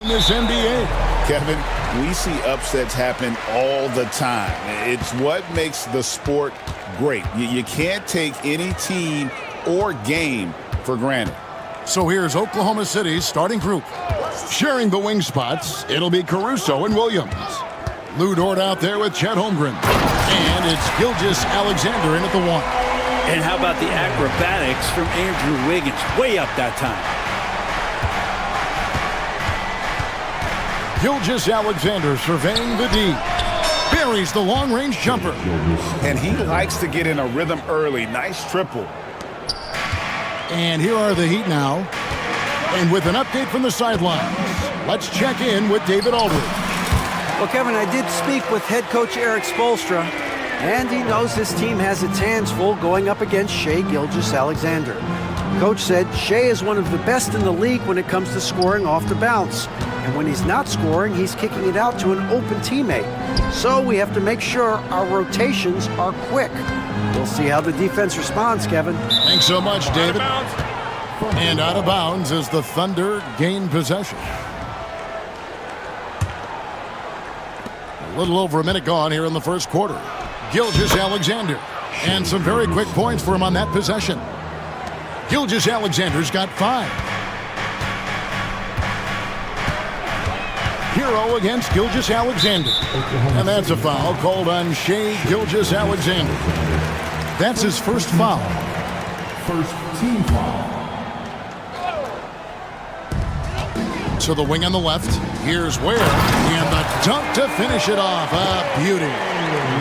in this NBA. Kevin, we see upsets happen all the time. It's what makes the sport great. You can't take any team or game for granted. So here's Oklahoma City's starting group. Sharing the wing spots, it'll be Caruso and Williams. Lou Dort out there with Chet Holmgren. And it's Gilgeous-Alexander in at the one. And how about the acrobatics from Andrew Wiggins? Way up that time. Gilgeous-Alexander surveying the D. Buries the long-range jumper. And he likes to get in a rhythm early. Nice triple. And here are the Heat now. And with an update from the sidelines, let's check in with David Aldridge. Well, Kevin, I did speak with head coach Eric Spoelstra, and he knows his team has its hands full going up against Shai Gilgeous-Alexander. Coach said Shai is one of the best in the league when it comes to scoring off the bounce. And when he's not scoring, he's kicking it out to an open teammate. So we have to make sure our rotations are quick. We'll see how the defense responds, Kevin. Thanks so much, David. And out of bounds as the Thunder gain possession. A little over a minute gone here in the first quarter. Gilgeous-Alexander. And some very quick points for him on that possession. Gilgeous-Alexander's got 5. Hero against Gilgeous-Alexander. And that's a foul called on Shai Gilgeous-Alexander. That's his first foul. First team foul. To the wing on the left. Here's Ware. And the dunk to finish it off. A beauty.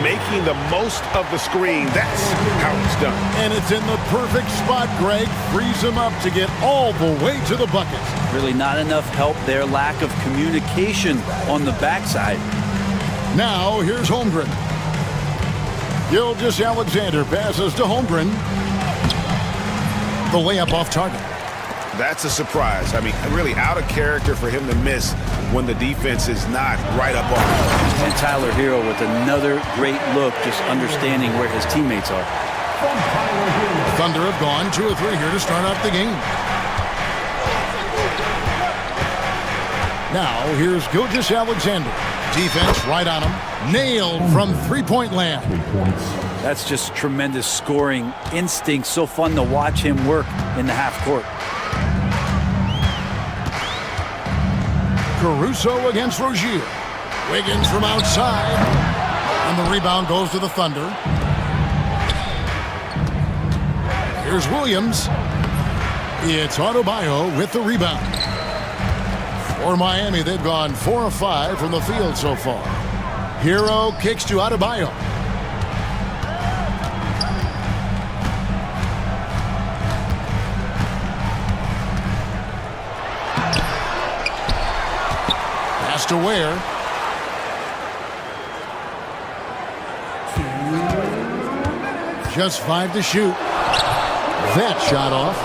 Making the most of the screen. That's how it's done. And it's in the perfect spot, Greg. Frees him up to get all the way to the bucket. Really not enough help there. Lack of communication on the backside. Now, here's Holmgren. Gilgeous-Alexander passes to Holmgren. The layup off target. That's a surprise. I mean, really out of character for him to miss when the defense is not right up on him. And Tyler Hero with another great look, just understanding where his teammates are. Thunder have gone 2 or 3 here to start out the game. Now, here's Gilgeous-Alexander. Defense right on him. Nailed from three-point land. That's just tremendous scoring instinct. So fun to watch him work in the half court. Caruso against Rozier. Wiggins from outside. And the rebound goes to the Thunder. Here's Williams. It's Adebayo with the rebound. For Miami, they've gone 4 of 5 from the field so far. Hero kicks to Adebayo. Pass to Ware. Just 5 to shoot. That shot off.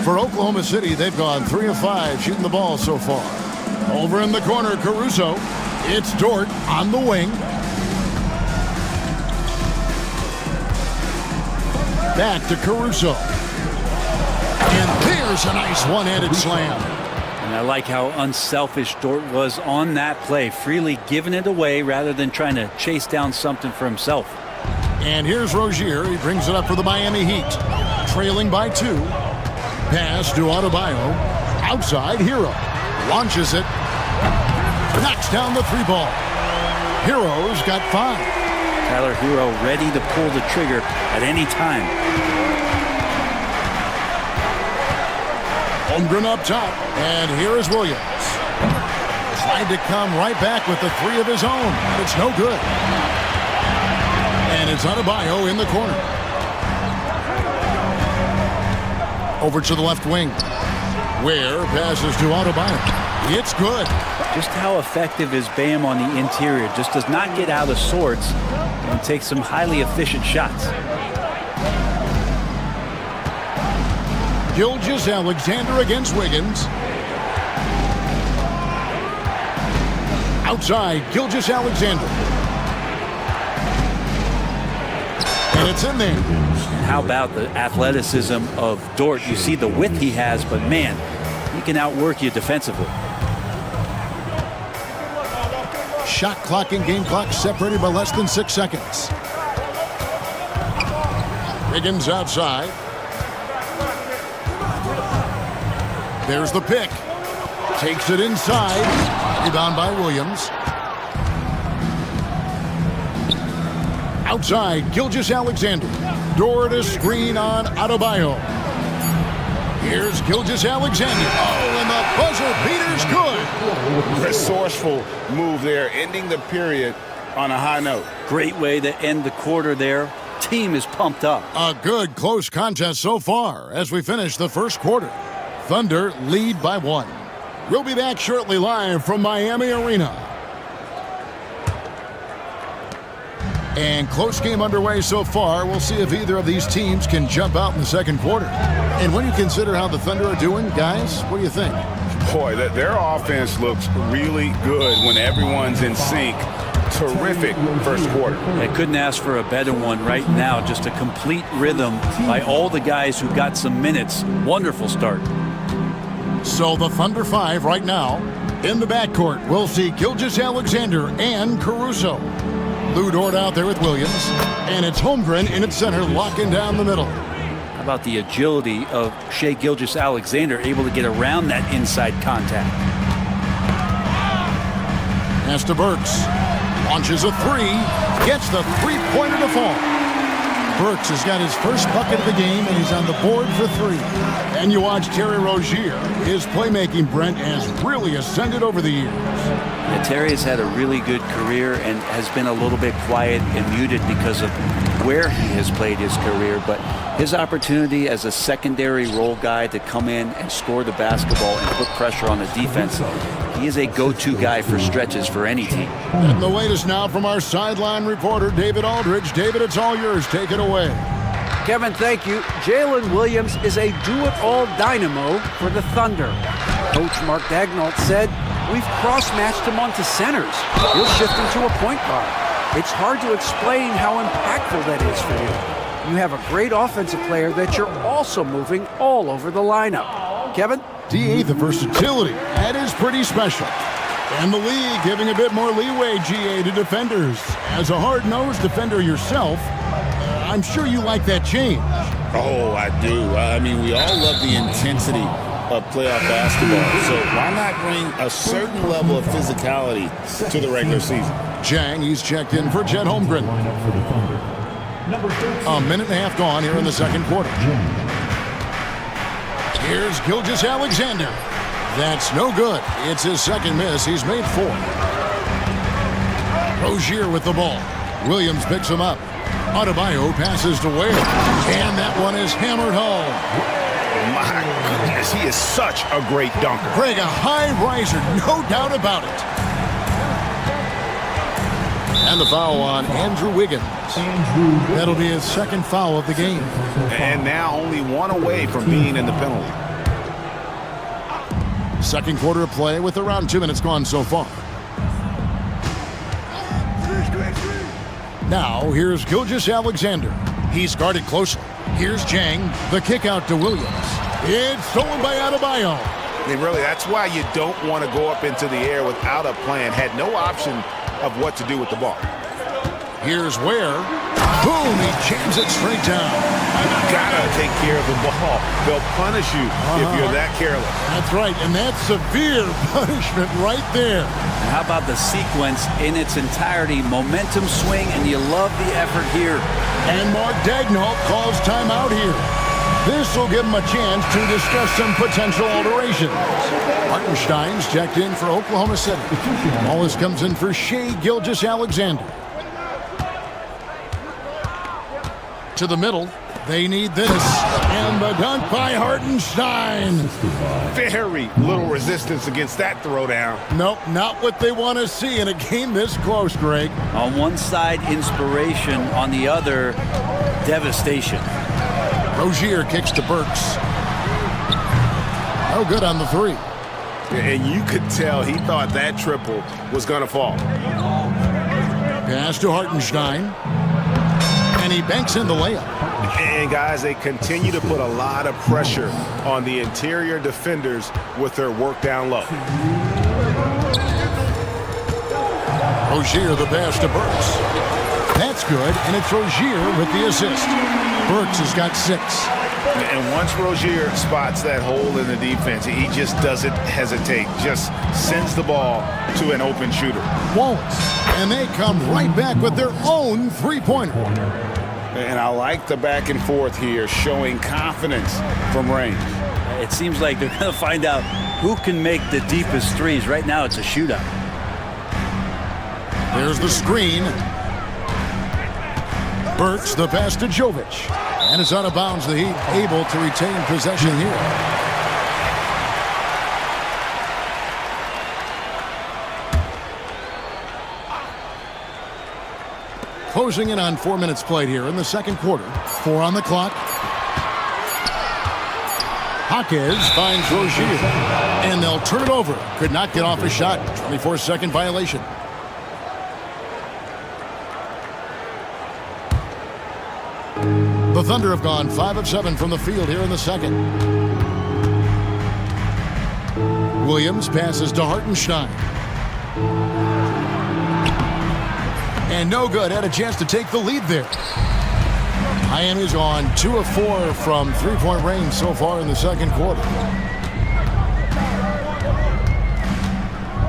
For Oklahoma City, they've gone 3 of 5 shooting the ball so far. Over in the corner, Caruso. It's Dort on the wing. Back to Caruso. And there's a nice one-handed slam. And I like how unselfish Dort was on that play, freely giving it away rather than trying to chase down something for himself. And here's Rozier. He brings it up for the Miami Heat. Trailing by 2. Pass to Adebayo. Outside, Hero. Launches it. Knocks down the 3-ball. Hero's got 5. Tyler Hero ready to pull the trigger at any time. Holmgren up top. And here is Williams. Tried to come right back with the 3 of his own. But it's no good. And it's Adebayo in the corner. Over to the left wing. Ware passes to Adebayo. It's good. Just how effective is Bam on the interior? Just does not get out of sorts and takes some highly efficient shots. Gilgeous-Alexander against Wiggins. Outside, Gilgeous-Alexander. And it's in there. How about the athleticism of Dort? You see the width he has, but man, he can outwork you defensively. Shot clock and game clock separated by less than 6 seconds. Higgins outside. There's the pick. Takes it inside. Rebound by Williams. Outside, Gilgeous-Alexander. Door to screen on Adebayo. Here's Gilgeous-Alexander. Oh, and the buzzer beater's good. Resourceful move there, ending the period on a high note. Great way to end the quarter there. Team is pumped up. A good close contest so far as we finish the first quarter. Thunder lead by 1. We'll be back shortly live from Miami Arena. And close game underway so far. We'll see if either of these teams can jump out in the second quarter. And when you consider how the Thunder are doing, guys, what do you think? Boy, their offense looks really good when everyone's in sync. Terrific first quarter. I couldn't ask for a better one right now. Just a complete rhythm by all the guys who got some minutes. Wonderful start. So the Thunder 5 right now. In the backcourt, we'll see Gilgeous-Alexander and Caruso. Lou Dort out there with Williams. And it's Holmgren in its center, locking down the middle. How about the agility of Shai Gilgeous-Alexander, able to get around that inside contact? Pass to Burks. Launches a 3. Gets the three-pointer to fall. Burks has got his first bucket of the game, and he's on the board for 3. And you watch Terry Rozier. His playmaking, Brent, has really ascended over the years. Yeah, Terry has had a really good career and has been a little bit quiet and muted because of where he has played his career. But his opportunity as a secondary role guy to come in and score the basketball and put pressure on the defense, he is a go-to guy for stretches for any team. And the latest now from our sideline reporter, David Aldridge. David, it's all yours. Take it away. Kevin, thank you. Jalen Williams is a do-it-all dynamo for the Thunder. Coach Mark Daignault said, "We've cross-matched him onto centers. He'll shift into a point guard. It's hard to explain how impactful that is for you. You have a great offensive player that you're also moving all over the lineup." Kevin? DA, the versatility. That is pretty special. And the league giving a bit more leeway, GA, to defenders. As a hard-nosed defender yourself, I'm sure you like that change. Oh, I do. I mean, we all love the intensity of playoff basketball. So why not bring a certain level of physicality to the regular season? Jang, he's checked in for Chet Holmgren. A minute and a half gone here in the second quarter. Here's Gilgeous-Alexander. That's no good. It's his second miss. He's made 4. Rozier with the ball. Williams picks him up. Adebayo passes to Ware. And that one is hammered home. My goodness, he is such a great dunker. Greg, a high riser, no doubt about it. And the foul on Andrew Wiggins. That'll be his second foul of the game. And now only 1 away from being in the penalty. Second quarter of play with around 2 minutes gone so far. Now, here's Gilgeous-Alexander. He's guarded closely. Here's Jang. The kick out to Williams. It's stolen by Adebayo. I mean, really, that's why you don't want to go up into the air without a plan. Had no option of what to do with the ball. Here's Ware. Boom, he jams it straight down. Gotta take care of the ball. They'll punish you if you're that careless. That's right, and that's severe punishment right there. And how about the sequence in its entirety? Momentum swing, and you love the effort here. And Mark Daignault calls timeout here. This will give him a chance to discuss some potential alterations. Hartenstein's checked in for Oklahoma City. Wallace comes in for Shai Gilgeous-Alexander. To the middle. They need this. And the dunk by Hartenstein. Very little resistance against that throwdown. Nope, not what they want to see in a game this close, Greg. On one side, inspiration. On the other, devastation. Rozier kicks to Burks. No good on the 3. And you could tell he thought that triple was going to fall. Pass to Hartenstein. And he banks in the layup. And guys, they continue to put a lot of pressure on the interior defenders with their work down low. Rozier the pass to Burks. That's good, and it's Rozier with the assist. Burks has got 6. And once Rozier spots that hole in the defense, he just doesn't hesitate, just sends the ball to an open shooter. Won't. And they come right back with their own three-pointer. And I like the back and forth here, showing confidence from range. It seems like they're going to find out who can make the deepest threes. Right now, it's a shootout. There's the screen. Burks the pass to Jovic. And it's out of bounds. The Heat able to retain possession here. Closing in on 4 minutes played here in the second quarter. 4 on the clock. Jaquez finds Rozier. And they'll turn it over. Could not get off a shot. 24-second violation. The Thunder have gone 5 of 7 from the field here in the second. Williams passes to Hartenstein. And no good. Had a chance to take the lead there. Miami's on 2 of 4 from three-point range so far in the second quarter.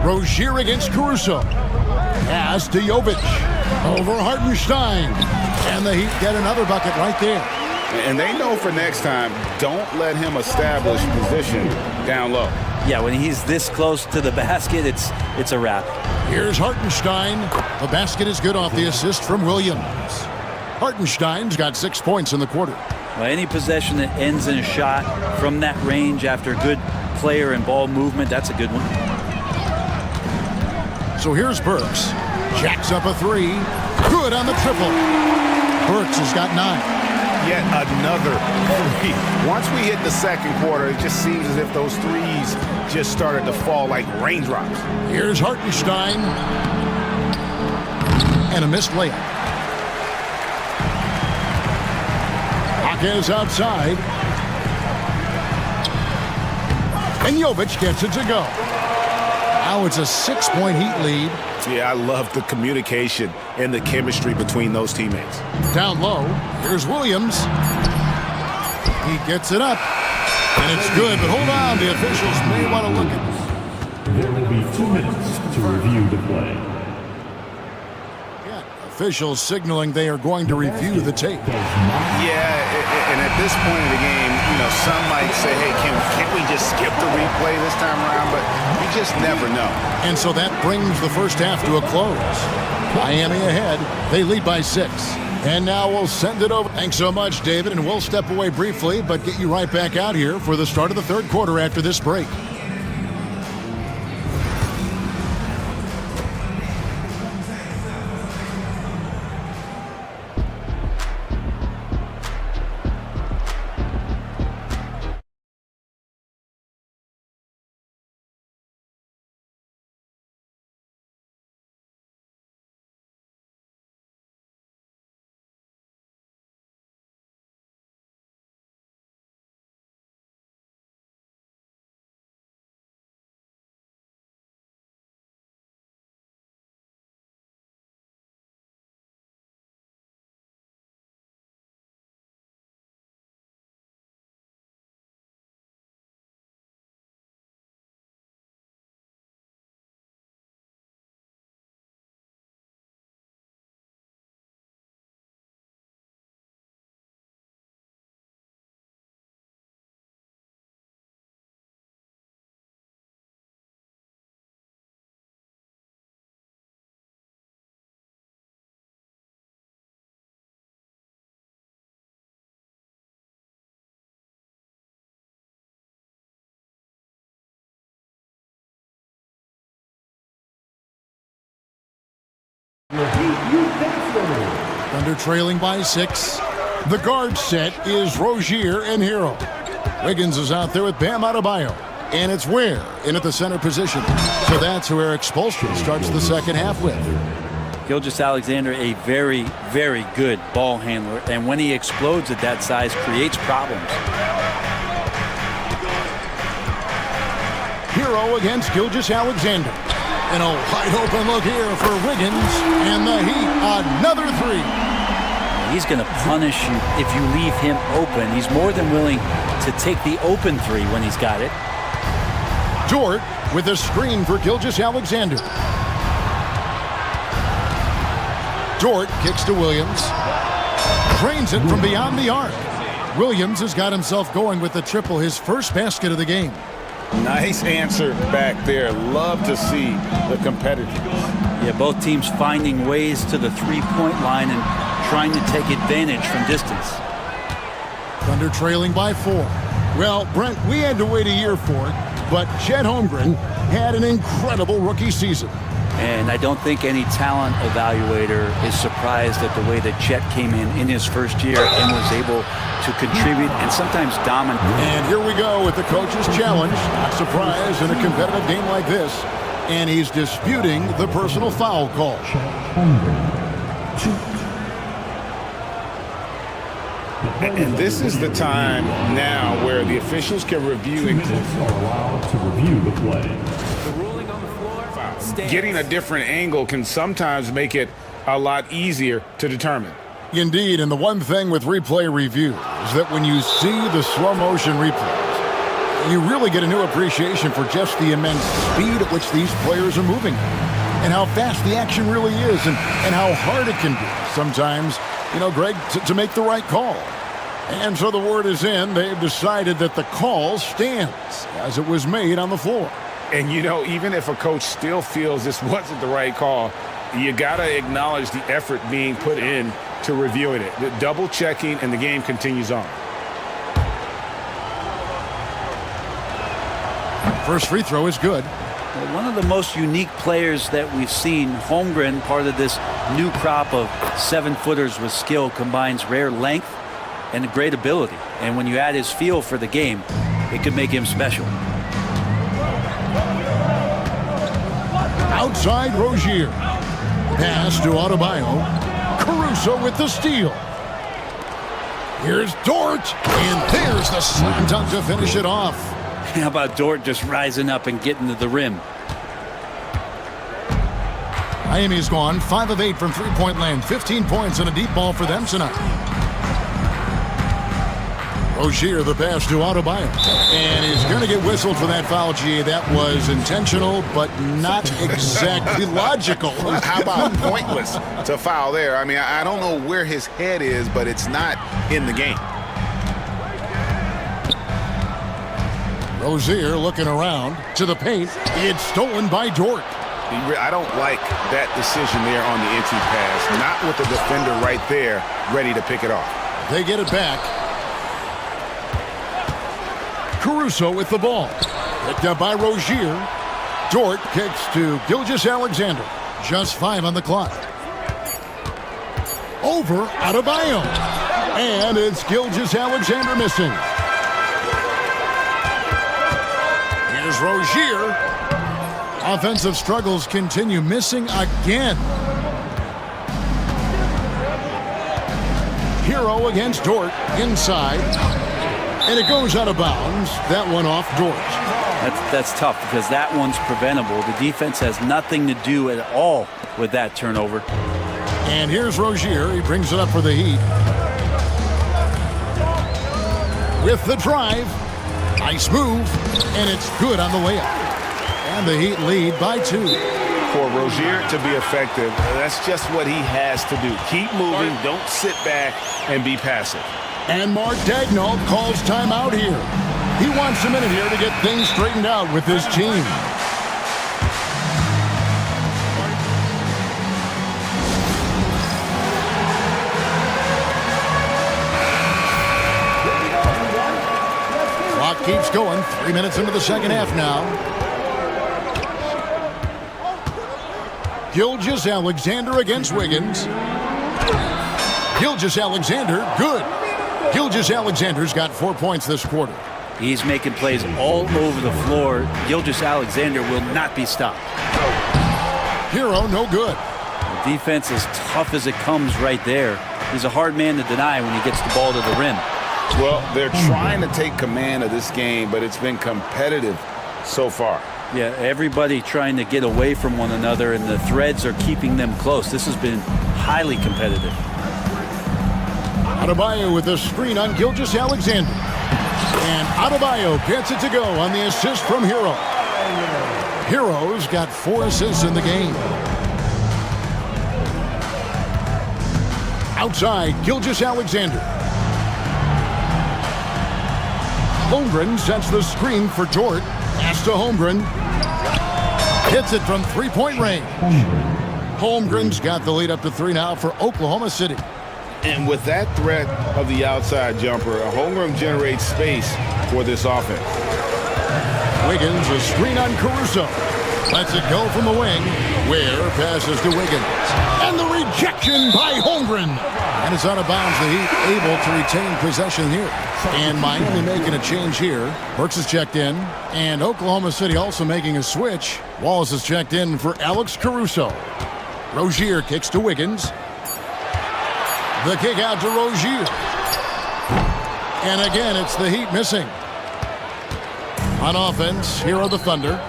Rozier against Caruso. Pass to Jovic. Over Hartenstein. And the Heat get another bucket right there. And they know for next time, don't let him establish position down low. Yeah, when he's this close to the basket, it's a wrap. Here's Hartenstein. The basket is good off the assist from Williams. Hartenstein's got 6 points in the quarter. Well, any possession that ends in a shot from that range after good player and ball movement, that's a good one. So here's Burks. Jacks up a 3. Good on the triple. Burks has got 9. Yet another 3. Once we hit the second quarter, it just seems as if those threes just started to fall like raindrops. Here's Hartenstein. And a missed layup. Jaquez outside. And Jovic gets it to go. Now it's a 6-point Heat lead. Yeah, I love the communication and the chemistry between those teammates. Down low, here's Williams. He gets it up. And it's good, but hold on, the officials may want to look at this. There will be 2 minutes to review the play. Yeah, officials signaling they are going to review the tape. Yeah, and at this point in the game, you know, some might say, hey, can't we just skip the replay this time around? But you just never know. And so that brings the first half to a close. Miami ahead. They lead by 6. And now we'll send it over. Thanks so much, David, and we'll step away briefly, but get you right back out here for the start of the third quarter after this break. Thunder trailing by 6. The guard set is Rozier and Hero. Wiggins is out there with Bam Adebayo. And it's Ware in at the center position. So that's who Eric Spoelstra starts the second half with. Gilgeous Alexander, a very, very good ball handler, and when he explodes at that size, creates problems. Hero against Gilgeous Alexander. And a wide open look here for Wiggins, and the Heat, another three. He's going to punish you if you leave him open. He's more than willing to take the open three when he's got it. Dort with a screen for Gilgeous Alexander. Dort kicks to Williams. Drains it from beyond the arc. Williams has got himself going with the triple, his first basket of the game. Nice answer back there. Love to see the competitiveness. Yeah, both teams finding ways to the three-point line and trying to take advantage from distance. Thunder trailing by 4. Well, Brent, we had to wait a year for it, but Chet Holmgren had an incredible rookie season. And I don't think any talent evaluator is surprised at the way that Chet came in his first year and was able to contribute and sometimes dominate. And here we go with the coach's challenge. Not surprised in a competitive game like this. And he's disputing the personal foul call. And this is the time now where the officials can review and are allowed to review the play. getting a different angle can sometimes make it a lot easier to determine. Indeed, and the one thing with replay review is that when you see the slow motion replays, you really get a new appreciation for just the immense speed at which these players are moving and how fast the action really is and how hard it can be sometimes, you know, Greg, to make the right call. And so the word is in. They've decided that the call stands as it was made on the floor. And, you know, even if a coach still feels this wasn't the right call, you got to acknowledge the effort being put in to reviewing it. The double checking, and the game continues on. First free throw is good. Well, one of the most unique players that we've seen, Holmgren, part of this new crop of 7-footers with skill, combines rare length and a great ability. And when you add his feel for the game, it could make him special. Outside Rozier. Pass to Adebayo. Caruso with the steal. Here's Dort. And there's the slam dunk to finish it off. How about Dort just rising up and getting to the rim? Miami's gone 5 of 8 from three-point land. 15 points and a deep ball for them tonight. Rozier, the pass to Adebayo. And he's going to get whistled for that foul, G. That was intentional, but not exactly logical. How about pointless to foul there? I mean, I don't know where his head is, but it's not in the game. Rozier looking around to the paint. It's stolen by Dort. I don't like that decision there on the empty pass. Not with the defender right there ready to pick it off. They get it back. Caruso with the ball. Picked up by Rozier. Dort kicks to Gilgeous Alexander. Just 5 on the clock. Over Adebayo. And it's Gilgeous Alexander missing. Here's Rozier. Offensive struggles continue. Missing again. Hero against Dort. Inside. And it goes out of bounds. That one off Dort. That's tough because that one's preventable. The defense has nothing to do at all with that turnover. And here's Rozier. He brings it up for the Heat. With the drive. Nice move. And it's good on the layup. And the Heat lead by 2. For Rozier to be effective, that's just what he has to do. Keep moving. Don't sit back and be passive. And Mark Daigneault calls timeout here. He wants a minute here to get things straightened out with his team. Clock keeps going. 3 minutes into the second half now. Gilgeous Alexander against Wiggins. Gilgeous Alexander, good. Gilgeous Alexander's got 4 points this quarter. He's making plays all over the floor. Gilgeous Alexander will not be stopped. Hero, no good. Defense as tough as it comes right there. He's a hard man to deny when he gets the ball to the rim. Well, they're trying to take command of this game, but it's been competitive so far. Yeah, everybody trying to get away from one another, and the threads are keeping them close. This has been highly competitive. Adebayo with a screen on Gilgeous-Alexander. And Adebayo gets it to go on the assist from Hero. Hero's got 4 assists in the game. Outside, Gilgeous-Alexander. Holmgren sets the screen for Dort. Pass to Holmgren. Hits it from three-point range. Holmgren's got the lead up to 3 now for Oklahoma City. And with that threat of the outside jumper, Holmgren generates space for this offense. Wiggins, a screen on Caruso. Lets it go from the wing. Ware passes to Wiggins. And the rejection by Holmgren. And it's out of bounds. The Heat able to retain possession here. And Miami making a change here. Burks has checked in. And Oklahoma City also making a switch. Wallace has checked in for Alex Caruso. Rozier kicks to Wiggins. The kick out to Rozier. And again, it's the Heat missing. On offense, here are the Thunder.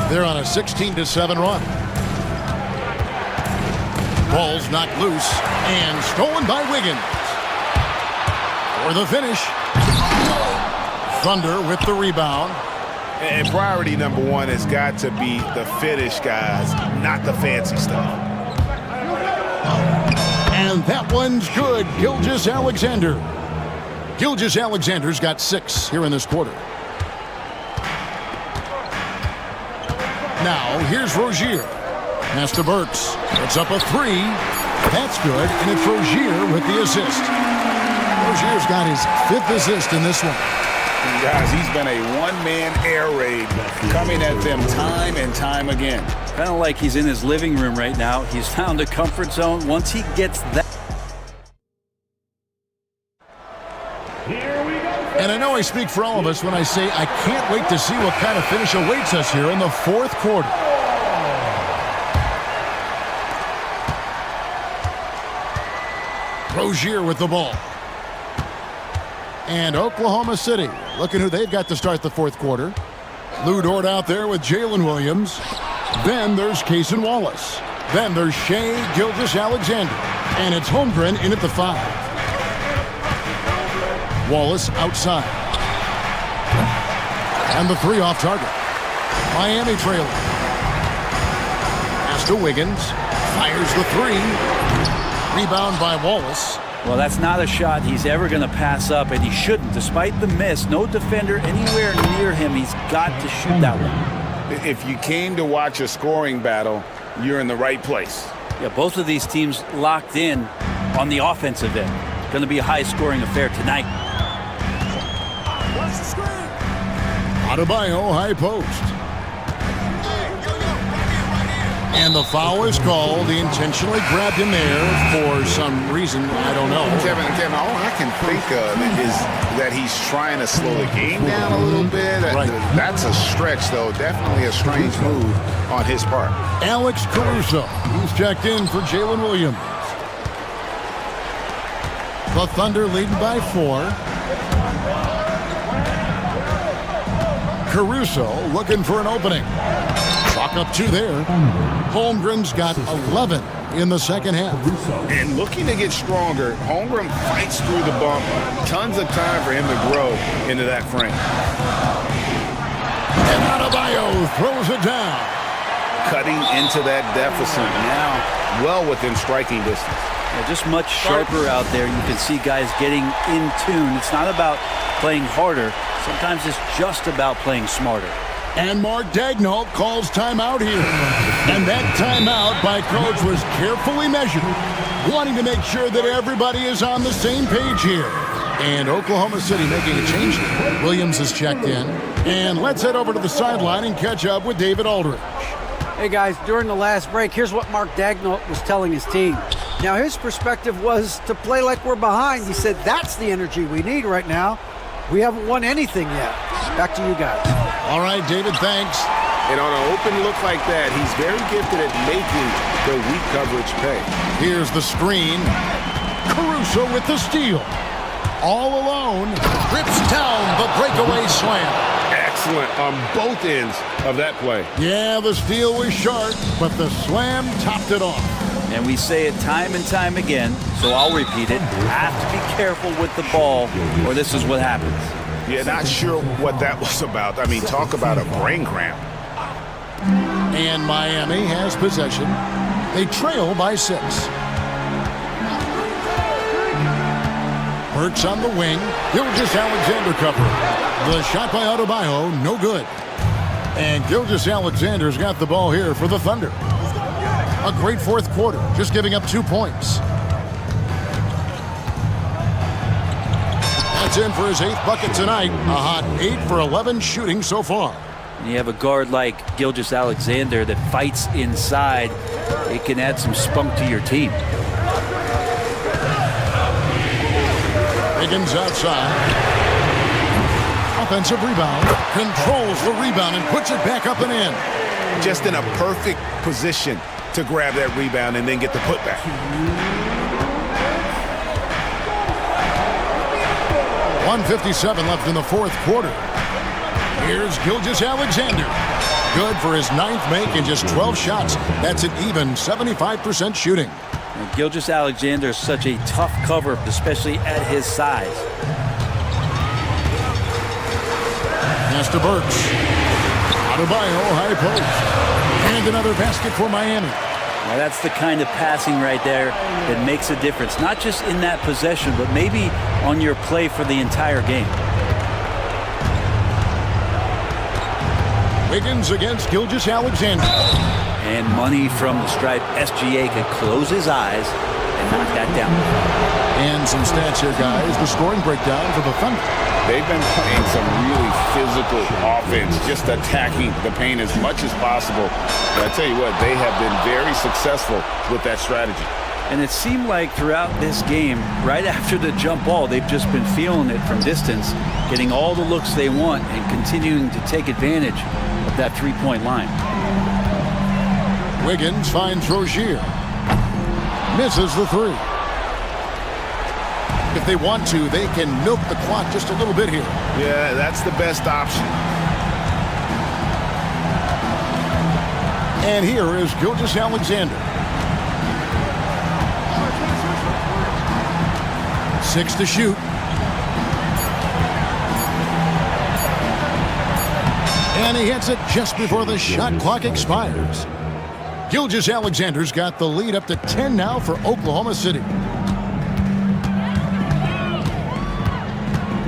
They're on a 16-7 run. Ball's knocked loose and stolen by Wiggins. For the finish. Thunder with the rebound. And priority number 1 has got to be the finish, guys, not the fancy stuff. And that one's good. Gilgeous-Alexander. Gilgeous-Alexander's got 6 here in this quarter. Now, here's Rozier. Pass to Burks. It's up a 3. That's good, and it's Rozier with the assist. Rozier's got his 5th assist in this one. And guys, he's been a one-man air raid coming at them time and time again. Kind of like he's in his living room right now. He's found a comfort zone. Once he gets that. And I know I speak for all of us when I say I can't wait to see what kind of finish awaits us here in the 4th quarter. Rozier with the ball. And Oklahoma City, looking who they've got to start the 4th quarter. Lou Dort out there with Jalen Williams. Then there's Cason Wallace. Then there's Shai Gilgeous-Alexander. And it's Holmgren in at the 5. Wallace outside. And the 3 off target. Miami trailing. Pass to Wiggins. Fires the 3. Rebound by Wallace. Well, that's not a shot he's ever going to pass up, and he shouldn't. Despite the miss, no defender anywhere near him. He's got to shoot that one. If you came to watch a scoring battle, you're in the right place. Yeah, both of these teams locked in on the offensive end. Going to be a high-scoring affair tonight. Adebayo, high post. And the foul is called. He intentionally grabbed him there for some reason. I don't know. Kevin, all I can think of is that he's trying to slow the game down a little bit. Right. That's a stretch, though. Definitely a strange move on his part. Alex Caruso. He's checked in for Jalen Williams. The Thunder leading by 4. Caruso looking for an opening. Chalk up 2 there. Holmgren's got 11 in the second half. And looking to get stronger, Holmgren fights through the bump. Tons of time for him to grow into that frame. And Adebayo throws it down. Cutting into that deficit now, well within striking distance. Yeah, just much sharper out there. You can see guys getting in tune. It's not about playing harder. Sometimes it's just about playing smarter. And Mark Daigneault calls timeout here. And that timeout by coach was carefully measured, wanting to make sure that everybody is on the same page here. And Oklahoma City making a change here. Williams has checked in. And let's head over to the sideline and catch up with David Aldridge. Hey guys, during the last break, here's what Mark Daigneault was telling his team. Now his perspective was to play like we're behind. He said that's the energy we need right now. We haven't won anything yet. Back to you guys. All right, David, thanks. And on an open look like that, he's very gifted at making the weak coverage pay. Here's the screen. Caruso with the steal. All alone. Rips down the breakaway slam. Excellent on both ends of that play. Yeah, the steal was sharp, but the slam topped it off. And we say it time and time again, so I'll repeat it. Have to be careful with the ball, or this is what happens. Yeah, not sure what that was about. I mean, talk about a brain cramp. And Miami has possession. They trail by 6. Burks on the wing. Gilgeous-Alexander covering. The shot by Adebayo, no good. And Gilgeous-Alexander's got the ball here for the Thunder. A great fourth quarter, just giving up 2 points. That's in for his 8th bucket tonight. A hot 8 for 11 shooting so far. And you have a guard like Gilgeous-Alexander that fights inside. It can add some spunk to your team. Wiggins outside. Offensive rebound. Controls the rebound and puts it back up and in. Just in a perfect position to grab that rebound and then get the putback. .157 left in the fourth quarter. Here's Gilgeous-Alexander. Good for his 9th make in just 12 shots. That's an even 75% shooting. And Gilgeous-Alexander is such a tough cover, especially at his size. Pass to Burks. Adebayo, high post. And another basket for Miami. Now that's the kind of passing right there that makes a difference. Not just in that possession, but maybe on your play for the entire game. Wiggins against Gilgeous-Alexander. And money from the stripe. SGA could close his eyes and knock that down. And some stats here, guys. The scoring breakdown for the Thunder. They've been playing some really physical offense, just attacking the paint as much as possible. And I tell you what, they have been very successful with that strategy. And it seemed like throughout this game, right after the jump ball, they've just been feeling it from distance, getting all the looks they want and continuing to take advantage of that three-point line. Wiggins finds Rozier. Misses the 3. If they want to, they can milk the clock just a little bit here. Yeah, that's the best option. And here is Gilgeous-Alexander. 6 to shoot. And he hits it just before the shot clock expires. Gilgeous-Alexander's got the lead up to 10 now for Oklahoma City.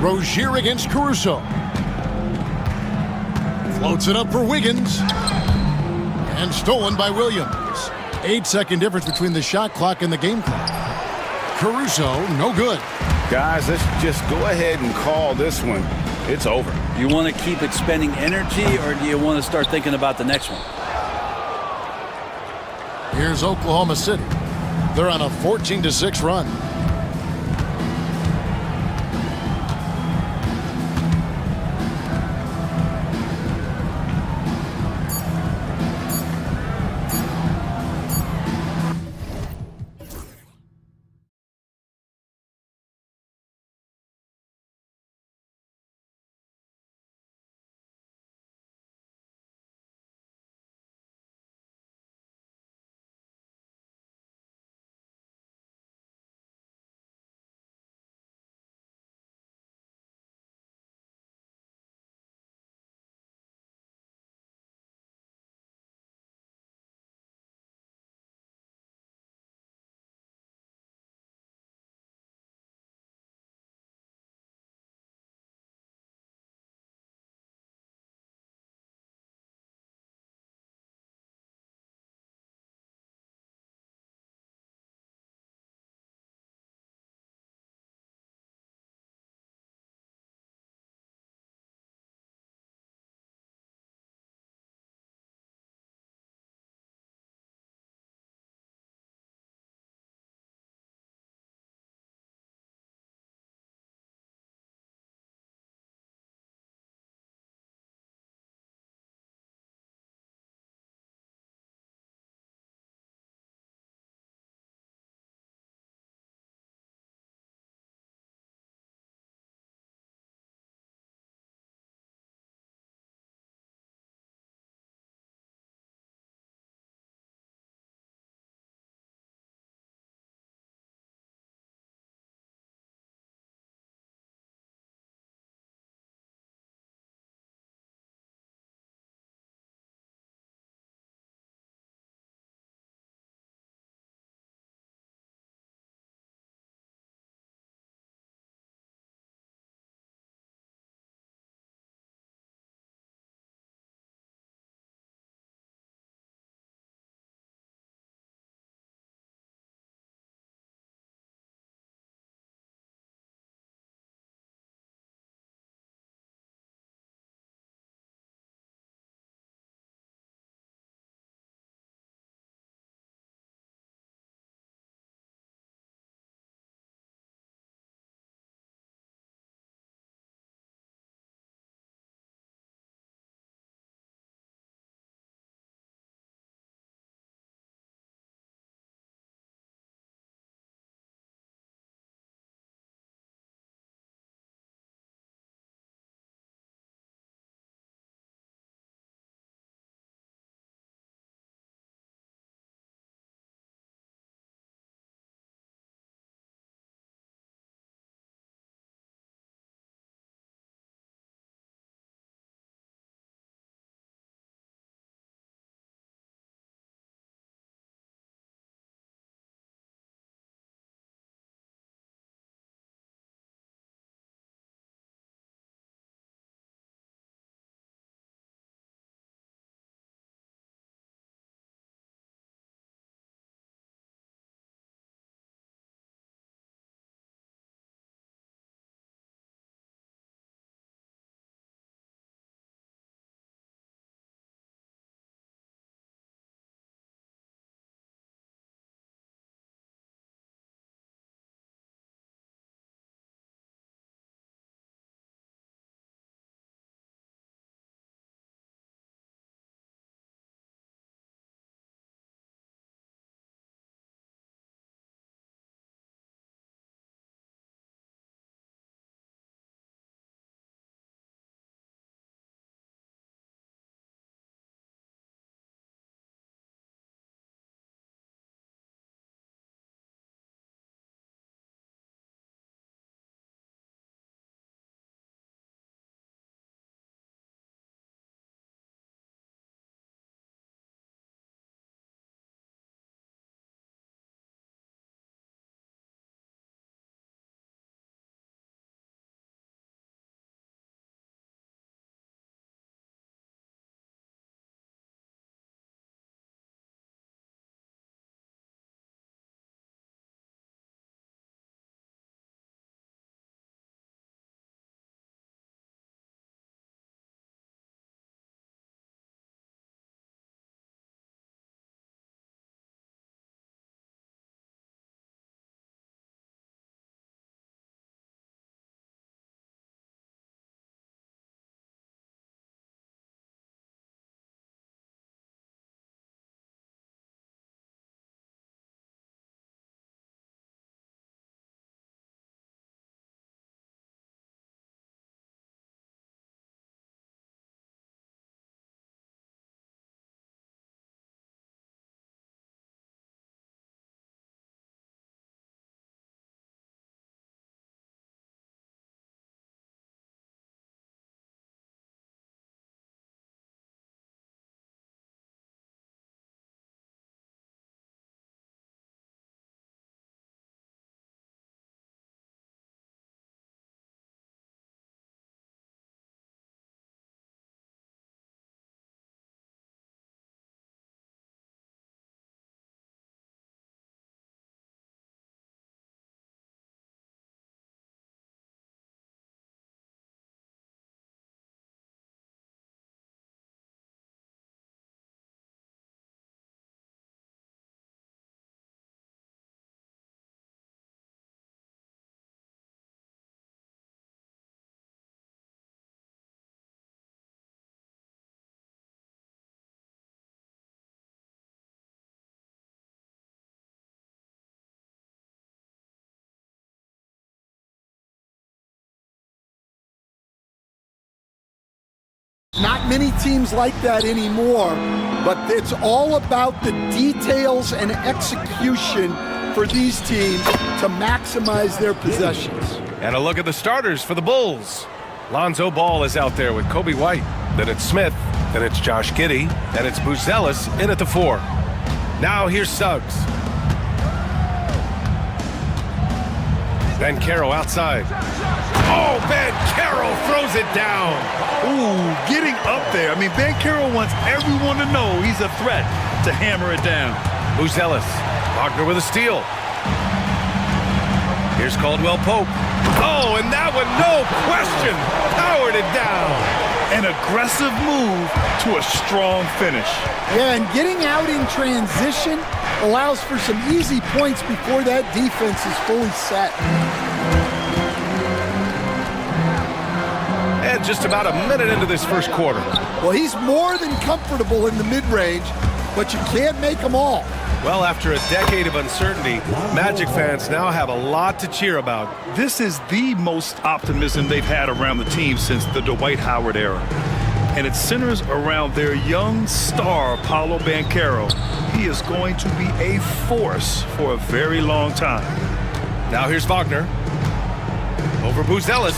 Rozier against Caruso. Floats it up for Wiggins. And stolen by Williams. 8-second difference between the shot clock and the game clock. Caruso, no good. Guys, let's just go ahead and call this one. It's over. You want to keep expending energy, or do you want to start thinking about the next one? Here's Oklahoma City. They're on a 14-6 run. Not many teams like that anymore, but it's all about the details and execution for these teams to maximize their possessions. And a look at the starters for the Bulls. Lonzo Ball is out there with Kobe White. Then it's Smith. Then it's Josh Giddey. Then it's Buzelis in at the 4. Now here's Suggs. Bankero outside. Oh, Bankero throws it down. Ooh, getting up there. I mean, Bankero wants everyone to know he's a threat to hammer it down. Buzelis. Wagner with a steal. Here's Caldwell Pope. Oh, and that one, no question, powered it down. An aggressive move to a strong finish. Yeah, and getting out in transition allows for some easy points before that defense is fully set. And just about a minute into this first quarter. Well, he's more than comfortable in the mid-range, but you can't make them all. Well, after a decade of uncertainty, Magic fans now have a lot to cheer about. This is the most optimism they've had around the team since the Dwight Howard era. And it centers around their young star, Paolo Banchero. He is going to be a force for a very long time. Now here's Wagner. Over Buzelis.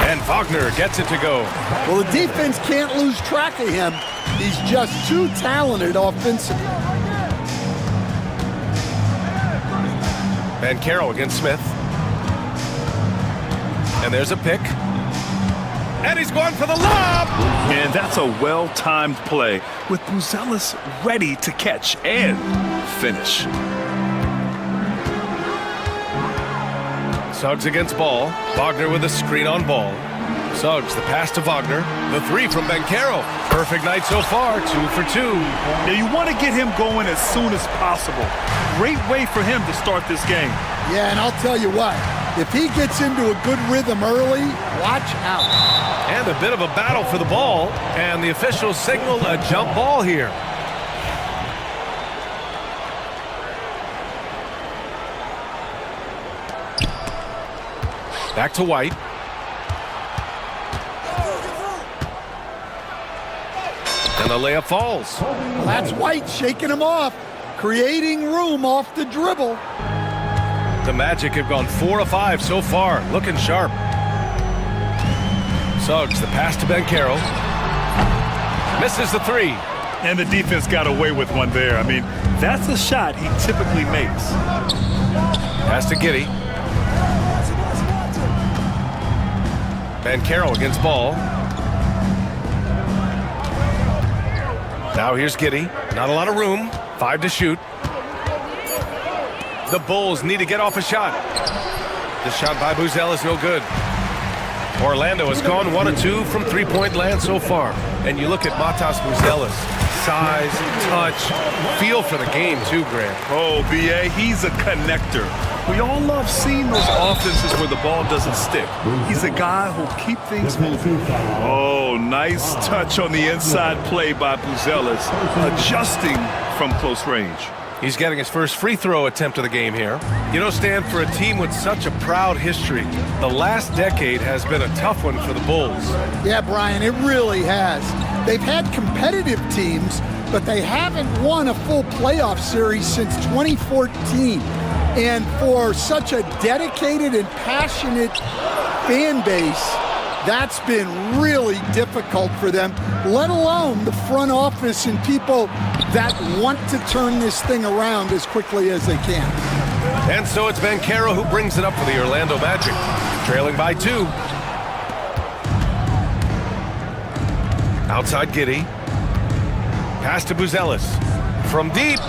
And Wagner gets it to go. Well, the defense can't lose track of him. He's just too talented offensively. Bankero against Smith. And there's a pick. And he's going for the lob! And that's a well-timed play with Buzelis ready to catch and finish. Suggs against Ball. Wagner with a screen on Ball. Suggs, the pass to Wagner. The 3 from Bankero. Perfect night so far, 2 for 2. Now you want to get him going as soon as possible. Great way for him to start this game. Yeah, and I'll tell you what, if he gets into a good rhythm early, watch out. And a bit of a battle for the ball, and the officials signal a jump ball here. Back to White. And the layup falls. Well, that's White shaking him off, creating room off the dribble. The Magic have gone 4 of 5 so far, looking sharp. Suggs, the pass to Bankero. Misses the 3. And the defense got away with one there. I mean, that's a shot he typically makes. Pass to Giddey. Bankero against Ball. Now here's Giddey. Not a lot of room. 5 to shoot. The Bulls need to get off a shot. The shot by Buzelis is no good. Orlando has gone 1 of 2 from three-point land so far. And you look at Matas Buzelis. Size, touch, feel for the game too, Grant. Oh, B.A., he's a connector. We all love seeing those offenses where the ball doesn't stick. He's a guy who'll keep things moving. Oh, nice touch on the inside play by Buzelis, adjusting from close range. He's getting his first free throw attempt of the game here. You know, Stan, for a team with such a proud history, the last decade has been a tough one for the Bulls. Yeah, Brian, it really has. They've had competitive teams, but they haven't won a full playoff series since 2014. And for such a dedicated and passionate fan base, that's been really difficult for them, let alone the front office and people that want to turn this thing around as quickly as they can. And so it's Bankero who brings it up for the Orlando Magic, trailing by 2. Outside Giddey. Pass to Buzelis. From deep.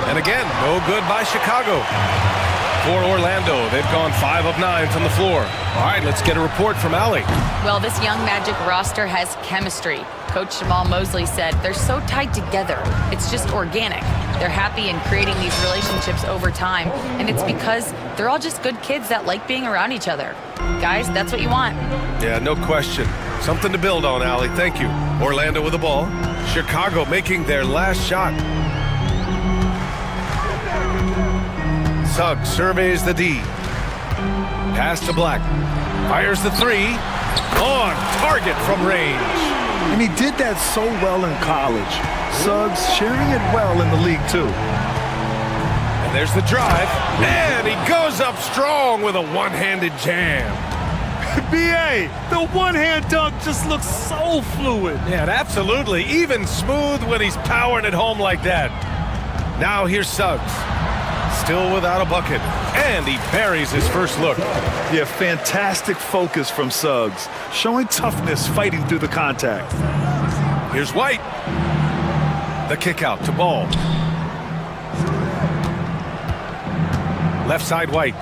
And again, no good by Chicago. For Orlando, they've gone 5 of 9 from the floor. All right, let's get a report from Allie. Well, this young Magic roster has chemistry. Coach Jamal Mosley said they're so tied together. It's just organic. They're happy in creating these relationships over time, and it's because they're all just good kids that like being around each other. Guys, that's what you want. Yeah, no question. Something to build on, Allie. Thank you. Orlando with the ball. Chicago making their last shot. Suggs surveys the D. Pass to Black. Fires the 3. On target from range. And he did that so well in college. Suggs sharing it well in the league, too. And there's the drive. And he goes up strong with a one-handed jam. B.A., the one-hand dunk just looks so fluid. Yeah, absolutely. Even smooth when he's powering it home like that. Now here's Suggs. Still without a bucket. And he buries his first look. Yeah, fantastic focus from Suggs. Showing toughness fighting through the contact. Here's White. The kick out to Ball. Left side White.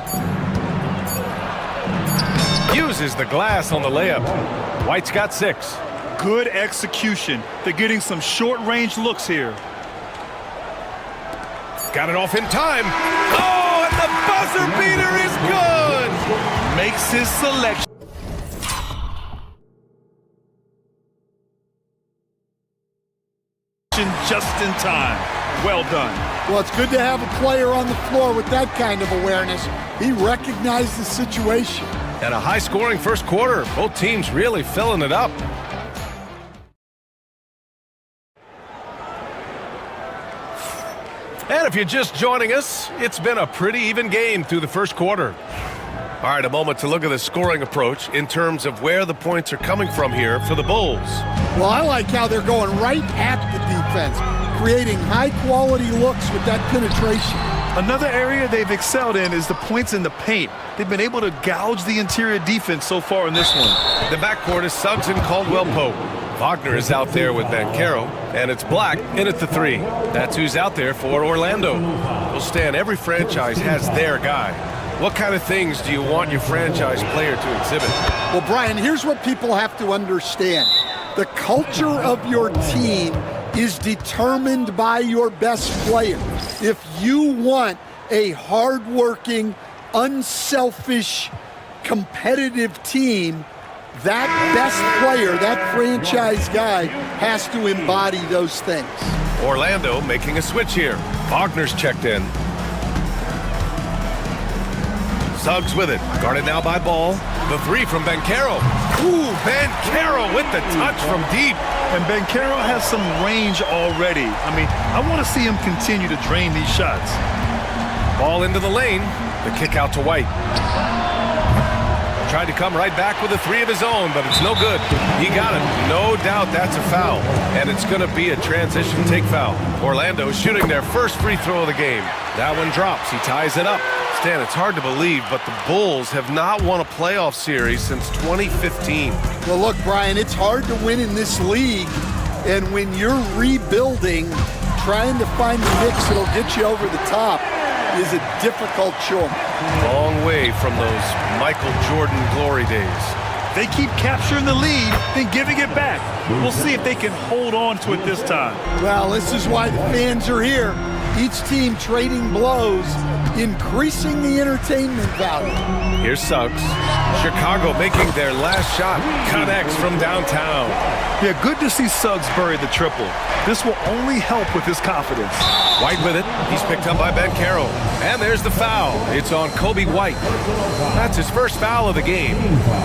Uses the glass on the layup. White's got 6. Good execution. They're getting some short-range looks here. Got it off in time. Oh, and the buzzer beater is good. Makes his selection. Just in time. Well done. Well, it's good to have a player on the floor with that kind of awareness. He recognized the situation. And a high-scoring first quarter. Both teams really filling it up. And if you're just joining us, it's been a pretty even game through the first quarter. All right, a moment to look at the scoring approach in terms of where the points are coming from here for the Bulls. Well, I like how they're going right at the defense, creating high-quality looks with that penetration. Another area they've excelled in is the points in the paint. They've been able to gouge the interior defense so far in this one. The backcourt is Suggs and Caldwell-Pope. Wagner is out there with Banchero, and it's Black in at the 3. That's who's out there for Orlando. Well, Stan, every franchise has their guy. What kind of things do you want your franchise player to exhibit? Well, Brian, here's what people have to understand. The culture of your team is determined by your best player. If you want a hard-working, unselfish, competitive team, that best player, that franchise guy, has to embody those things. Orlando making a switch here. Wagner's checked in. Suggs with it. Guarded now by Ball. The 3 from Banchero. Ooh, Banchero with the touch from deep. And Banchero has some range already. I mean, I want to see him continue to drain these shots. Ball into the lane. The kick out to White. Tried to come right back with a 3 of his own, but it's no good. He got it. No doubt that's a foul. And it's going to be a transition take foul. Orlando shooting their first free throw of the game. That one drops. He ties it up. Stan, it's hard to believe, but the Bulls have not won a playoff series since 2015. Well, look, Brian, it's hard to win in this league. And when you're rebuilding, trying to find the mix that'll get you over the top is a difficult chore. Long way from those Michael Jordan glory days. They keep capturing the lead, then giving it back. We'll see if they can hold on to it this time. Well, this is why the fans are here. Each team trading blows, increasing the entertainment value. Here's Suggs. Chicago making their last shot. Connects from downtown. Yeah, good to see Suggs bury the triple. This will only help with his confidence. White with it. He's picked up by Banchero. And there's the foul. It's on Kobe White. That's his first foul of the game.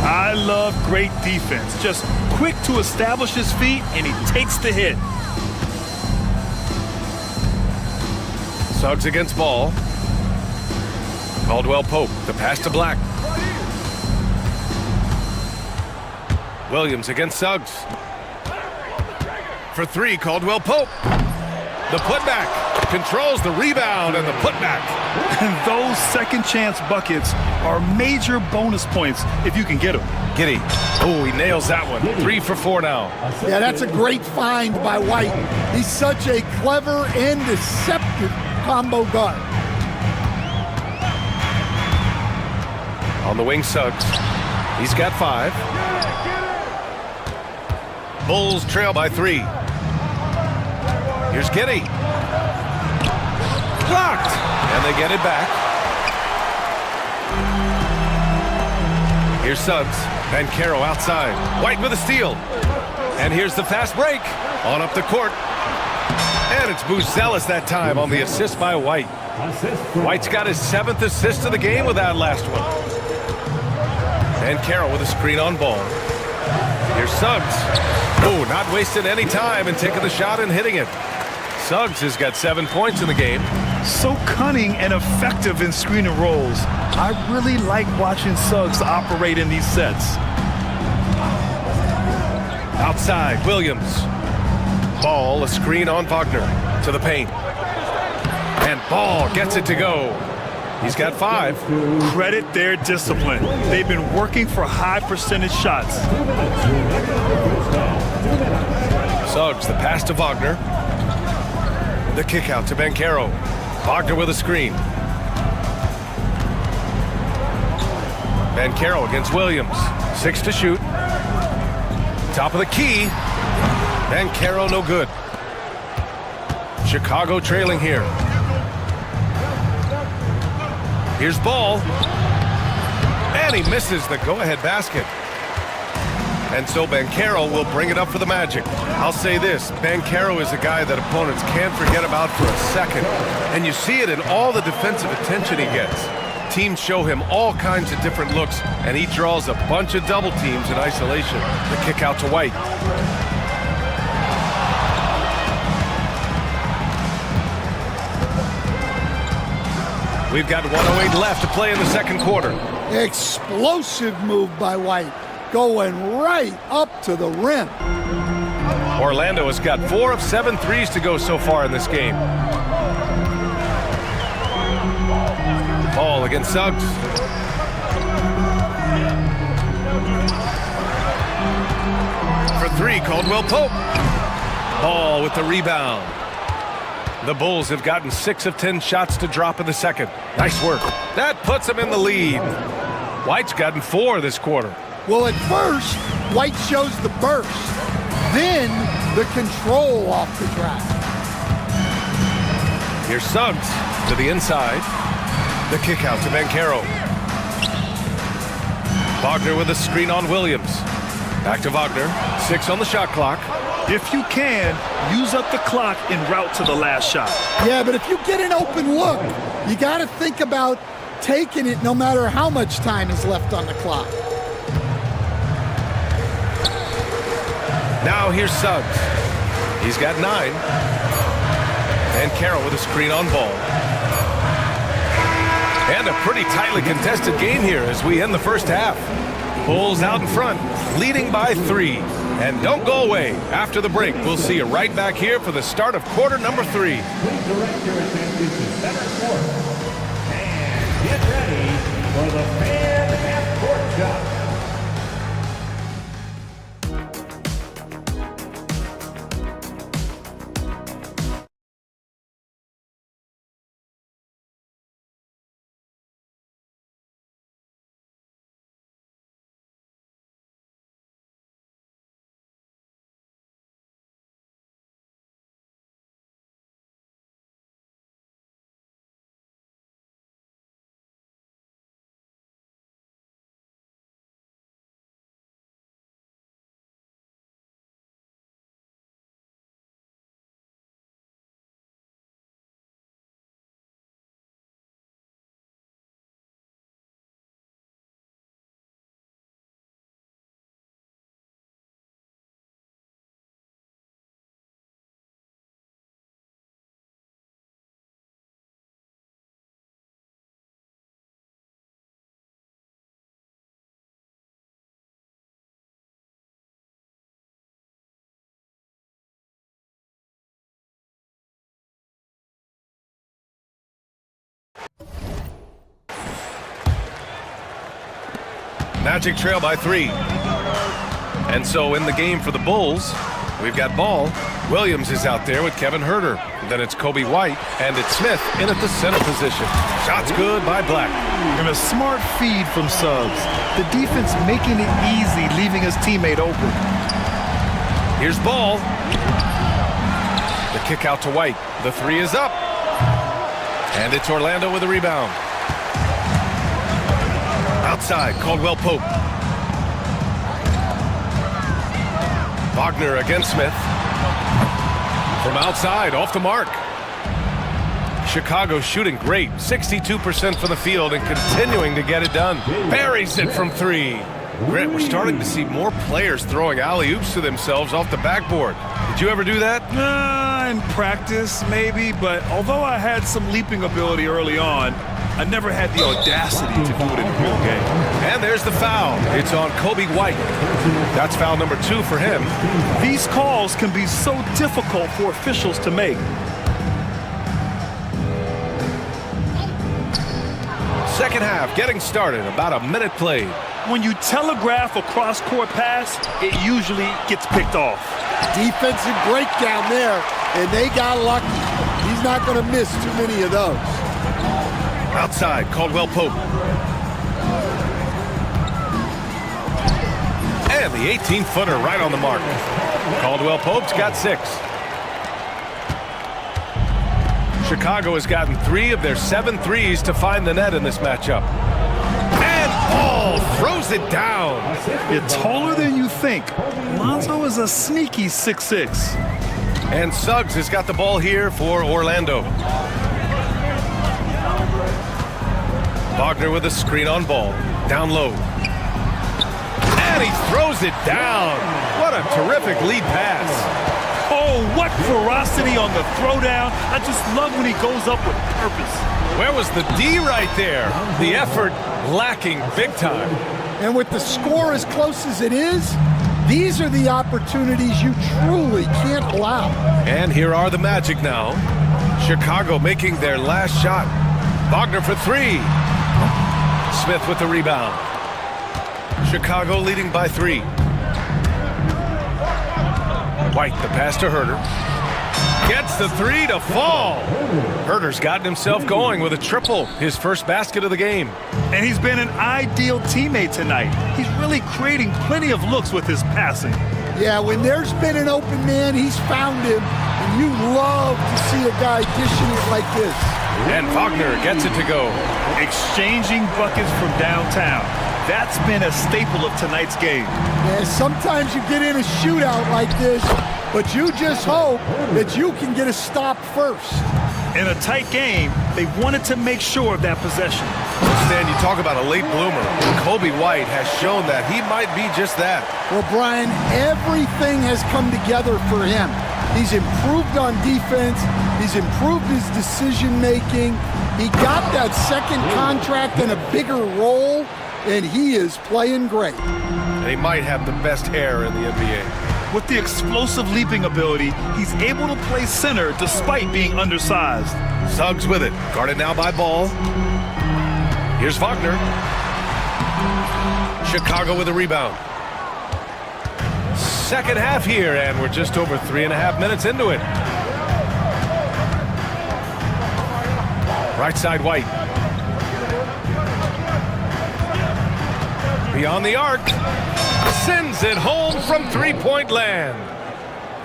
I love great defense. Just quick to establish his feet, and he takes the hit. Suggs against Ball. Caldwell-Pope. The pass to Black. Williams against Suggs. For 3, Caldwell-Pope. The putback. Controls the rebound and the putback. And those second chance buckets are major bonus points if you can get them. Giddey. Oh, he nails that one. 3 for 4 now. Yeah, that's a great find by White. He's such a clever and deceptive combo guard. On the wing, Suggs. He's got 5. Bulls trail by 3. Here's Giddey. Blocked. And they get it back. Here's Suggs. Banchero outside. White with a steal. And here's the fast break. On up the court. And it's Buzelis that time on the assist by White. White's got his 7th assist of the game with that last one. And Carroll with a screen on Ball. Here's Suggs. Oh, not wasting any time and taking the shot and hitting it. Suggs has got 7 points in the game. So cunning and effective in screen and rolls. I really like watching Suggs operate in these sets. Outside, Williams. Ball, a screen on Wagner. To the paint. And Ball gets it to go. He's got 5. Credit their discipline. They've been working for high percentage shots. Suggs, the pass to Wagner. The kick out to Banchero. Wagner with a screen. Banchero against Williams. 6 to shoot. Top of the key. Banchero no good. Chicago trailing here. Here's Ball. And he misses the go-ahead basket. And so Banchero will bring it up for the Magic. I'll say this, Banchero is a guy that opponents can't forget about for a second. And you see it in all the defensive attention he gets. Teams show him all kinds of different looks, and he draws a bunch of double teams in isolation. The kick out to White. We've got 1:08 left to play in the second quarter. Explosive move by White, going right up to the rim. Orlando has got 4 of 7 threes to go so far in this game. Ball against Suggs. For 3, Caldwell Pope. Ball with the rebound. The Bulls have gotten 6 of 10 shots to drop in the second. Nice work. That puts them in the lead. White's gotten 4 this quarter. Well, at first, White shows the burst, then the control off the track. Here's Suggs to the inside. The kick out to Banchero. Wagner with a screen on Williams. Back to Wagner. 6 on the shot clock. If you can, use up the clock en route to the last shot. Yeah, but if you get an open look, you got to think about taking it no matter how much time is left on the clock. Now here's Suggs. He's got 9. And Carroll with a screen on Ball. And a pretty tightly contested game here as we end the first half. Bulls out in front, leading by 3. And don't go away. After the break, we'll see you right back here for the start of quarter number 3. Please direct your attention to center court. And get ready for the fan half-court shot. Magic trail by 3. And so in the game for the Bulls, we've got Ball. Williams is out there with Kevin Huerter. Then it's Kobe White, and it's Smith in at the center position. Shots good by Black. And a smart feed from Suggs. The defense making it easy, leaving his teammate open. Here's Ball. The kick out to White. The 3 is up. And it's Orlando with a rebound. Outside, Caldwell Pope. Wagner against Smith. From outside, off the mark. Chicago shooting great. 62% for the field and continuing to get it done. Buries it from 3. Grant, we're starting to see more players throwing alley-oops to themselves off the backboard. Did you ever do that? In practice, maybe, but although I had some leaping ability early on, I never had the audacity to do it in a real game. And there's the foul. It's on Kobe White. That's foul number 2 for him. These calls can be so difficult for officials to make. Second half getting started, about a minute played. When you telegraph a cross-court pass, it usually gets picked off. Defensive breakdown there, and they got lucky. He's not going to miss too many of those. Outside, Caldwell Pope. And the 18-footer right on the mark. Caldwell Pope's got 6. Chicago has gotten 3 of their 7 threes to find the net in this matchup. And Ball throws it down. You're taller than you think. Lonzo is a sneaky 6'6". And Suggs has got the ball here for Orlando. Wagner with a screen on ball. Down low. And he throws it down. What a terrific lead pass. Oh, what ferocity on the throwdown. I just love when he goes up with purpose. Where was the D right there? The effort lacking big time. And with the score as close as it is, these are the opportunities you truly can't allow. And here are the Magic now. Chicago making their last shot. Wagner for 3. Smith with the rebound. Chicago leading by 3. White, the pass to Herter. Gets the 3 to fall. Herter's gotten himself going with a triple, his first basket of the game. And he's been an ideal teammate tonight. He's really creating plenty of looks with his passing. Yeah, when there's been an open man, he's found him. And you love to see a guy dishing it like this. And Wagner gets it to go. Exchanging buckets from downtown. That's been a staple of tonight's game. Yeah, sometimes you get in a shootout like this, but you just hope that you can get a stop first. In a tight game, they wanted to make sure of that possession. Stan, you talk about a late bloomer. Kobe White has shown that he might be just that. Well, Brian, everything has come together for him. He's improved on defense. He's improved his decision-making. He got that second contract and a bigger role, and he is playing great. And he might have the best hair in the NBA. With the explosive leaping ability, he's able to play center despite being undersized. Suggs with it. Guarded now by Ball. Here's Wagner. Chicago with a rebound. Second half here, and we're just over 3.5 minutes into it. Right side, White. Beyond the arc. Sends it home from three-point land.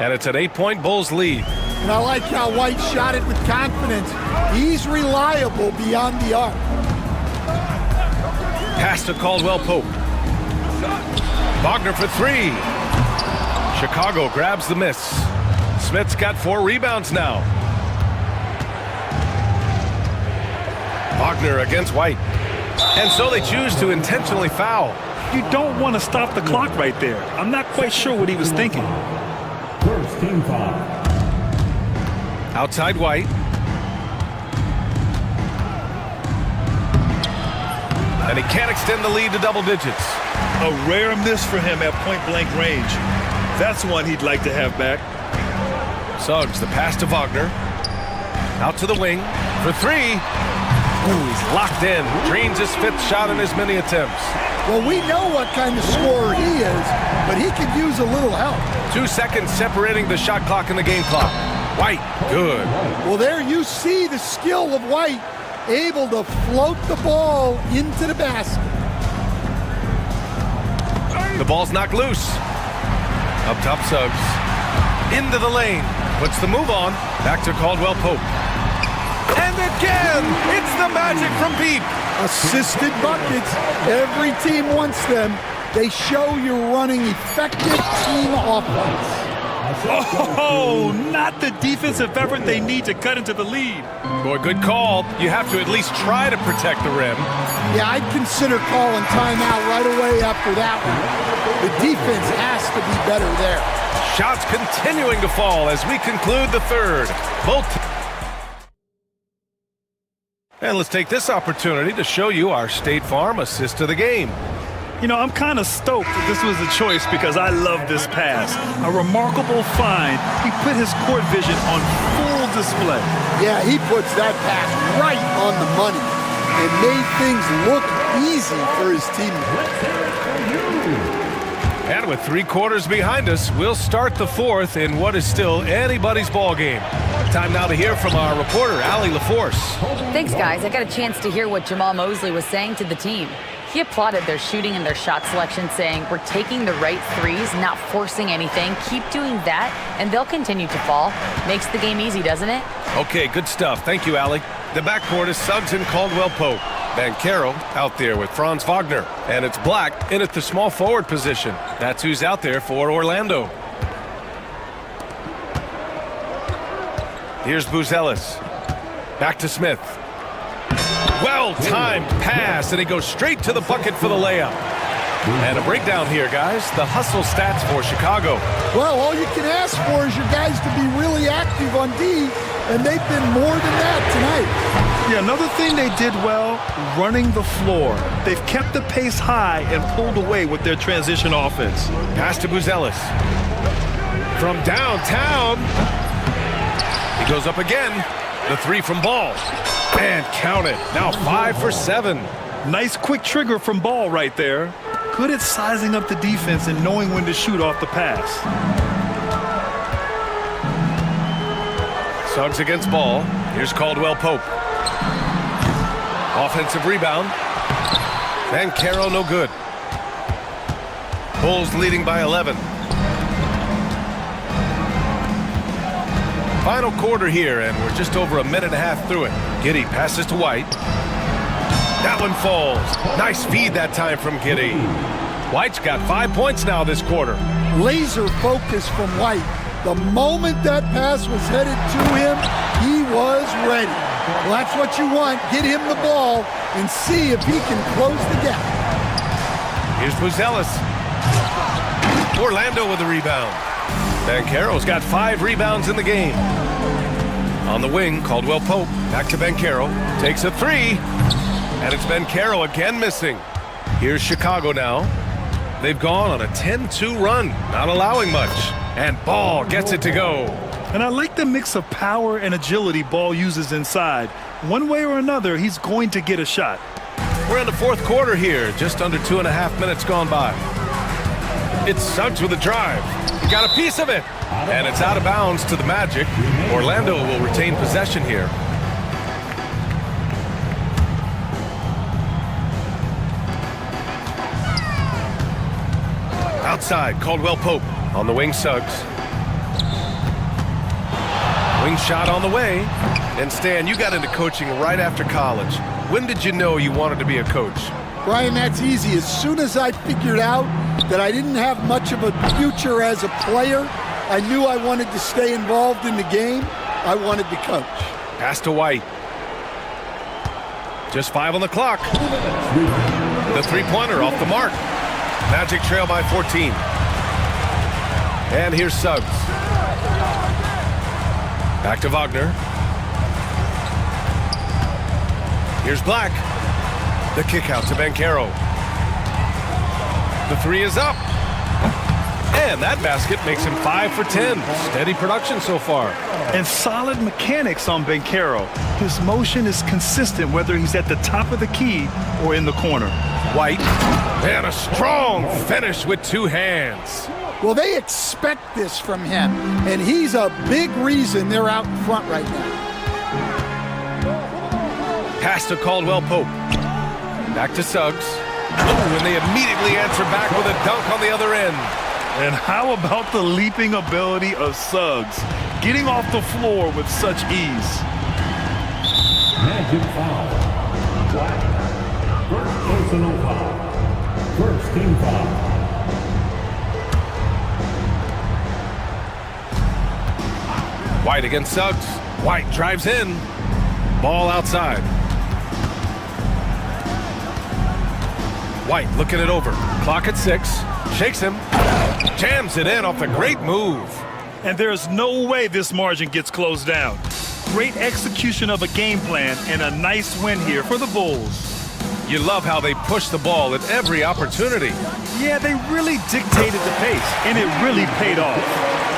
And it's an 8-point Bulls lead. And I like how White shot it with confidence. He's reliable beyond the arc. Pass to Caldwell Pope. Wagner for 3. Chicago grabs the miss. Smith's got 4 rebounds now. Wagner against White. And so they choose to intentionally foul. You don't want to stop the clock right there. I'm not quite sure what he was thinking. First team foul. Outside White. And he can't extend the lead to double digits. A rare miss for him at point-blank range. That's one he'd like to have back. Suggs, the pass to Wagner. Out to the wing for 3. Ooh, he's locked in. Drains his 5th shot in as many attempts. Well, we know what kind of scorer he is, but he could use a little help. 2 seconds separating the shot clock and the game clock. White, good. Well, there you see the skill of White, able to float the ball into the basket. The ball's knocked loose. Up top, Suggs. Into the lane. Puts the move on. Back to Caldwell Pope. And again, it's the Magic from deep. Assisted buckets. Every team wants them. They show you're running effective team offense. Oh, not the defensive effort they need to cut into the lead. Boy, good call. You have to at least try to protect the rim. Yeah, I'd consider calling timeout right away after that one. The defense has to be better there. Shots continuing to fall as we conclude the third. And let's take this opportunity to show you our State Farm assist of the game. You know, I'm kind of stoked that this was a choice because I love this pass. A remarkable find. He put his court vision on full display. Yeah, he puts that pass right on the money and made things look easy for his teammates. And with 3 quarters behind us, we'll start the fourth in what is still anybody's ball game. Time now to hear from our reporter, Allie LaForce. Thanks, guys. I got a chance to hear what Jamal Mosley was saying to the team. He applauded their shooting and their shot selection, saying, we're taking the right threes, not forcing anything. Keep doing that, and they'll continue to fall. Makes the game easy, doesn't it? Okay, good stuff. Thank you, Allie. The backcourt is Suggs and Caldwell-Pope. Bankero out there with Franz Wagner. And it's Black in at the small forward position. That's who's out there for Orlando. Here's Buzelis. Back to Smith. Well-timed pass, and he goes straight to the bucket for the layup. And a breakdown here, guys. The hustle stats for Chicago. Well, all you can ask for is your guys to be really active on D, and they've been more than that tonight. Yeah, another thing they did well, running the floor. They've kept the pace high and pulled away with their transition offense. Pass to Buzelis. From downtown. He goes up again. The 3 from Ball. And count it. Now 5 for 7. Nice quick trigger from Ball right there. Good at sizing up the defense and knowing when to shoot off the pass. Suggs against Ball. Here's Caldwell-Pope. Offensive rebound. Bankero no good. Bulls leading by 11. Final quarter here, and we're just over a minute and a half through it. Giddey passes to White. That one falls. Nice feed that time from Giddey. White's got 5 points now this quarter. Laser focus from White. The moment that pass was headed to him, he was ready. Well, that's what you want. Get him the ball and see if he can close the gap. Here's Buzelis. Orlando with the rebound. Bankero's got 5 rebounds in the game. On the wing, Caldwell-Pope. Back to Bankero. Takes a 3. And it's Bankero again missing. Here's Chicago now. They've gone on a 10-2 run, not allowing much. And Ball gets it to go. And I like the mix of power and agility Ball uses inside. One way or another, he's going to get a shot. We're in the fourth quarter here, just under 2.5 minutes gone by. It's Suggs with a drive. He got a piece of it. And it's out of bounds to the Magic. Orlando will retain possession here. Outside, Caldwell-Pope. On the wing, Suggs. Wing shot on the way. And Stan, you got into coaching right after college. When did you know you wanted to be a coach? Brian, that's easy. As soon as I figured out that I didn't have much of a future as a player, I knew I wanted to stay involved in the game. I wanted to coach. Pass to White. Just 5 on the clock. The three-pointer off the mark. Magic trail by 14. And here's Suggs. Back to Wagner. Here's Black. The kick out to Bankero. The 3 is up. And that basket makes him 5 for 10. Steady production so far. And solid mechanics on Bankero. His motion is consistent whether he's at the top of the key or in the corner. White. And a strong finish with 2 hands. Well, they expect this from him, and he's a big reason they're out in front right now. Pass to Caldwell-Pope. Back to Suggs. Oh, and they immediately answer back with a dunk on the other end. And how about the leaping ability of Suggs? Getting off the floor with such ease. Magic foul. Black. First personal foul. First team foul. White against Suggs. White drives in. Ball outside. White looking it over. Clock at 6. Shakes him. Jams it in off a great move. And there's no way this margin gets closed down. Great execution of a game plan and a nice win here for the Bulls. You love how they push the ball at every opportunity. Yeah, they really dictated the pace, and it really paid off.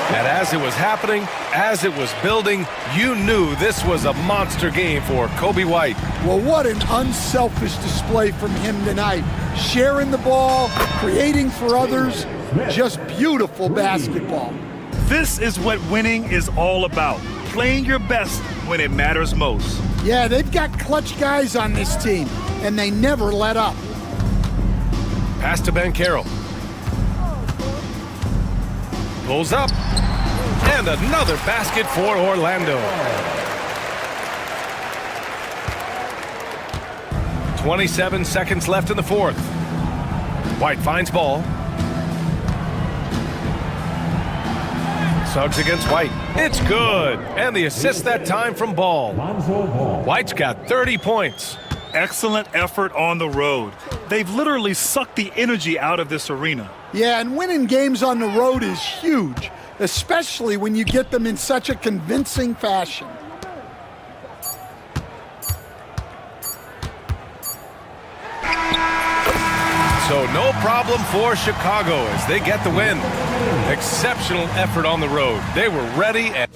And as it was happening, as it was building, you knew this was a monster game for Kobe White. Well, what an unselfish display from him tonight. Sharing the ball, creating for others, just beautiful basketball. This is what winning is all about. Playing your best when it matters most. Yeah, they've got clutch guys on this team, and they never let up. Pass to Banchero. Pulls up. And another basket for Orlando. 27 seconds left in the fourth. White finds ball. Suggs against White. It's good. And the assist that time from Ball. White's got 30 points. Excellent effort on the road. They've literally sucked the energy out of this arena. Yeah, and winning games on the road is huge, especially when you get them in such a convincing fashion. So no problem for Chicago as they get the win. Exceptional effort on the road. They were ready and...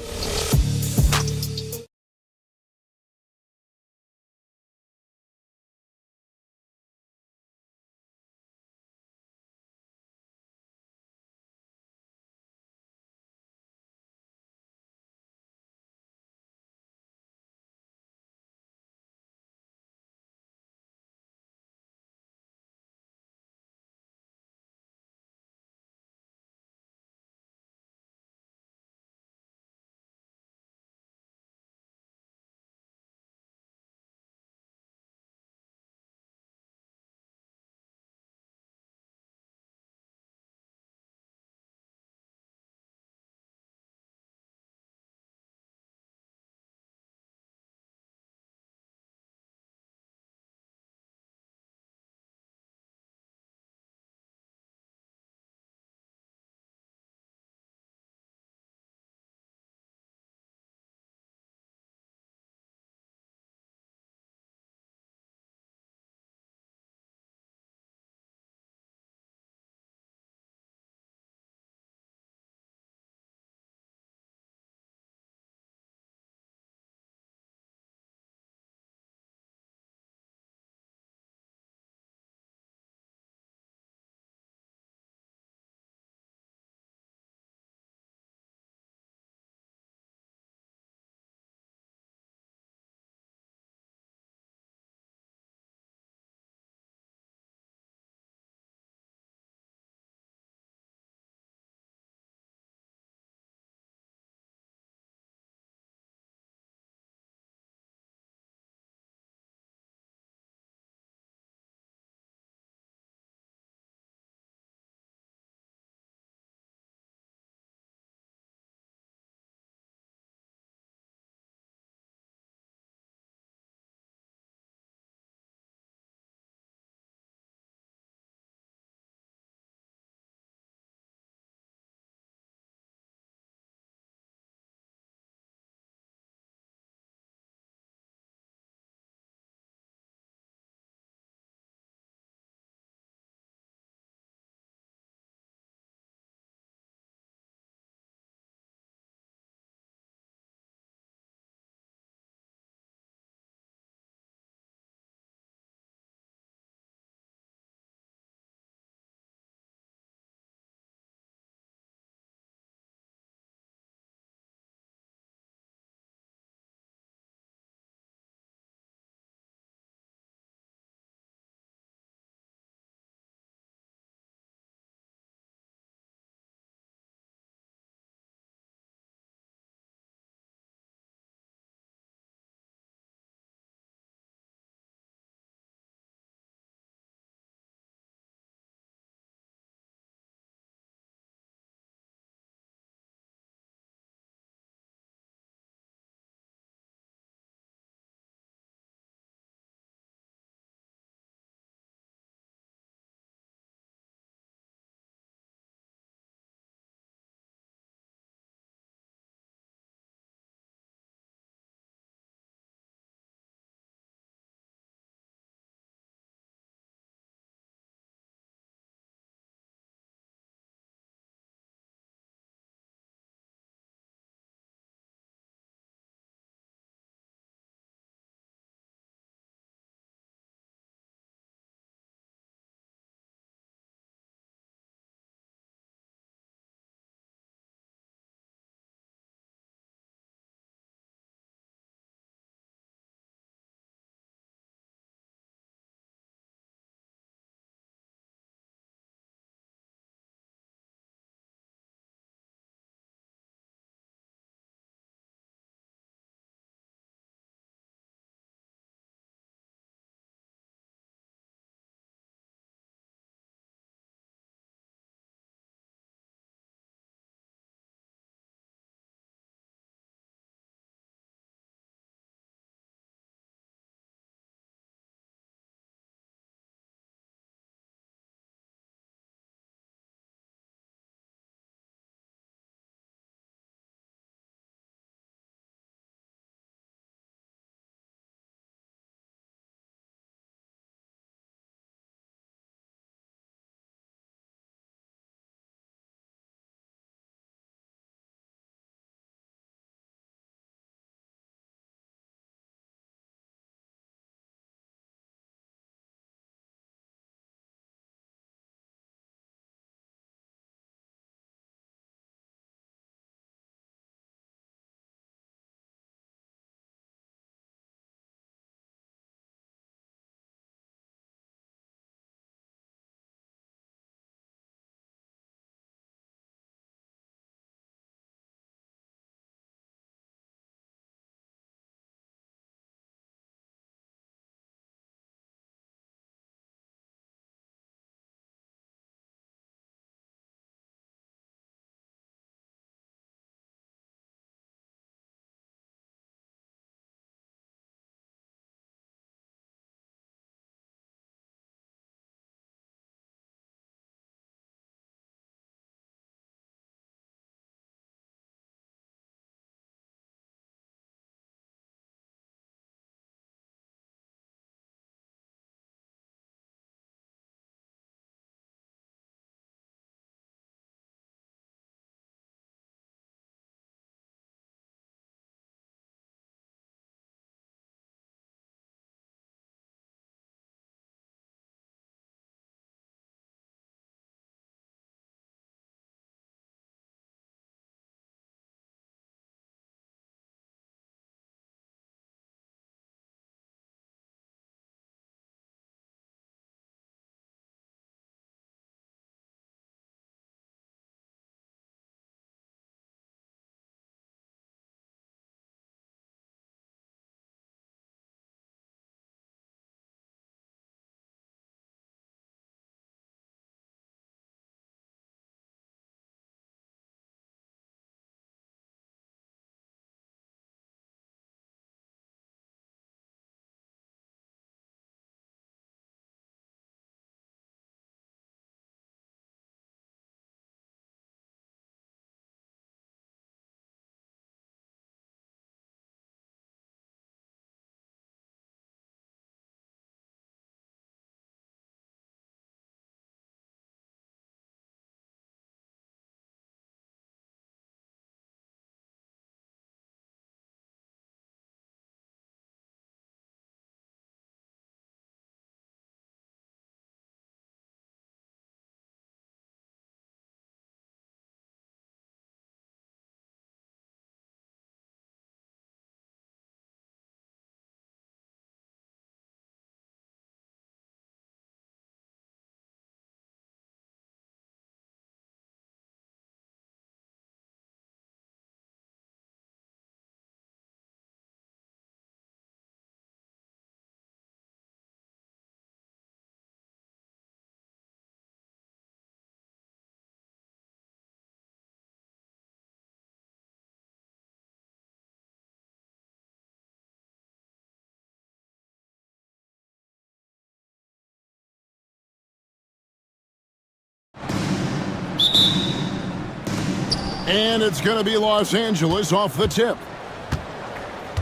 And it's going to be Los Angeles off the tip.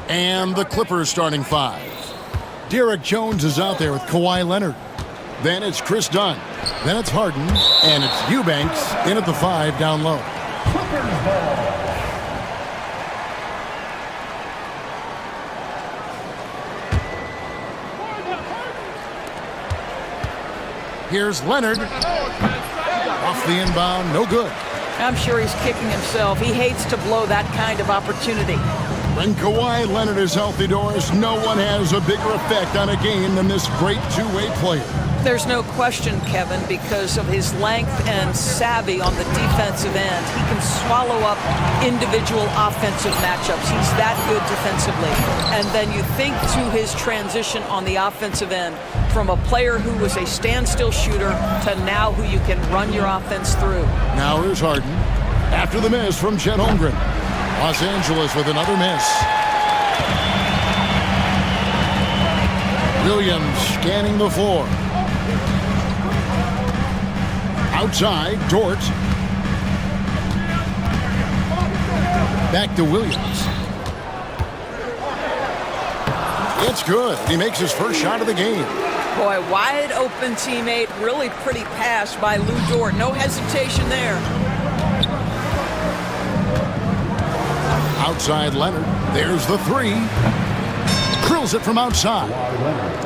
And the Clippers starting 5. Derek Jones is out there with Kawhi Leonard. Then it's Chris Dunn. Then it's Harden. And it's Eubanks in at the 5 down low. Clippers ball. Here's Leonard. Off the inbound, no good. I'm sure he's kicking himself. He hates to blow that kind of opportunity. When Kawhi Leonard is healthy, Doris, no one has a bigger effect on a game than this great two-way player. There's no question, Kevin, because of his length and savvy on the defensive end. He can swallow up individual offensive matchups. He's that good defensively. And then you think to his transition on the offensive end from a player who was a standstill shooter to now who you can run your offense through. Now here's Harden. After the miss from Chet Holmgren. Los Angeles with another miss. Williams scanning the floor. Outside, Dort. Back to Williams. It's good. He makes his first shot of the game. Boy, wide open teammate. Really pretty pass by Lou Dort. No hesitation there. Outside Leonard. There's the 3. Drills it from outside.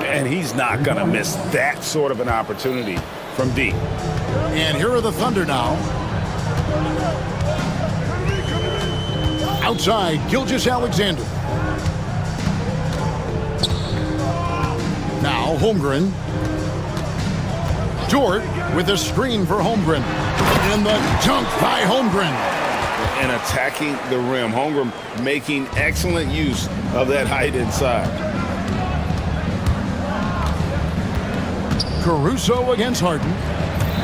And he's not going to miss that sort of an opportunity from deep. And here are the Thunder now. Outside, Gilgeous-Alexander. Now Holmgren. Dort with a screen for Holmgren. And the dunk by Holmgren. And attacking the rim. Holmgren making excellent use of that height inside. Caruso against Harden.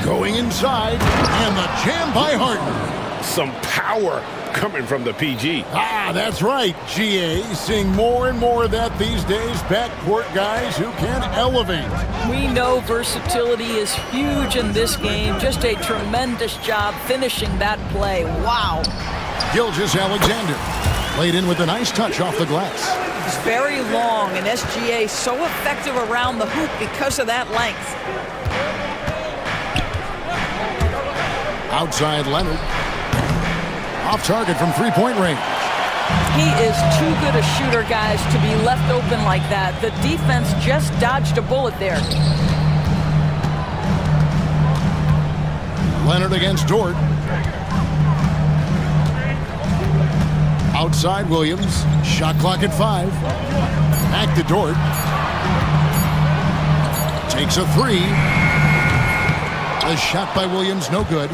Going inside. And the jam by Harden. Some power coming from the PG. Ah, that's right, GA. Seeing more and more of that these days. Backcourt guys who can elevate. We know versatility is huge in this game. Just a tremendous job finishing that play. Wow. Gilgeous-Alexander laid in with a nice touch off the glass. It's very long, and SGA so effective around the hoop because of that length. Outside Leonard. Off target from three-point range. He is too good a shooter, guys, to be left open like that. The defense just dodged a bullet there. Leonard against Dort. Outside Williams. Shot clock at 5. Back to Dort. Takes a 3. A shot by Williams, no good.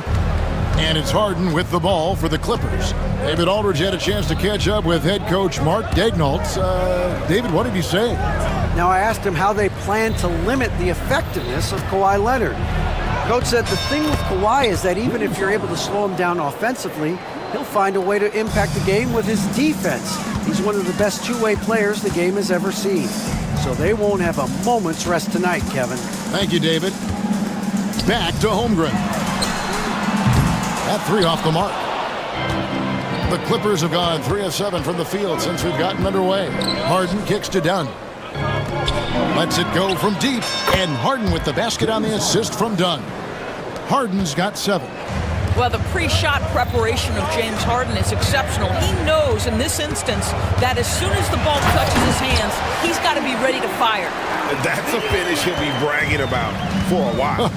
And it's Harden with the ball for the Clippers. David Aldridge had a chance to catch up with head coach Mark Daignault. David, what did he say? Now, I asked him how they plan to limit the effectiveness of Kawhi Leonard. Coach said the thing with Kawhi is that even if you're able to slow him down offensively, he'll find a way to impact the game with his defense. He's one of the best two-way players the game has ever seen. So they won't have a moment's rest tonight, Kevin. Thank you, David. Back to Holmgren. That 3 off the mark. The Clippers have gone 3 of 7 from the field since we've gotten underway. Harden kicks to Dunn. Lets it go from deep. And Harden with the basket on the assist from Dunn. Harden's got 7. Well, the pre-shot preparation of James Harden is exceptional. He knows in this instance that as soon as the ball touches his hands, he's got to be ready to fire. That's a finish he'll be bragging about for a while.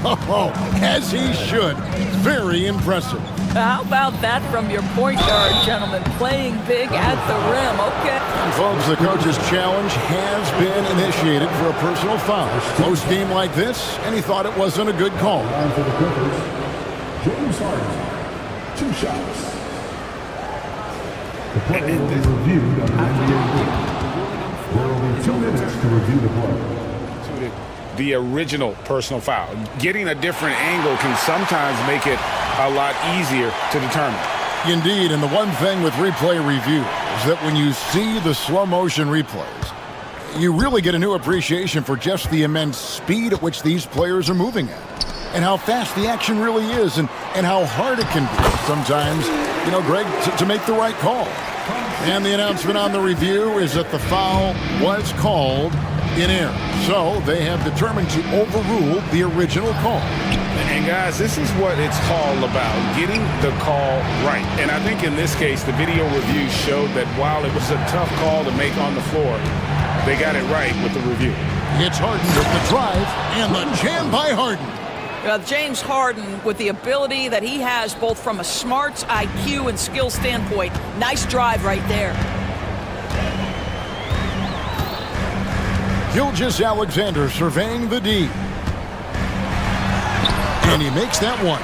As he should. Very impressive. How about that from your point guard, gentlemen? Playing big at the rim. Okay. And folks, the coach's challenge has been initiated for a personal foul. Close game like this, and he thought it wasn't a good call. For the Clippers, James Harden, 2 shots. The play will be reviewed under NBA rules. There will be 2 minutes to review the play. The original personal foul. Getting a different angle can sometimes make it a lot easier to determine. Indeed, and the one thing with replay review is that when you see the slow motion replays, you really get a new appreciation for just the immense speed at which these players are moving at, and how fast the action really is, and and how hard it can be sometimes, you know, Greg, to make the right call. And the announcement on the review is that the foul was called in air. So they have determined to overrule the original call. And guys, this is what it's all about, getting the call right. And I think in this case, the video review showed that while it was a tough call to make on the floor, they got it right with the review. It's Harden with the drive and the jam by Harden. James Harden, with the ability that he has both from a smarts, IQ, and skill standpoint, nice drive right there. Gilgeous-Alexander surveying the D. And he makes that one.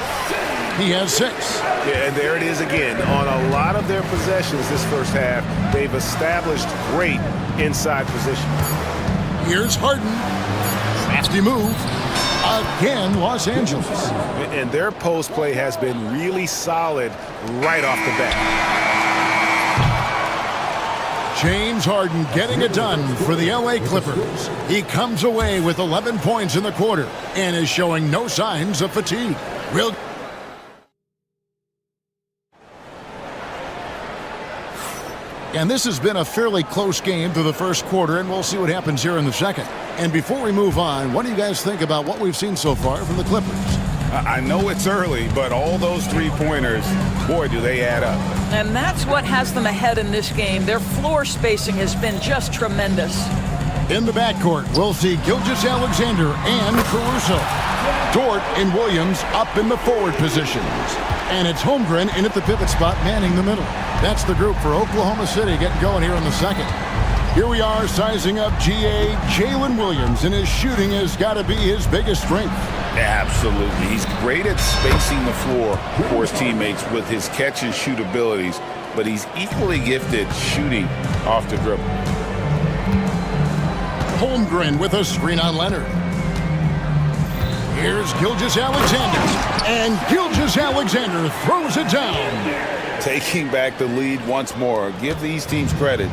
He has 6. Yeah, and there it is again. On a lot of their possessions this first half, they've established great inside position. Here's Harden. Crafty move. Again, Los Angeles. And their post play has been really solid right off the bat. James Harden getting it done for the LA Clippers. He comes away with 11 points in the quarter and is showing no signs of fatigue. And this has been a fairly close game through the first quarter, and we'll see what happens here in the second. And before we move on, what do you guys think about what we've seen so far from the Clippers? I know it's early, but all those three-pointers, boy, do they add up. And that's what has them ahead in this game. Their floor spacing has been just tremendous. In the backcourt, we'll see Gilgeous-Alexander and Caruso. Dort and Williams up in the forward positions. And it's Holmgren in at the pivot spot, manning the middle. That's the group for Oklahoma City getting going here in the second. Here we are sizing up GA Jalen Williams, and his shooting has got to be his biggest strength. Absolutely. He's great at spacing the floor for his teammates with his catch and shoot abilities, but he's equally gifted shooting off the dribble. Holmgren with a screen on Leonard. Here's Gilgeous-Alexander, and Gilgeous-Alexander throws it down. Taking back the lead once more. Give these teams credit.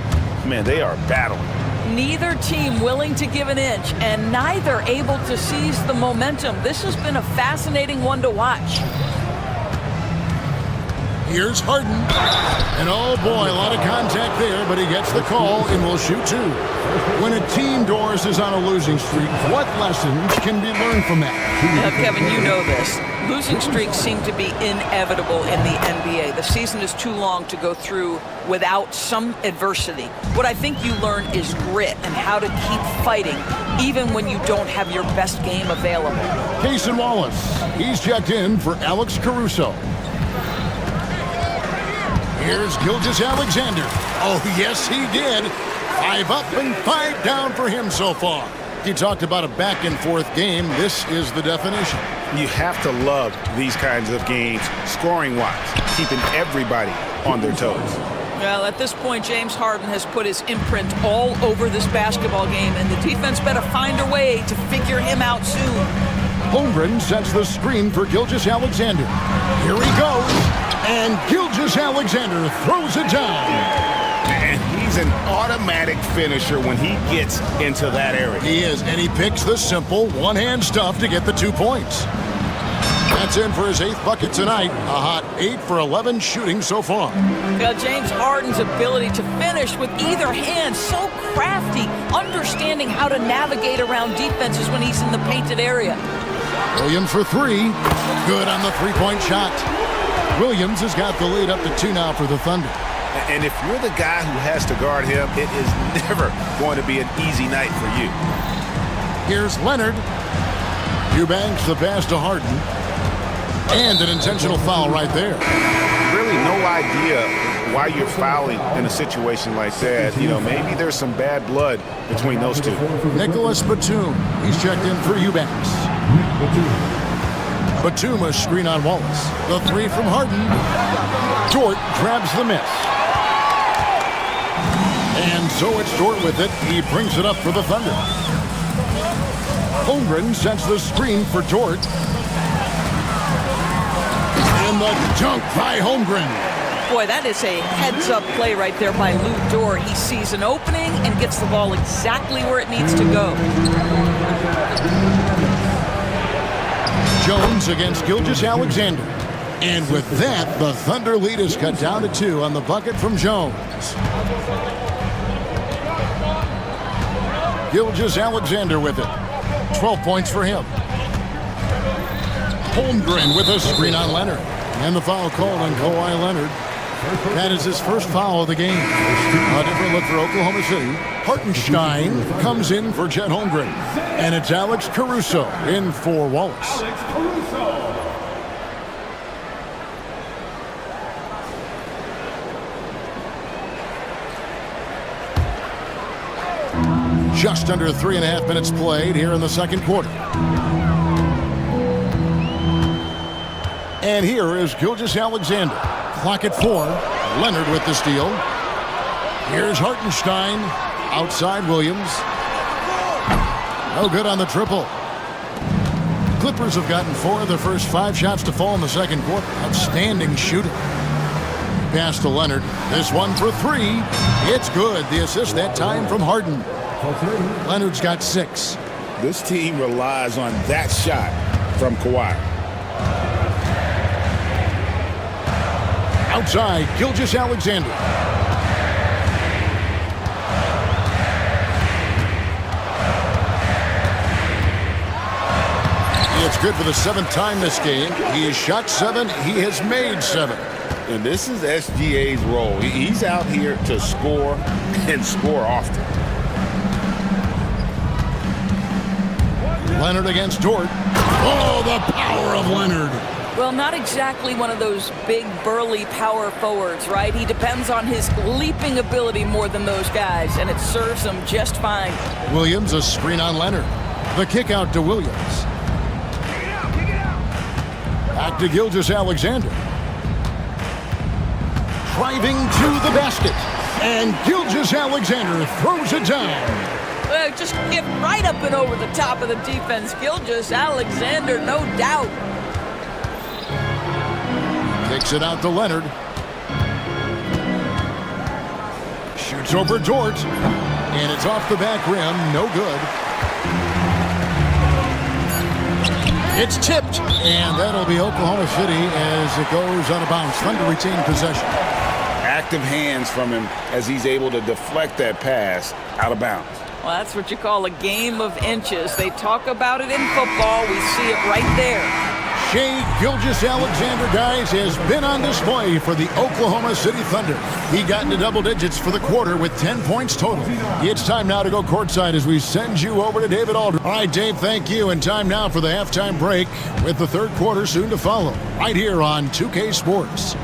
Man, they are battling. Neither team willing to give an inch, and neither able to seize the momentum. This has been a fascinating one to watch. Here's Harden. And oh boy, a lot of contact there, but he gets the call and will shoot 2. When a team, Doris, is on a losing streak, what lessons can be learned from that? Now, Kevin, you know this. Losing streaks seem to be inevitable in the NBA. The season is too long to go through without some adversity. What I think you learn is grit and how to keep fighting, even when you don't have your best game available. Cason Wallace, he's checked in for Alex Caruso. Here's Gilgeous-Alexander. Oh, yes, he did. 5 up and 5 down for him so far. You talked about a back-and-forth game. This is the definition. You have to love these kinds of games, scoring-wise, keeping everybody on their toes. Well, at this point, James Harden has put his imprint all over this basketball game, and the defense better find a way to figure him out soon. Holmgren sets the screen for Gilgeous-Alexander. Here he goes, and Gilgeous-Alexander throws it down. And he's an automatic finisher when he gets into that area. He is, and he picks the simple one-hand stuff to get the 2 points. That's in for his 8th bucket tonight. A hot 8 for 11 shooting so far. James Harden's ability to finish with either hand, so crafty, understanding how to navigate around defenses when he's in the painted area. Williams for 3. Good on the three-point shot. Williams has got the lead up to 2 now for the Thunder. And if you're the guy who has to guard him, it is never going to be an easy night for you. Here's Leonard. Eubanks the pass to Harden. And an intentional foul right there. Really no idea why you're fouling in a situation like that. You know, maybe there's some bad blood between those two. Nicholas Batum. He's checked in for Eubanks. Batum a screen on Wallace. The 3 from Harden. Dort grabs the miss. And so it's Dort with it. He brings it up for the Thunder. Holmgren sets the screen for Dort. And the dunk by Holmgren. Boy, that is a heads-up play right there by Lou Dort. He sees an opening and gets the ball exactly where it needs to go. Jones against Gilgeous-Alexander. And with that, the Thunder lead is cut down to 2 on the bucket from Jones. Gilgeous-Alexander with it. 12 points for him. Holmgren with a screen on Leonard. And the foul called on Kawhi Leonard. That is his first foul of the game. A different look for Oklahoma City. Hartenstein comes in for Chet Holmgren. And it's Alex Caruso in for Wallace. Just under 3.5 minutes played here in the second quarter. And here is Gilgeous-Alexander. Clock at 4. Leonard with the steal. Here's Hartenstein. Outside Williams. No good on the triple. Clippers have gotten 4 of their first 5 shots to fall in the second quarter. Outstanding shooting. Pass to Leonard. This one for 3. It's good. The assist that time from Harden. Leonard's got 6. This team relies on that shot from Kawhi. Outside, Gilgeous-Alexander. It's good for the 7th time this game. He has shot 7. He has made 7. And this is SGA's role. He's out here to score and score often. Leonard against Dort. Oh, the power of Leonard. Well, not exactly one of those big, burly power forwards, right? He depends on his leaping ability more than those guys, and it serves him just fine. Williams, a screen on Leonard. The kick out to Williams. Back to Gilgeous-Alexander. Driving to the basket. And Gilgeous-Alexander throws it down. Just get right up and over the top of the defense. Gilgeous-Alexander, no doubt. Kicks it out to Leonard. Shoots over Dort. And it's off the back rim. No good. It's tipped. And that'll be Oklahoma City as it goes out of bounds. Thunder retain possession. Active hands from him as he's able to deflect that pass out of bounds. Well, that's what you call a game of inches. They talk about it in football. We see it right there. Shai Gilgeous-Alexander, guys, has been on display for the Oklahoma City Thunder. He got into double digits for the quarter with 10 points total. It's time now to go courtside as we send you over to David Aldridge. All right, Dave, thank you. And time now for the halftime break with the third quarter soon to follow. Right here on 2K Sports.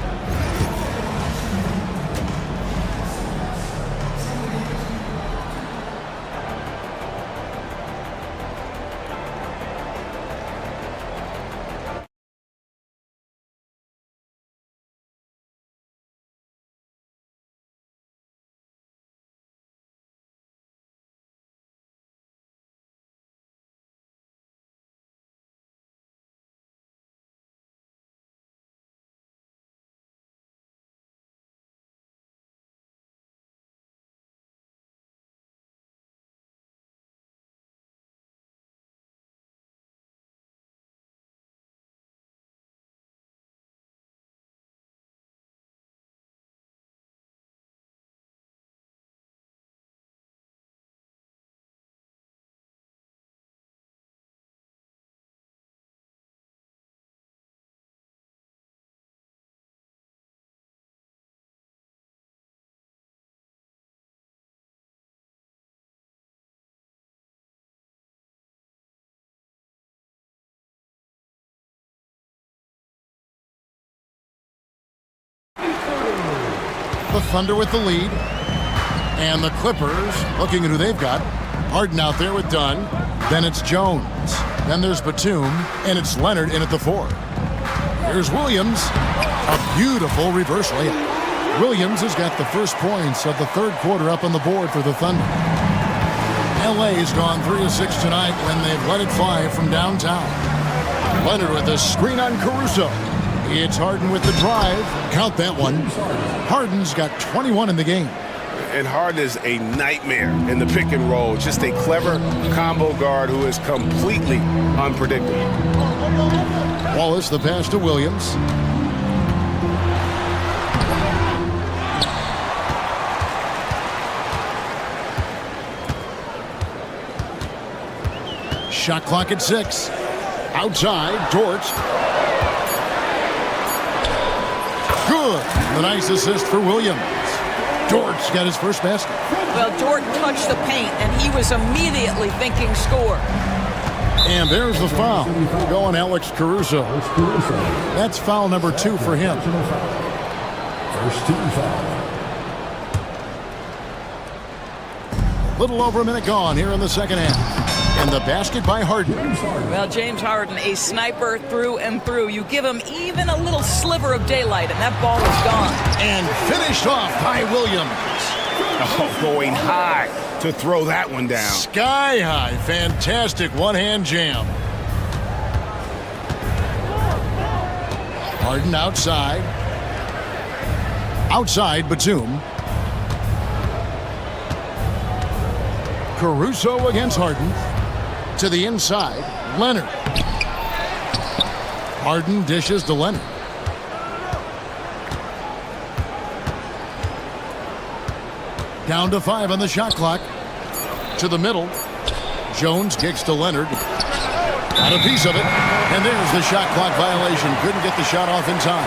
The Thunder with the lead. And the Clippers looking at who they've got. Harden out there with Dunn. Then it's Jones. Then there's Batum. And it's Leonard in at the 4. Here's Williams. A beautiful reverse layup. Williams has got the first points of the third quarter up on the board for the Thunder. LA's gone 3 of 6 tonight when they've let it fly from downtown. Leonard with a screen on Caruso. It's Harden with the drive. Count that one. Harden's got 21 in the game. And Harden is a nightmare in the pick and roll. Just a clever combo guard who is completely unpredictable. Wallace, the pass to Williams. Shot clock at 6. Outside, Dort. Good. A nice assist for Williams. Dort's got his first basket. Well, Dort touched the paint, and he was immediately thinking score. And there's the foul. Going Alex Caruso. That's foul number 2 for him. First team foul. Little over a minute gone here in the second half. And the basket by Harden. Well, James Harden, a sniper through and through. You give him even a little sliver of daylight, and that ball is gone. And finished off by Williams. Oh, going high to throw that one down. Sky high. Fantastic one-hand jam. Harden outside. Outside, Batum. Caruso against Harden. To the inside, Leonard. Harden dishes to Leonard. Down to 5 on the shot clock. To the middle. Jones kicks to Leonard. Got a piece of it. And there's the shot clock violation. Couldn't get the shot off in time.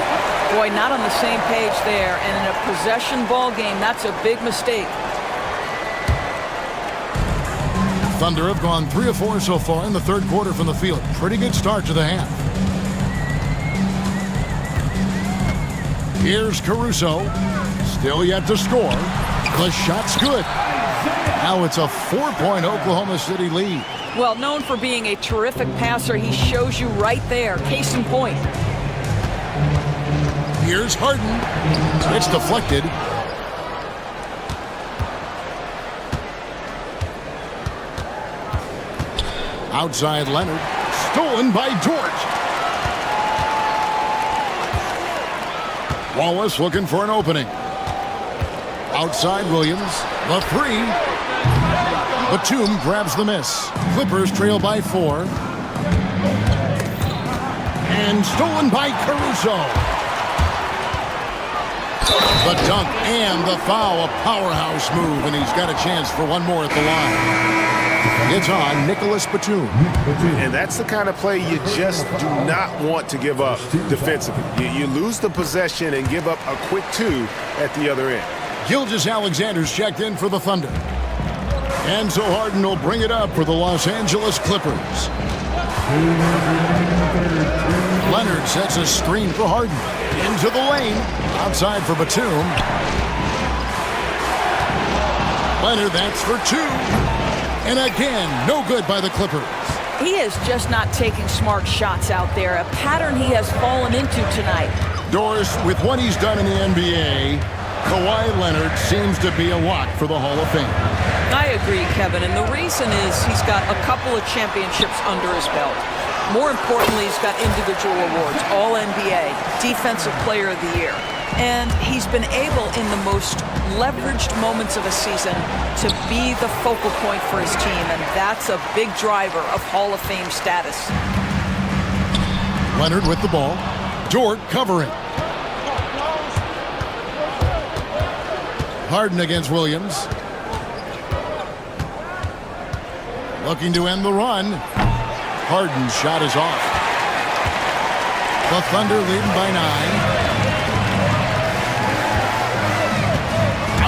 Boy, not on the same page there. And in a possession ball game, that's a big mistake. Thunder have gone 3 of 4 so far in the third quarter from the field. Pretty good start to the half. Here's Caruso. Still yet to score. The shot's good. Now it's a 4-point Oklahoma City lead. Well, known for being a terrific passer, he shows you right there. Case in point. Here's Harden. It's deflected. Outside Leonard. Stolen by Dort. Wallace looking for an opening. Outside Williams. The 3. Batum grabs the miss. Clippers trail by 4. And stolen by Caruso. The dunk and the foul. A powerhouse move, and he's got a chance for one more at the line. It's on Nicholas Batum. And that's the kind of play you just do not want to give up defensively. You lose the possession and give up a quick 2 at the other end. Gilgeous-Alexander's checked in for the Thunder. And so Harden will bring it up for the Los Angeles Clippers. Leonard sets a screen for Harden. Into the lane. Outside for Batum. Leonard, that's for 2. And again, no good by the Clippers. He is just not taking smart shots out there, a pattern he has fallen into tonight. Doris, with what he's done in the NBA, Kawhi Leonard seems to be a lock for the Hall of Fame. I agree, Kevin, and the reason is he's got a couple of championships under his belt. More importantly, he's got individual awards, All-NBA, Defensive Player of the Year. And he's been able, in the most leveraged moments of a season, to be the focal point for his team, and that's a big driver of Hall of Fame status. Leonard with the ball. Dort covering. Harden against Williams. Looking to end the run. Harden's shot is off. The Thunder leading by 9.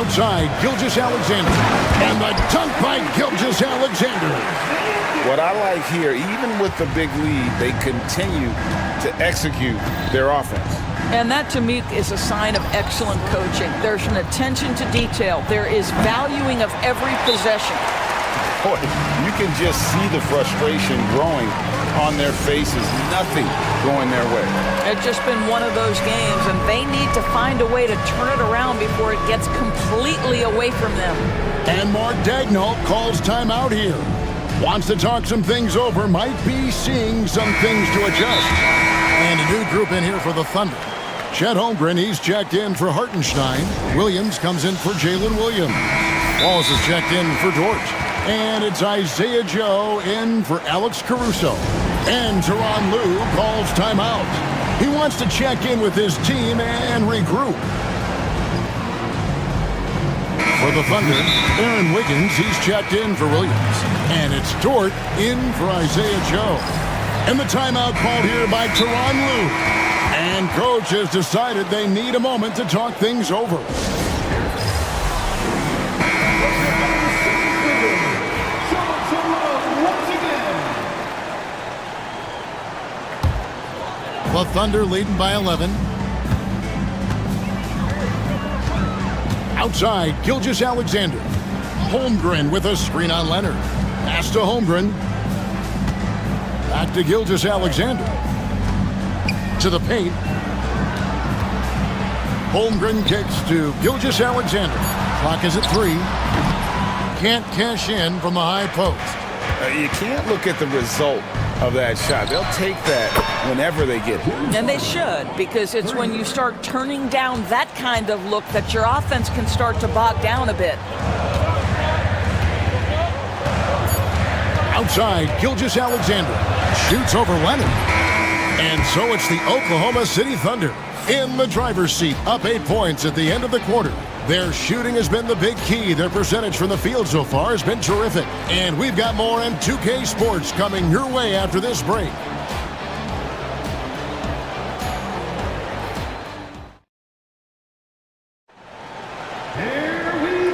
Outside, Gilgeous-Alexander. And the dunk by Gilgeous-Alexander. What I like here, even with the big lead, they continue to execute their offense. And that, to me, is a sign of excellent coaching. There's an attention to detail. There is valuing of every possession. Boy, you can just see the frustration growing on their faces. Nothing going their way. It's just been one of those games, and they need to find a way to turn it around before it gets completely away from them. And Mark Daigneault calls timeout here. Wants to talk some things over, might be seeing some things to adjust. And a new group in here for the Thunder. Chet Holmgren, he's checked in for Hartenstein. Williams comes in for Jalen Williams. Wallace is checked in for Dort. And it's Isaiah Joe in for Alex Caruso. And Tyronn Lue calls timeout. He wants to check in with his team and regroup. For the Thunder, Aaron Wiggins, he's checked in for Williams. And it's Dort in for Isaiah Joe. And the timeout called here by Tyronn Lue. And coach has decided they need a moment to talk things over. The Thunder leading by 11. Outside, Gilgeous-Alexander. Holmgren with a screen on Leonard. Pass to Holmgren. Back to Gilgeous-Alexander. To the paint. Holmgren kicks to Gilgeous-Alexander. Clock is at 3. Can't cash in from the high post. You can't look at the result of that shot. They'll take that whenever they get it. And they should, because it's when you start turning down that kind of look that your offense can start to bog down a bit. Outside, Gilgeous-Alexander shoots over Leonard. And so it's the Oklahoma City Thunder in the driver's seat, up 8 points at the end of the quarter. Their shooting has been the big key. Their percentage from the field so far has been terrific. And we've got more M2K Sports coming your way after this break.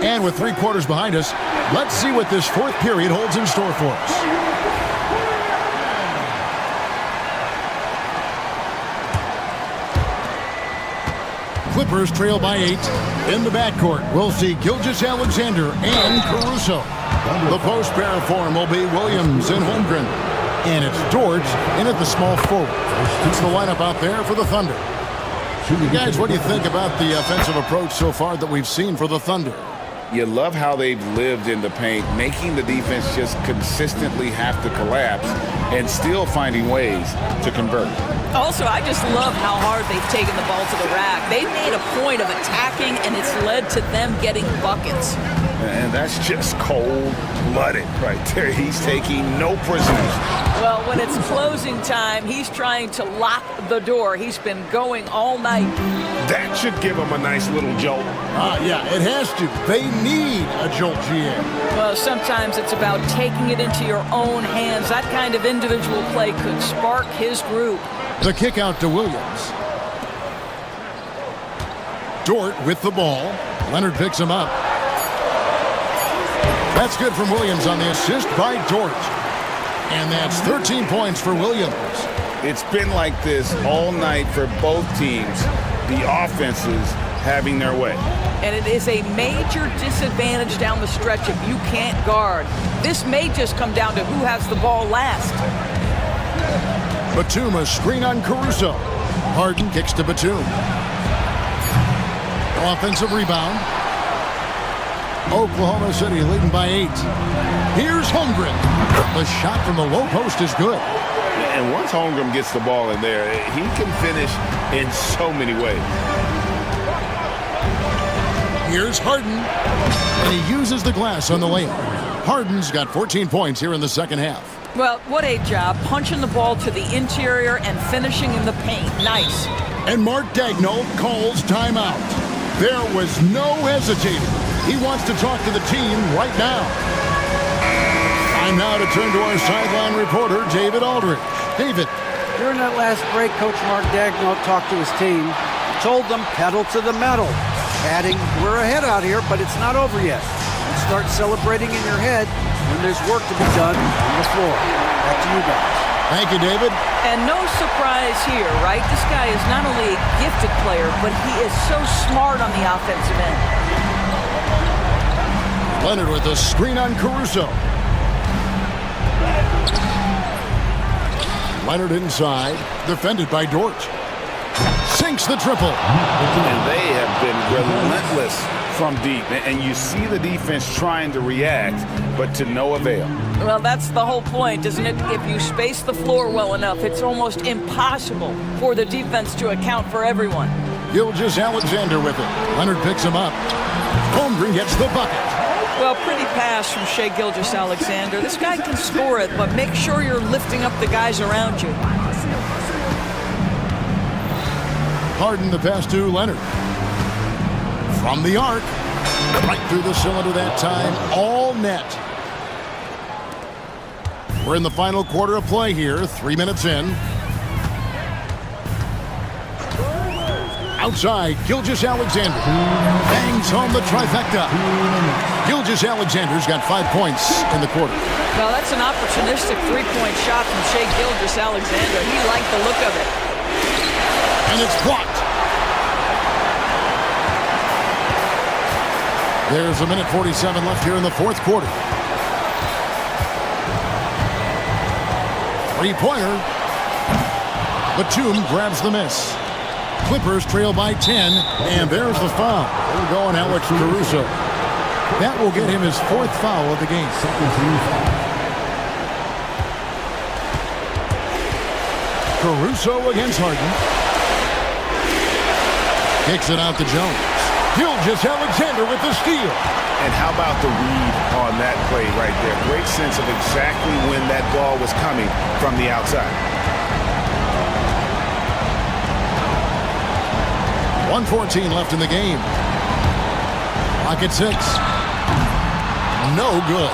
And with 3 quarters behind us, let's see what this fourth period holds in store for us. Clippers trail by 8. In the backcourt, we'll see Gilgeous-Alexander and Caruso. The post pair form will be Williams and Holmgren. And it's Dort in at the small forward. It's the lineup out there for the Thunder. You guys, what do you think about the offensive approach so far that we've seen for the Thunder? You love how they've lived in the paint, making the defense just consistently have to collapse and still finding ways to convert. Also, I just love how hard they've taken the ball to the rack. They've made a point of attacking, and it's led to them getting buckets. And that's just cold-blooded right there. He's taking no prisoners. Well, when it's closing time, he's trying to lock the door. He's been going all night. That should give him a nice little jolt. Yeah, it has to. They need a jolt, GM. Well, sometimes it's about taking it into your own hands. That kind of individual play could spark his group. The kick out to Williams. Dort with the ball. Leonard picks him up. That's good from Williams on the assist by Dort. And that's 13 points for Williams. It's been like this all night for both teams. The offenses having their way. And it is a major disadvantage down the stretch if you can't guard. This may just come down to who has the ball last. Batum, a screen on Caruso. Harden kicks to Batum. Offensive rebound. Oklahoma City leading by 8. Here's Holmgren. The shot from the low post is good. And once Holmgren gets the ball in there, he can finish in so many ways. Here's Harden. And he uses the glass on the layup. Harden's got 14 points here in the second half. Well, what a job. Punching the ball to the interior and finishing in the paint. Nice. And Mark Daigneault calls timeout. There was no hesitating. He wants to talk to the team right now. Time now to turn to our sideline reporter, David Aldridge. David. During that last break, Coach Mark Daigneault talked to his team, told them pedal to the metal, adding, we're ahead out here, but it's not over yet. And start celebrating in your head when there's work to be done on the floor. Back to you guys. Thank you, David. And no surprise here, right? This guy is not only a gifted player, but he is so smart on the offensive end. Leonard with a screen on Caruso. Leonard inside, defended by Dort. Sinks the triple. And they have been relentless from deep. And you see the defense trying to react, but to no avail. Well, that's the whole point, isn't it? If you space the floor well enough, it's almost impossible for the defense to account for everyone. Gilgeous-Alexander with it. Leonard picks him up. Holmgren gets the bucket. Well, pretty pass from Shai Gilgeous-Alexander. This guy can score it, but make sure you're lifting up the guys around you. Harden the pass to Leonard. From the arc. Right through the cylinder that time. All net. We're in the final quarter of play here. 3 minutes in. Outside, Gilgeous-Alexander bangs home the trifecta. Gilgeous-Alexander's got 5 points in the quarter. Well, that's an opportunistic three-point shot from Shai Gilgeous-Alexander. He liked the look of it. And it's blocked. There's a minute 47 left here in the fourth quarter. Three-pointer. Batum grabs the miss. Clippers trail by 10, and there's the foul. We're going Alex Caruso. That will get him his 4th foul of the game. Caruso against Harden. Kicks it out to Jones. Gilgeous-Alexander with the steal. And how about the read on that play right there? Great sense of exactly when that ball was coming from the outside. 1:14 left in the game. Clock at 6. No good.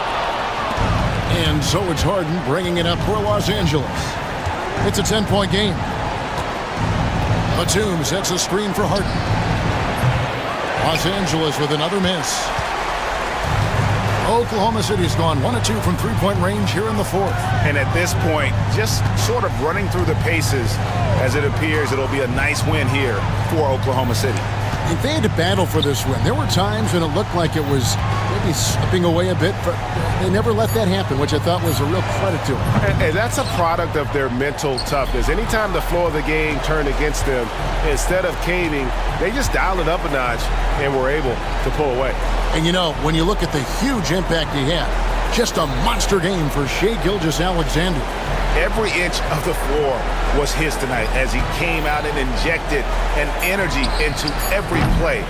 And so it's Harden bringing it up for Los Angeles. It's a 10-point game. Batum sets a screen for Harden. Los Angeles with another miss. Oklahoma City's gone 1 of 2 from three-point range here in the fourth. And at this point, just sort of running through the paces as it appears it'll be a nice win here for Oklahoma City. If they had to battle for this win, there were times when it looked like it was maybe slipping away a bit, but they never let that happen, which I thought was a real credit to them. And that's a product of their mental toughness. Anytime the flow of the game turned against them, instead of caving, they just dialed it up a notch and were able to pull away. And you know, when you look at the huge impact he had, just a monster game for Shai Gilgeous-Alexander. Every inch of the floor was his tonight as he came out and injected an energy into every play.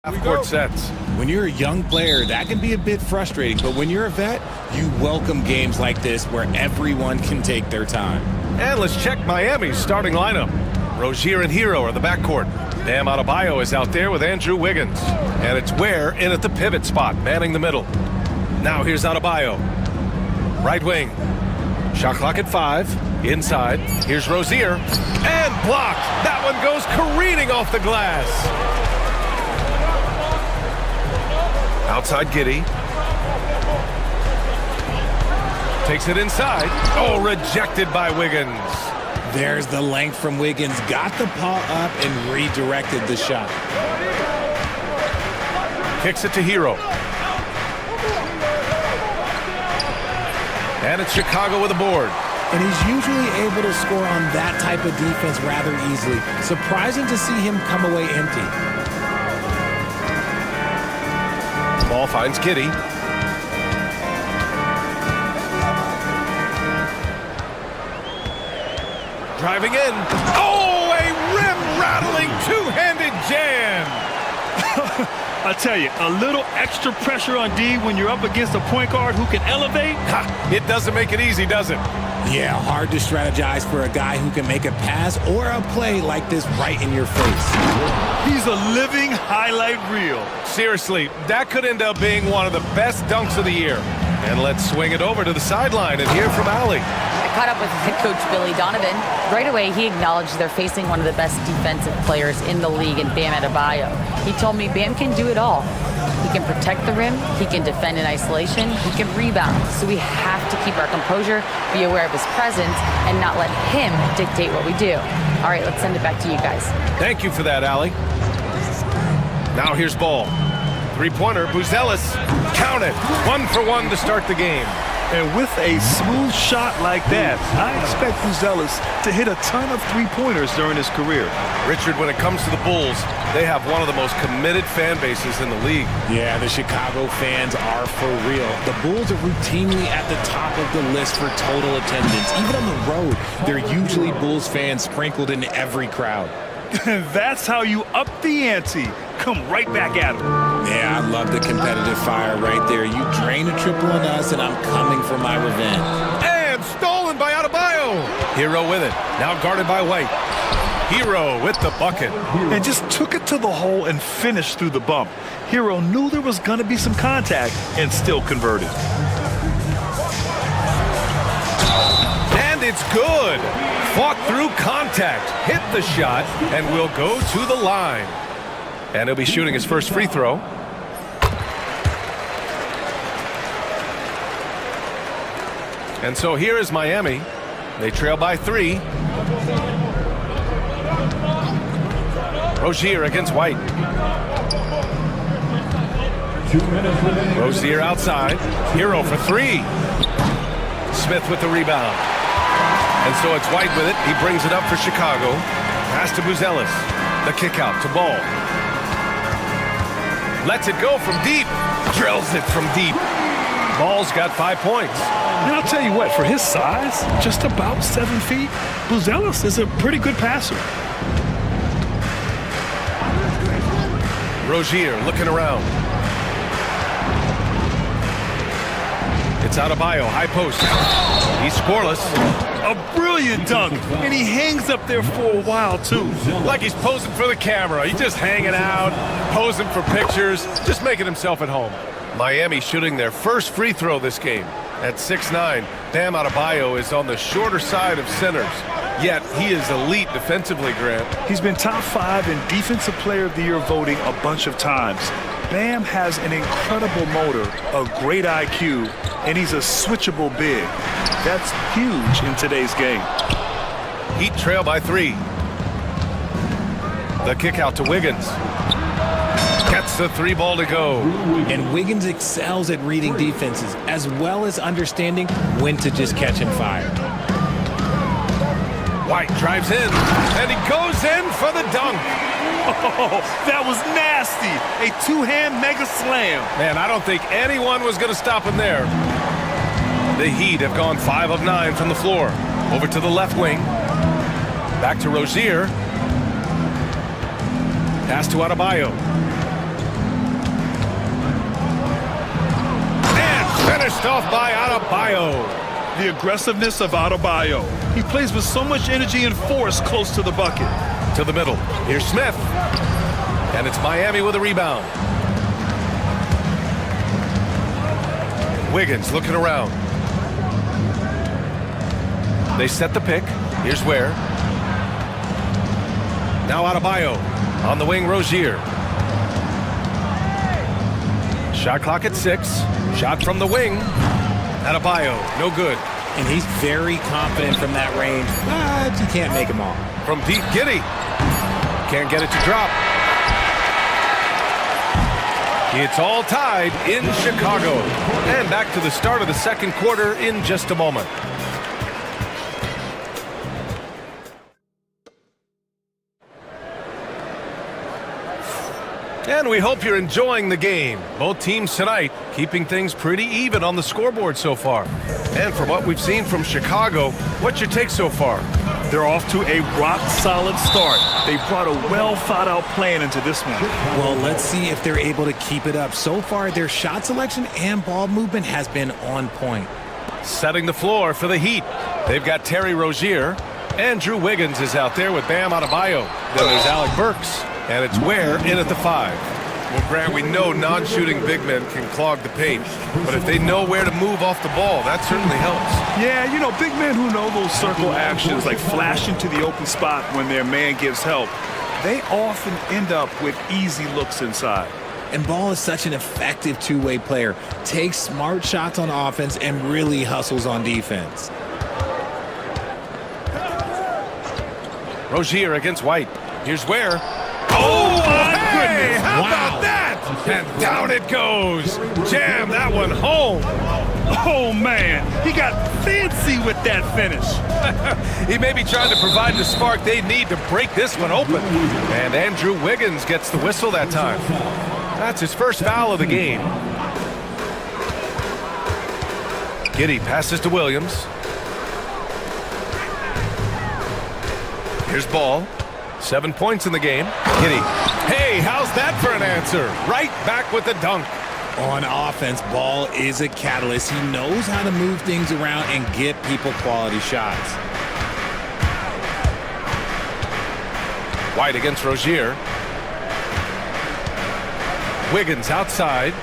Half-court sets. When you're a young player, that can be a bit frustrating, but when you're a vet, you welcome games like this where everyone can take their time. And let's check Miami's starting lineup. Rozier and Hero are the backcourt. Bam Adebayo is out there with Andrew Wiggins. And it's Ware in at the pivot spot, manning the middle. Now here's Adebayo. Right wing. Shot clock at 5. Inside. Here's Rozier. And blocked. That one goes careening off the glass. Outside Giddey. Takes it inside. Oh, rejected by Wiggins. There's the length from Wiggins. Got the paw up and redirected the shot. Kicks it to Hero. And it's Chicago with a board. And he's usually able to score on that type of defense rather easily. Surprising to see him come away empty. Ball finds Giddey. Driving in. Oh, a rim-rattling two-handed jam. I tell you, a little extra pressure on D when you're up against a point guard who can elevate. Ha, it doesn't make it easy, does it? Yeah, hard to strategize for a guy who can make a pass or a play like this right in your face. He's a living highlight reel. Seriously, that could end up being one of the best dunks of the year. And let's swing it over to the sideline and hear from Allie. I caught up with head coach Billy Donovan. Right away, he acknowledged they're facing one of the best defensive players in the league in Bam Adebayo. He told me Bam can do it all. He can protect the rim, he can defend in isolation, he can rebound. So we have to keep our composure, be aware of his presence, and not let him dictate what we do. All right, let's send it back to you guys. Thank you for that, Allie. Now here's ball. Three-pointer, Buzelis. Count it. 1 for 1 to start the game. And with a smooth shot like that, I expect Buzelis to hit a ton of three-pointers during his career. Richard, when it comes to the Bulls, they have one of the most committed fan bases in the league. Yeah, the Chicago fans are for real. The Bulls are routinely at the top of the list for total attendance. Even on the road, there are usually Bulls fans sprinkled in every crowd. That's how you up the ante. Come right back at him. Yeah, I love the competitive fire right there. You drain a triple on us, and I'm coming for my revenge. And stolen by Adebayo. Hero with it. Now guarded by White. Hero with the bucket. And just took it to the hole and finished through the bump. Hero knew there was going to be some contact and still converted. And it's good. Fought through contact. Hit the shot and will go to the line. And he'll be shooting his first free throw. And so here is Miami. They trail by 3. Rozier against White. 2 minutes remaining. Rozier outside. Hero for 3. Smith with the rebound. And so it's White with it. He brings it up for Chicago. Pass to Buzelis. The kick out to Ball. Lets it go from deep. Drills it from deep. Ball's got 5 points. And I'll tell you what, for his size, just about 7 feet, Buzelis is a pretty good passer. Rozier looking around. It's Adebayo, high post. He's scoreless. A brilliant dunk, and he hangs up there for a while, too. Like he's posing for the camera. He's just hanging out, posing for pictures, just making himself at home. Miami shooting their first free throw this game. At 6'9", Bam Adebayo is on the shorter side of centers. Yet he is elite defensively, Grant. He's been top 5 in Defensive Player of the Year voting a bunch of times. Bam has an incredible motor, a great IQ, and he's a switchable big. That's huge in today's game. Heat trail by 3. The kick out to Wiggins. Gets the 3 ball to go. And Wiggins excels at reading defenses, as well as understanding when to just catch and fire. White drives in, and he goes in for the dunk. Oh, that was nasty. A two-hand mega slam. Man, I don't think anyone was going to stop him there. The Heat have gone 5 of 9 from the floor. Over to the left wing. Back to Rozier. Pass to Adebayo. Finished off by Adebayo. The aggressiveness of Adebayo. He plays with so much energy and force close to the bucket. To the middle. Here's Smith. And it's Miami with a rebound. Wiggins looking around. They set the pick. Here's Ware. Now Adebayo. On the wing, Rozier. Shot clock at 6. Shot from the wing. Adebayo, no good. And he's very confident from that range, but you can't make him all. From deep, Giddey. Can't get it to drop. It's all tied in Chicago. And back to the start of the second quarter in just a moment. And we hope you're enjoying the game. Both teams tonight keeping things pretty even on the scoreboard so far. And from what we've seen from Chicago, what's your take so far? They're off to a rock-solid start. They brought a well-thought-out plan into this one. Well, let's see if they're able to keep it up. So far, their shot selection and ball movement has been on point. Setting the floor for the Heat. They've got Terry Rozier. Andrew Wiggins is out there with Bam Adebayo. Then there's Alec Burks. And it's Ware in at the 5. Well, Grant, we know non-shooting big men can clog the paint. But if they know where to move off the ball, that certainly helps. Yeah, you know, big men who know those circle actions, like flashing to the open spot when their man gives help, they often end up with easy looks inside. And Ball is such an effective two-way player. Takes smart shots on offense and really hustles on defense. Rozier against White. Here's Ware. Oh, my goodness. How about that? And down it goes. Jam that one home. Oh, man. He got fancy with that finish. He may be trying to provide the spark they need to break this one open. And Andrew Wiggins gets the whistle that time. That's his first foul of the game. Giddey passes to Williams. Here's Ball. 7 points in the game. Giddey. Hey, how's that for an answer? Right back with the dunk. On offense, Ball is a catalyst. He knows how to move things around and get people quality shots. White against Rozier. Wiggins outside.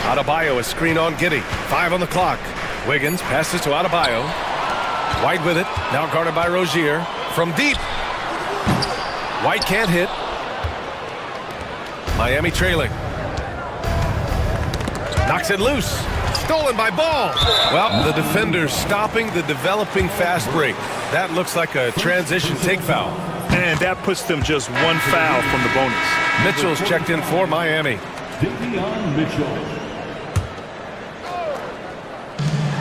Adebayo a screen on Giddey. 5 on the clock. Wiggins passes to Adebayo. White with it. Now guarded by Rozier. From deep. White can't hit. Miami trailing. Knocks it loose. Stolen by Ball. Well, the defender's stopping the developing fast break. That looks like a transition take foul. And that puts them just one foul from the bonus. Mitchell's checked in for Miami.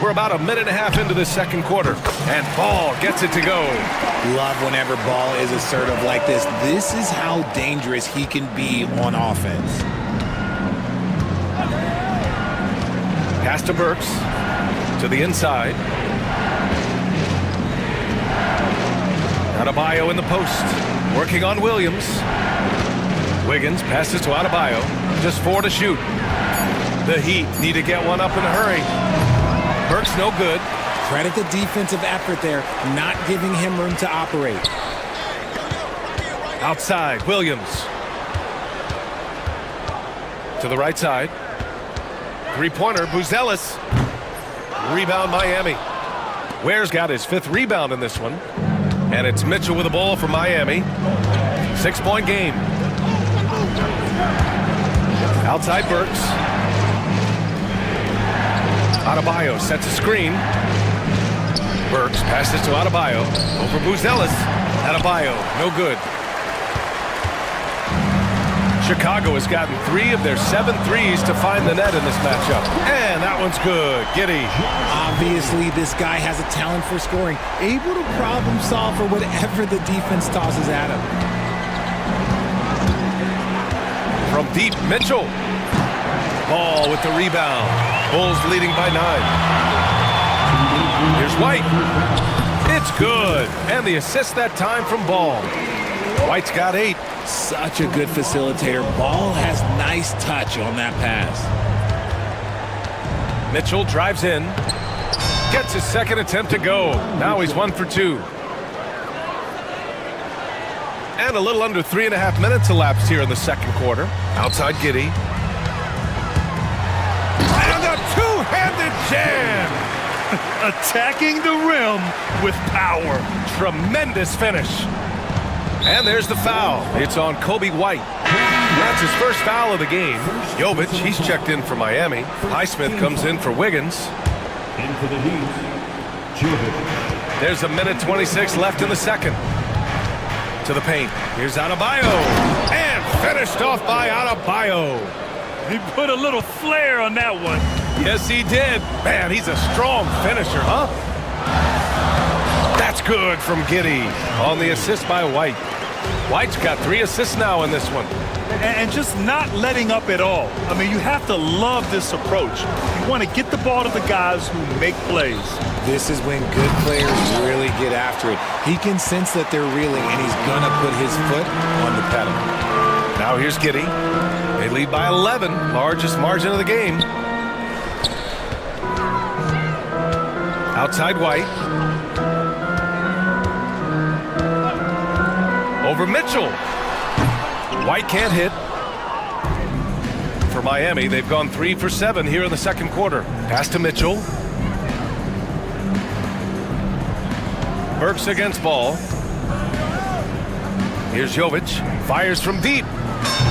We're about a minute and a half into the second quarter. And Ball gets it to go. Love whenever Ball is assertive like this. This is how dangerous he can be on offense. Pass to Burks. To the inside. Adebayo in the post. Working on Williams. Wiggins passes to Adebayo. Just 4 to shoot. The Heat need to get one up in a hurry. Burks no good. Credit the defensive effort there, not giving him room to operate. Outside, Williams. To the right side. Three-pointer, Buzelis. Rebound, Miami. Ware's got his 5th rebound in this one. And it's Mitchell with the ball for Miami. 6-point game. Outside Burks. Adebayo sets a screen. Burks passes to Adebayo. Over Buzelis. Adebayo, no good. Chicago has gotten 3 of their 7 threes to find the net in this matchup. And that one's good. Giddey. Obviously, this guy has a talent for scoring. Able to problem solve for whatever the defense tosses at him. From deep, Mitchell. Ball with the rebound. Bulls leading by 9. Here's White. It's good. And the assist that time from Ball. White's got 8. Such a good facilitator. Ball has nice touch on that pass. Mitchell drives in. Gets his second attempt to go. Now he's 1 for 2. And a little under 3.5 minutes elapsed here in the second quarter. Outside Giddey. And a two-handed jam! Attacking the rim with power. Tremendous finish. And there's the foul. It's on Kobe White. That's his first foul of the game. Jovic, he's checked in for Miami. Highsmith comes in for Wiggins. In for the Heat, Jovic. There's a minute 26 left in the second. To the paint. Here's Adebayo. And finished off by Adebayo. He put a little flair on that one. Yes, he did. Man, he's a strong finisher, huh? That's good from Giddey on the assist by White. White's got 3 assists now in this one. And just not letting up at all. I mean, you have to love this approach. You want to get the ball to the guys who make plays. This is when good players really get after it. He can sense that they're reeling, and he's going to put his foot on the pedal. Now here's Giddey. They lead by 11, largest margin of the game. Outside White. Over Mitchell. White can't hit. For Miami, they've gone 3 for 7 here in the second quarter. Pass to Mitchell. Burks against ball. Here's Jovic. Fires from deep.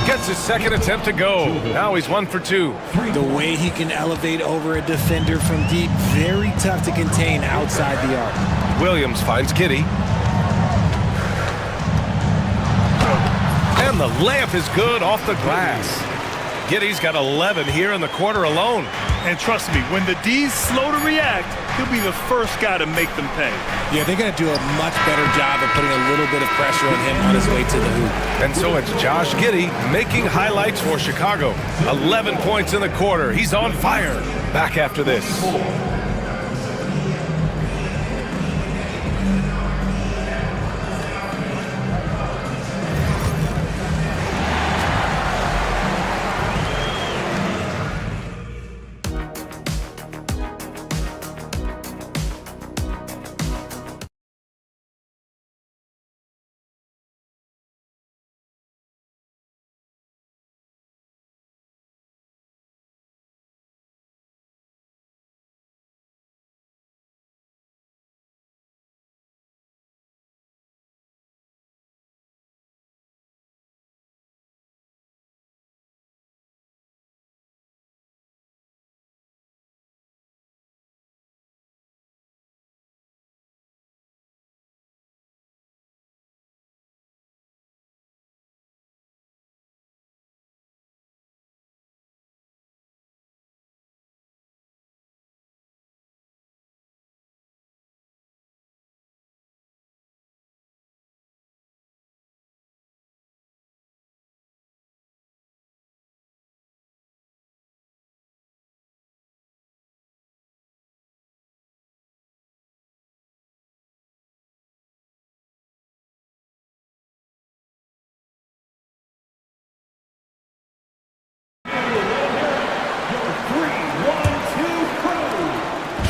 Gets his second attempt to go. Now he's 1 for 2. The way he can elevate over a defender from deep, very tough to contain outside the arc. Williams finds Giddey. And the layup is good off the glass. Giddey's got 11 here in the quarter alone. And trust me, when the D's slow to react, he'll be the first guy to make them pay. Yeah, they're going to do a much better job of putting a little bit of pressure on him on his way to the hoop. And so it's Josh Giddey making highlights for Chicago. 11 points in the quarter. He's on fire. Back after this.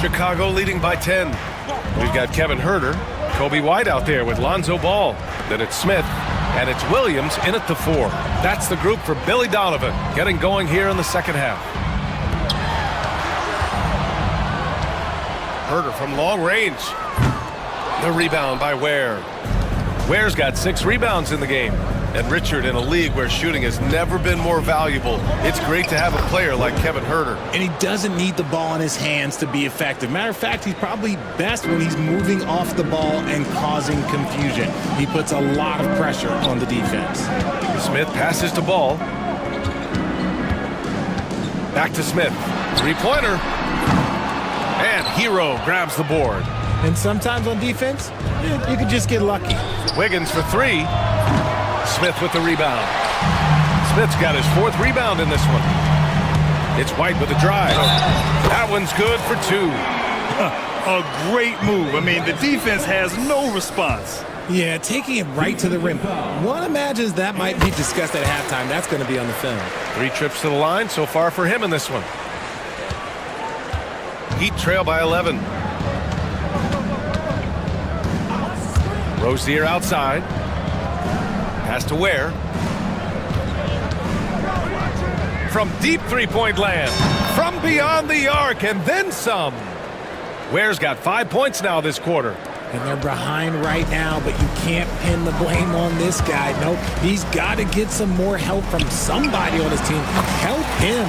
Chicago leading by 10. We've got Kevin Huerter, Kobe White out there with Lonzo Ball. Then it's Smith, and it's Williams in at the 4. That's the group for Billy Donovan, getting going here in the second half. Huerter from long range. The rebound by Ware. Ware's got 6 rebounds in the game. And Richard, in a league where shooting has never been more valuable, it's great to have a player like Kevin Huerter. And he doesn't need the ball in his hands to be effective. Matter of fact, he's probably best when he's moving off the ball and causing confusion. He puts a lot of pressure on the defense. Smith passes to Ball. Back to Smith. 3-pointer. And Hero grabs the board. And sometimes on defense, you can just get lucky. Wiggins for 3. Smith with the rebound. Smith's got his 4th rebound in this one. It's White with the drive. That one's good for 2. A great move. I mean, the defense has no response. Yeah, taking it right to the rim. One imagines that might be discussed at halftime. That's going to be on the film. 3 trips to the line so far for him in this one. Heat trail by 11. Rozier outside. Pass to Ware. From deep three-point land. From beyond the arc and then some. Ware's got 5 points now this quarter. And they're behind right now, but you can't pin the blame on this guy. Nope, he's got to get some more help from somebody on his team. Help him.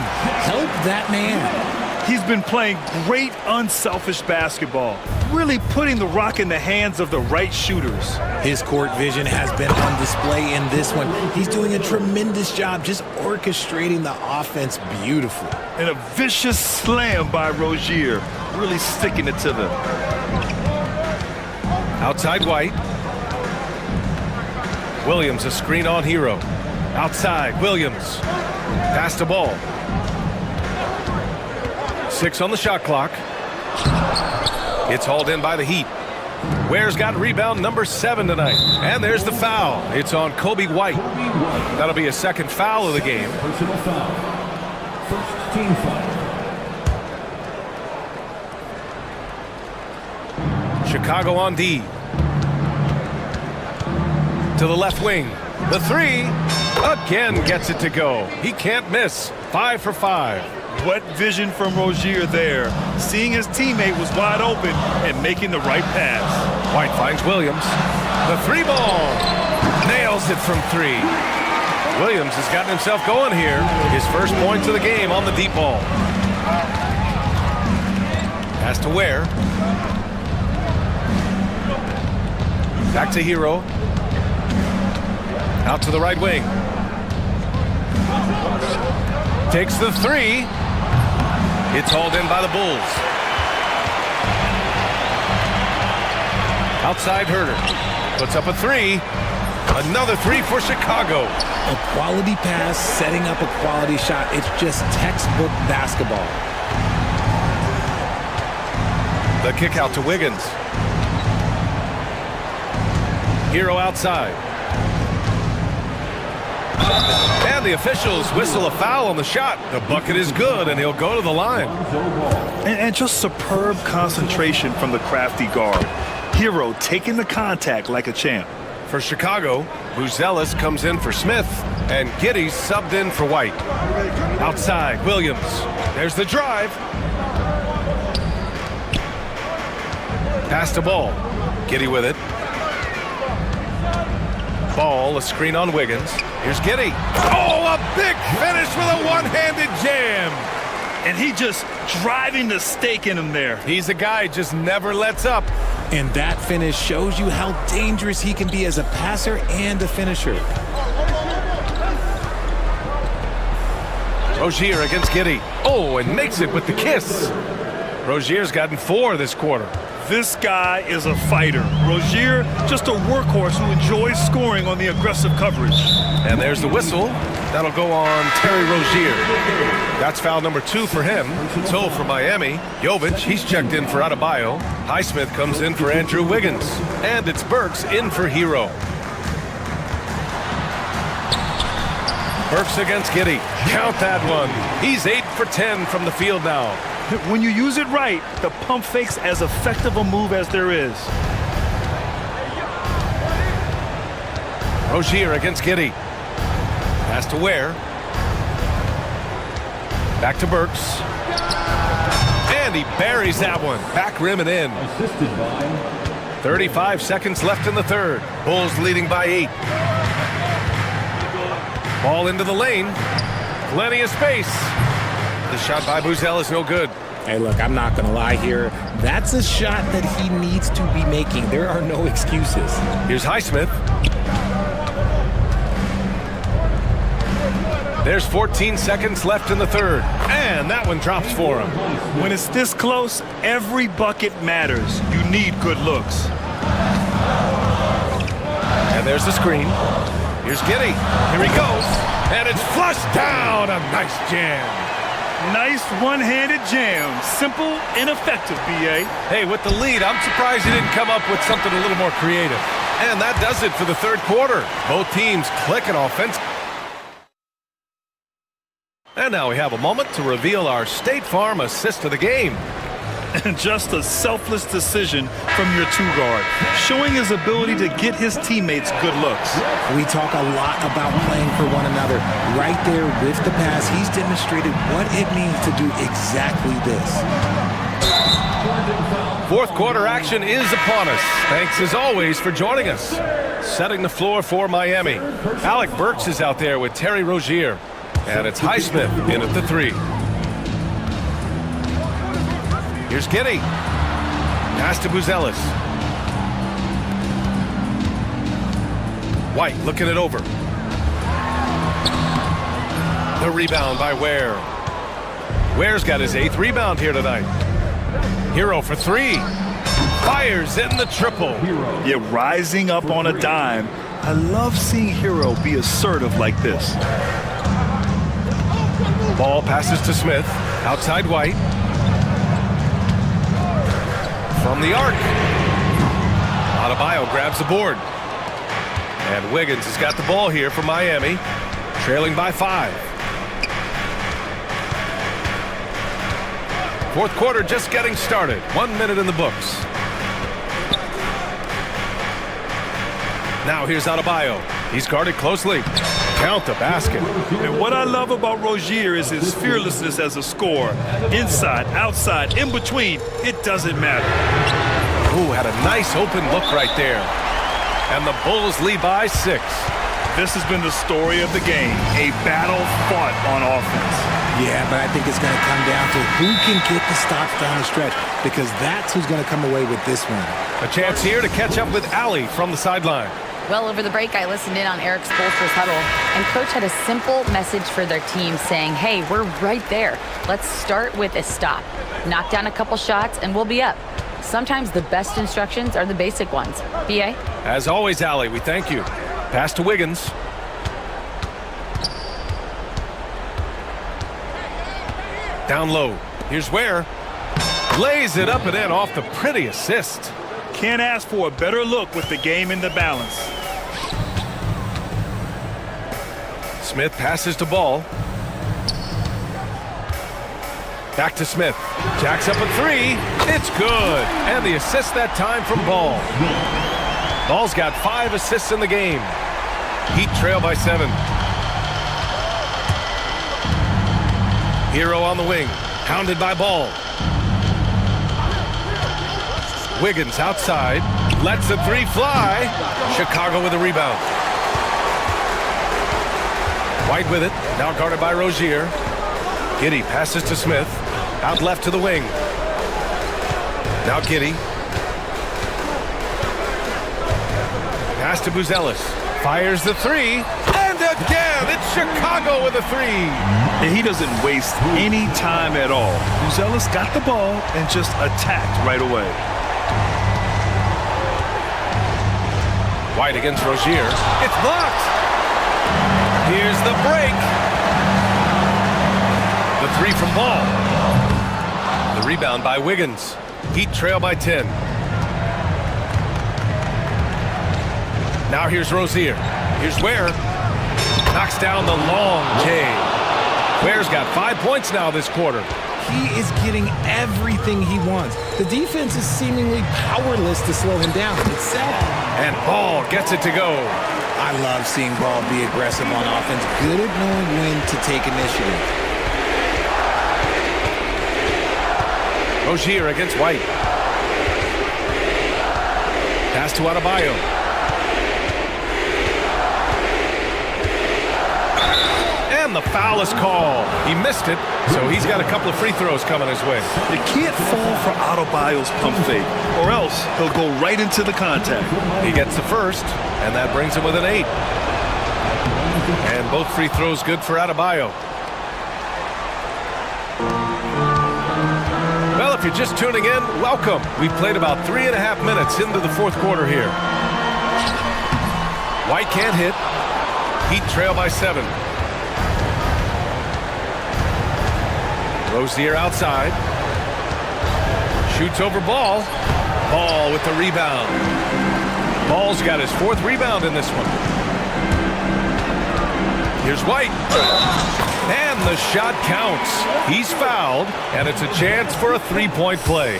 Help that man. He's been playing great, unselfish basketball, really putting the rock in the hands of the right shooters. His court vision has been on display in this one. He's doing a tremendous job just orchestrating the offense beautifully. And a vicious slam by Rozier, really sticking it to them. Outside White. Williams a screen on Hero. Outside Williams. Pass the ball. 6 on the shot clock. It's hauled in by the Heat. Ware's got rebound number 7 tonight. And there's the foul. It's on Kobe White. That'll be a second foul of the game. Personal foul. First team foul. Chicago on D. To the left wing. The 3 again gets it to go. He can't miss. 5 for 5. What vision from Rozier there. Seeing his teammate was wide open and making the right pass. White finds Williams. The 3 ball. Nails it from 3. Williams has gotten himself going here. His first points of the game on the deep ball. Pass to Ware. Back to Hero. Out to the right wing. Takes the 3. It's hauled in by the Bulls. Outside Herter. Puts up a 3. Another 3 for Chicago. A quality pass, setting up a quality shot. It's just textbook basketball. The kick out to Wiggins. Hero outside. And the officials whistle a foul on the shot. The bucket is good, and he'll go to the line. And just superb concentration from the crafty guard. Hero taking the contact like a champ. For Chicago, Buzelis comes in for Smith, and Giddey's subbed in for White. Outside, Williams. There's the drive. Pass the ball. Giddey with it. Ball, a screen on Wiggins. Here's Giddey. Oh, a big finish with a one-handed jam. And he just driving the stake in him there. He's a guy who just never lets up. And that finish shows you how dangerous he can be as a passer and a finisher. Rozier against Giddey. Oh, and makes it with the kiss. Rozier's gotten 4 this quarter. This guy is a fighter. Rozier, just a workhorse who enjoys scoring on the aggressive coverage. And there's the whistle. That'll go on Terry Rozier. That's foul number 2 for him. So for Miami, Jovic, he's checked in for Adebayo. Highsmith comes in for Andrew Wiggins. And it's Burks in for Hero. Burks against Giddey. Count that one. He's 8 for 10 from the field now. When you use it right, the pump fake's as effective a move as there is. Rozier against Giddey. Pass to Ware. Back to Burks. And he buries that one. Back rim and in. 35 seconds left in the third. Bulls leading by 8. Ball into the lane. Plenty of space. The shot by Buzel is no good. Hey, look, I'm not going to lie here. That's a shot that he needs to be making. There are no excuses. Here's Highsmith. There's 14 seconds left in the third. And that one drops for him. When it's this close, every bucket matters. You need good looks. And there's the screen. Here's Giddey. Here he goes. And it's flushed down. A nice jam. Nice one-handed jam. Simple and effective, B.A. Hey, with the lead, I'm surprised he didn't come up with something a little more creative. And that does it for the third quarter. Both teams clicking offense. And now we have a moment to reveal our State Farm assist of the game. And just a selfless decision from your two-guard, showing his ability to get his teammates good looks. We talk a lot about playing for one another. Right there with the pass, he's demonstrated what it means to do exactly this. Fourth quarter action is upon us. Thanks as always for joining us. Setting the floor for Miami. Alec Burks is out there with Terry Rozier. And it's Highsmith in at the three. Here's Giddy. Pass to Buzelis. White looking it over. The rebound by Ware. Ware's got his 8th rebound here tonight. Hero for three. Fires in the triple. Yeah, rising up on a dime. I love seeing Hero be assertive like this. Ball passes to Smith. Outside White. From the arc. Adebayo grabs the board. And Wiggins has got the ball here for Miami. Trailing by 5. Fourth quarter just getting started. 1 minute in the books. Now here's Adebayo. He's guarded closely. Count the basket. And what I love about Rozier is his fearlessness as a scorer. Inside, outside, in between, it doesn't matter. Ooh, had a nice open look right there. And the Bulls lead by 6. This has been the story of the game. A battle fought on offense. Yeah, but I think it's going to come down to who can get the stops down the stretch, because that's who's going to come away with this one. A chance here to catch up with Allie from the sideline. Well, over the break, I listened in on Eric Spoelstra's huddle, and Coach had a simple message for their team saying, hey, we're right there. Let's start with a stop. Knock down a couple shots, and we'll be up. Sometimes the best instructions are the basic ones. B.A.? As always, Allie, we thank you. Pass to Wiggins. Down low. Here's Ware. Lays it up and in off the pretty assist. Can't ask for a better look with the game in the balance. Smith passes to Ball. Back to Smith. Jacks up a three. It's good. And the assist that time from Ball. Ball's got 5 assists in the game. Heat trail by 7. Hero on the wing. Pounded by Ball. Wiggins outside. Lets the three fly. Chicago with a rebound. White with it. Now guarded by Rozier. Giddey passes to Smith. Out left to the wing. Now Giddey. Pass to Buzelis. Fires the three. And again, it's Chicago with a three. And he doesn't waste any time at all. Buzelis got the ball and just attacked right away. White against Rozier. It's blocked. Here's the break. The three from Ball. The rebound by Wiggins. Heat trail by 10. Now here's Rozier. Here's Ware. Knocks down the long J. Ware's got 5 points now this quarter. He is getting everything he wants. The defense is seemingly powerless to slow him down. It's sad. And Ball gets it to go. I love seeing Ball be aggressive on offense. Good at knowing when to take initiative. Rozier against White. Pass to Adebayo. And the foul is called. He missed it, so he's got a couple of free throws coming his way. You can't fall for Adebayo's pump fake, or else he'll go right into the contact. He gets the first, and that brings him with an 8. And both free throws good for Adebayo. Well, if you're just tuning in, welcome. We've played about 3.5 minutes into the fourth quarter here. White can't hit. Heat trail by 7. Rozier outside. Shoots over Ball. Ball with the rebound. Ball's got his 4th rebound in this one. Here's White. And the shot counts. He's fouled, and it's a chance for a 3-point play.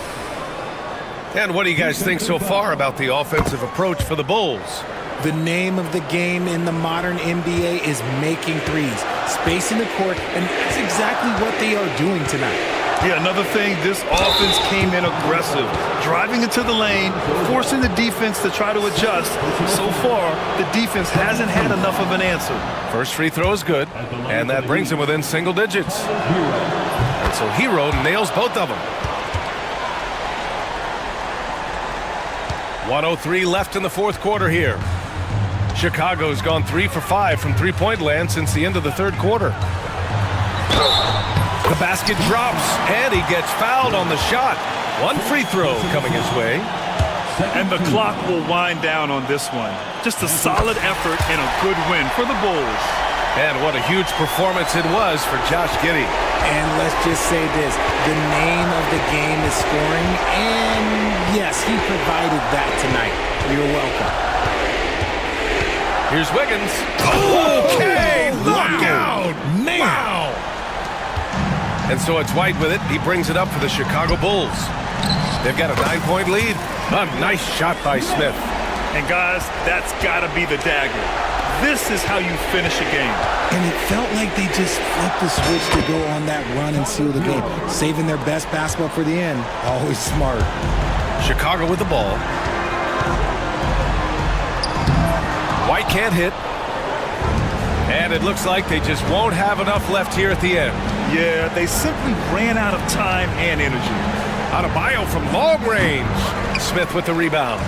And what do you guys think so far about the offensive approach for the Bulls? The name of the game in the modern NBA is making threes, spacing the court, and that's exactly what they are doing tonight. Yeah, another thing, this offense came in aggressive, driving into the lane, forcing the defense to try to adjust. So far, the defense hasn't had enough of an answer. First free throw is good, and that brings him within single digits. And so Hero nails both of them. 1:03 left in the 4th quarter here. Chicago's gone 3 for 5 from three-point land since the end of the 3rd quarter. The basket drops, and he gets fouled on the shot. 1 free throw coming his way. And the clock will wind down on this one. Just a solid effort and a good win for the Bulls. And what a huge performance it was for Josh Giddey. And let's just say this, the name of the game is scoring, and yes, he provided that tonight. You're welcome. Here's Wiggins. Okay, knockout! Man! Wow! And so it's White with it. He brings it up for the Chicago Bulls. They've got a 9-point lead. A nice shot by Smith. And guys, that's got to be the dagger. This is how you finish a game. And it felt like they just flipped the switch to go on that run and seal the game, saving their best basketball for the end. Always smart. Chicago with the ball. White can't hit. And it looks like they just won't have enough left here at the end. Yeah, they simply ran out of time and energy. Adebayo from long range. Smith with the rebound.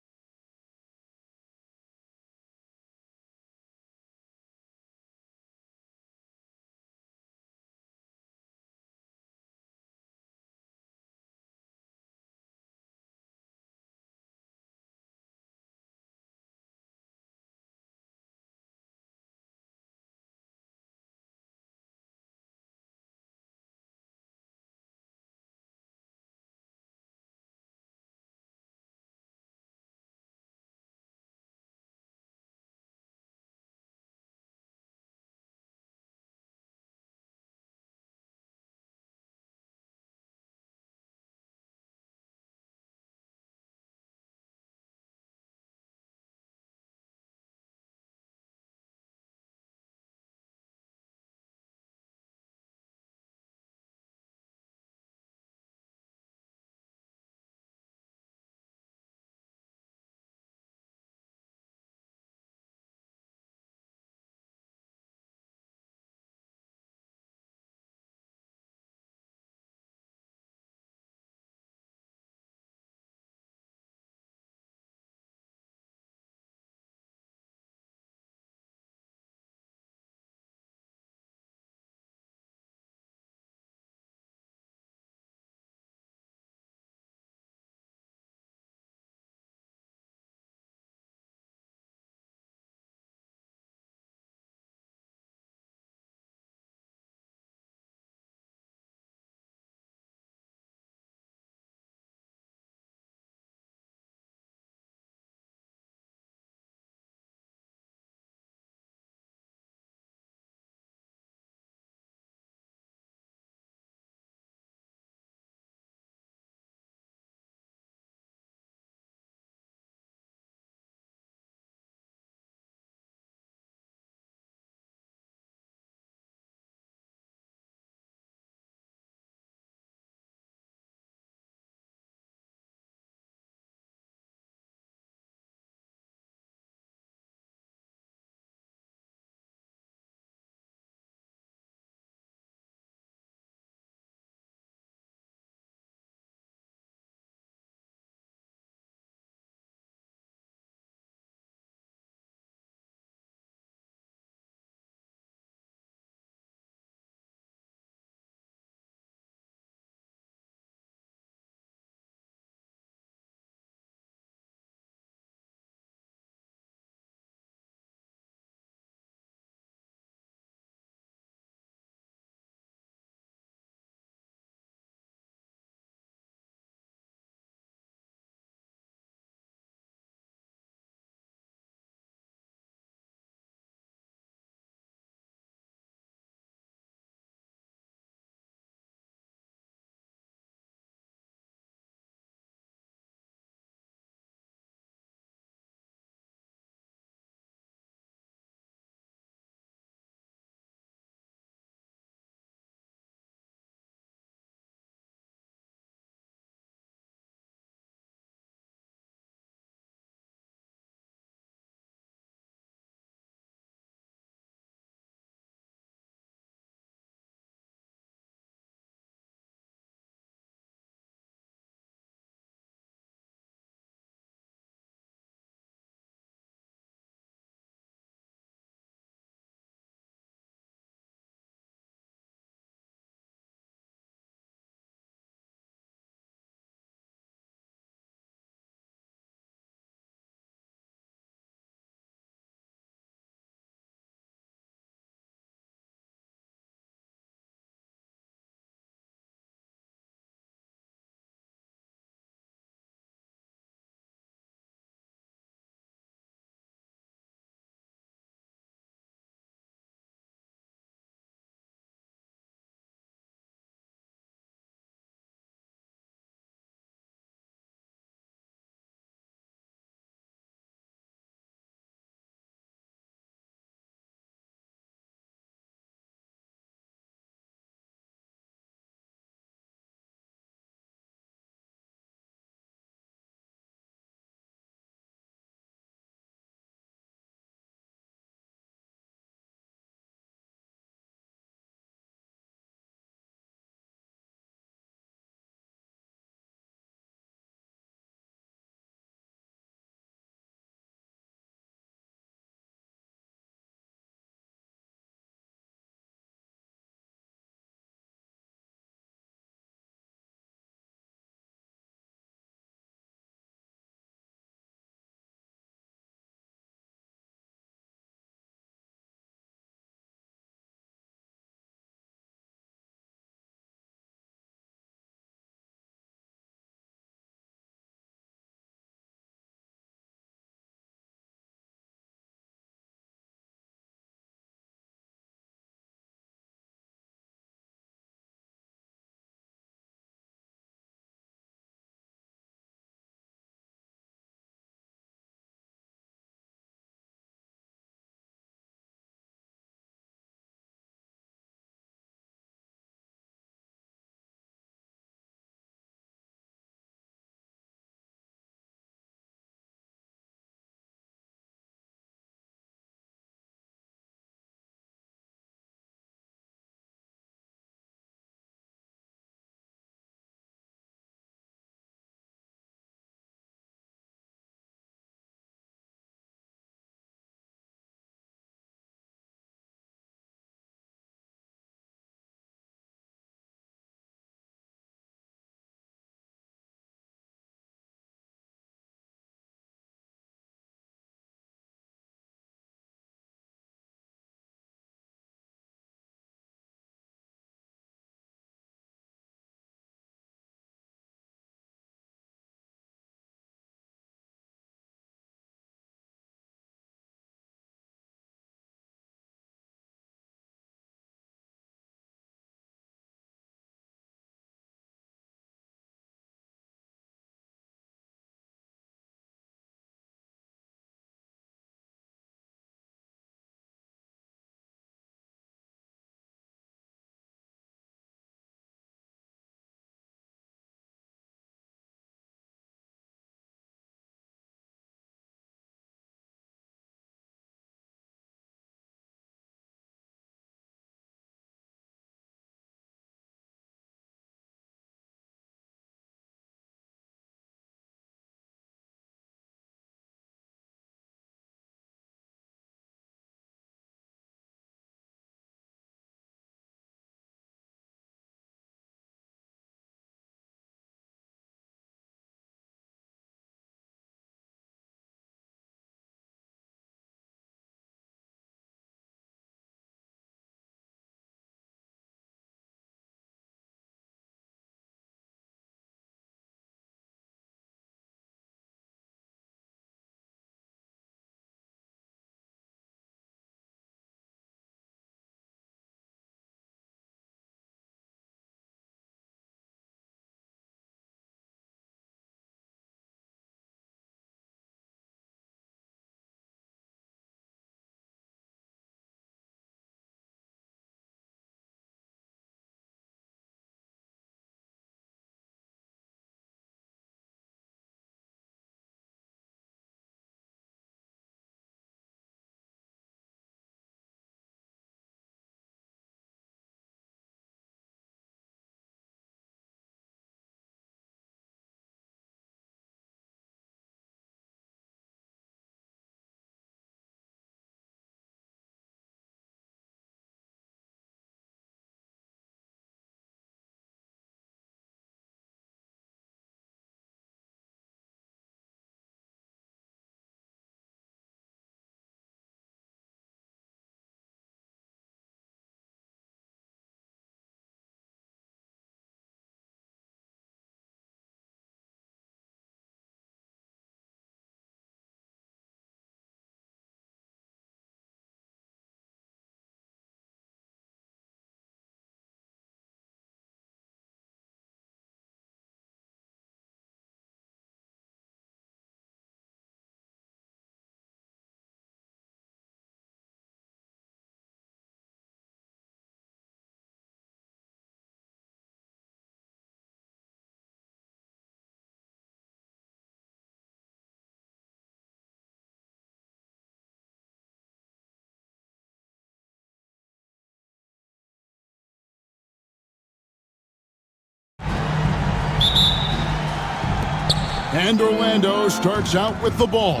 And Orlando starts out with the ball.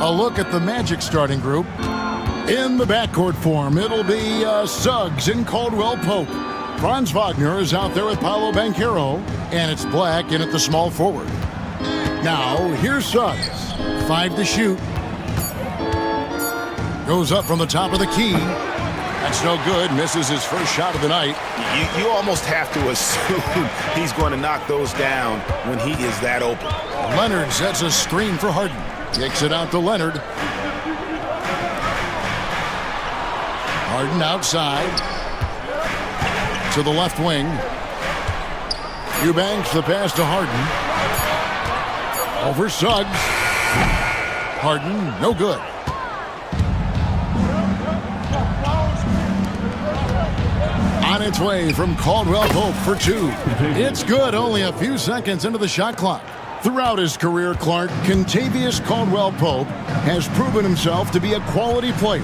A look at the Magic starting group. In the backcourt form, it'll be Suggs and Caldwell Pope. Franz Wagner is out there with Paolo Banchero, and it's Black in at the small forward. Now, here's Suggs. 5 to shoot. Goes up from the top of the key. That's no good. Misses his first shot of the night. You almost have to assume he's going to knock those down when he is that open. Leonard sets a screen for Harden. Kicks it out to Leonard. Harden outside. To the left wing. Eubanks the pass to Harden. Over Suggs. Harden, no good. On its way from Caldwell Pope for 2. It's good, only a few seconds into the shot clock. Throughout his career, Clark, Kentavious Caldwell Pope has proven himself to be a quality player.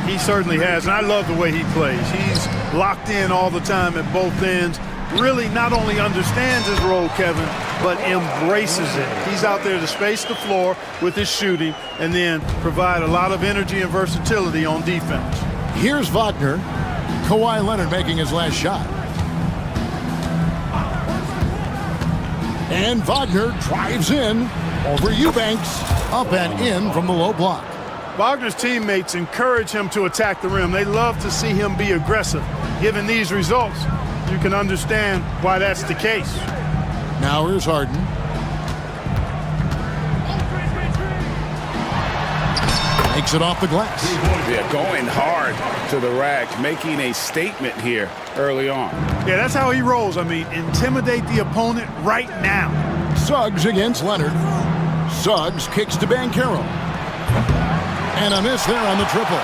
He certainly has, and I love the way he plays. He's locked in all the time at both ends. Really not only understands his role, Kevin, but embraces it. He's out there to space the floor with his shooting and then provide a lot of energy and versatility on defense. Here's Wagner. Kawhi Leonard making his last shot. And Wagner drives in over Eubanks. Up and in from the low block. Wagner's teammates encourage him to attack the rim. They love to see him be aggressive. Given these results, you can understand why that's the case. Now here's Harden. Makes it off the glass. Yeah, going hard to the rack, making a statement here early on. Yeah, that's how he rolls. I mean, intimidate the opponent right now. Suggs against Leonard. Suggs kicks to Banchero. And a miss there on the triple.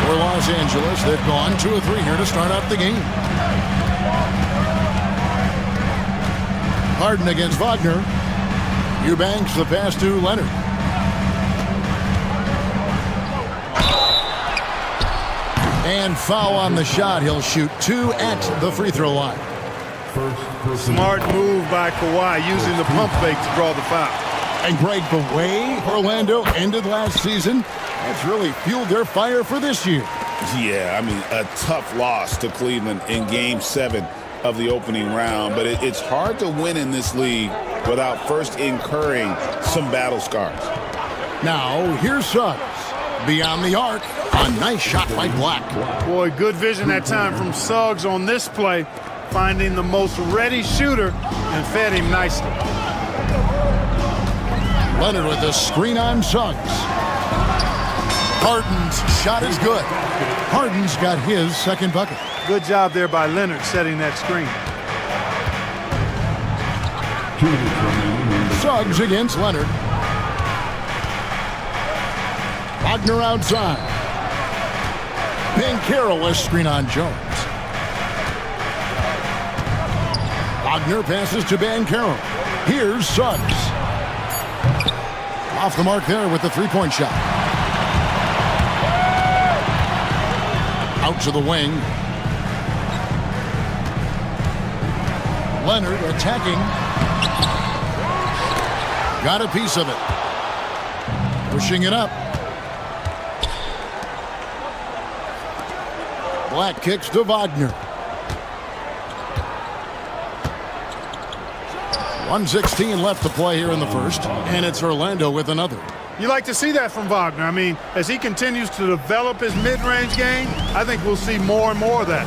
For Los Angeles, they've gone 2 of 3 here to start out the game. Harden against Wagner. Eubanks the pass to Leonard. And foul on the shot. He'll shoot 2 at the free throw line. Smart move by Kawhi, using the pump fake to draw the foul. And Greg, the way Orlando ended last season, that's really fueled their fire for this year. Yeah, I mean, a tough loss to Cleveland in Game 7 of the opening round. But it's hard to win in this league without first incurring some battle scars. Now, here's Suggs. Beyond the arc, a nice shot by Black. Boy, good vision that time from Suggs on this play, finding the most ready shooter and fed him nicely. Leonard with the screen on Suggs. Harden's shot is good. Harden's got his second bucket. Good job there by Leonard setting that screen. Suggs against Leonard. Wagner outside. Banchero a screen on Jones. Wagner passes to Banchero. Here's Suggs. Off the mark there with the three-point shot. Out to the wing. Leonard attacking. Got a piece of it. Pushing it up. Black kicks to Wagner. 1:16 left to play here in the first, and it's Orlando with another. You like to see that from Wagner. I mean, as he continues to develop his mid-range game, I think we'll see more and more of that.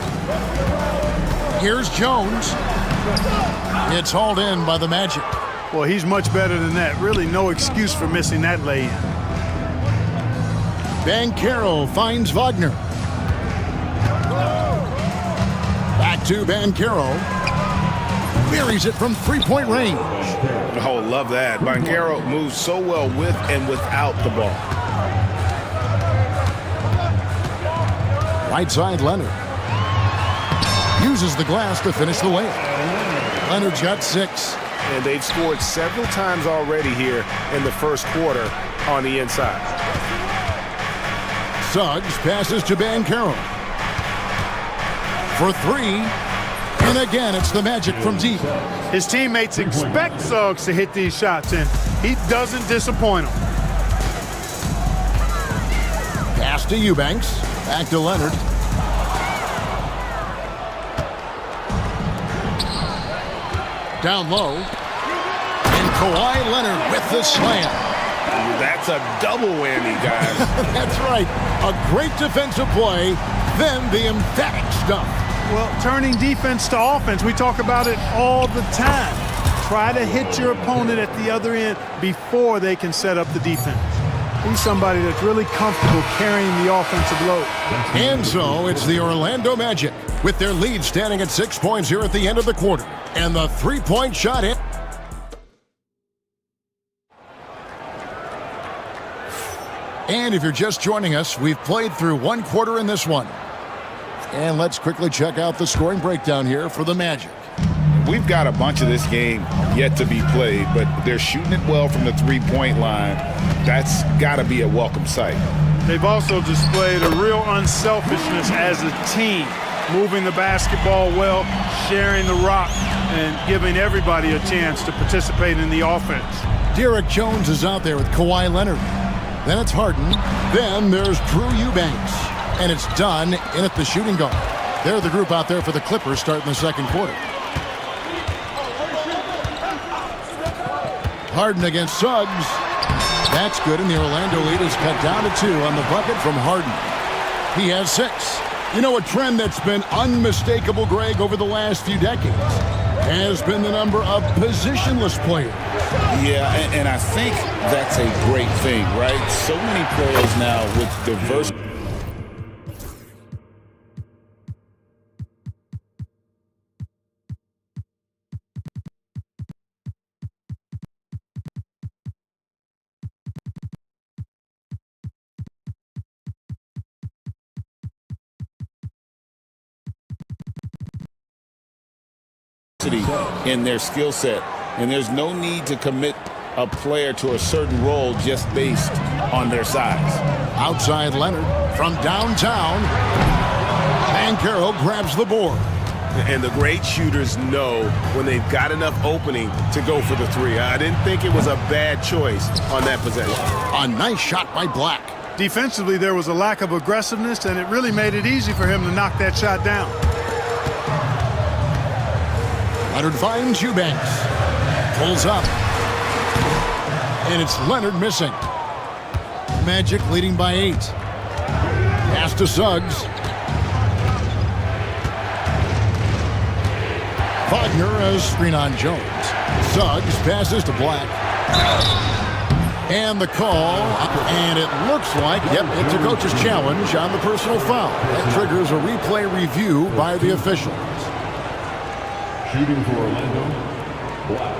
Here's Jones. It's hauled in by the Magic. Well, he's much better than that. Really no excuse for missing that lay-in. Banchero finds Wagner. Back to Banchero. Buries it from three-point range. Oh, love that. Banchero moves so well with and without the ball. Right side, Leonard. Uses the glass to finish the layup. Leonard's got 6. And they've scored several times already here in the first quarter on the inside. Suggs passes to Banchero. For 3. And again, it's the Magic from deep. His teammates expect Suggs to hit these shots, and he doesn't disappoint them. Pass to Eubanks. Back to Leonard. Down low. And Kawhi Leonard with the slam. That's a double whammy, guys. That's right. A great defensive play, then the emphatic stuff. Well, turning defense to offense, we talk about it all the time. Try to hit your opponent at the other end before they can set up the defense. He's somebody that's really comfortable carrying the offensive load. And so it's the Orlando Magic with their lead standing at 6 points here at the end of the quarter. And the three-point shot in. And if you're just joining us, we've played through one quarter in this one. And let's quickly check out the scoring breakdown here for the Magic. We've got a bunch of this game yet to be played, but they're shooting it well from the three-point line. That's got to be a welcome sight. They've also displayed a real unselfishness as a team, moving the basketball well, sharing the rock, and giving everybody a chance to participate in the offense. Derek Jones is out there with Kawhi Leonard. Then it's Harden. Then there's Drew Eubanks. And it's done in at the shooting guard. They're the group out there for the Clippers starting the second quarter. Harden against Suggs. That's good, and the Orlando lead is cut down to 2 on the bucket from Harden. He has 6. You know, a trend that's been unmistakable, Greg, over the last few decades has been the number of positionless players. Yeah, and I think that's a great thing, right? So many players now with diverse... in their skill set, and there's no need to commit a player to a certain role just based on their size. Outside Leonard from downtown. Banchero grabs the board. And the great shooters know when they've got enough opening to go for the three. I didn't think it was a bad choice on that possession. A nice shot by Black. Defensively, there was a lack of aggressiveness, and it really made it easy for him to knock that shot down. Leonard finds Eubanks. Pulls up. And it's Leonard missing. Magic leading by 8. Pass to Suggs. Wagner as screen on Jones. Suggs passes to Black. And the call. And it looks like, yep, it's a coach's challenge on the personal foul. That triggers a replay review by the officials. Shooting for Orlando, Black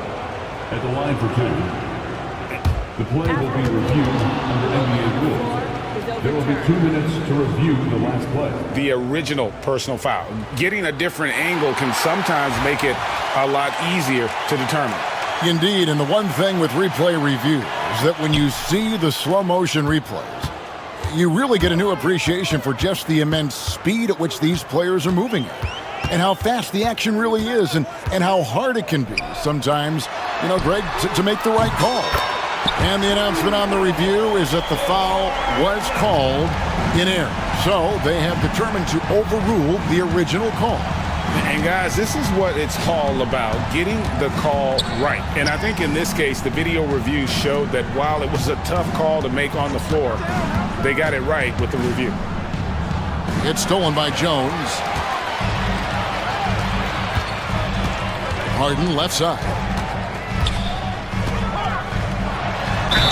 at the line for 2. The play will be reviewed under NBA rules. There will be 2 minutes to review the last play. The original personal foul. Getting a different angle can sometimes make it a lot easier to determine. Indeed, and the one thing with replay review is that when you see the slow motion replays, you really get a new appreciation for just the immense speed at which these players are moving at. And how fast the action really is, and how hard it can be sometimes, you know, Greg, to make the right call. And the announcement on the review is that the foul was called in error. So they have determined to overrule the original call. And guys, this is what it's all about, getting the call right. And I think in this case, the video review showed that while it was a tough call to make on the floor, they got it right with the review. It's stolen by Jones. Harden left side.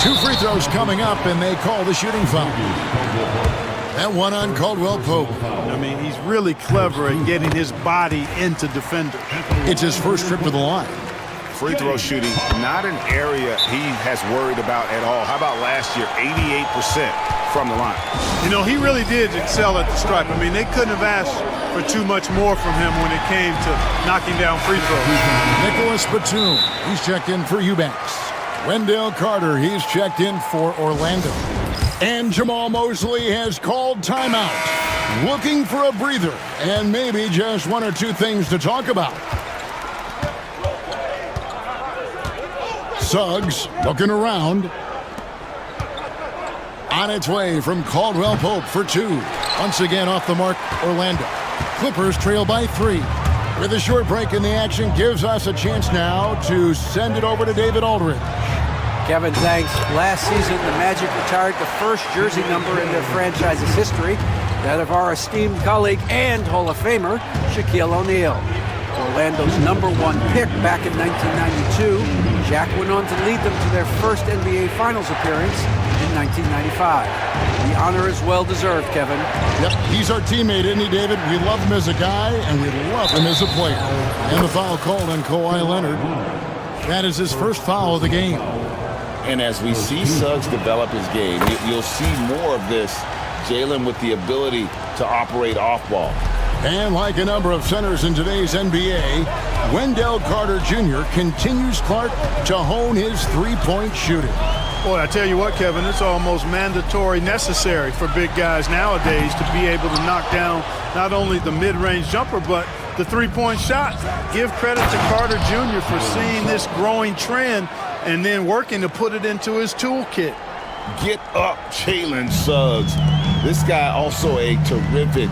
2 free throws coming up, and they call the shooting foul. That one on Caldwell Pope. I mean, he's really clever at getting his body into defenders. It's his first trip to the line. Free throw shooting, not an area he has worried about at all. How about last year, 88% from the line? You know, he really did excel at the stripe. I mean, they couldn't have asked for too much more from him when it came to knocking down free throws. Nicholas Batum, he's checked in for Eubanks. Wendell Carter, he's checked in for Orlando. And Jamal Mosley has called timeout, looking for a breather and maybe just one or two things to talk about. Suggs looking around. On its way from Caldwell Pope for two. Once again off the mark, Orlando. Clippers trail by 3. With a short break in the action, gives us a chance now to send it over to David Aldridge. Kevin, thanks. Last season, the Magic retired the first jersey number in their franchise's history, that of our esteemed colleague and Hall of Famer, Shaquille O'Neal. Orlando's #1 pick back in 1992, Shaq went on to lead them to their first NBA Finals appearance in 1995. The honor is well-deserved, Kevin. Yep, he's our teammate, isn't he, David? We love him as a guy, and we love him as a player. And the foul called on Kawhi Leonard. That is his first foul of the game. And as we see Suggs develop his game, you'll see more of this. Jalen with the ability to operate off ball. And like a number of centers in today's NBA, Wendell Carter Jr. continues, Clark, to hone his three-point shooting. Boy, I tell you what, Kevin, it's almost mandatory necessary for big guys nowadays to be able to knock down not only the mid-range jumper, but the three-point shot. Give credit to Carter Jr. for seeing this growing trend and then working to put it into his toolkit. Get up, Jalen Suggs. This guy also a terrific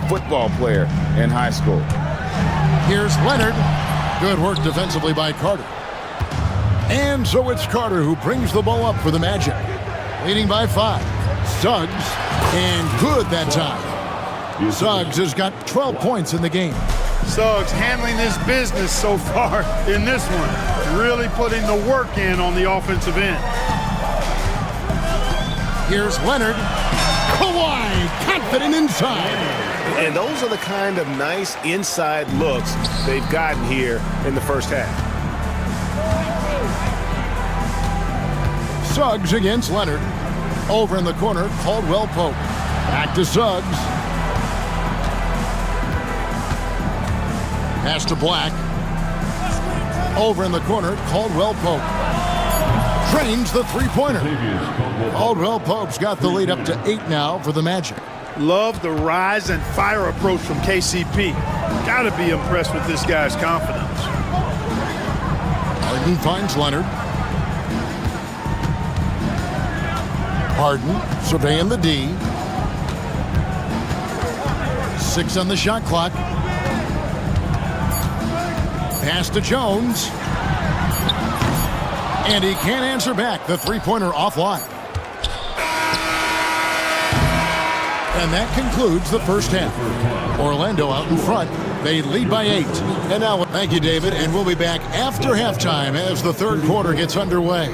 football player in high school. Here's Leonard. Good work defensively by Carter. And so it's Carter who brings the ball up for the Magic. Leading by 5. Suggs, and good that time. Suggs has got 12 points in the game. Suggs handling his business so far in this one. Really putting the work in on the offensive end. Here's Leonard. Kawhi, confident inside. And those are the kind of nice inside looks they've gotten here in the first half. Suggs against Leonard. Over in the corner, Caldwell Pope. Back to Suggs. Pass to Black. Over in the corner, Caldwell Pope. Drains the three-pointer. Caldwell Pope's got the lead up to 8 now for the Magic. Love the rise and fire approach from KCP. Got to be impressed with this guy's confidence. Harden finds Leonard. Harden surveying the D. 6 on the shot clock. Pass to Jones. And he can't answer back. The three-pointer offline. And that concludes the first half. Orlando out in front. They lead by 8. And now, thank you, David. And we'll be back after halftime as the third quarter gets underway.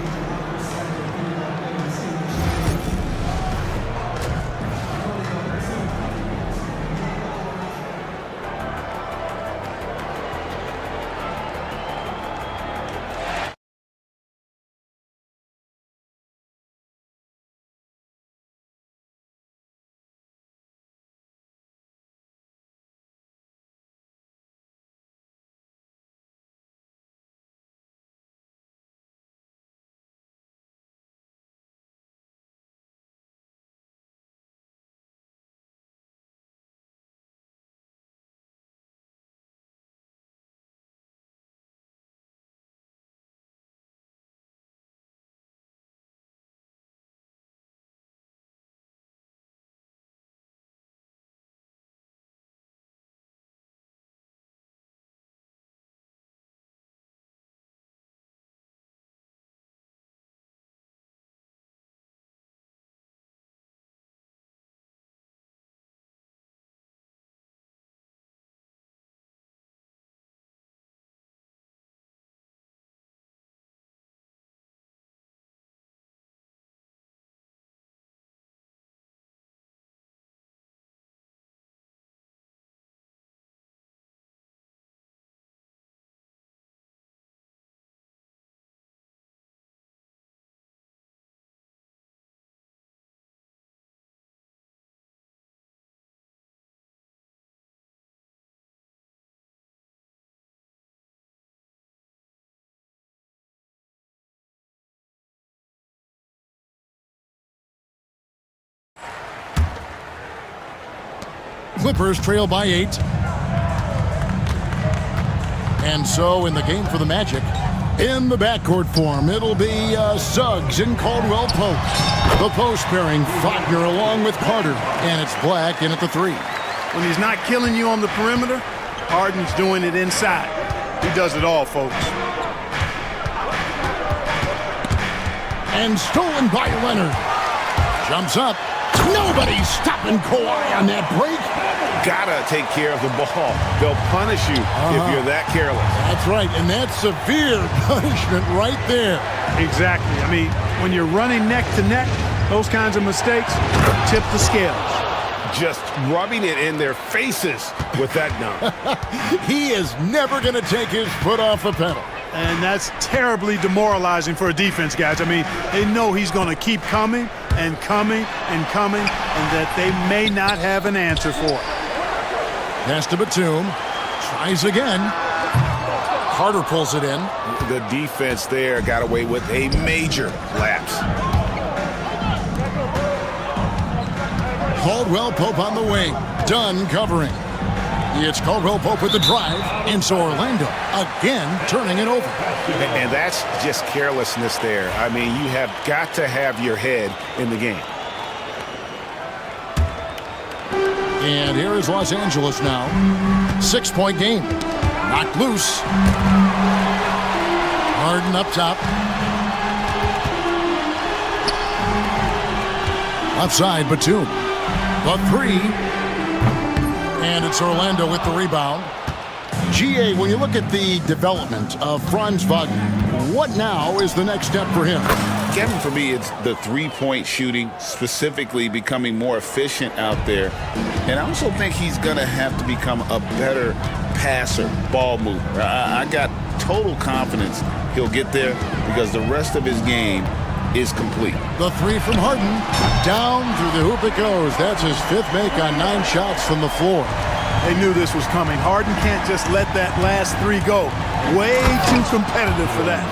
Clippers trail by 8. And so in the game for the Magic, in the backcourt form, it'll be Suggs and Caldwell Pope. The post pairing, Faulkner along with Carter. And it's Black in at the 3. When he's not killing you on the perimeter, Harden's doing it inside. He does it all, folks. And stolen by Leonard. Jumps up. Nobody's stopping Kawhi on that break. Gotta take care of the ball. They'll punish you if you're that careless. That's right, and that's severe punishment right there. Exactly. I mean, when you're running neck to neck, those kinds of mistakes tip the scales. Just rubbing it in their faces with that dunk. He is never going to take his foot off the pedal. And that's terribly demoralizing for a defense, guys. I mean, they know he's going to keep coming and coming and coming, and that they may not have an answer for it. Pass to Batum. Tries again. Carter pulls it in. The defense there got away with a major lapse. Caldwell Pope on the wing. Dunn covering. It's Caldwell Pope with the drive. And so Orlando again turning it over. And that's just carelessness there. I mean, you have got to have your head in the game. And here is Los Angeles now. 6-point game. Knocked loose. Harden up top. Outside Batum. The 3. And it's Orlando with the rebound. GA, when you look at the development of Franz Wagner, what now is the next step for him? Kevin, for me, it's the three-point shooting, specifically becoming more efficient out there. And I also think he's going to have to become a better passer, ball mover. I got total confidence he'll get there because the rest of his game is complete. The 3 from Harden. Down through the hoop it goes. That's his 5th make on 9 shots from the floor. They knew this was coming. Harden can't just let that last 3 go. Way too competitive for that.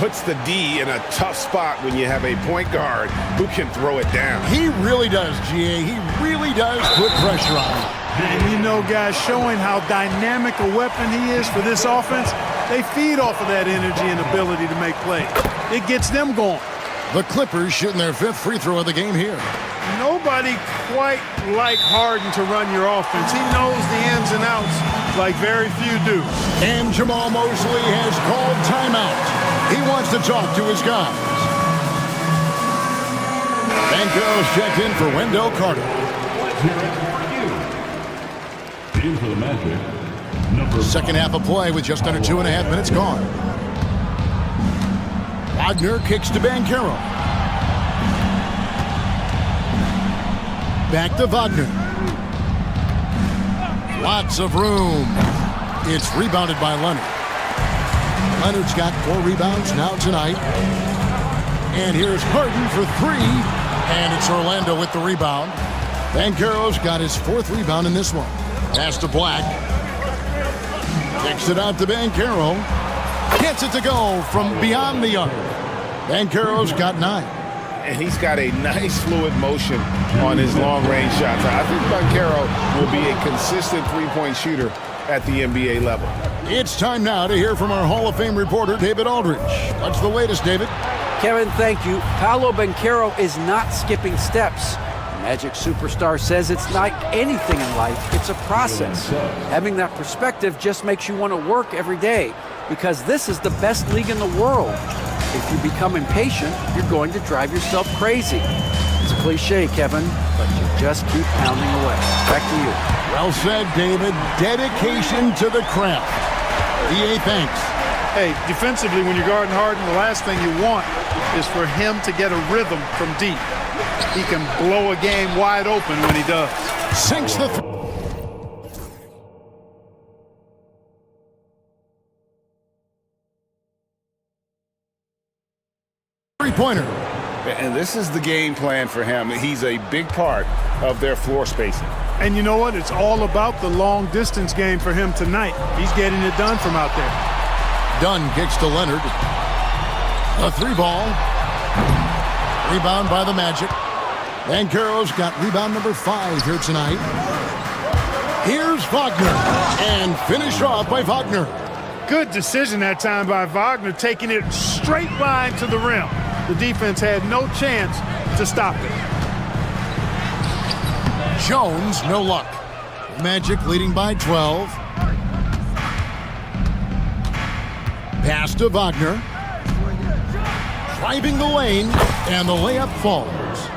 Puts the D in a tough spot when you have a point guard who can throw it down. He really does, GA. He really does put pressure on him. And you know, guys, showing how dynamic a weapon he is for this offense, they feed off of that energy and ability to make plays. It gets them going. The Clippers shooting their 5th free throw of the game here. Nobody quite like Harden to run your offense. He knows the ins and outs like very few do. And Jamal Mosley has called timeout. He wants to talk to his guys. Banco's checked in for Wendell Carter. In for the Magic, Second half of play with just under 2.5 minutes gone. Wagner kicks to Banchero. Back to Wagner. Lots of room. It's rebounded by Leonard. Leonard's got 4 rebounds now tonight. And here's Harden for 3. And it's Orlando with the rebound. Banchero's got his 4th rebound in this one. Pass to Black. Kicks it out to Banchero. Gets it to go from beyond the arc. Banchero's got 9. And he's got a nice fluid motion on his long-range shots. I think Banchero will be a consistent three-point shooter at the NBA level. It's time now to hear from our Hall of Fame reporter, David Aldridge. What's the latest, David? Kevin, thank you. Paolo Banchero is not skipping steps. Magic superstar says it's like anything in life, it's a process. Having that perspective just makes you want to work every day because this is the best league in the world. If you become impatient, you're going to drive yourself crazy. It's a cliche, Kevin, but you just keep pounding away. Back to you. Well said, David. Dedication to the craft. EA, thanks. Hey, defensively, when you're guarding Harden, the last thing you want is for him to get a rhythm from deep. He can blow a game wide open when he does. Sinks the three-pointer. And this is the game plan for him. He's a big part of their floor spacing. And you know what? It's all about the long-distance game for him tonight. He's getting it done from out there. Dunn kicks to Leonard. A 3-ball. Rebound by the Magic. Banchero's got rebound number 5 here tonight. Here's Wagner, and finished off by Wagner. Good decision that time by Wagner, taking it straight line to the rim. The defense had no chance to stop it. Jones, no luck. Magic leading by 12. Pass to Wagner. Driving the lane, and the layup falls.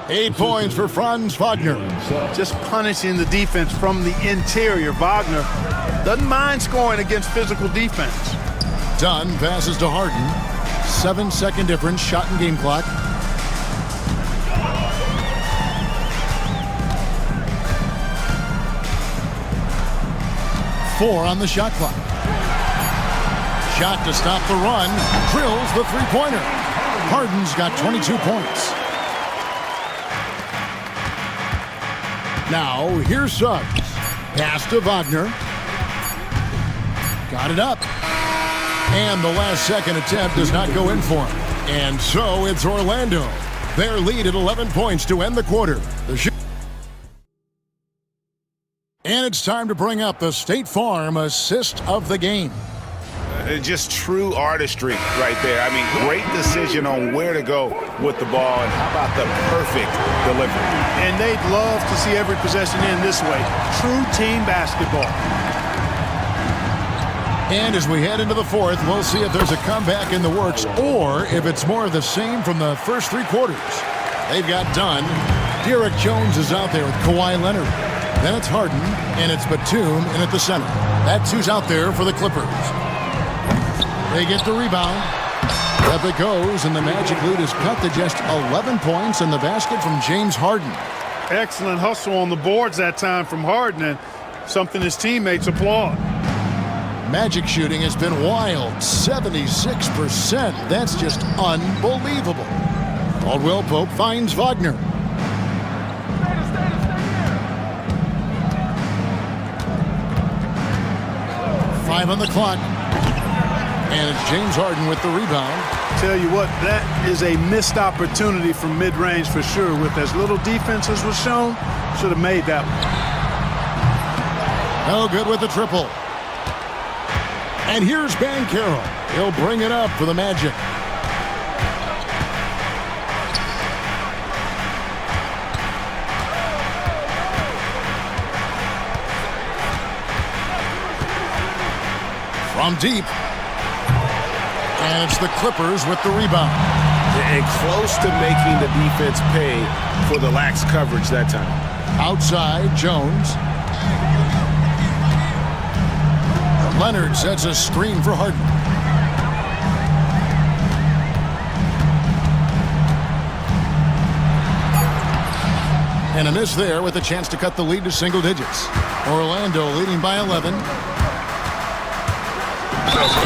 8 points for Franz Wagner. Just punishing the defense from the interior. Wagner doesn't mind scoring against physical defense. Dunn passes to Harden. 7-second difference, shot and game clock. Four on the shot clock. Shot to stop the run. Drills the three-pointer. Harden's got 22 points. Now, here's Suggs. Pass to Wagner. Got it up. And the last second attempt does not go in for him. And so it's Orlando. Their lead at 11 points to end the quarter. And it's time to bring up the State Farm assist of the game. Just true artistry right there. I mean, great decision on where to go with the ball, and how about the perfect delivery. And they'd love to see every possession in this way. True team basketball. And as we head into the fourth, we'll see if there's a comeback in the works or if it's more of the same from the first three quarters. They've got Dunn. Derek Jones is out there with Kawhi Leonard. Then it's Harden, and it's Batum in at the center. That's who's out there for the Clippers. They get the rebound. Up it goes, and the Magic lead is cut to just 11 points in the basket from James Harden. Excellent hustle on the boards that time from Harden, and something his teammates applaud. Magic shooting has been wild, 76%. That's just unbelievable. Caldwell Pope finds Wagner. Five on the clock. And it's James Harden with the rebound. Tell you what, that is a missed opportunity from mid-range for sure. With as little defense as was shown, should have made that one. No good with the triple. And here's Banchero. He'll bring it up for the Magic. From deep. And it's the Clippers with the rebound. And close to making the defense pay for the lax coverage that time. Outside, Jones. Leonard sets a screen for Harden. And a miss there with a chance to cut the lead to single digits. Orlando leading by 11.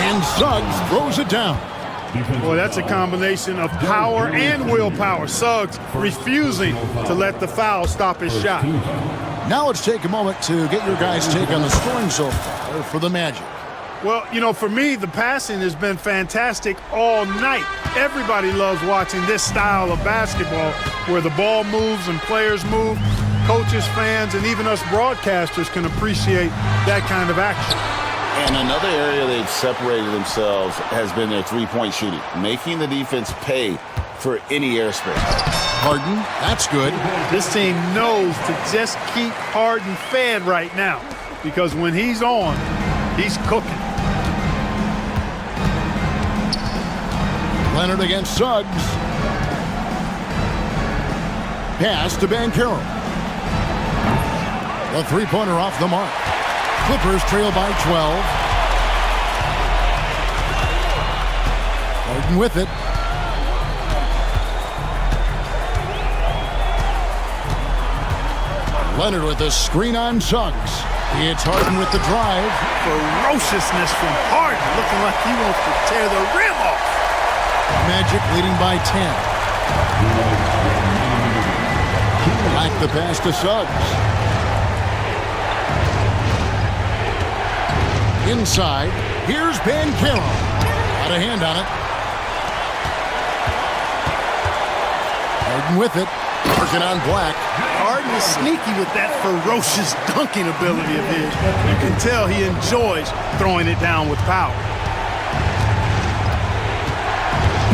And Suggs throws it down. Boy, that's a combination of power and willpower. Suggs refusing to let the foul stop his shot. Now let's take a moment to get your guys' take on the scoring so far for the Magic. Well, you know, for me, the passing has been fantastic all night. Everybody loves watching this style of basketball where the ball moves and players move. Coaches, fans, and even us broadcasters can appreciate that kind of action. And another area they've separated themselves has been their three-point shooting, making the defense pay for any airspace. Harden, that's good. This team knows to just keep Harden fed right now because when he's on, he's cooking. Leonard against Suggs. Pass to Banchero. The three-pointer off the mark. Clippers trail by 12. Harden with it. Leonard with a screen on Suggs. It's Harden with the drive. Ferociousness from Harden, looking like he wants to tear the rim off. Magic leading by 10. Back the pass to Suggs. Inside, here's Banchero. Got a hand on it. Harden with it. Working on Black. Harden is sneaky with that ferocious dunking ability of his. You can tell he enjoys throwing it down with power.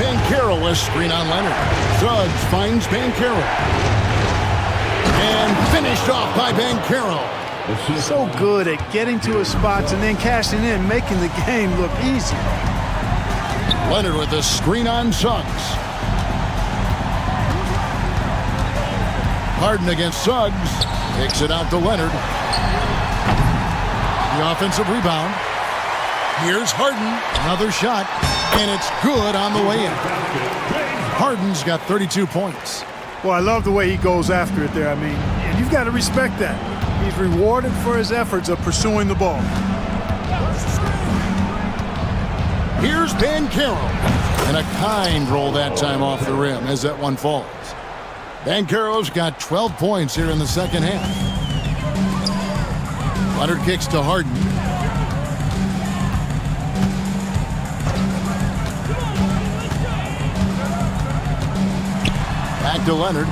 Banchero a screen on Leonard. Suggs finds Banchero. And finished off by Banchero. So good at getting to his spots and then cashing in, making the game look easy. Leonard with the screen on Suggs. Harden against Suggs. Kicks it out to Leonard. The offensive rebound. Here's Harden. Another shot. And it's good on the way in. Harden's got 32 points. Well, I love the way he goes after it there. I mean, and you've got to respect that. He's rewarded for his efforts of pursuing the ball. Here's Banchero. And a kind roll that time off the rim as that one falls. Banchero's got 12 points here in the second half. Leonard kicks to Harden. Back to Leonard.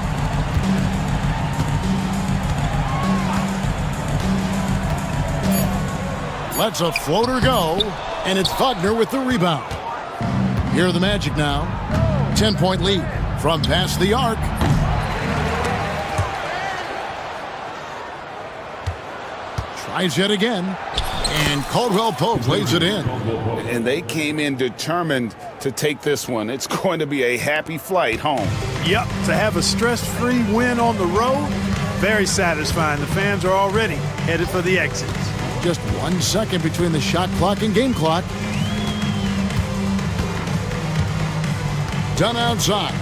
Lets a floater go, and it's Wagner with the rebound. Here are the Magic now. 10-point lead from past the arc. Tries yet again, and Caldwell Pope lays it in. And they came in determined to take this one. It's going to be a happy flight home. Yep, to have a stress-free win on the road, very satisfying. The fans are already headed for the exits. Just 1 second between the shot clock and game clock. Done outside.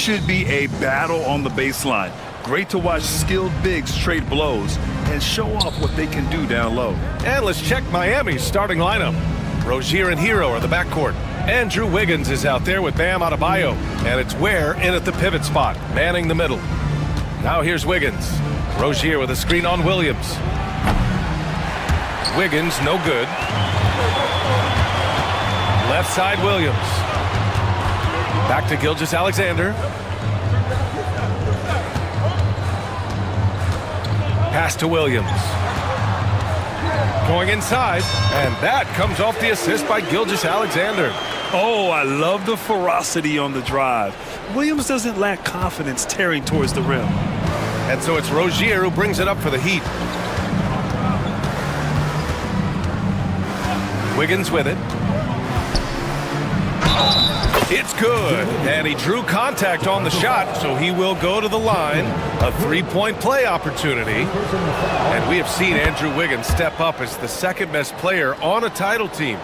should be a battle on the baseline. Great to watch skilled bigs trade blows and show off what they can do down low. And let's check Miami's starting lineup. Rozier and Hero are the backcourt. Andrew Wiggins is out there with Bam Adebayo. And it's Ware in at the pivot spot, manning the middle. Now here's Wiggins. Rozier with a screen on Williams. Wiggins, no good. Left side, Williams. Back to Gilgeous-Alexander. Pass to Williams. Going inside, and that comes off the assist by Gilgeous-Alexander. Oh, I love the ferocity on the drive. Williams doesn't lack confidence tearing towards the rim. And so it's Rozier who brings it up for the Heat. Wiggins with it. It's good, and he drew contact on the shot, so he will go to the line. A three-point play opportunity. And we have seen Andrew Wiggins step up as the second-best player on a title team.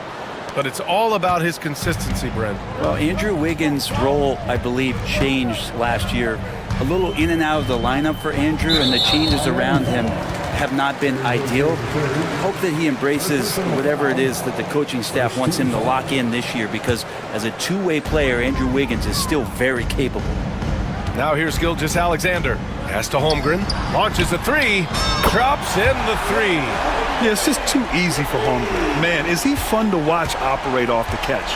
But it's all about his consistency, Brent. Well, Andrew Wiggins' role, I believe, changed last year. A little in and out of the lineup for Andrew, and the changes around him have not been ideal. Hope that he embraces whatever it is that the coaching staff wants him to lock in this year, because as a two-way player, Andrew Wiggins is still very capable. Now here's Gilgeous-Alexander. Pass to Holmgren. Launches a three. Drops in the three. Yeah, it's just too easy for Holmgren. Man, is he fun to watch operate off the catch.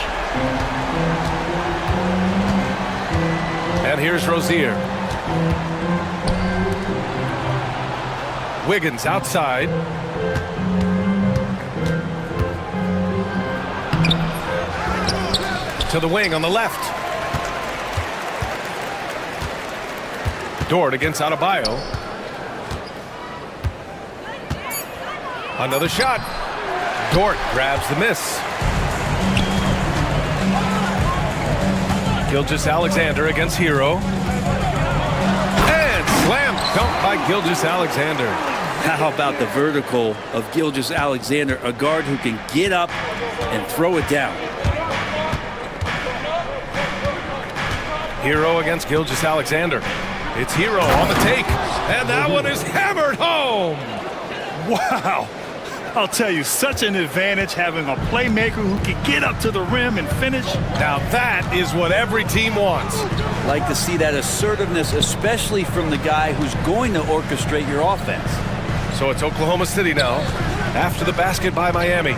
And here's Rozier. Wiggins outside. To the wing on the left. Dort against Adebayo. Another shot. Dort grabs the miss. Gilgeous-Alexander against Hero. And slam dunk by Gilgeous-Alexander. How about the vertical of Gilgeous-Alexander, a guard who can get up and throw it down. Hero against Gilgeous-Alexander. It's Hero on the take, and that one is hammered home. Wow. I'll tell you, such an advantage having a playmaker who can get up to the rim and finish. Now that is what every team wants. Like to see that assertiveness, especially from the guy who's going to orchestrate your offense. So it's Oklahoma City now, after the basket by Miami.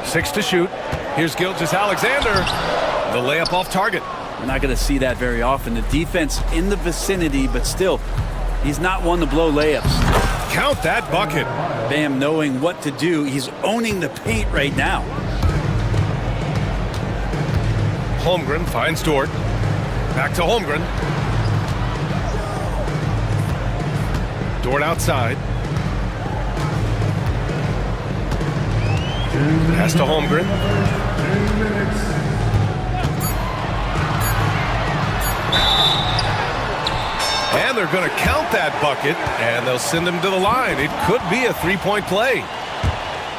6 to shoot. Here's Gilgeous-Alexander. The layup off target. We're not going to see that very often. The defense in the vicinity, but still, he's not one to blow layups. Count that bucket. Bam knowing what to do. He's owning the paint right now. Holmgren finds Dort. Back to Holmgren. Dort outside. Pass to Holmgren. And they're going to count that bucket, and they'll send him to the line. It could be a three-point play.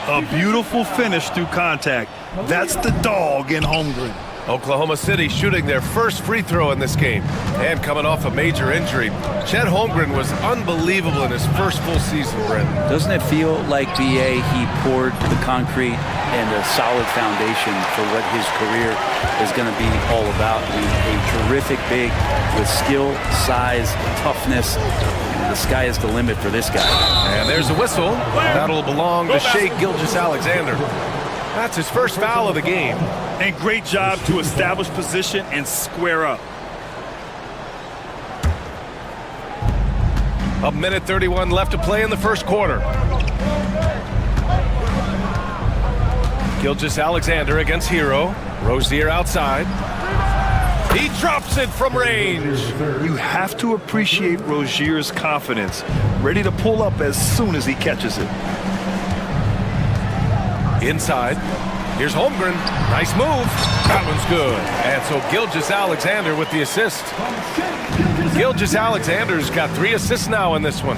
A beautiful finish through contact. That's the dog in Holmgren. Oklahoma City shooting their first free throw in this game. And coming off a major injury, Chet Holmgren was unbelievable in his first full season, Brent. Doesn't it feel like, B.A., he poured the concrete and a solid foundation for what his career is going to be all about? I mean, a terrific big with skill, size, toughness. The sky is the limit for this guy. And there's a whistle. That'll belong to Shai Gilgeous-Alexander. That's his first foul of the game. And great job to establish position and square up. A minute 31 left to play in the first quarter. Gilgeous-Alexander against Hero. Rozier outside. He drops it from range. You have to appreciate Rozier's confidence. Ready to pull up as soon as he catches it. Inside. Here's Holmgren. Nice move. That one's good. And so Gilgeous-Alexander with the assist. Gilgeous-Alexander's got 3 assists now in this one.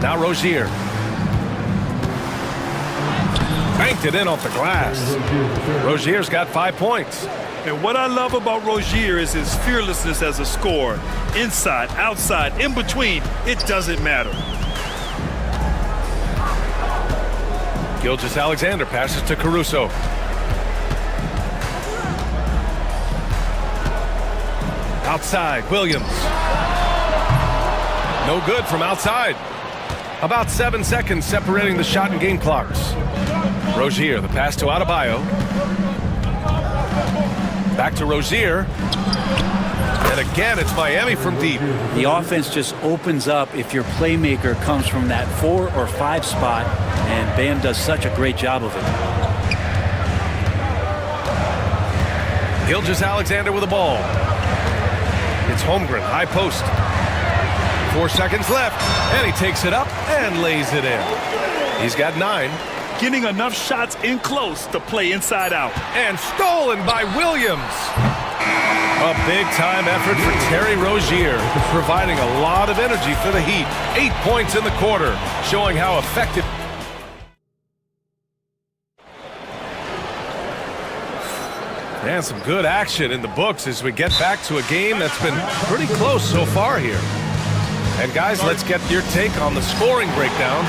Now Rozier. Banked it in off the glass. Rozier's got 5 points. And what I love about Rozier is his fearlessness as a scorer. Inside, outside, in between, it doesn't matter. Gilgeous-Alexander passes to Caruso. Outside, Williams. No good from outside. About 7 seconds separating the shot and game clocks. Rozier, the pass to Adebayo. Back to Rozier. And again, it's Miami from deep. The offense just opens up if your playmaker comes from that 4 or 5 spot, and Bam does such a great job of it. Gilgeous-Alexander with the ball. It's Holmgren, high post. 4 seconds left, and he takes it up and lays it in. He's got 9. Getting enough shots in close to play inside out. And stolen by Williams. A big-time effort for Terry Rozier, providing a lot of energy for the Heat. 8 points in the quarter, showing how effective. And some good action in the books as we get back to a game that's been pretty close so far here. And guys, let's get your take on the scoring breakdown.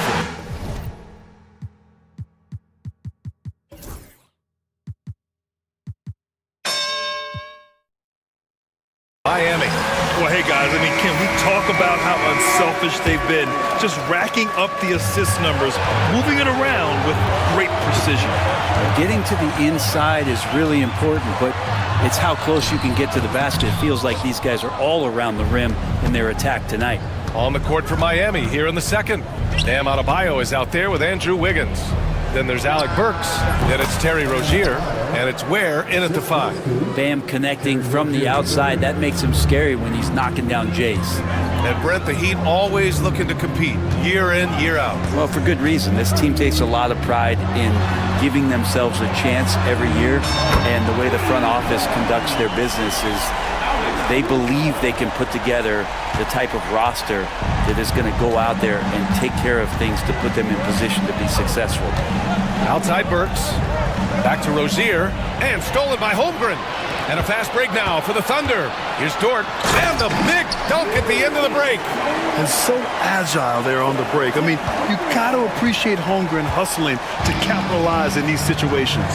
Miami. Well, hey guys, I mean, can we talk about how unselfish they've been? Just racking up the assist numbers, moving it around with great precision. Getting to the inside is really important, but it's how close you can get to the basket. It feels like these guys are all around the rim in their attack tonight. On the court for Miami here in the second. Bam Adebayo is out there with Andrew Wiggins. Then there's Alec Burks. Then it's Terry Rozier. And it's Ware in at the 5. Bam connecting from the outside. That makes him scary when he's knocking down Jace. And Brent, the Heat always looking to compete year in, year out. Well, for good reason. This team takes a lot of pride in giving themselves a chance every year. And the way the front office conducts their business is they believe they can put together the type of roster that is going to go out there and take care of things to put them in position to be successful. Outside Burks. Back to Rozier. And stolen by Holmgren. And a fast break now for the Thunder. Here's Dort. And the big dunk at the end of the break. And so agile there on the break. I mean, you got to appreciate Holmgren hustling to capitalize in these situations.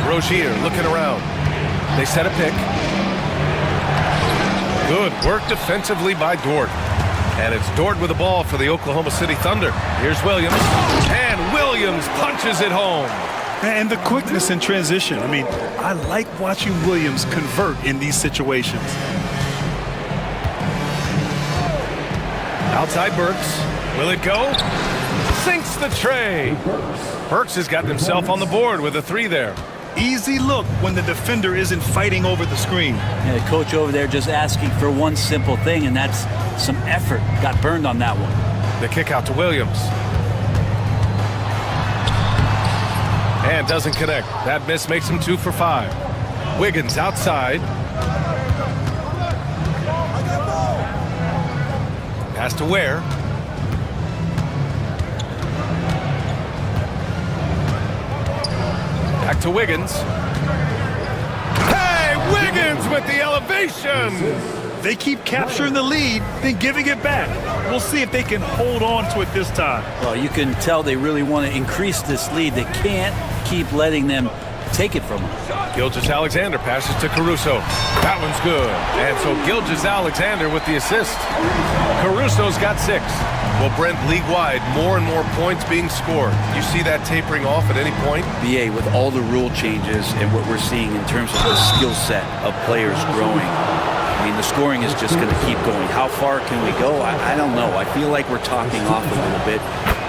Rozier looking around. They set a pick. Good work defensively by Dort. And it's Dort with the ball for the Oklahoma City Thunder. Here's Williams. And Williams punches it home. And the quickness in transition. I mean, I like watching Williams convert in these situations. Outside Burks. Will it go? Sinks the tray. Burks has gotten himself on the board with a 3 there. Easy look when the defender isn't fighting over the screen. Yeah, the coach over there just asking for one simple thing, and that's some effort. Got burned on that one. The kick out to Williams. And doesn't connect. That miss makes him 2 for 5. Wiggins outside. Pass to Ware. Back to Wiggins. Hey, Wiggins with the elevation! They keep capturing the lead, then giving it back. We'll see if they can hold on to it this time. Well, you can tell they really want to increase this lead. They can't keep letting them take it from them. Gilgeous-Alexander passes to Caruso. That one's good. And so Gilgeous-Alexander with the assist. Caruso's got 6. Well, Brent, league-wide, more and more points being scored. You see that tapering off at any point? BA, with all the rule changes and what we're seeing in terms of the skill set of players growing, I mean, the scoring is just going to keep going. How far can we go? I don't know. I feel like we're talking off a little bit.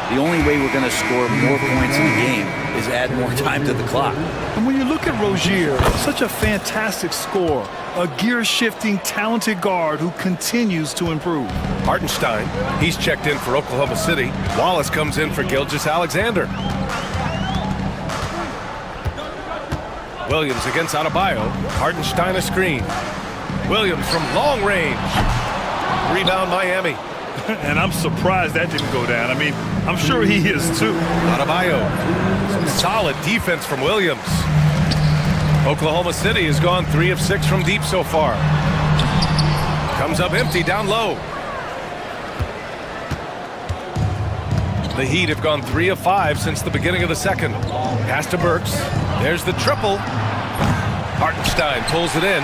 The only way we're going to score more points in the game is add more time to the clock. And when you look at Rozier, such a fantastic scorer, a gear-shifting, talented guard who continues to improve. Hartenstein, he's checked in for Oklahoma City. Wallace comes in for Gilgeous-Alexander. Williams against Adebayo. Hartenstein a screen. Williams from long range. Rebound Miami. And I'm surprised that didn't go down. I mean, I'm sure he is too. Adebayo. Some solid defense from Williams. Oklahoma City has gone 3 of 6 from deep so far. Comes up empty down low. The Heat have gone 3 of 5 since the beginning of the second. Pass to Burks. There's the triple. Hartenstein pulls it in.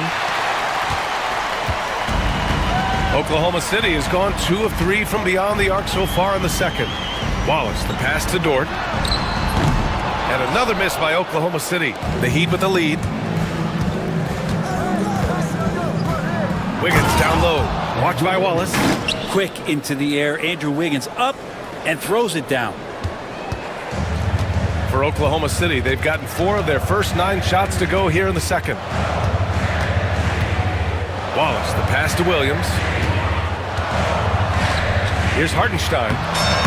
Oklahoma City has gone 2 of 3 from beyond the arc so far in the second. Wallace, the pass to Dort. And another miss by Oklahoma City. The Heat with the lead. Wiggins down low. Watched by Wallace. Quick into the air. Andrew Wiggins up and throws it down. For Oklahoma City, they've gotten 4 of their first 9 shots to go here in the second. Wallace, the pass to Williams. Here's Hartenstein.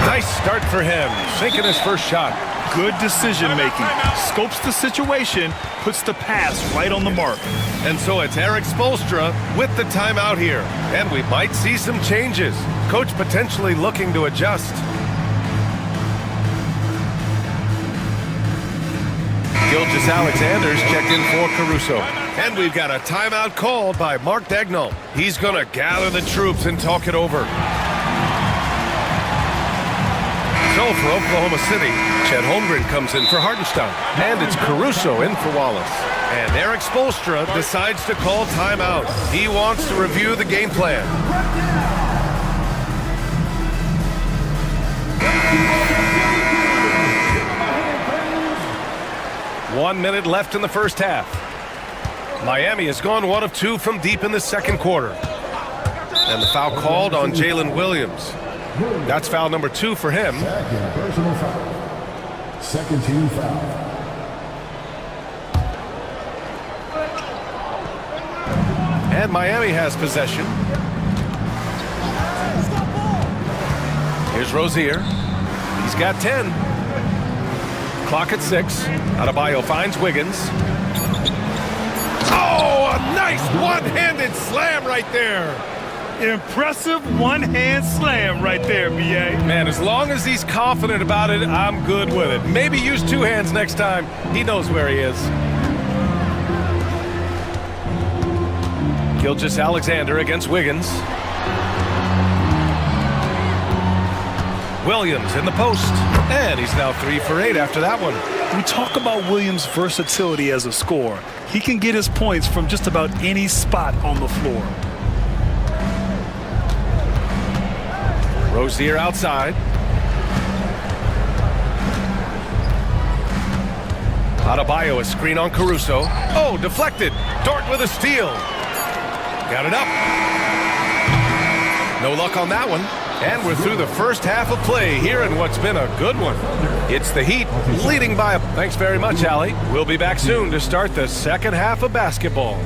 Nice start for him, sinking his first shot. Good decision making. Scopes the situation, puts the pass right on the mark. And so it's Eric Spoelstra with the timeout here. And we might see some changes. Coach potentially looking to adjust. Gilgeous Alexander's checked in for Caruso. And we've got a timeout called by Mark Dagnall. He's going to gather the troops and talk it over. So for Oklahoma City, Chet Holmgren comes in for Hartenstein. And it's Caruso in for Wallace. And Eric Spoelstra decides to call timeout. He wants to review the game plan. 1 minute left in the first half. Miami has gone 1 of 2 from deep in the second quarter. And the foul called on Jalen Williams. That's foul number 2 for him. Second personal foul. Second team foul. And Miami has possession. Here's Rozier. He's got 10. Clock at 6. Adebayo finds Wiggins. Oh, a nice one-handed slam right there. Impressive one-hand slam right there, B.A. Man, as long as he's confident about it, I'm good with it. Maybe use 2 hands next time. He knows where he is. Gilgeous Alexander against Wiggins. Williams in the post. And he's now 3 for 8 after that one. We talk about Williams' versatility as a scorer. He can get his points from just about any spot on the floor. Rozier outside. Adebayo, a screen on Caruso. Oh, deflected. Dort with a steal. Got it up. No luck on that one. And we're through the first half of play here in what's been a good one. It's the Heat leading by a... Thanks very much, Allie. We'll be back soon to start the second half of basketball.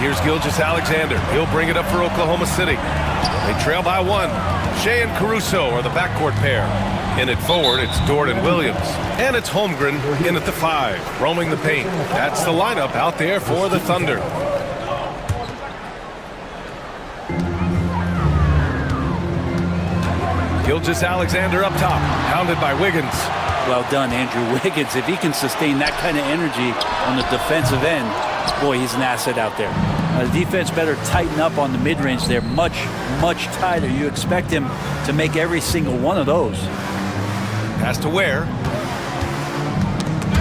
here's Gilgeous Alexander. He'll bring it up for Oklahoma City. They trail by 1. Shea and Caruso are the backcourt pair. In it forward, it's Dort and Williams. And it's Holmgren in at the 5, roaming the paint. That's the lineup out there for the Thunder. Gilgeous Alexander up top, pounded by Wiggins. Well done, Andrew Wiggins. If he can sustain that kind of energy on the defensive end, boy, he's an asset out there. The defense better tighten up on the mid-range. They're much, much tighter. You expect him to make every single one of those. Pass to Ware.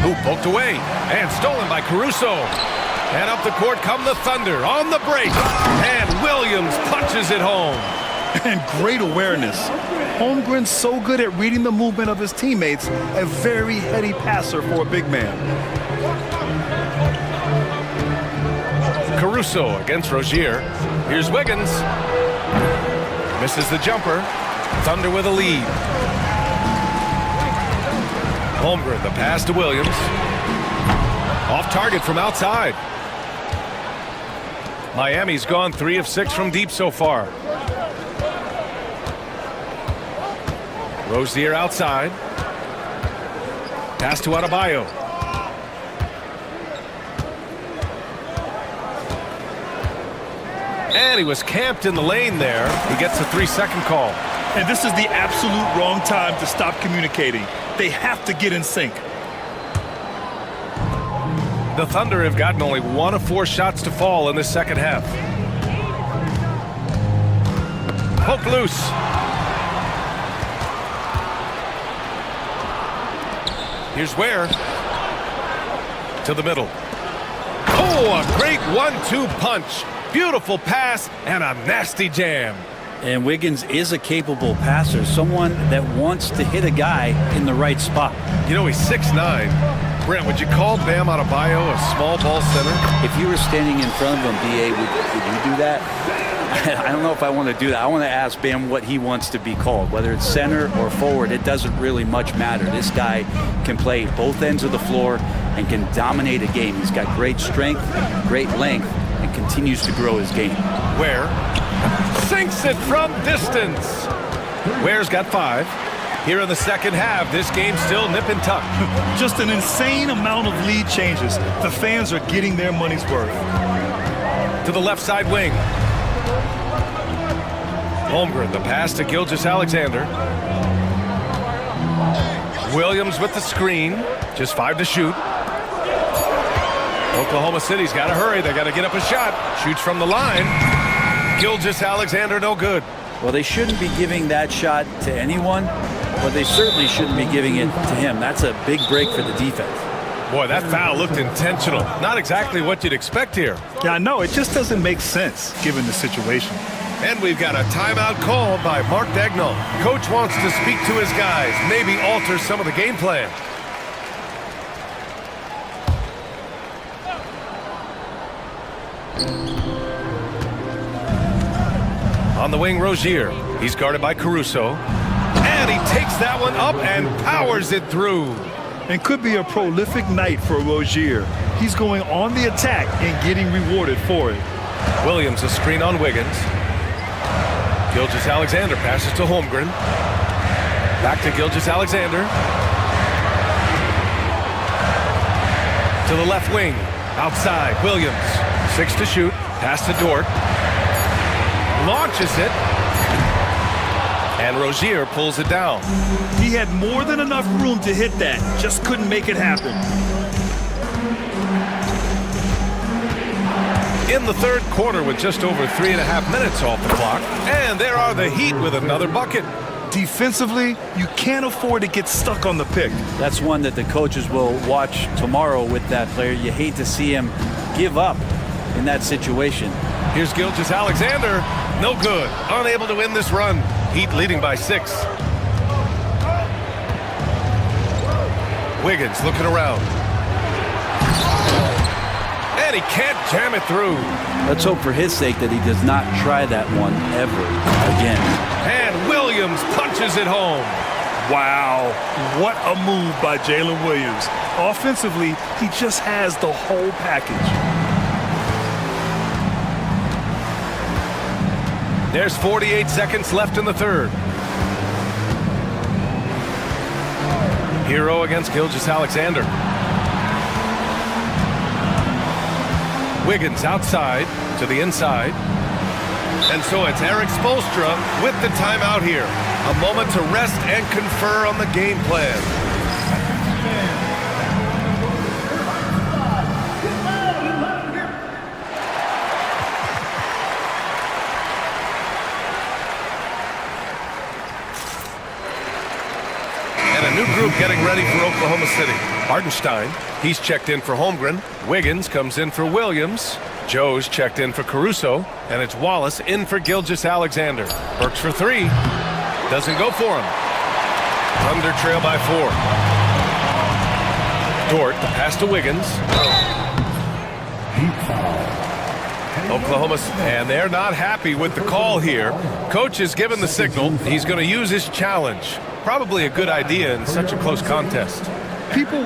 Who poked away and stolen by Caruso. And up the court come the Thunder on the break. And Williams punches it home. And great awareness. Holmgren's so good at reading the movement of his teammates, a very heady passer for a big man. Caruso against Rozier. Here's Wiggins. Misses the jumper. Thunder with a lead. Holmgren, the pass to Williams. Off target from outside. Miami's gone 3 of 6 from deep so far. Rozier outside. Pass to Adebayo. And he was camped in the lane there. He gets a 3-second call. And this is the absolute wrong time to stop communicating. They have to get in sync. The Thunder have gotten only 1 of 4 shots to fall in the second half. Poke loose. Here's Ware. To the middle. Oh, a great 1-2 punch. Beautiful pass and a nasty jam. And Wiggins is a capable passer, someone that wants to hit a guy in the right spot. You know, he's 6'9". Brent, would you call Bam Adebayo a small ball center? If you were standing in front of him, B.A., would you do that? I don't know if I want to do that. I want to ask Bam what he wants to be called. Whether it's center or forward, it doesn't really much matter. This guy can play both ends of the floor and can dominate a game. He's got great strength, great length, and continues to grow his game. Ware sinks it from distance. Ware's got 5. Here in the second half, this game's still nip and tuck. Just an insane amount of lead changes. The fans are getting their money's worth. To the left side wing. Holmgren, the pass to Gilgeous Alexander. Williams with the screen. Just 5 to shoot. Oklahoma City's got to hurry. They got to get up a shot. Shoots from the line. Gilgeous Alexander, no good. Well, they shouldn't be giving that shot to anyone, but they certainly shouldn't be giving it to him. That's a big break for the defense. Boy, that foul looked intentional. Not exactly what you'd expect here. Yeah, I know. It just doesn't make sense given the situation. And we've got a timeout called by Mark Dagnall. Coach wants to speak to his guys, maybe alter some of the game plan. On the wing, Rozier. He's guarded by Caruso. And he takes that one up and powers it through. And could be a prolific night for Rozier. He's going on the attack and getting rewarded for it. Williams, a screen on Wiggins. Gilgeous Alexander passes to Holmgren. Back to Gilgeous Alexander. To the left wing. Outside, Williams. 6 to shoot. Pass to Dort. Launches it. And Rozier pulls it down. He had more than enough room to hit that. Just couldn't make it happen. In the third quarter with just over 3.5 minutes off the clock. And there are the Heat with another bucket. Defensively, you can't afford to get stuck on the pick. That's one that the coaches will watch tomorrow with that player. You hate to see him give up in that situation. Here's Gilgeous Alexander. No good. Unable to win this run. Heat leading by 6. Wiggins looking around. And he can't jam it through. Let's hope for his sake that he does not try that one ever again. And Williams punches it home. Wow, what a move by Jalen Williams. Offensively, he just has the whole package. There's 48 seconds left in the third. Hero against Gilgeous-Alexander. Wiggins outside to the inside. And so it's Eric Spoelstra with the timeout here. A moment to rest and confer on the game plan. And a new group getting ready for Oklahoma City. Hardenstein, he's checked in for Holmgren. Wiggins comes in for Williams. Joe's checked in for Caruso, and it's Wallace in for Gilgeous-Alexander. Burks for three. Doesn't go for him. Thunder trail by 4. Dort, the pass to Wiggins. Oklahoma, and they're not happy with the call here. Coach has given the signal. He's going to use his challenge. Probably a good idea in such a close contest. People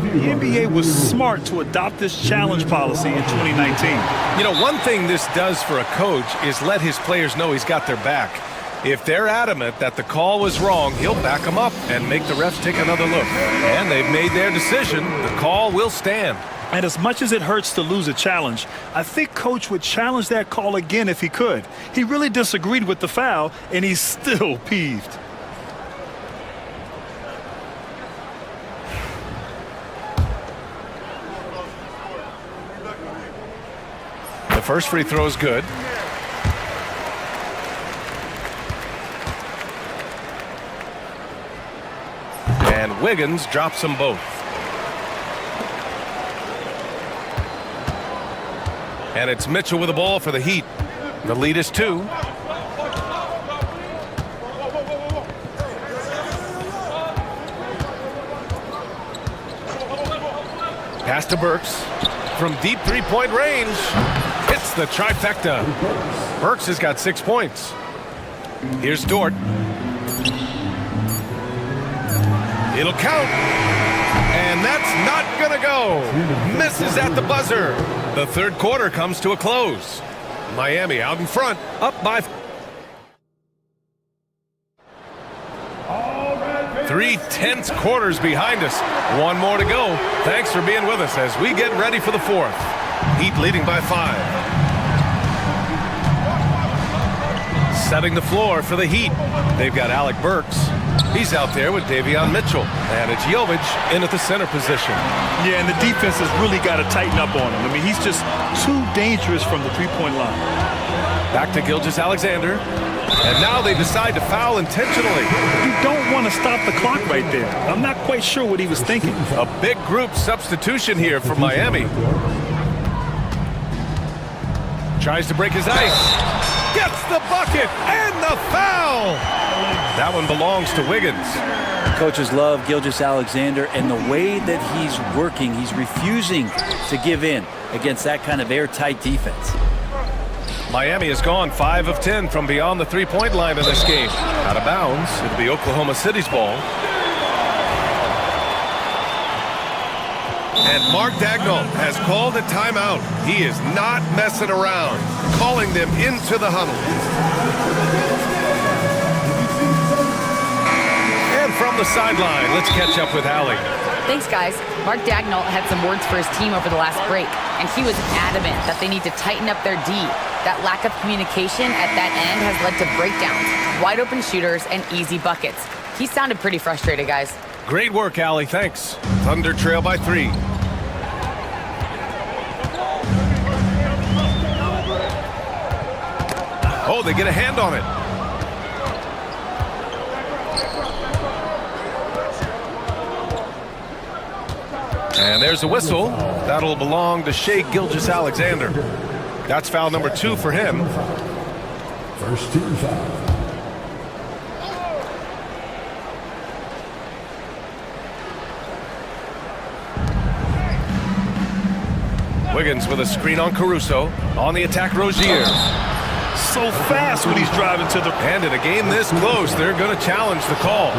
The NBA was smart to adopt this challenge policy in 2019. You know, one thing this does for a coach is let his players know he's got their back. If they're adamant that the call was wrong, he'll back them up and make the refs take another look. And they've made their decision. The call will stand. And as much as it hurts to lose a challenge, I think Coach would challenge that call again if he could. He really disagreed with the foul, and he's still peeved. The first free throw is good. And Wiggins drops them both. And it's Mitchell with the ball for the Heat. The lead is 2. Pass to Burks from deep three-point range. Hits the trifecta. Burks has got 6 points. Here's Dort. It'll count. And that's not going to go. Misses at the buzzer. The third quarter comes to a close. Miami out in front, up by 3/10 quarters behind us. One more to go. Thanks for being with us as we get ready for the fourth. Heat leading by 5. Setting the floor for the Heat. They've got Alec Burks. He's out there with Davion Mitchell. And it's Jovic in at the center position. Yeah, and the defense has really got to tighten up on him. I mean, he's just too dangerous from the three-point line. Back to Gilgeous-Alexander. And now they decide to foul intentionally. You don't want to stop the clock right there. I'm not quite sure what he was thinking. A big group substitution here for Miami. Tries to break his ice. Gets the bucket and the foul. That one belongs to Wiggins. Coaches love Gilgeous-Alexander and the way that he's working. He's refusing to give in against that kind of airtight defense. Miami has gone 5 of 10 from beyond the three-point line in this game. Out of bounds. It'll be Oklahoma City's ball. And Mark Dagnall has called a timeout. He is not messing around, calling them into the huddle. And from the sideline, let's catch up with Allie. Thanks, guys. Mark Dagnall had some words for his team over the last break, and he was adamant that they need to tighten up their D. That lack of communication at that end has led to breakdowns, wide open shooters, and easy buckets. He sounded pretty frustrated, guys. Great work, Allie. Thanks. Thunder trail by 3. Oh, they get a hand on it. And there's a whistle. That'll belong to Shai Gilgeous-Alexander. That's foul number 2 for him. First team foul. Wiggins with a screen on Caruso. On the attack, Rozier. So fast when he's driving to the... And in a game this close, they're going to challenge the call.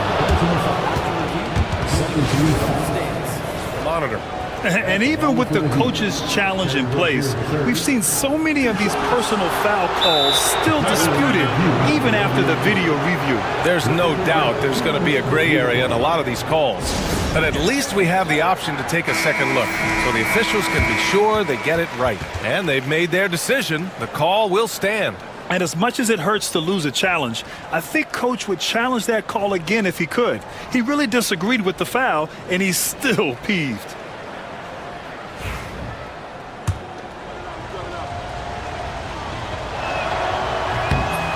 Monitor. And even with the coach's challenge in place, we've seen so many of these personal foul calls still disputed even after the video review. There's no doubt there's going to be a gray area in a lot of these calls. But at least we have the option to take a second look, so the officials can be sure they get it right. And they've made their decision. The call will stand. And as much as it hurts to lose a challenge, I think Coach would challenge that call again if he could. He really disagreed with the foul, and he's still peeved.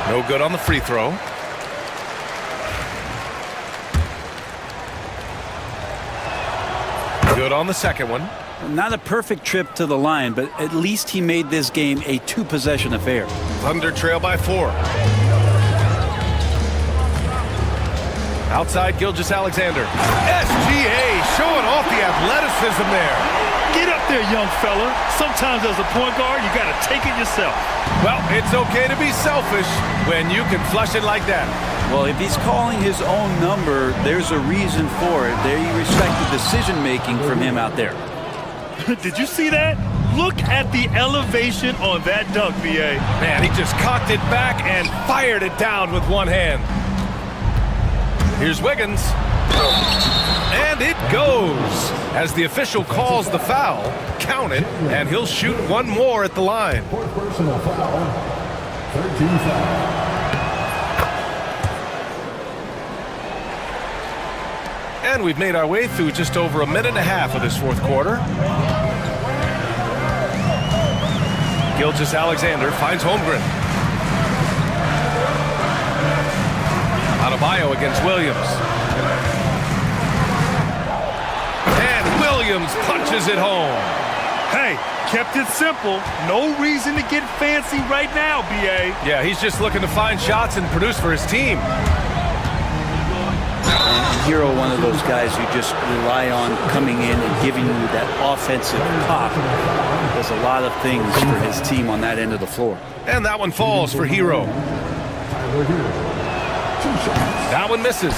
No good on the free throw. Good on the second one. Not a perfect trip to the line, but at least he made this game a two-possession affair. Thunder trail by 4. Outside Gilgeous-Alexander. SGA showing off the athleticism there. Get up there, young fella. Sometimes as a point guard, you got to take it yourself. Well, it's okay to be selfish when you can flush it like that. Well, if he's calling his own number, there's a reason for it. They respect the decision-making from him out there. Did you see that? Look at the elevation on that dunk, BA. Man, he just cocked it back and fired it down with one hand. Here's Wiggins. And it goes. As the official calls the foul, count it, and he'll shoot one more at the line. Personal foul. 13 foul. And we've made our way through just over a minute and a half of this fourth quarter. Gilgeous-Alexander finds Holmgren. Adebayo against Williams. And Williams punches it home. Hey, kept it simple. No reason to get fancy right now, BA. Yeah, he's just looking to find shots and produce for his team. Hero, one of those guys you just rely on coming in and giving you that offensive pop. Does a lot of things for his team on that end of the floor. And that one falls for Hero. That one misses.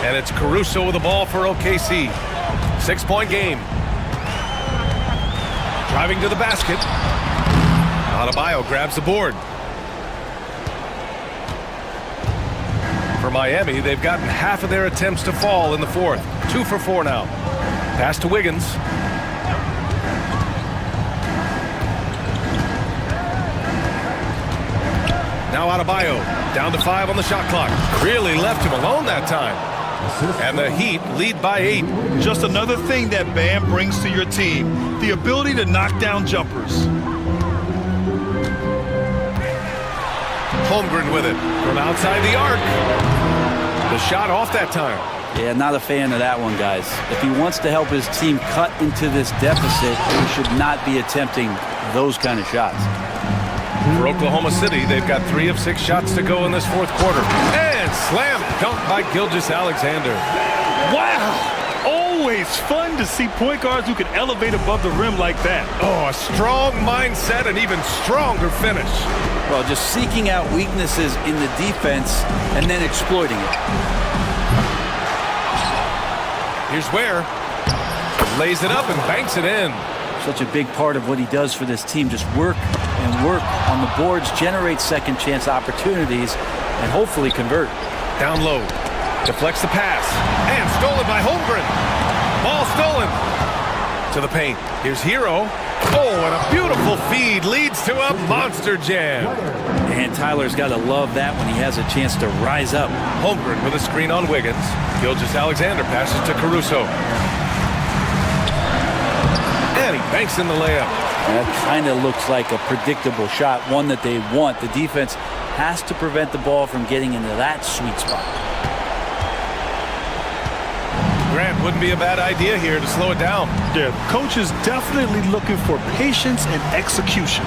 And it's Caruso with the ball for OKC. 6-point game. Driving to the basket. Adebayo grabs the board. For Miami, they've gotten half of their attempts to fall in the fourth. 2 for 4 now. Pass to Wiggins. Now Adebayo, down to 5 on the shot clock. Really left him alone that time. And the Heat lead by 8. Just another thing that Bam brings to your team, the ability to knock down jumpers. Holmgren with it from outside the arc. The shot off that time. Yeah, not a fan of that one, guys. If he wants to help his team cut into this deficit, he should not be attempting those kind of shots. For Oklahoma City, they've got 3 of 6 shots to go in this fourth quarter. And slam dunk by Gilgeous-Alexander. Wow! Always fun to see point guards who can elevate above the rim like that. Oh, a strong mindset and even stronger finish. Well, just seeking out weaknesses in the defense and then exploiting it. Here's Ware. Lays it up and banks it in. Such a big part of what he does for this team. Just work and work on the boards, generate second chance opportunities, and hopefully convert. Down low. Deflects the pass. And stolen by Holmgren. Ball stolen. To the paint. Here's Hero. Oh, and a beautiful feed leads to a monster jam. And Tyler's got to love that when he has a chance to rise up. Holmgren with a screen on Wiggins. Gilgeous-Alexander passes to Caruso. And he banks in the layup. That kind of looks like a predictable shot, one that they want. The defense has to prevent the ball from getting into that sweet spot. Grant, wouldn't be a bad idea here to slow it down. Yeah, coach is definitely looking for patience and execution.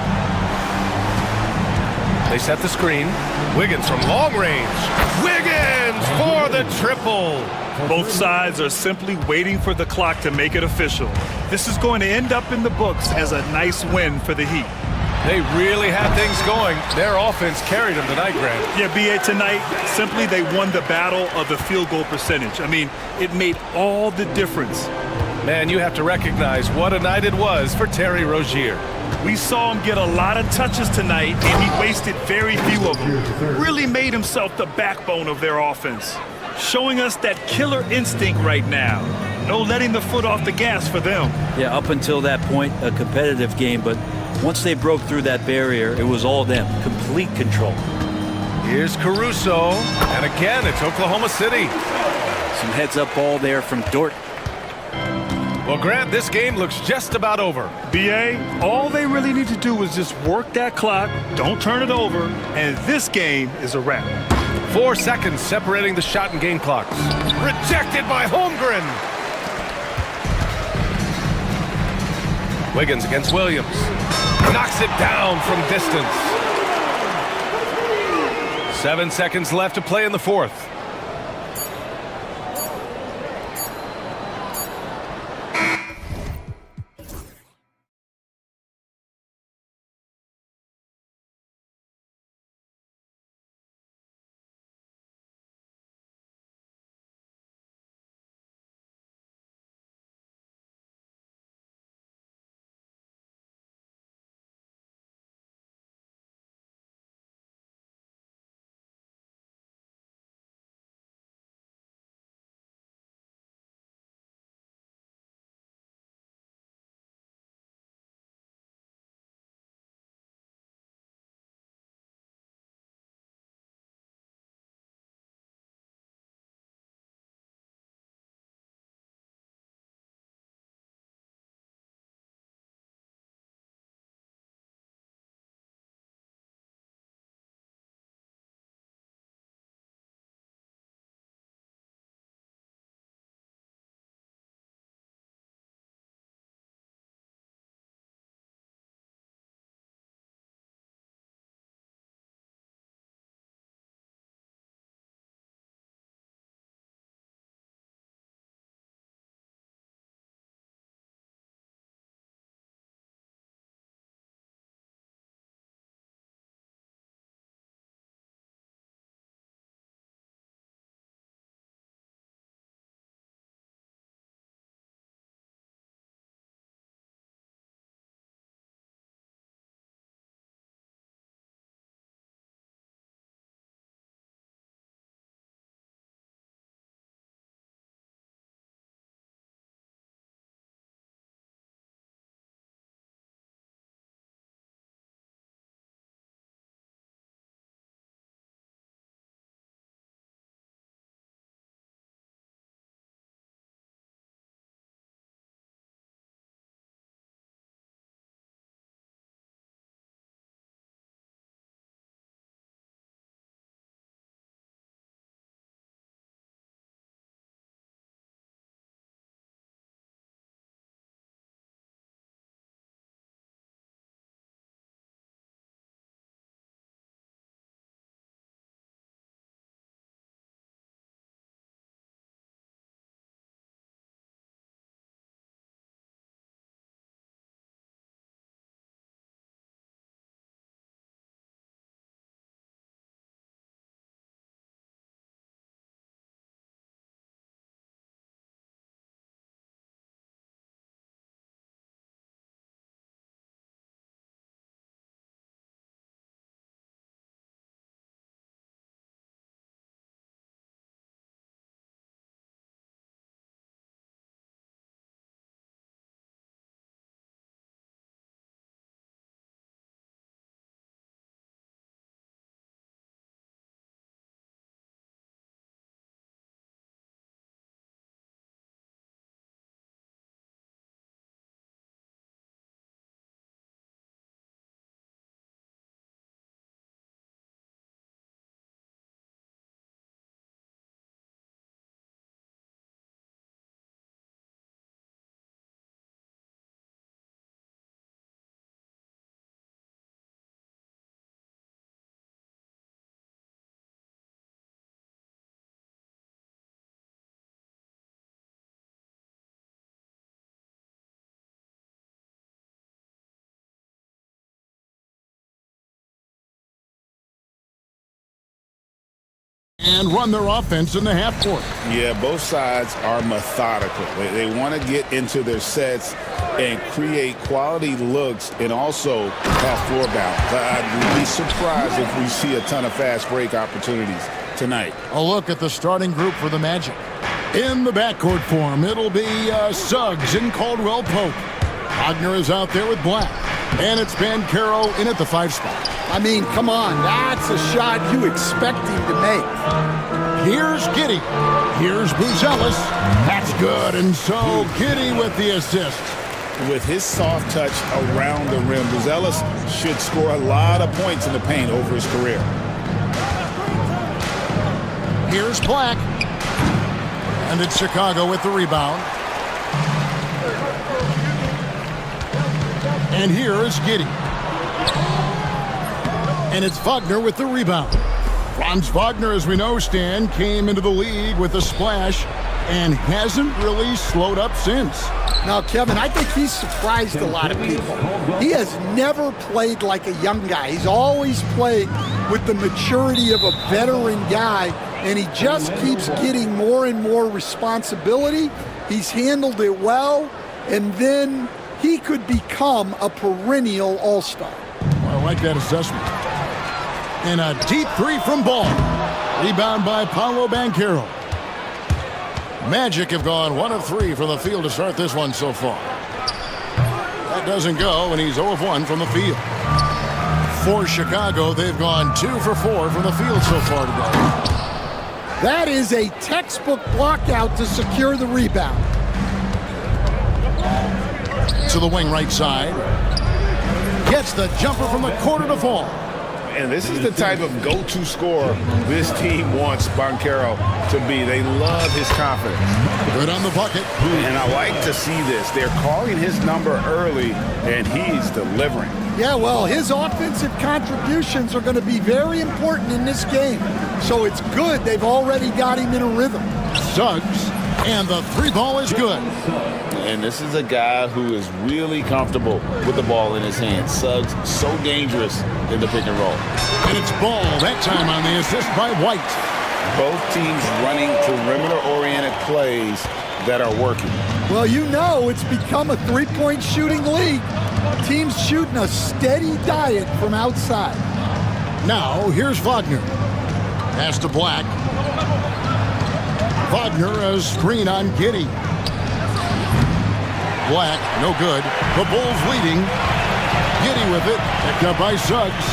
They set the screen. Wiggins from long range. Wiggins for the triple. Both sides are simply waiting for the clock to make it official. This is going to end up in the books as a nice win for the Heat. They really had things going. Their offense carried them tonight, Grant. Yeah, BA, tonight, simply they won the battle of the field goal percentage. I mean, it made all the difference. Man, you have to recognize what a night it was for Terry Rozier. We saw him get a lot of touches tonight, and he wasted very few of them. Really made himself the backbone of their offense, showing us that killer instinct right now. No letting the foot off the gas for them. Yeah, up until that point, a competitive game, but once they broke through that barrier, it was all them. Complete control. Here's Caruso, and again, it's Oklahoma City. Some heads-up ball there from Dort. Well, Grant, this game looks just about over. BA, all they really need to do is just work that clock, don't turn it over, and this game is a wrap. 4 seconds separating the shot and game clocks. Rejected by Holmgren. Wiggins against Williams. Knocks it down from distance. 7 seconds left to play in the fourth. and run their offense in the half court. Yeah, both sides are methodical. They want to get into their sets and create quality looks and also have floor balance. I'd be surprised if we see a ton of fast break opportunities tonight. A look at the starting group for the Magic. In the backcourt form, it'll be Suggs and Caldwell Pope. Wagner is out there with Black. And it's Banchero in at the 5 spot. I mean, come on, that's a shot you expect him to make. Here's Giddey. Here's Buzelis. That's good, and so Giddey with the assist. With his soft touch around the rim, Buzelis should score a lot of points in the paint over his career. Here's Black. And it's Chicago with the rebound. And here is Giddey. And it's Wagner with the rebound. Franz Wagner, as we know, Stan, came into the league with a splash and hasn't really slowed up since. Now, Kevin, I think he's surprised a lot of people. He has never played like a young guy. He's always played with the maturity of a veteran guy, and he just keeps getting more and more responsibility. He's handled it well, and then he could become a perennial all-star. Well, I like that assessment. And a deep 3 from Ball. Rebound by Paolo Banchero. Magic have gone 1 of 3 from the field to start this one so far. That doesn't go, and he's 0 of 1 from the field. For Chicago, they've gone 2 for 4 from the field so far today. That is a textbook block out to secure the rebound. To the wing right side. Gets the jumper from the corner to fall. And this is the type of go-to scorer this team wants Banchero to be. They love his confidence. Good on the bucket. And I like to see this. They're calling his number early, and he's delivering. Yeah, well, his offensive contributions are going to be very important in this game. So it's good they've already got him in a rhythm. Suggs, and the 3 ball is good. And this is a guy who is really comfortable with the ball in his hands. Suggs, so dangerous in the pick and roll. And it's Ball, that time on the assist by White. Both teams running perimeter-oriented plays that are working. Well, you know it's become a three-point shooting league. Teams shooting a steady diet from outside. Now, here's Wagner. Pass to Black. Wagner, a screen on Giddey. Black, no good. The Bulls leading. Giddey with it. Picked up by Suggs.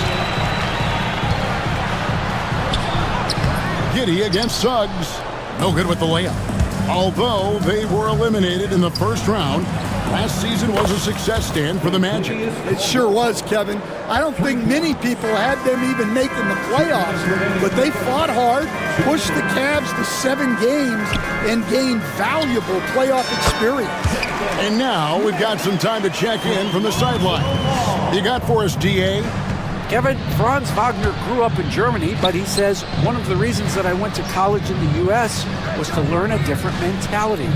Giddey against Suggs. No good with the layup. Although they were eliminated in the first round, last season was a success stand for the Magic. It sure was, Kevin. I don't think many people had them even making the playoffs, but they fought hard, pushed the Cavs to 7 games, and gained valuable playoff experience. And now we've got some time to check in from the sideline. You got for us, D.A.? Kevin, Franz Wagner grew up in Germany, but he says one of the reasons that I went to college in the U.S. was to learn a different mentality.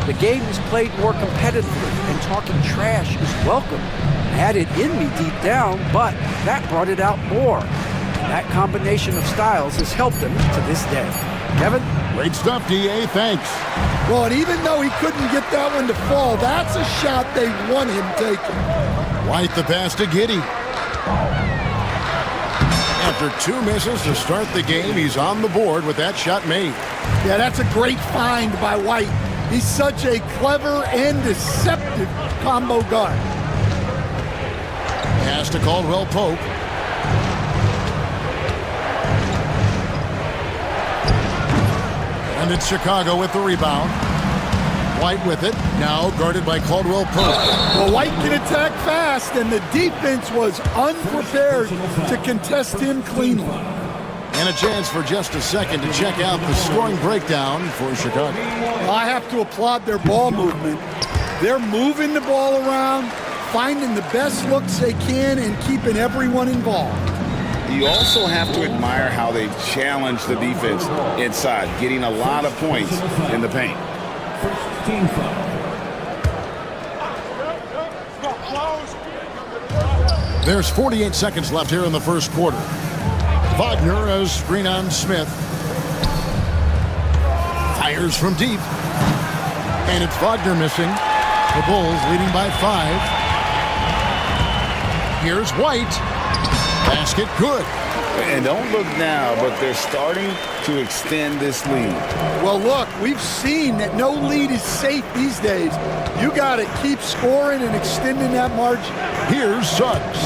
The game is played more competitively, and talking trash is welcome. I had it in me deep down, but that brought it out more. And that combination of styles has helped him to this day. Kevin? Great stuff, D.A. Thanks. Well, and even though he couldn't get that one to fall, that's a shot they want him taking. White the pass to Giddey. After 2 misses to start the game, he's on the board with that shot made. Yeah, that's a great find by White. He's such a clever and deceptive combo guard. Pass to Caldwell Pope. And it's Chicago with the rebound. White with it, now guarded by Caldwell Pope. Well, White can attack fast, and the defense was unprepared to contest him cleanly. And a chance for just a second to check out the scoring breakdown for Chicago. Well, I have to applaud their ball movement. They're moving the ball around, finding the best looks they can, and keeping everyone involved. You also have to admire how they've challenged the defense inside, getting a lot of points in the paint. There's 48 seconds left here in the first quarter. Wagner as screen on Smith. Fires from deep. And it's Wagner missing. The Bulls leading by 5. Here's White. Basket good. And don't look now, but they're starting to extend this lead. Well, look, we've seen that no lead is safe these days. You got to keep scoring and extending that margin. Here's Suggs.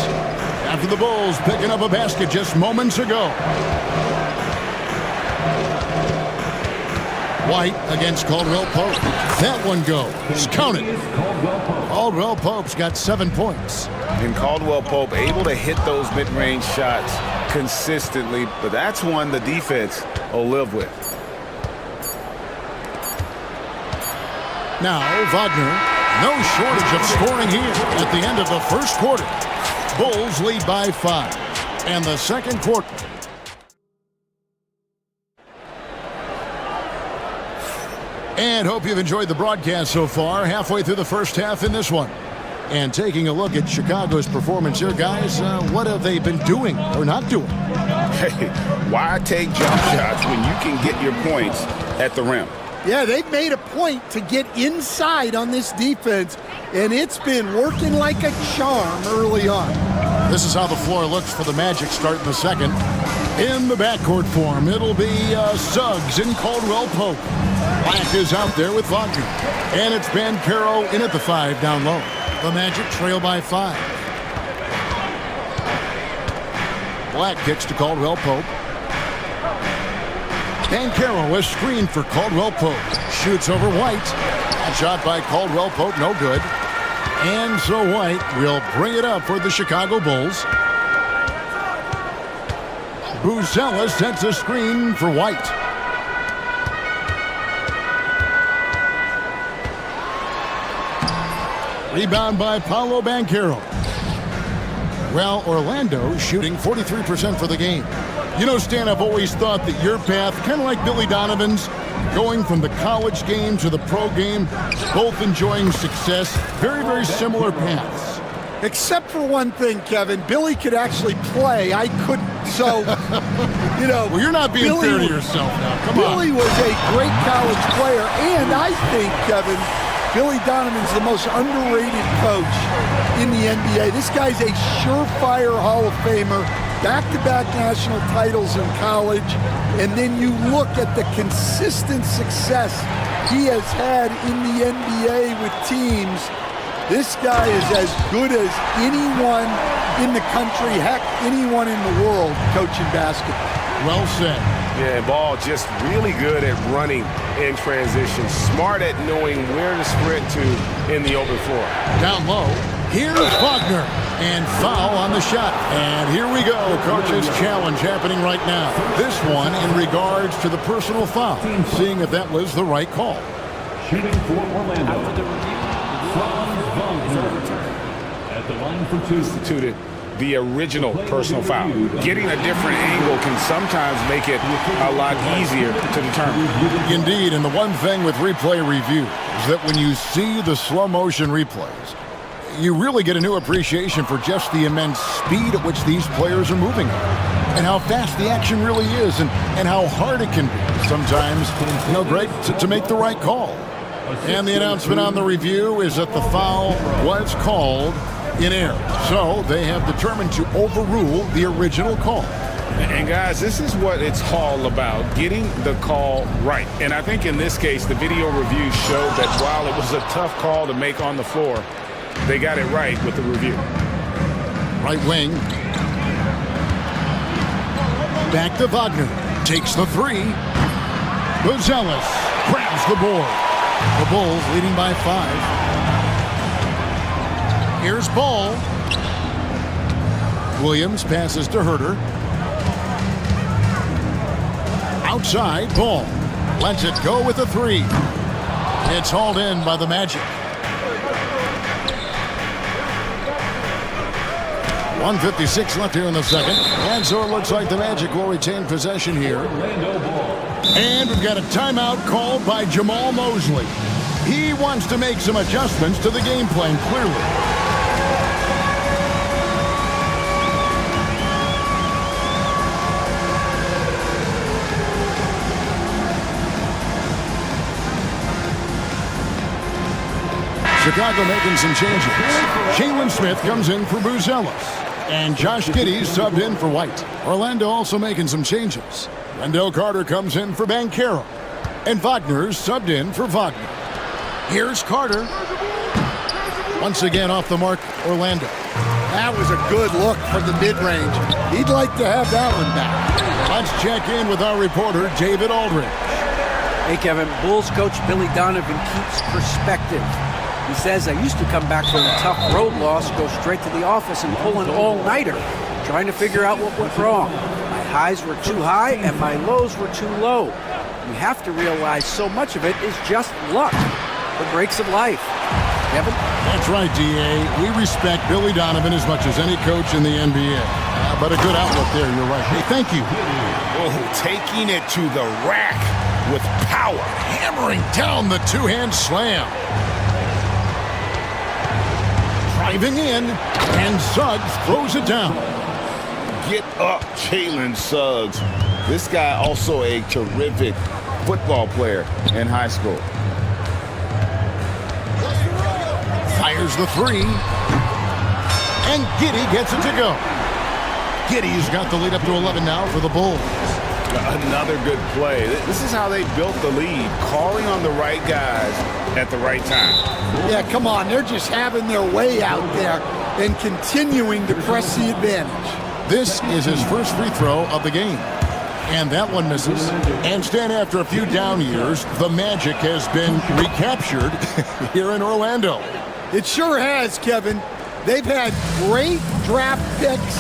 After the Bulls picking up a basket just moments ago. White against Caldwell Pope. That one goes. Count it. Caldwell Pope's got 7 points. And Caldwell Pope able to hit those mid-range shots consistently, but that's one the defense will live with. Now Wagner, no shortage of scoring here at the end of the first quarter. Bulls lead by 5. And the second quarter. And hope you've enjoyed the broadcast so far. Halfway through the first half in this one. And taking a look at Chicago's performance here, guys, what have they been doing or not doing? Hey, why take jump shots when you can get your points at the rim? Yeah, they've made a point to get inside on this defense, and it's been working like a charm early on. This is how the floor looks for the Magic starting the second. In the backcourt form, it'll be Suggs and Caldwell Pope. Black is out there with Wagner. And it's Bancaro in at the 5 down low. The Magic trail by 5. Black kicks to Caldwell Pope. Bancaro is screened for Caldwell Pope. Shoots over White. A shot by Caldwell Pope, no good. And so White will bring it up for the Chicago Bulls. Buzella sets a screen for White. Rebound by Paolo Bancaro. Well, Orlando shooting 43% for the game. You know, Stan, I've always thought that your path, kind of like Billy Donovan's, going from the college game to the pro game, both enjoying success, very, very similar paths. Except for one thing, Kevin. Billy could actually play. I couldn't. So, you know. Well, you're not being Billy, fair to yourself now. Come Billy on. was a great college player. And I think, Kevin, Billy Donovan's the most underrated coach in the NBA. This guy's a surefire Hall of Famer. Back-to-back national titles in college. And then you look at the consistent success he has had in the NBA with teams. This guy is as good as anyone in the country, heck, anyone in the world coaching basketball. Well said. Yeah, Ball just really good at running in transition. Smart at knowing where to sprint to in the open floor. Down low, here's Wagner. And foul on the shot. And here we go. Coach's challenge happening right now. This one in regards to the personal foul. Seeing if that was the right call. Shooting for Orlando. At the line for 2. Instituted the original personal foul. Getting a different angle can sometimes make it a lot easier to determine. Indeed, and the one thing with replay review is that when you see the slow motion replays, you really get a new appreciation for just the immense speed at which these players are moving and how fast the action really is and how hard it can be sometimes, you know, great to make the right call. And the announcement on the review is that the foul was called in error. So they have determined to overrule the original call. And guys, this is what it's all about, getting the call right. And I think in this case, the video review showed that while it was a tough call to make on the floor, they got it right with the review. Right wing. Back to Wagner. Takes the 3. Buzella grabs the board. The Bulls leading by 5. Here's Ball. Williams passes to Herter. Outside, Ball. Lets it go with the 3. It's hauled in by the Magic. 1:56 left here in the second. And so it looks like the Magic will retain possession here. And we've got a timeout called by Jamal Mosley. He wants to make some adjustments to the game plan, clearly. Chicago making some changes. Jalen Smith comes in for Buzelis. And Josh Giddey subbed in for White. Orlando also making some changes. Wendell Carter comes in for Banchero. And Wagner's subbed in for Wagner. Here's Carter. Once again off the mark, Orlando. That was a good look from the mid-range. He'd like to have that one back. Let's check in with our reporter, David Aldridge. Hey, Kevin, Bulls coach Billy Donovan keeps perspective. He says, I used to come back from a tough road loss, go straight to the office and pull an all-nighter, trying to figure out what went wrong. My highs were too high and my lows were too low. You have to realize so much of it is just luck, the breaks of life. Kevin? That's right, D.A. We respect Billy Donovan as much as any coach in the NBA. But a good outlook there, you're right. Hey, thank you. Oh, taking it to the rack with power. Hammering down the two-hand slam. Driving in, and Suggs throws it down. Get up, Jalen Suggs. This guy also a terrific football player in high school. Fires the three. And Giddey gets it to go. Giddey's got the lead up to 11 now for the Bulls. Another good play. This is how they built the lead, calling on the right guys at the right time. Yeah, come on. They're just having their way out there and continuing to press the advantage. This is his first free throw of the game. And that one misses. And Stan, after a few down years, the magic has been recaptured here in Orlando. It sure has, Kevin. They've had great draft picks.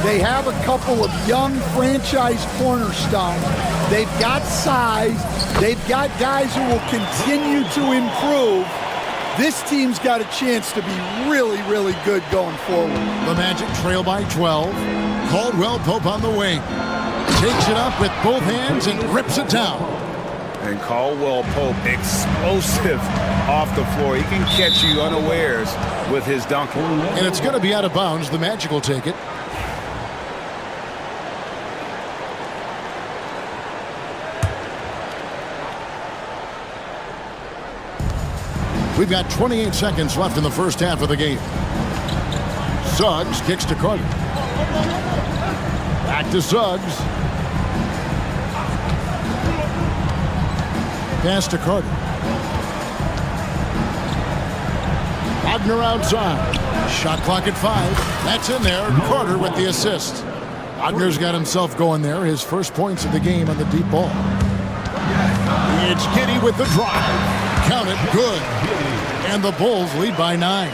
They have a couple of young franchise cornerstones. They've got size. They've got guys who will continue to improve. This team's got a chance to be really, really good going forward. The Magic trail by 12. Caldwell Pope on the wing. Takes it up with both hands and rips it down. And Caldwell Pope, explosive off the floor. He can catch you unawares with his dunk. And it's going to be out of bounds. The Magic will take it. We've got 28 seconds left in the first half of the game. Suggs kicks to Carter. Back to Suggs. Pass to Carter. Wagner outside. Shot clock at 5. That's in there. Carter with the assist. Wagner's got himself going there. His first points of the game on the deep ball. It's Giddey with the drive. Count it. Good. And the Bulls lead by 9.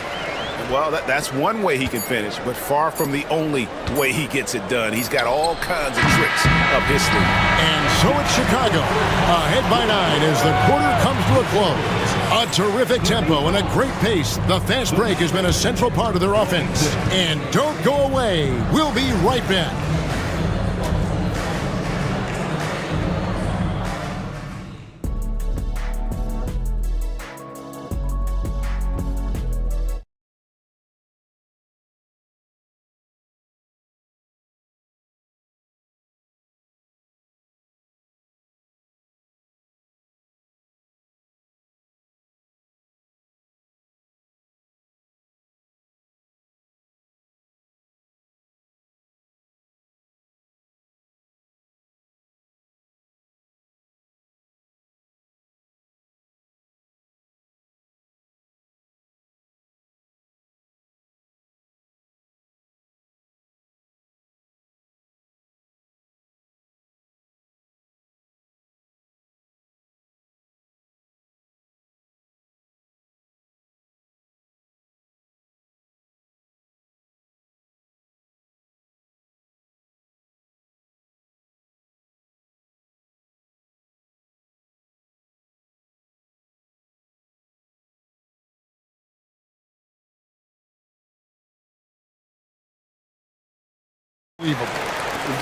Well, that's one way he can finish, but far from the only way he gets it done. He's got all kinds of tricks up his sleeve. And so it's Chicago, ahead by 9 as the quarter comes to a close. A terrific tempo and a great pace. The fast break has been a central part of their offense. And don't go away. We'll be right back.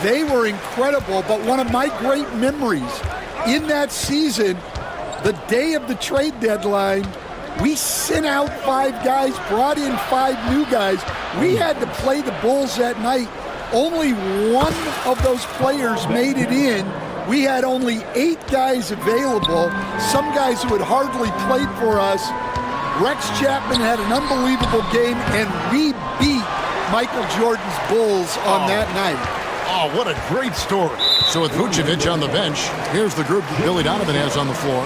They were incredible, but one of my great memories in that season, the day of the trade deadline, we sent out 5 guys, brought in 5 new guys. We had to play the Bulls that night. Only one of those players made it in. We had only 8 guys available, some guys who had hardly played for us. Rex Chapman had an unbelievable game, and we beat Michael Jordan's Bulls on that night. Oh, what a great story. So with Vucevic on the bench, here's the group that Billy Donovan has on the floor.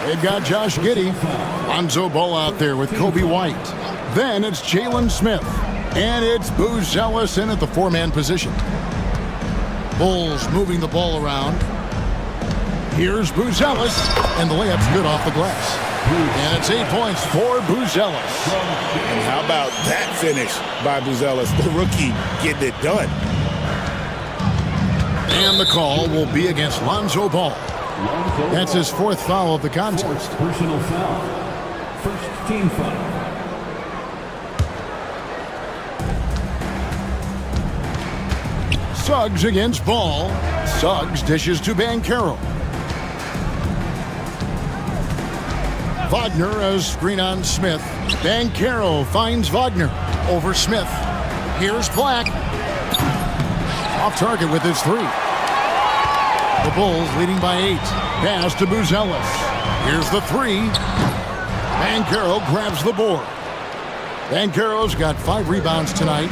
They've got Josh Giddey, Lonzo Ball out there with Kobe White. Then it's Jalen Smith, and it's Booz Ellis in at the four-man position. Bulls moving the ball around. Here's Booz Ellis, and the layup's good off the glass. And it's 8 points for Booz Ellis. And how about that finish by Booz Ellis, the rookie, getting it done. And the call will be against Lonzo Ball. That's his fourth foul of the contest. Personal foul. First team foul. Suggs against Ball. Suggs dishes to Banchero. Wagner as screen on Smith. Banchero finds Wagner over Smith. Here's Black. Off target with his three. The Bulls leading by 8. Pass to Booz Ellis. Here's the three. Banchero grabs the board. Banchero's got 5 rebounds tonight.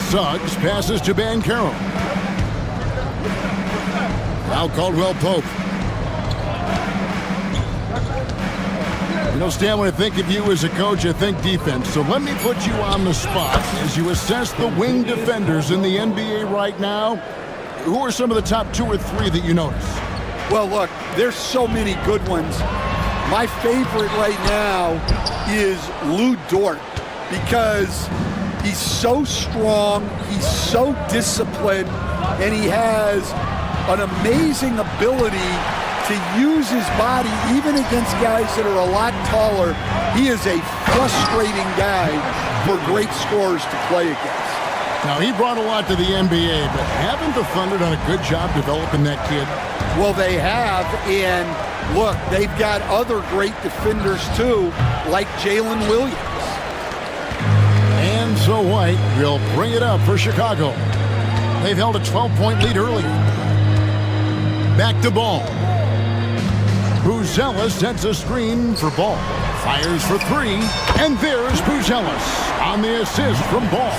Suggs passes to Banchero. Now Caldwell Pope. You know, Stan, when I think of you as a coach, I think defense. So let me put you on the spot as you assess the wing defenders in the NBA right now. Who are some of the top 2 or 3 that you notice? Well, look, there's so many good ones. My favorite right now is Lou Dort because he's so strong, he's so disciplined, and he has an amazing ability to use his body even against guys that are a lot taller. He is a frustrating guy for great scorers to play against. Now, he brought a lot to the NBA, but haven't the Thunder done a good job developing that kid? Well, they have, and look, they've got other great defenders too, like Jalen Williams. And so White will bring it up for Chicago. They've held a 12-point lead early. Back to Ball. Booz Ellis sets a screen for Ball. Fires for 3, and there's Booz Ellis on the assist from Ball.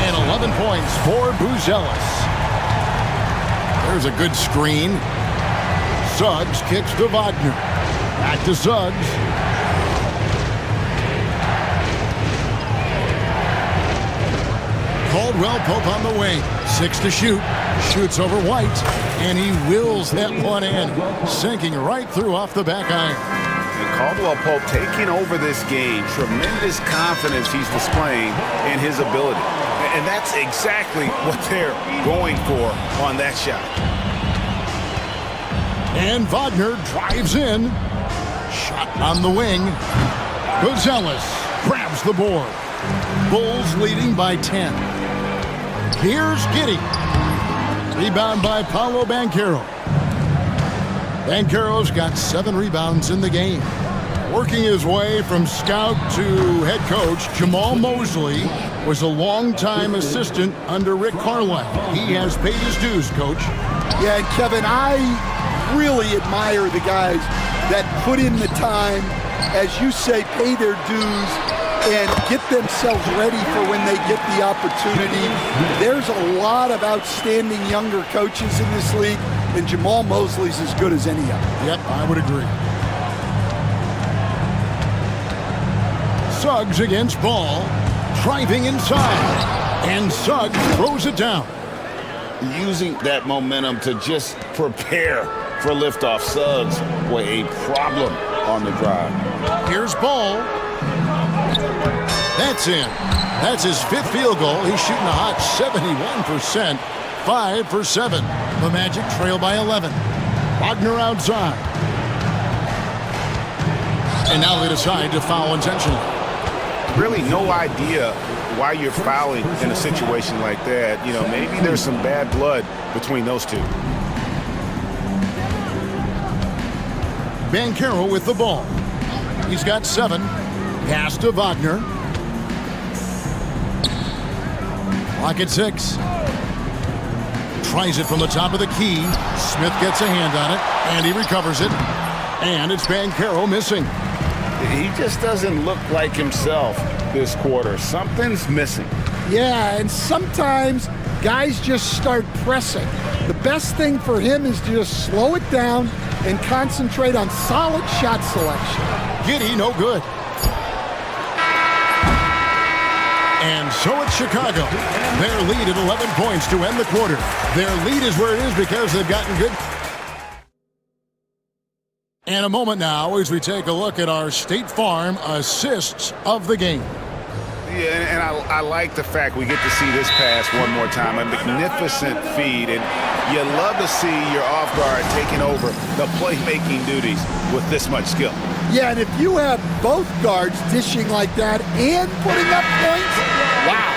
And 11 points for Booz Ellis. There's a good screen. Suggs kicks to Wagner. Back to Suggs. Caldwell Pope on the wing. 6 to shoot. Shoots over White. And he wills that one in. Sinking right through off the back iron. And Caldwell Pope taking over this game. Tremendous confidence he's displaying in his ability. And that's exactly what they're going for on that shot. And Wagner drives in. Shot on the wing. Booz Ellis grabs the board. Bulls leading by 10. Here's Giddey. Rebound by Paolo Banchero. Banchero's got 7 rebounds in the game. Working his way from scout to head coach, Jamal Mosley was a longtime assistant under Rick Carlisle. He has paid his dues, Coach. Yeah, and Kevin, I really admire the guys that put in the time, as you say, pay their dues, and get themselves ready for when they get the opportunity. There's a lot of outstanding younger coaches in this league, and Jamal Mosley's as good as any of them. Yep, I would agree. Suggs against Ball, driving inside, and Suggs throws it down. Using that momentum to just prepare for liftoff. Suggs were a problem on the drive. Here's Ball. That's in. That's his 5th field goal. He's shooting a hot 71%. 5 for 7. The Magic trail by 11. Wagner outside. And now they decide to foul intentionally. Really no idea why you're fouling in a situation like that. You know, maybe there's some bad blood between those two. Banchero with the ball. He's got 7. Pass to Wagner. Clock at 6. Tries it from the top of the key. Smith gets a hand on it, and he recovers it. And it's Bankero missing. He just doesn't look like himself this quarter. Something's missing. Yeah, and sometimes guys just start pressing. The best thing for him is to just slow it down and concentrate on solid shot selection. Giddy, no good. And so it's Chicago. Their lead at 11 points to end the quarter. Their lead is where it is because they've gotten good. And a moment now as we take a look at our State Farm assists of the game. Yeah, and I like the fact we get to see this pass one more time. A magnificent feed, and you love to see your off guard taking over the playmaking duties with this much skill. Yeah, and if you have both guards dishing like that and putting up points, wow,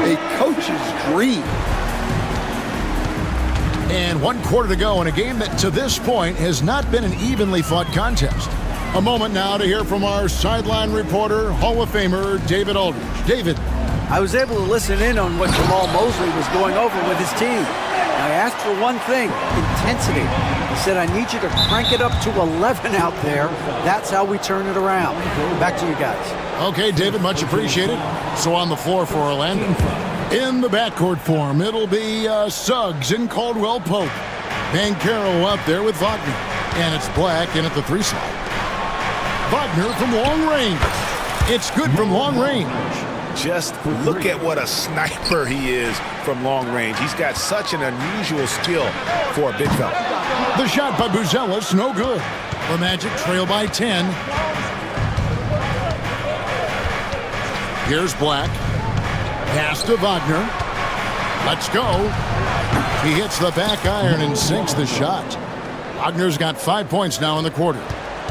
a coach's dream. And 1 quarter to go in a game that to this point has not been an evenly fought contest. A moment now to hear from our sideline reporter, Hall of Famer David Aldridge. David. I was able to listen in on what Jamal Mosley was going over with his team. I asked for one thing, intensity. He said, I need you to crank it up to 11 out there. That's how we turn it around. Back to you guys. Okay, David, much appreciated. So on the floor for Orlando. In the backcourt form, it'll be Suggs and Caldwell Pope. Bankero up there with Wagner. And it's Black in at the 3 slot. Wagner from long range. It's good from long range. Just look at what a sniper he is from long range. He's got such an unusual skill for a big fella. The shot by Buzelis, no good. The Magic trail by 10. Here's Black. Pass to Wagner. Let's go. He hits the back iron and sinks the shot. Wagner's got 5 points now in the quarter.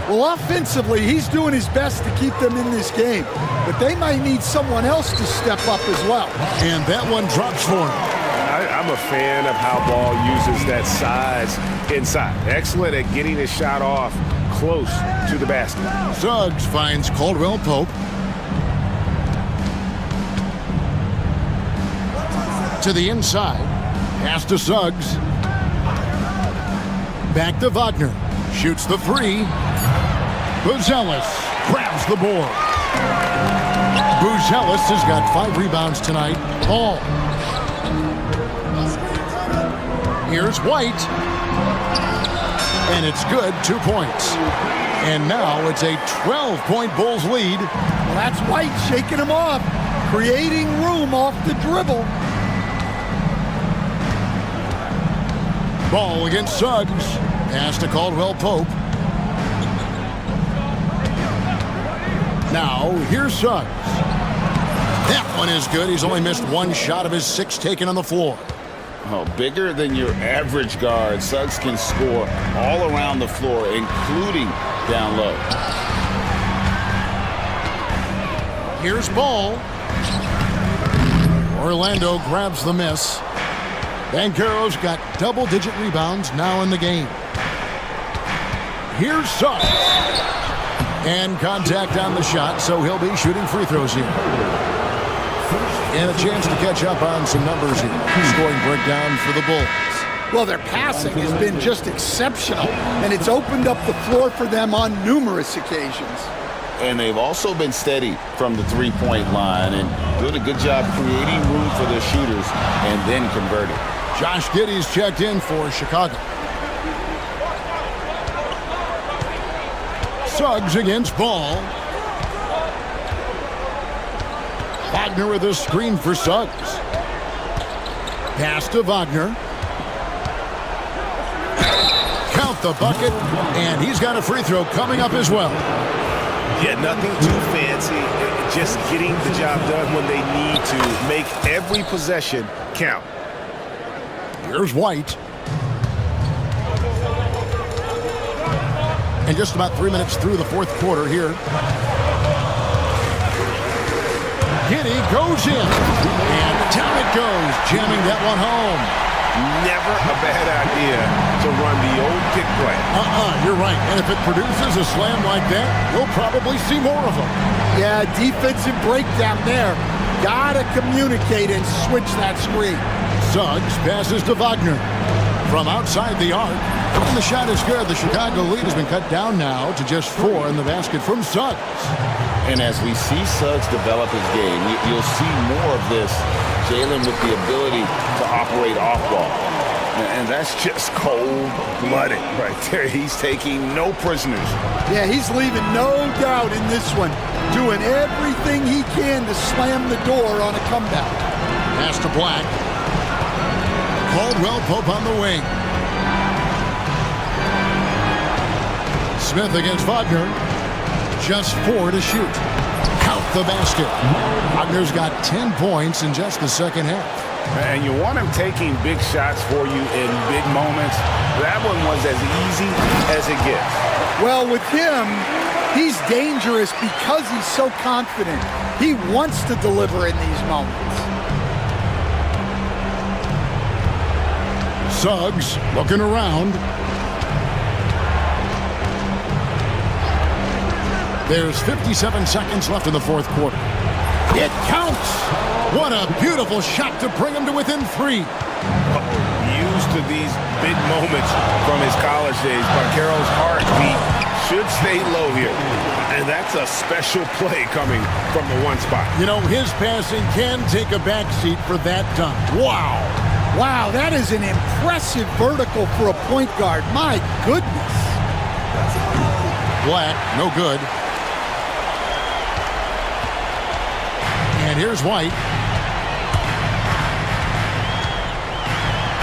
Well, offensively, he's doing his best to keep them in this game, but they might need someone else to step up as well. And that one drops for him. I'm a fan of how Ball uses that size inside. Excellent at getting his shot off close to the basket. Suggs finds Caldwell Pope. To the inside. Pass to Suggs. Back to Wagner. Shoots the 3. Buzelis grabs the board. Buzelis has got 5 rebounds tonight. All. Here's White. And it's good, 2 points. And now it's a 12-point Bulls lead. Well, that's White shaking him off, creating room off the dribble. Ball against Suggs. Pass to Caldwell Pope. Now, here's Suggs. That one is good. He's only missed 1 shot of his 6 taken on the floor. Oh, bigger than your average guard. Suggs can score all around the floor, including down low. Here's Ball. Orlando grabs the miss. Bankero's got double-digit rebounds now in the game. Here's Suggs. And contact on the shot, so he'll be shooting free throws here. And a chance to catch up on some numbers here. Scoring breakdown for the Bulls. Well, their passing has been just exceptional, and it's opened up the floor for them on numerous occasions. And they've also been steady from the 3-point line and doing a good job creating room for their shooters and then converting. Josh Giddey's checked in for Chicago. Suggs against Ball. Wagner with a screen for Suggs. Pass to Wagner. Count the bucket, and he's got a free throw coming up as well. Yeah, nothing too fancy. Just getting the job done when they need to. Make every possession count. Here's White. And just about 3 minutes through the 4th quarter here. Giddey goes in. And down it goes, jamming that one home. Never a bad idea to run the old pick play. You're right. And if it produces a slam like that, you'll probably see more of them. Yeah, defensive breakdown there. Gotta communicate and switch that screen. Suggs passes to Wagner. from outside the arc. And the shot is good. The Chicago lead has been cut down now to just 4 in the basket from Suggs. And as we see Suggs develop his game, you'll see more of this. Jalen with the ability to operate off ball. And that's just cold-blooded right there. He's taking no prisoners. Yeah, he's leaving no doubt in this one. Doing everything he can to slam the door on a comeback. Pass to Black. Caldwell Pope on the wing. Smith against Wagner. Just 4 to shoot. Count the basket. Wagner's got 10 points in just the second half. And you want him taking big shots for you in big moments. That one was as easy as it gets. Well, with him, he's dangerous because he's so confident. He wants to deliver in these moments. Suggs looking around. There's 57 seconds left in the fourth quarter. It counts! What a beautiful shot to bring him to within 3. Used to these big moments from his college days. Banchero's heartbeat should stay low here. And that's a special play coming from the one spot. You know, his passing can take a backseat for that dunk. Wow! Wow, that is an impressive vertical for a point guard. My goodness. Black, no good. And here's White.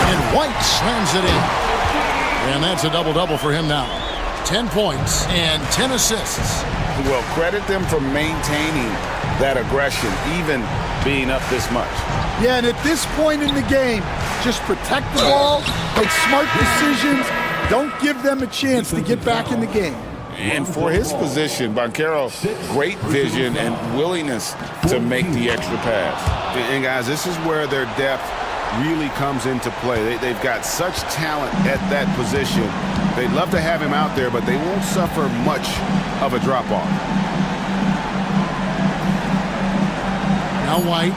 And White slams it in. And that's a double-double for him now. 10 points and 10 assists. Well, credit them for maintaining that aggression, even being up this much. Yeah, and at this point in the game, just protect the ball, make smart decisions, don't give them a chance to get back in the game. And for his position, Banchero, great vision and willingness to make the extra pass. And guys, this is where their depth really comes into play. They've got such talent at that position. They'd love to have him out there, but they won't suffer much of a drop-off. Now White.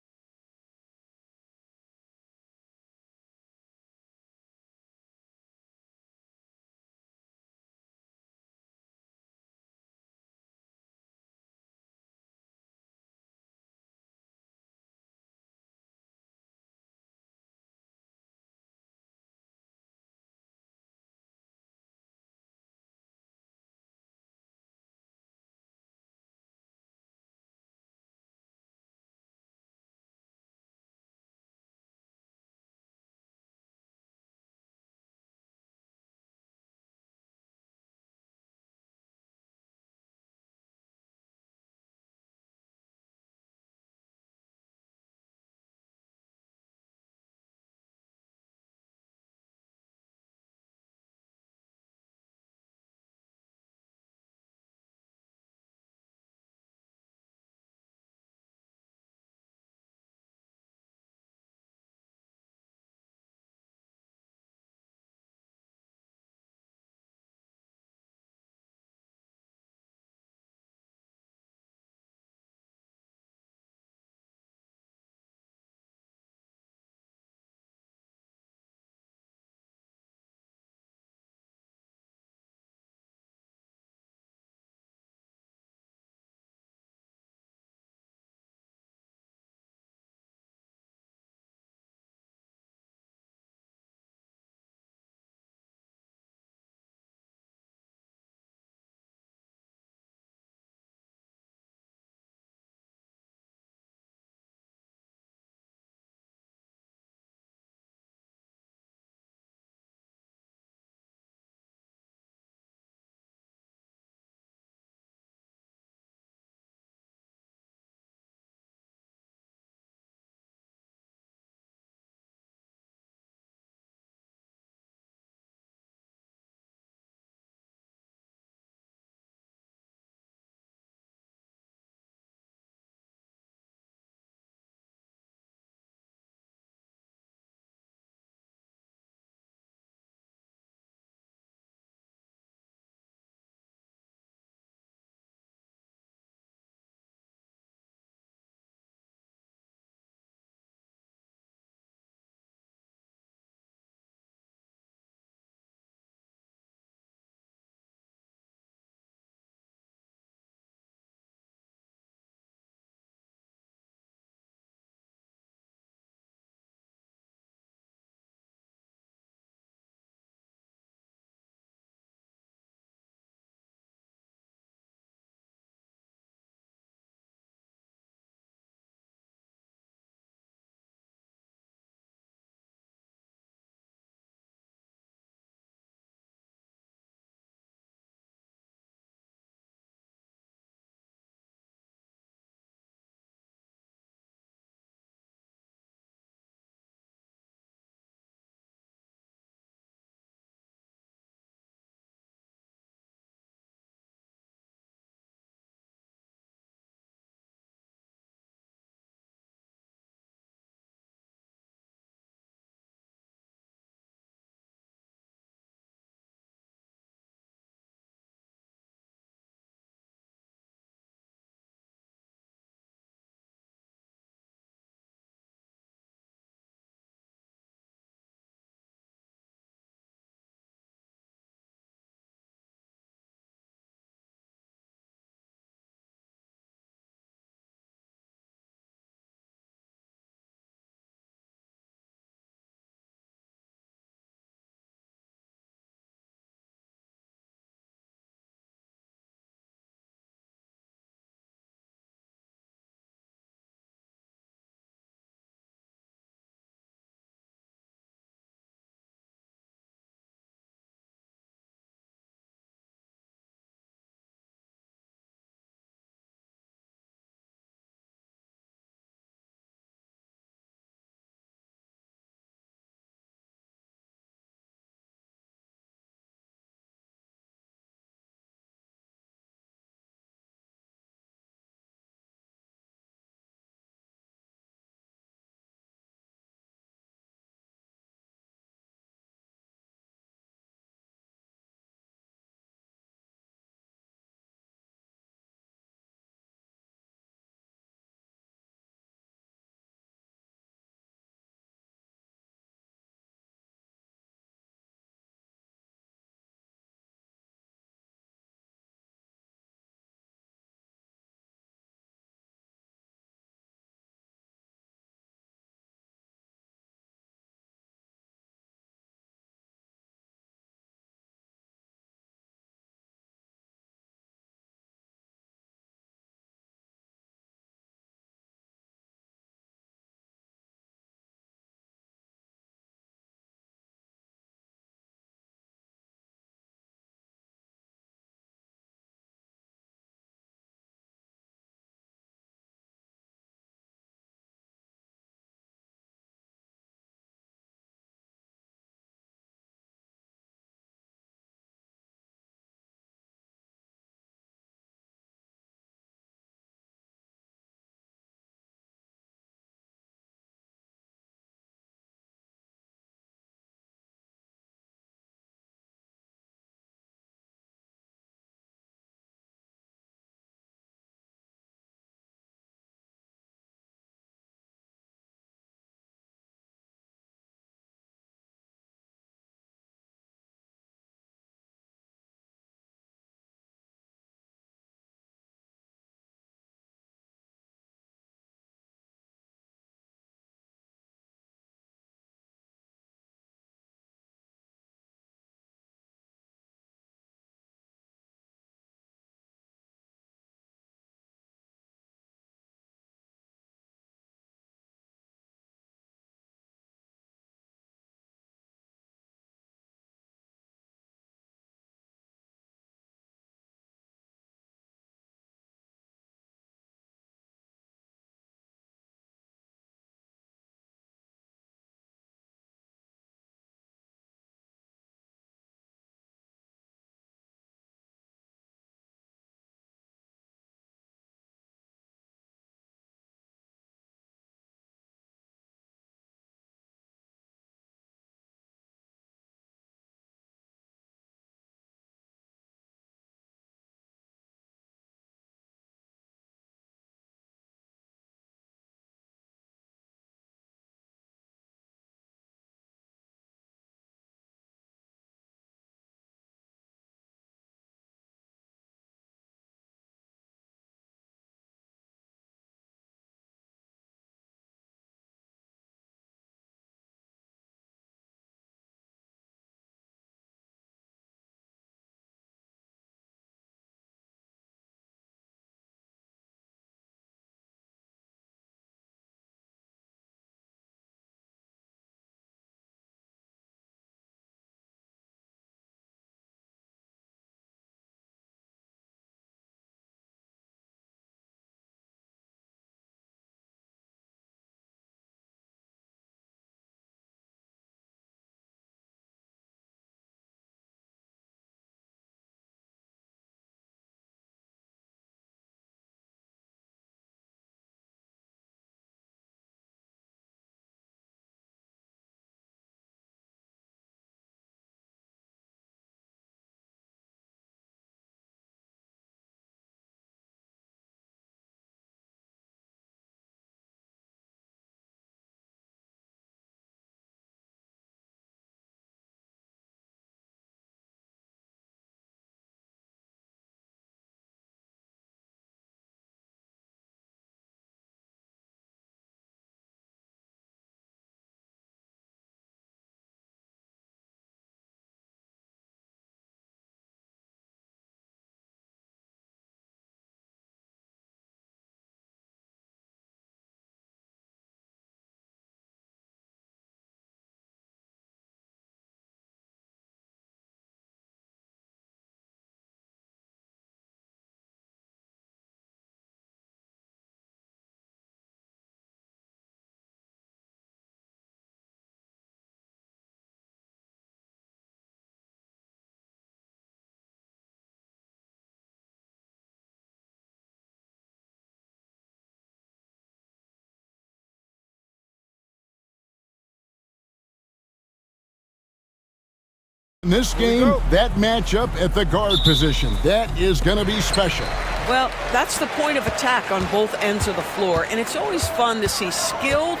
In this game, that matchup at the guard position, that is going to be special. Well, that's the point of attack on both ends of the floor, and it's always fun to see skilled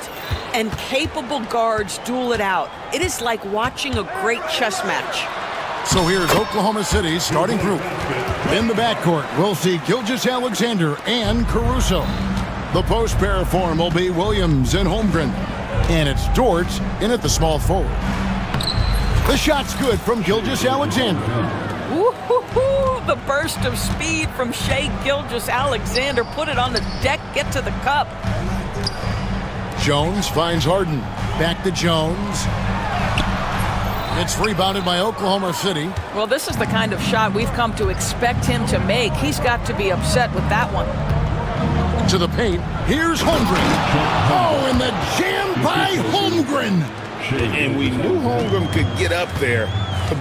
and capable guards duel it out. It is like watching a great chess match. So here's Oklahoma City's starting group. In the backcourt, we'll see Gilgeous-Alexander and Caruso. The post pair form will be Williams and Holmgren. And it's Dort in at the small forward. The shot's good from Gilgeous-Alexander. Woo-hoo-hoo! The burst of speed from Shai Gilgeous-Alexander. Put it on the deck, get to the cup. Jones finds Harden. Back to Jones. It's rebounded by Oklahoma City. Well, this is the kind of shot we've come to expect him to make. He's got to be upset with that one. To the paint. Here's Holmgren. Oh, and the jam by Holmgren. And we knew Holmgren could get up there,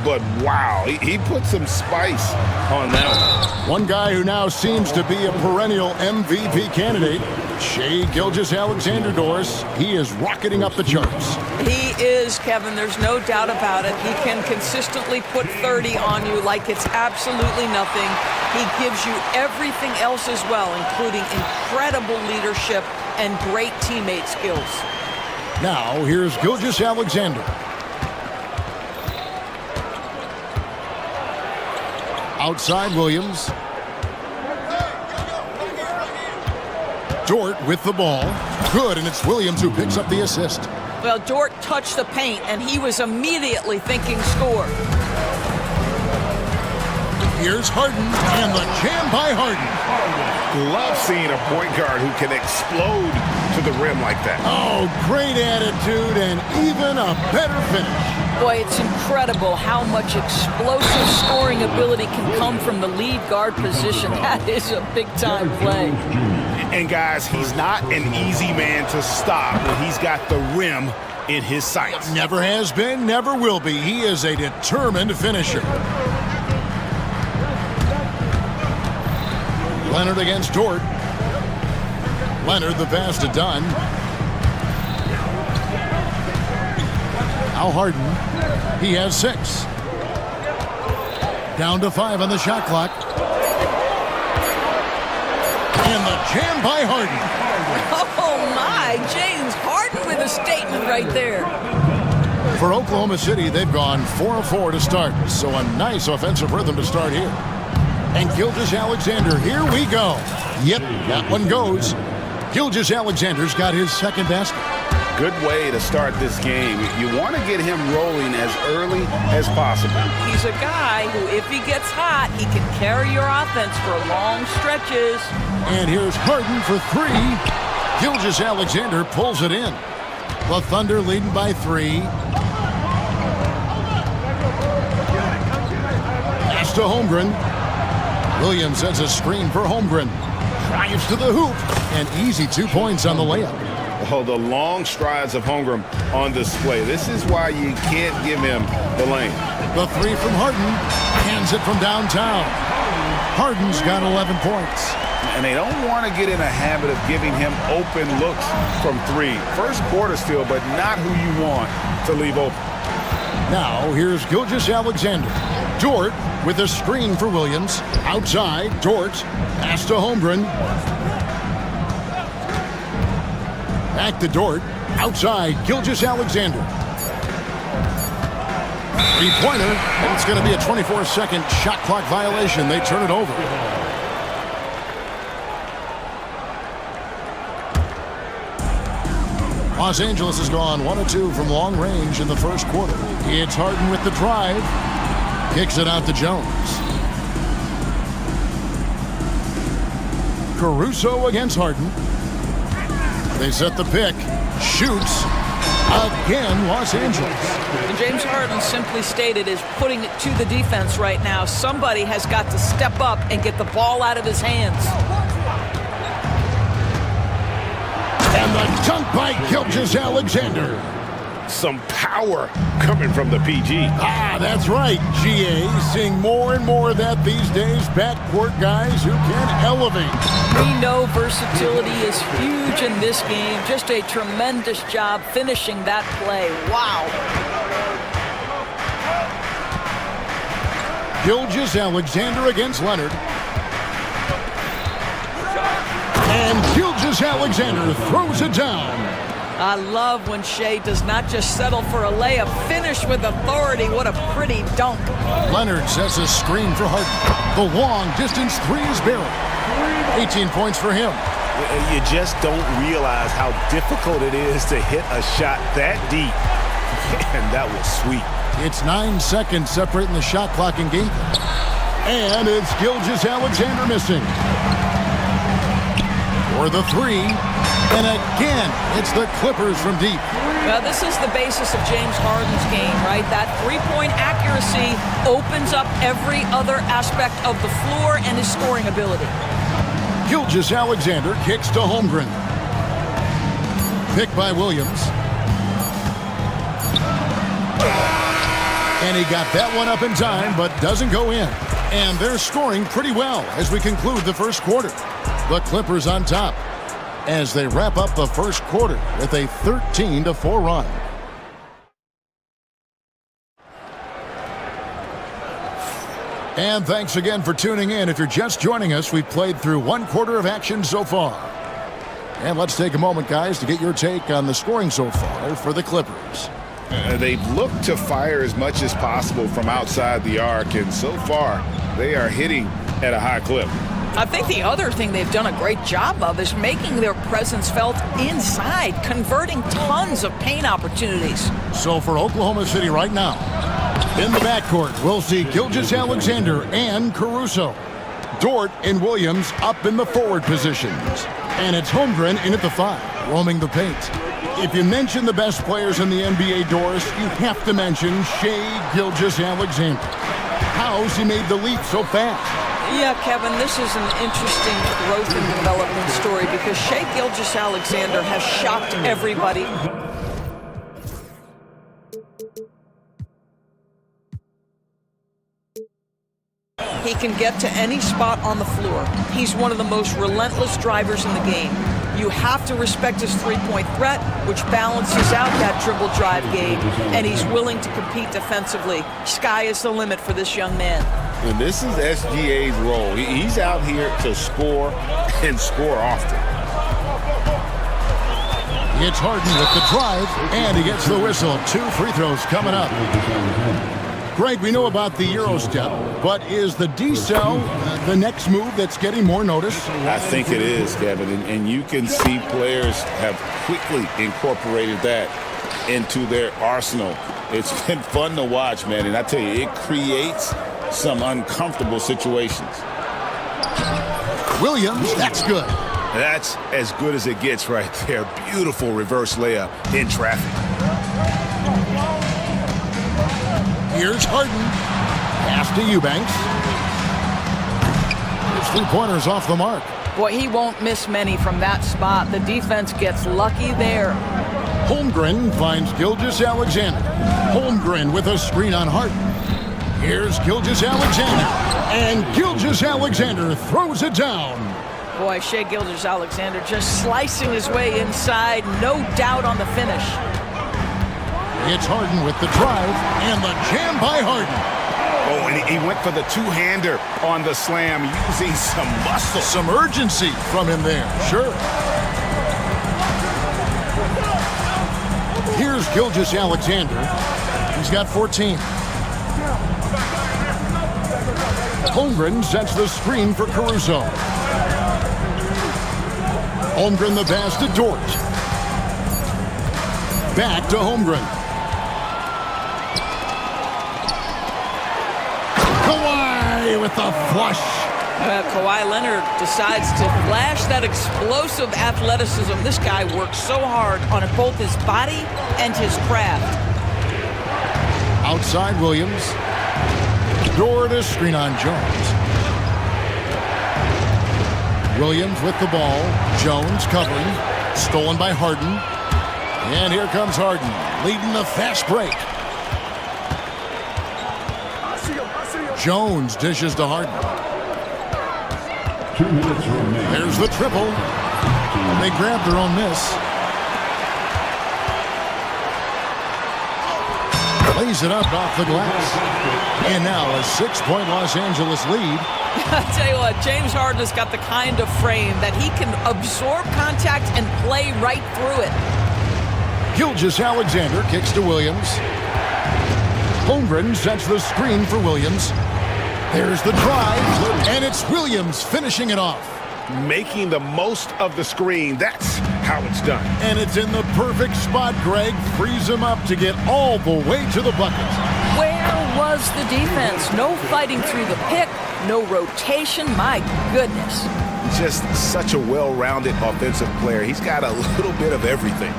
but wow, he put some spice on that one. One guy who now seems to be a perennial MVP candidate, Shai Gilgeous-Alexander, Doris. He is rocketing up the charts. He is, Kevin. There's no doubt about it. He can consistently put 30 on you like it's absolutely nothing. He gives you everything else as well, including incredible leadership and great teammate skills. Now, here's Gilgeous-Alexander. Outside Williams. Dort with the ball. Good, and it's Williams who picks up the assist. Well, Dort touched the paint, and he was immediately thinking score. Here's Harden, and the jam by Harden. Love seeing a point guard who can explode to the rim like that. Oh, great attitude and even a better finish. Boy, it's incredible how much explosive scoring ability can come from the lead guard position. That is a big-time play. And guys, he's not an easy man to stop when he's got the rim in his sights. Never has been, never will be. He is a determined finisher. Leonard against Dort. Leonard, the pass to Dunn. Now Harden. He has 6. Down to 5 on the shot clock. And the jam by Harden. Oh, my. James Harden with a statement right there. For Oklahoma City, they've gone 4 of 4 to start. So a nice offensive rhythm to start here. And Gilgeous-Alexander, here we go. Yep, that one goes. Gilgeous-Alexander's got his second basket. Good way to start this game. You want to get him rolling as early as possible. He's a guy who, if he gets hot, he can carry your offense for long stretches. And here's Harden for 3. Gilgeous-Alexander pulls it in. The Thunder leading by 3. Pass to Holmgren. Williams sends a screen for Holmgren. Drives to the hoop. And easy 2 points on the layup. Oh, the long strides of Holmgren on display. This is why you can't give him the lane. The 3 from Harden. Hands it from downtown. Harden's got 11 points. And they don't want to get in a habit of giving him open looks from 3. First quarter still, but not who you want to leave open. Now, here's Gilgeous-Alexander. Dort with a screen for Williams. Outside, Dort. Pass to Holmgren. Back to Dort. Outside, Gilgeous-Alexander. 3-pointer, and it's going to be a 24-second shot clock violation. They turn it over. Los Angeles has gone 1 of 2 from long range in the first quarter. It's Harden with the drive. Kicks it out to Jones. Caruso against Harden. They set the pick. Shoots. Again, Los Angeles. And James Harden simply stated is putting it to the defense right now. Somebody has got to step up and get the ball out of his hands. And the dunk by Gilgeous-Alexander. Some power coming from the PG. Ah, that's right, GA. Seeing more and more of that these days. Backcourt guys who can elevate. We know versatility is huge in this game. Just a tremendous job finishing that play. Wow. Gilgeous-Alexander against Leonard. And Gilgeous-Alexander throws it down. I love when Shea does not just settle for a layup, finish with authority. What a pretty dunk. Leonard sets a screen for Harden. The long distance three is buried. 18 points for him. You just don't realize how difficult it is to hit a shot that deep. And that was sweet. It's 9 seconds separating the shot clock and game. And it's Gilgeous-Alexander missing. For the three. And again, it's the Clippers from deep. Well, this is the basis of James Harden's game, right? That three-point accuracy opens up every other aspect of the floor and his scoring ability. Gilgeous-Alexander kicks to Holmgren. Picked by Williams. And he got that one up in time, but doesn't go in. And they're scoring pretty well as we conclude the first quarter. The Clippers on top as they wrap up the first quarter with a 13-4 run. And thanks again for tuning in. If you're just joining us, we've played through one quarter of action so far. And let's take a moment, guys, to get your take on the scoring so far for the Clippers. They've looked to fire as much as possible from outside the arc, and so far they are hitting at a high clip. I think the other thing they've done a great job of is making their presence felt inside, converting tons of paint opportunities. So for Oklahoma City right now, in the backcourt, we'll see Gilgeous-Alexander and Caruso. Dort and Williams up in the forward positions. And it's Holmgren in at the 5, roaming the paint. If you mention the best players in the NBA, Doris, you have to mention Shai Gilgeous-Alexander. How's he made the leap so fast? Yeah, Kevin, this is an interesting growth and development story because Shai Gilgeous-Alexander has shocked everybody. He can get to any spot on the floor. He's one of the most relentless drivers in the game. You have to respect his three-point threat, which balances out that dribble drive game, and he's willing to compete defensively. Sky is the limit for this young man. And this is SGA's role. He's out here to score and score often. It's Harden with the drive, and he gets the whistle. 2 free throws coming up. Greg, we know about the Euro step, but is the D-cell the next move that's getting more notice? I think it is, Kevin, and you can see players have quickly incorporated that into their arsenal. It's been fun to watch, man, and I tell you, it creates some uncomfortable situations. Williams, that's good. That's as good as it gets right there. Beautiful reverse layup in traffic. Here's Harden. Pass to Eubanks. His three-pointers off the mark. Boy, he won't miss many from that spot. The defense gets lucky there. Holmgren finds Gilgeous-Alexander. Holmgren with a screen on Harden. Here's Gilgeous-Alexander. And Gilgeous-Alexander throws it down. Boy, Shai Gilgeous-Alexander just slicing his way inside. No doubt on the finish. It's Harden with the drive and the jam by Harden. Oh, and he went for the two-hander on the slam, using some muscle. Some urgency from him there, sure. Here's Gilgeous-Alexander. He's got 14. Holmgren sets the screen for Caruso. Holmgren the pass to Dort. Back to Holmgren. Kawhi with the flush. Kawhi Leonard decides to flash that explosive athleticism. This guy works so hard on both his body and his craft. Outside Williams. Dort to screen on Jones. Williams with the ball. Jones covering. Stolen by Harden. And here comes Harden, leading the fast break. Jones dishes to Harden. 2 minutes remaining. There's the triple. They grab their own miss. Lays it up off the glass. And now a 6-point Los Angeles lead. I tell you what, James Harden has got the kind of frame that he can absorb contact and play right through it. Gilgeous-Alexander kicks to Williams. Holmgren sets the screen for Williams. There's the drive, and it's Williams finishing it off. Making the most of the screen. That's how it's done. And it's in the perfect spot, Greg. Frees him up to get all the way to the bucket. Where was the defense? No fighting through the pick, no rotation. My goodness. Just such a well-rounded offensive player. He's got a little bit of everything.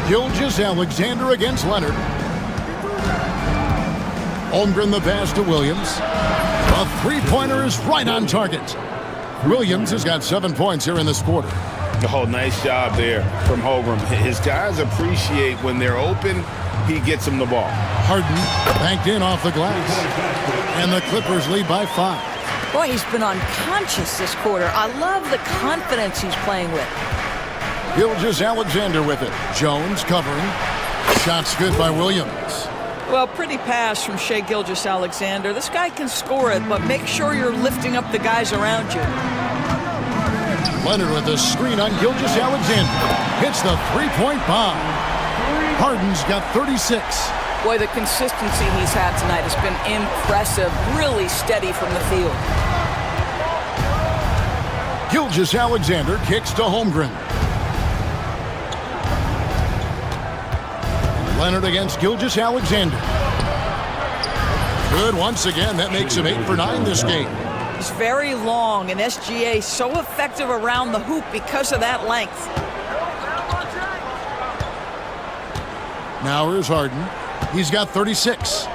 Gilgeous-Alexander against Leonard. Holmgren the pass to Williams. The three-pointer is right on target. Williams has got 7 points here in this quarter. Oh, nice job there from Holmgren. His guys appreciate when they're open, he gets them the ball. Harden banked in off the glass. And the Clippers lead by 5. Boy, he's been unconscious this quarter. I love the confidence he's playing with. Gilgeous-Alexander with it. Jones covering. Shots good by Williams. Well, pretty pass from Shai Gilgeous-Alexander. This guy can score it, but make sure you're lifting up the guys around you. Leonard with the screen on Gilgeous-Alexander. Hits the three-point bomb. Harden's got 36. Boy, the consistency he's had tonight has been impressive. Really steady from the field. Gilgeous-Alexander kicks to Holmgren. Leonard against Gilgeous-Alexander. Good once again. That makes him 8 for 9 this game. He's very long, and SGA so effective around the hoop because of that length. Now here's Harden. He's got 36.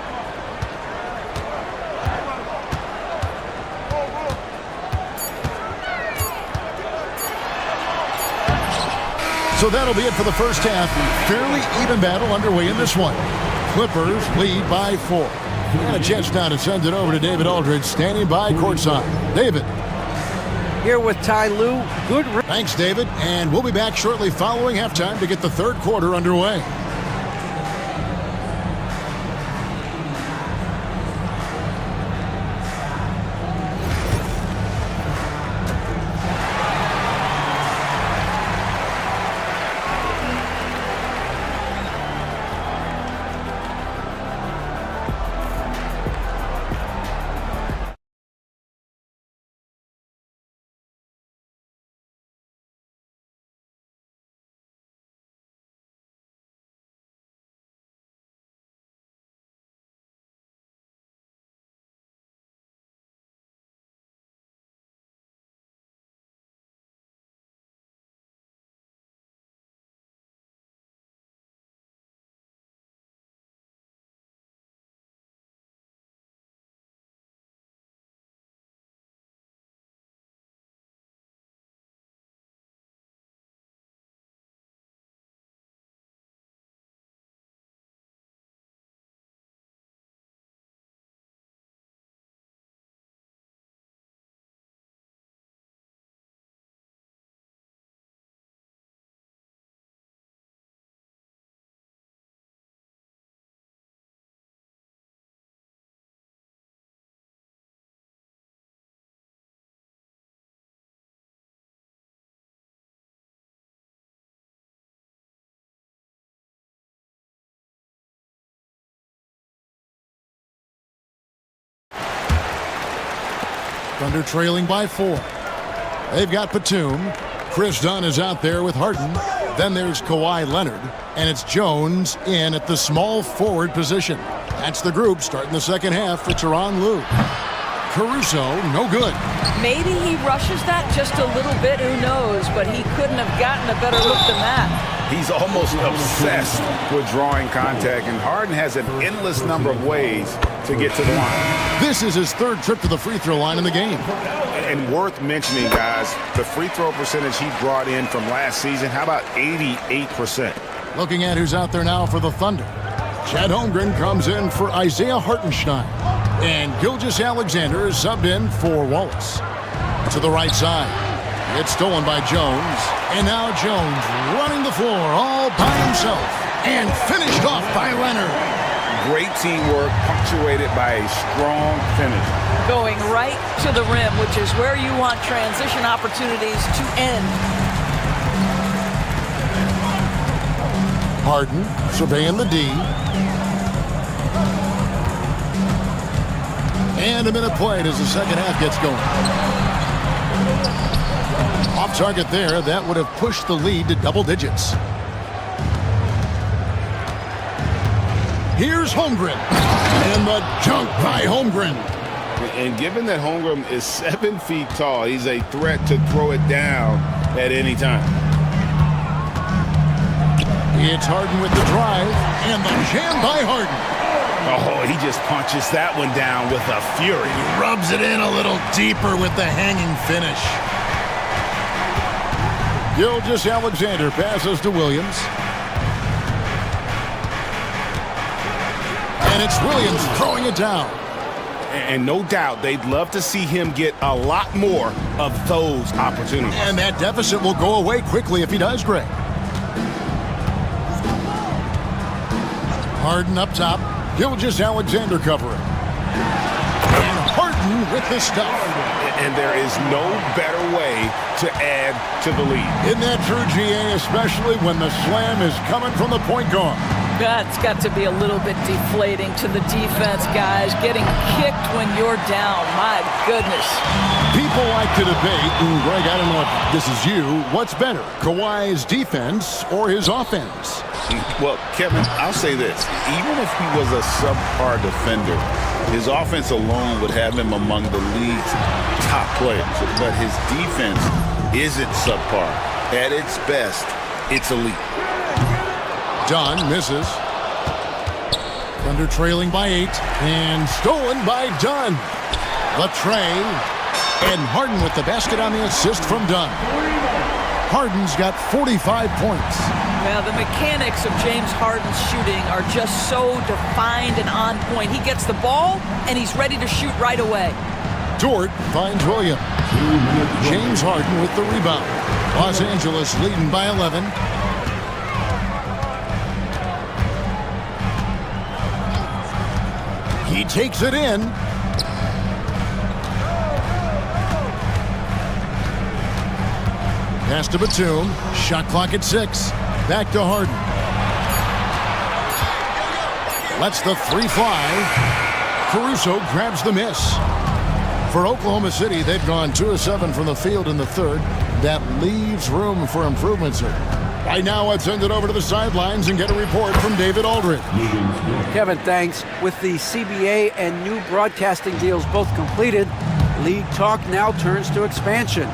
So that'll be it for the first half. Fairly even battle underway in this one. Clippers lead by 4. And a chance now to send it over to David Aldridge, standing by courtside. David. Here with Ty Lue. Good. Thanks, David. And we'll be back shortly following halftime to get the third quarter underway. Thunder trailing by 4. They've got Batum. Chris Dunn is out there with Harden. Then there's Kawhi Leonard. And it's Jones in at the small forward position. That's the group starting the second half for Tyronn Lue. Caruso, no good. Maybe he rushes that just a little bit, who knows, but he couldn't have gotten a better look than that. He's almost obsessed with drawing contact, and Harden has an endless number of ways to get to the line. This is his third trip to the free throw line in the game. And worth mentioning, guys, the free throw percentage he brought in from last season, how about 88%? Looking at who's out there now for the Thunder. Chad Holmgren comes in for Isaiah Hartenstein. And Gilgeous-Alexander is subbed in for Wallace. To the right side. It's stolen by Jones. And now Jones running the floor all by himself. And finished off by Leonard. Great teamwork punctuated by a strong finish. Going right to the rim, which is where you want transition opportunities to end. Harden surveying the D. And a minute played as the second half gets going. Off target there, that would have pushed the lead to double digits. Here's Holmgren. And the junk by Holmgren. And given that Holmgren is 7 feet tall, he's a threat to throw it down at any time. It's Harden with the drive. And the jam by Harden. Oh, he just punches that one down with a fury. He rubs it in a little deeper with the hanging finish. Gilgeous-Alexander passes to Williams. And it's Williams throwing it down. And no doubt they'd love to see him get a lot more of those opportunities. And that deficit will go away quickly if he does, Greg. Harden up top. Gilgeous-Alexander covering. And Harden with the stuff. And there is no better way to add to the lead. Isn't that true, GA, especially when the slam is coming from the point guard? That's got to be a little bit deflating to the defense, guys. Getting kicked when you're down. My goodness. People like to debate, and Greg, I don't know if this is you, what's better, Kawhi's defense or his offense? Well, Kevin, I'll say this. Even if he was a subpar defender, his offense alone would have him among the league's top players. But his defense isn't subpar. At its best, it's elite. Dunn misses. Thunder trailing by 8. And stolen by Dunn. Latray. And Harden with the basket on the assist from Dunn. Harden's got 45 points. Yeah, the mechanics of James Harden's shooting are just so defined and on point. He gets the ball, and he's ready to shoot right away. Dort finds Williams. James Harden with the rebound. Los Angeles leading by 11. He takes it in. Pass to Batum. Shot clock at 6. Back to Harden. Lets the 3 fly. Caruso grabs the miss. For Oklahoma City, they've gone 2 of 7 from the field in the third. That leaves room for improvement, sir. Right now, let's send it over to the sidelines and get a report from David Aldridge. Kevin, thanks. With the CBA and new broadcasting deals both completed, league talk now turns to expansion.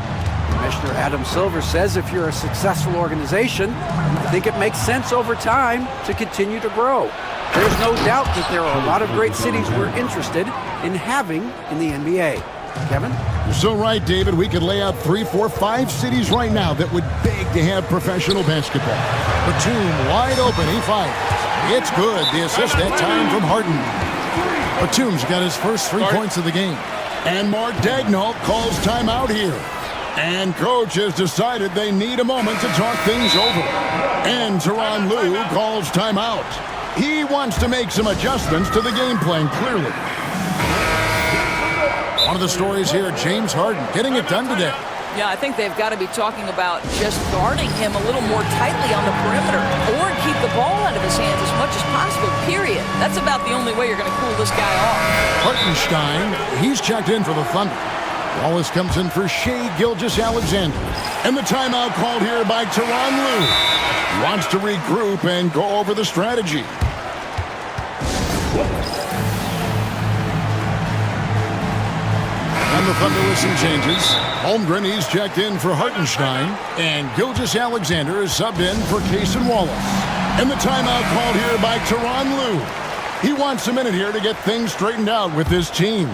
Commissioner Adam Silver says if you're a successful organization, I think it makes sense over time to continue to grow. There's no doubt that there are a lot of great cities we're interested in having in the NBA. Kevin? You're so right, David. We could lay out 3, 4, 5 cities right now that would beg to have professional basketball. Batum wide open. He fires. It's good. The assist that time from Harden. Batum's got his first 3 points of the game. And Mark Daigneault calls timeout here. And coach has decided they need a moment to talk things over. And Tyronn Lue calls timeout. He wants to make some adjustments to the game plan, clearly. One of the stories here, James Harden getting it done today. Yeah, I think they've got to be talking about just guarding him a little more tightly on the perimeter or keep the ball out of his hands as much as possible, period. That's about the only way you're going to cool this guy off. Hartenstein, he's checked in for the Thunder. Wallace comes in for Shai Gilgeous-Alexander. And the timeout called here by Tyronn Lue. Wants to regroup and go over the strategy. And the Thunder with some changes. Holmgren, he's checked in for Hartenstein. And Gilgeous-Alexander is subbed in for Cason Wallace. And the timeout called here by Tyronn Lue. He wants a minute here to get things straightened out with his team.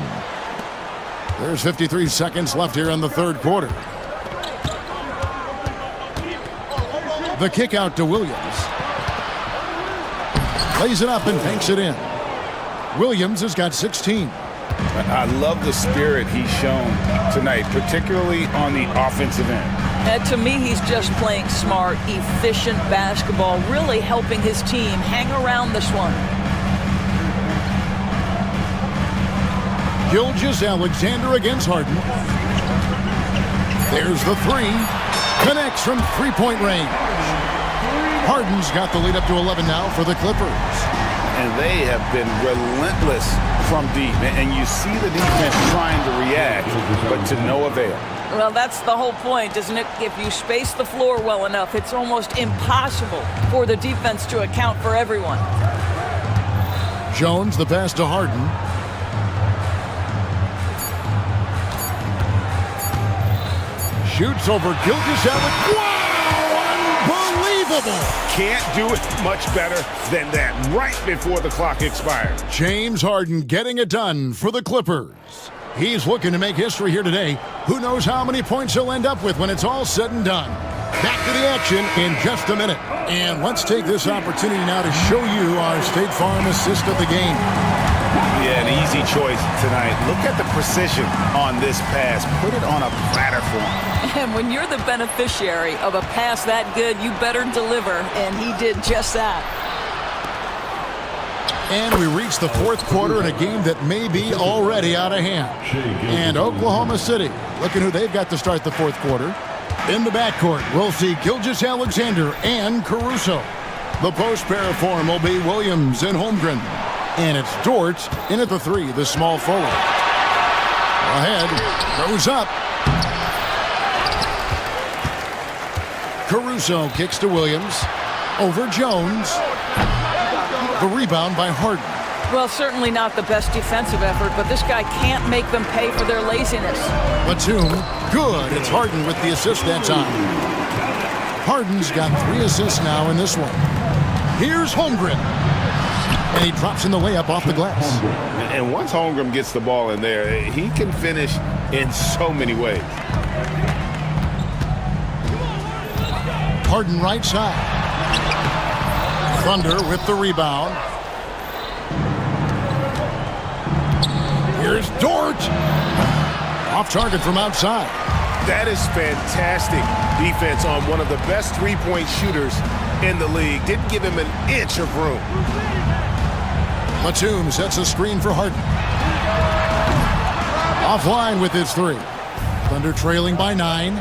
There's 53 seconds left here in the third quarter. The kick out to Williams. Lays it up and banks it in. Williams has got 16. I love the spirit he's shown tonight, particularly on the offensive end. And to me, he's just playing smart, efficient basketball, really helping his team hang around this one. Gilgeous-Alexander against Harden. There's the three. Connects from three-point range. Harden's got the lead up to 11 now for the Clippers. And they have been relentless from deep. And you see the defense trying to react, but to no avail. Well, that's the whole point, isn't it? If you space the floor well enough, it's almost impossible for the defense to account for everyone. Jones, the pass to Harden. Shoots over Gilgeous-Alexander. Wow! Unbelievable! Can't do it much better than that right before the clock expires. James Harden getting it done for the Clippers. He's looking to make history here today. Who knows how many points he'll end up with when it's all said and done. Back to the action in just a minute. And let's take this opportunity now to show you our State Farm assist of the game. Yeah, an easy choice tonight. Look at the precision on this pass. Put it on a platter for him. And when you're the beneficiary of a pass that good, you better deliver, and he did just that. And we reach the fourth quarter in a game that may be already out of hand. And Oklahoma City, looking who they've got to start the fourth quarter. In the backcourt, we'll see Gilgeous-Alexander and Caruso. The post pair for him will be Williams and Holmgren. And it's Dort in at the three, the small forward. Ahead, goes up. Caruso kicks to Williams. Over Jones. The rebound by Harden. Well, certainly not the best defensive effort, but this guy can't make them pay for their laziness. Batum, good. It's Harden with the assist that time. Harden's got 3 assists now in this one. Here's Holmgren. And he drops in the layup off the glass. And once Holmgren gets the ball in there, he can finish in so many ways. Harden right side. Thunder with the rebound. Here's Dort. Off target from outside. That is fantastic defense on one of the best three-point shooters in the league. Didn't give him an inch of room. Batum sets a screen for Harden. Offline with his three. Thunder trailing by 9.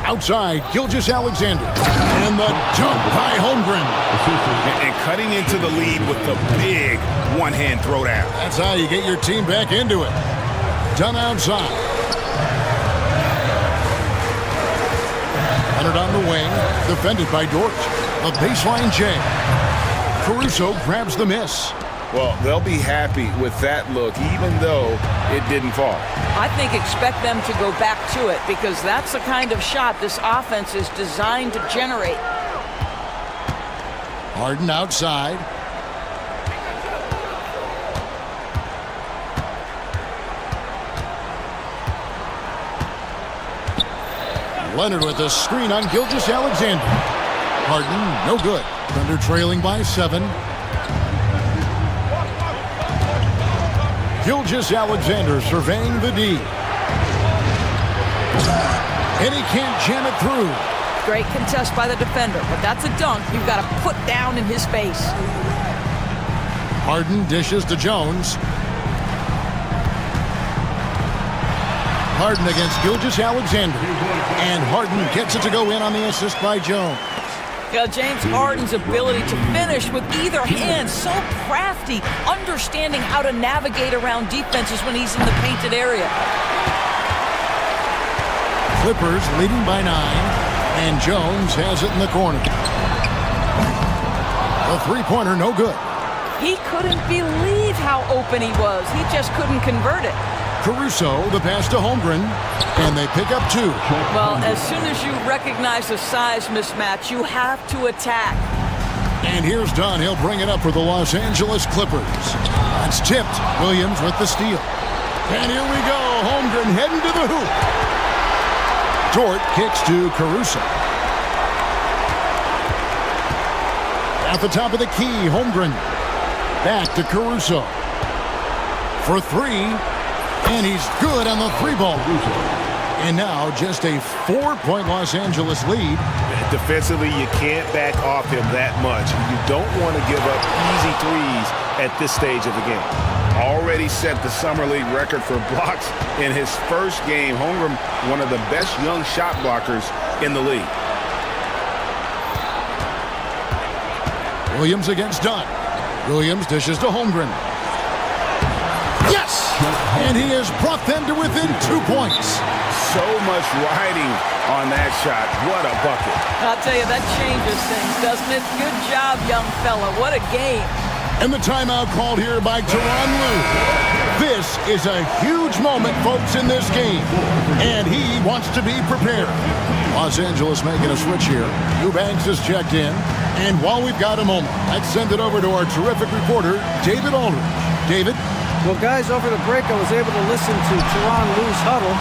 Outside, Gilgeous-Alexander. And the dunk by Holmgren. And cutting into the lead with the big one-hand throwdown. That's how you get your team back into it. Done outside. Leonard on the wing. Defended by Dort. A baseline J. Caruso grabs the miss. Well, they'll be happy with that look, even though it didn't fall. I think expect them to go back to it because that's the kind of shot this offense is designed to generate. Harden outside. Leonard with a screen on Gilgeous-Alexander. Harden, no good. Thunder trailing by 7. Gilgeous-Alexander surveying the D. And he can't jam it through. Great contest by the defender, but that's a dunk you've got to put down in his face. Harden dishes to Jones. Harden against Gilgeous-Alexander. And Harden gets it to go in on the assist by Jones. James Harden's ability to finish with either hand, so crafty, understanding how to navigate around defenses when he's in the painted area. Clippers leading by 9, and Jones has it in the corner. The three-pointer no good. He couldn't believe how open he was. He just couldn't convert it. Caruso, the pass to Holmgren, and they pick up 2. Well, as soon as you recognize the size mismatch, you have to attack. And here's Dunn. He'll bring it up for the Los Angeles Clippers. It's tipped. Williams with the steal. And here we go. Holmgren heading to the hoop. Dort kicks to Caruso. At the top of the key, Holmgren. Back to Caruso. For three. And he's good on the three ball. And now just a 4-point Los Angeles lead. Defensively, you can't back off him that much. You don't want to give up easy threes at this stage of the game. Already set the Summer League record for blocks in his first game. Holmgren, one of the best young shot blockers in the league. Williams against Dunn. Williams dishes to Holmgren. Yes! And he has brought them to within 2 points. So much riding on that shot. What a bucket. I'll tell you, that changes things, doesn't it? Good job, young fella. What a game. And the timeout called here by Tyronn Lue. This is a huge moment, folks, in this game. And he wants to be prepared. Los Angeles making a switch here. Eubanks is checked in. And while we've got a moment, let's send it over to our terrific reporter, David Aldridge. David? Well, guys, over the break, I was able to listen to Tyronn Lue's huddle.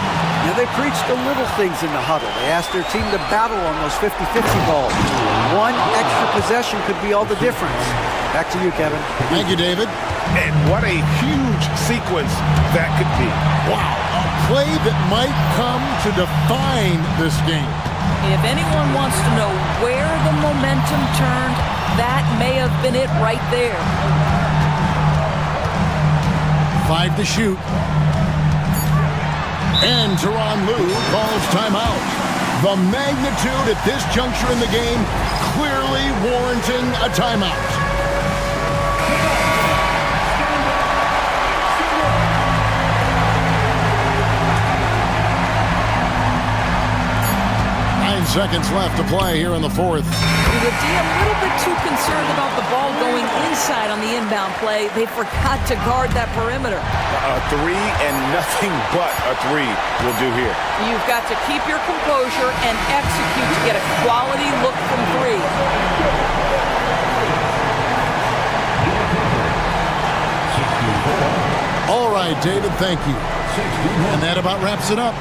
Now, they preached the little things in the huddle. They asked their team to battle on those 50-50 balls. One extra possession could be all the difference. Back to you, Kevin. Thank you, David. And what a huge sequence that could be. Wow, a play that might come to define this game. If anyone wants to know where the momentum turned, that may have been it right there. 5 to shoot. And Tyronn Lue calls timeout. The magnitude at this juncture in the game clearly warranting a timeout. Seconds left to play here in the fourth. The D a little bit too concerned about the ball going inside on the inbound play. They forgot to guard that perimeter. A three and nothing but a three will do here. You've got to keep your composure and execute to get a quality look from three. All right, David, thank you. And that about wraps it up.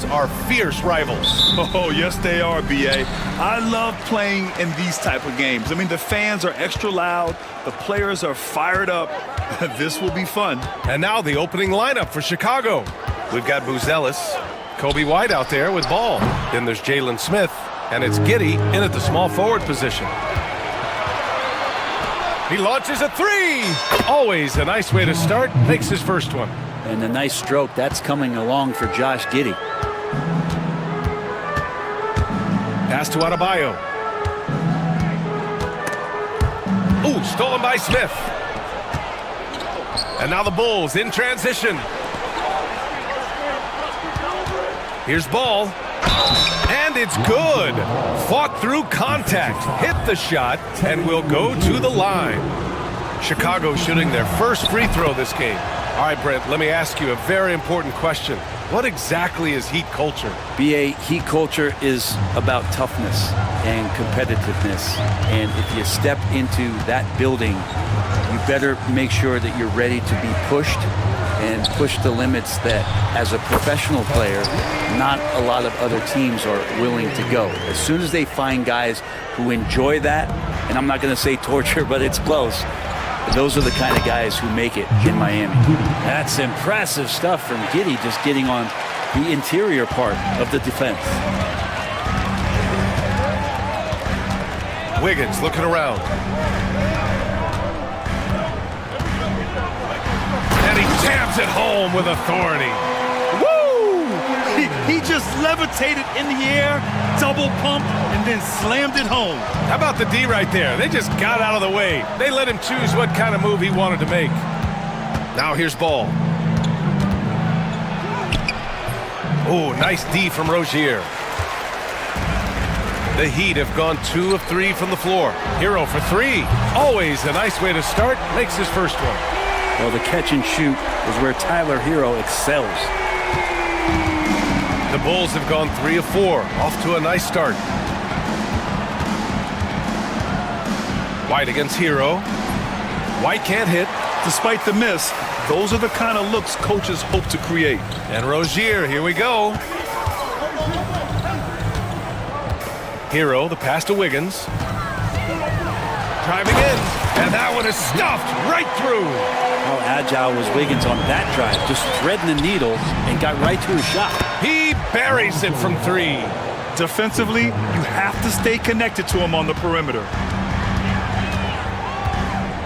are fierce rivals. Oh, yes, they are, B.A. I love playing in these type of games. I mean, the fans are extra loud. The players are fired up. This will be fun. And now the opening lineup for Chicago. We've got Buzelis, Kobe White out there with ball. Then there's Jalen Smith, and it's Giddey in at the small forward position. He launches a three. Always a nice way to start. Makes his first one. And a nice stroke. That's coming along for Josh Giddey. Pass to Adebayo. Ooh, stolen by Smith. And now the Bulls in transition. Here's ball. And it's good. Fought through contact, hit the shot, and will go to the line. Chicago shooting their first free throw this game. All right, Brent, let me ask you a very important question. What exactly is Heat culture? BA, Heat culture is about toughness and competitiveness. And if you step into that building, you better make sure that you're ready to be pushed and push the limits that, as a professional player, not a lot of other teams are willing to go. As soon as they find guys who enjoy that, and I'm not going to say torture, but it's close, those are the kind of guys who make it in Miami. That's impressive stuff from Giddey, just getting on the interior part of the defense. Wiggins looking around. And he jams it home with authority. Woo! He just levitated in the air, double pumped, and then slammed it home. How about the D right there? They just got out of the way. They let him choose what kind of move he wanted to make. Now here's ball. Oh, nice D from Rozier. The Heat have gone 2 of 3 from the floor. Hero for 3. Always a nice way to start. Makes his first one. Well, the catch and shoot is where Tyler Hero excels. The Bulls have gone 3 of 4. Off to a nice start. White against Hero. White can't hit. Despite the miss, those are the kind of looks coaches hope to create. And Rozier, here we go. Hero, the pass to Wiggins. Driving in, and that one is stuffed right through. How agile was Wiggins on that drive, just threading the needle and got right to his shot. He buries it from 3. Defensively, you have to stay connected to him on the perimeter.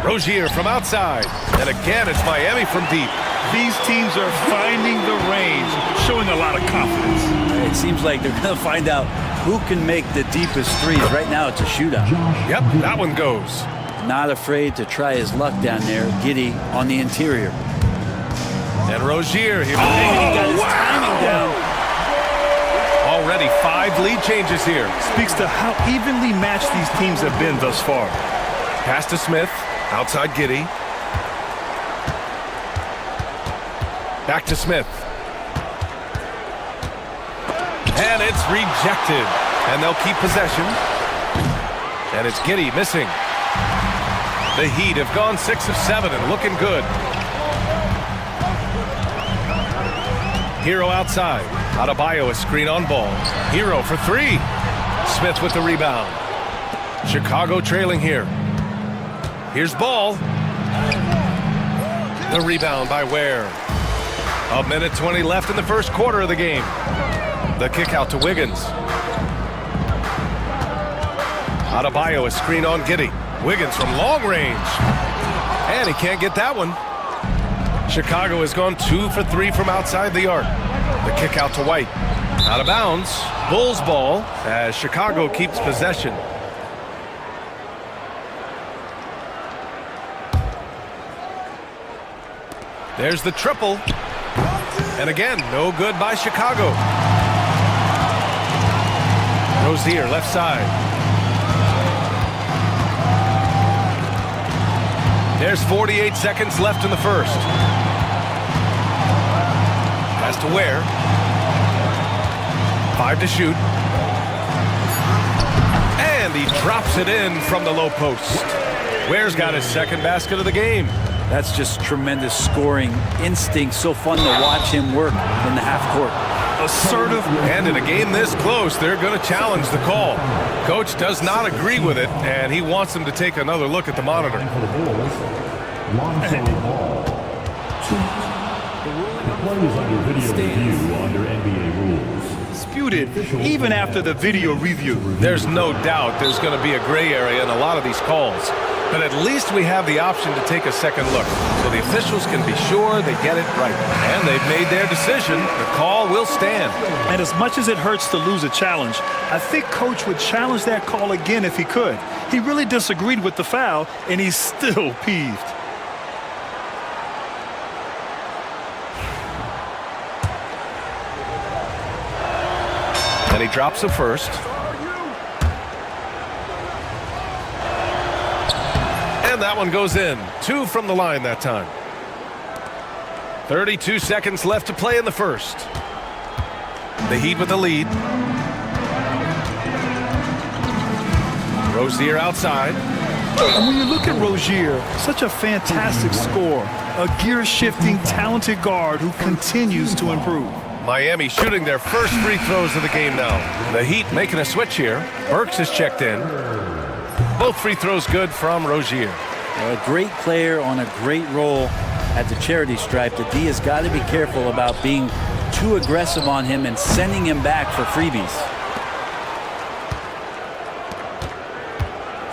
Rozier from outside, and again it's Miami from deep. These teams are finding the range, showing a lot of confidence. It seems like they're going to find out who can make the deepest threes. Right now it's a shootout. Yep, that one goes. Not afraid to try his luck down there. Giddey on the interior. And Rozier here. He got his timing down. Already 5 lead changes here. Speaks to how evenly matched these teams have been thus far. Pass to Smith, outside Giddey. Back to Smith. And it's rejected. And they'll keep possession. And it's Giddey missing. The Heat have gone 6 of 7 and looking good. Hero outside. Adebayo a screen on ball. Hero for 3. Smith with the rebound. Chicago trailing here. Here's ball. The rebound by Ware. 1:20 left in the first quarter of the game. The kick out to Wiggins. Adebayo a screen on Giddey. Wiggins from long range. And he can't get that one. Chicago has gone 2 for 3 from outside the arc. The kick out to White. Out of bounds. Bulls ball as Chicago keeps possession. There's the triple. And again, no good by Chicago. Rozier, left side. There's 48 seconds left in the first. Pass to Ware. 5 to shoot. And he drops it in from the low post. Ware's got his second basket of the game. That's just tremendous scoring instinct. So fun to watch him work in the half court. assertive. And in a game this close, they're going to challenge the call. Coach does not agree with it, and he wants them to take another look at the monitor. The play is under video review under NBA rules. Disputed even after the video review. There's no doubt there's going to be a gray area in a lot of these calls. But at least we have the option to take a second look, so the officials can be sure they get it right. And they've made their decision. The call will stand. And as much as it hurts to lose a challenge, I think Coach would challenge that call again if he could. He really disagreed with the foul, and he's still peeved. And he drops the first. And that one goes in. 2 from the line that time. 32 seconds left to play in the first. The Heat with the lead. Rozier outside. And when you look at Rozier, such a fantastic scorer, a gear-shifting, talented guard who continues to improve. Miami shooting their first free throws of the game now. The Heat making a switch here. Burks has checked in. Both free throws good from Rozier. A great player on a great role at the charity stripe. The D has got to be careful about being too aggressive on him and sending him back for freebies.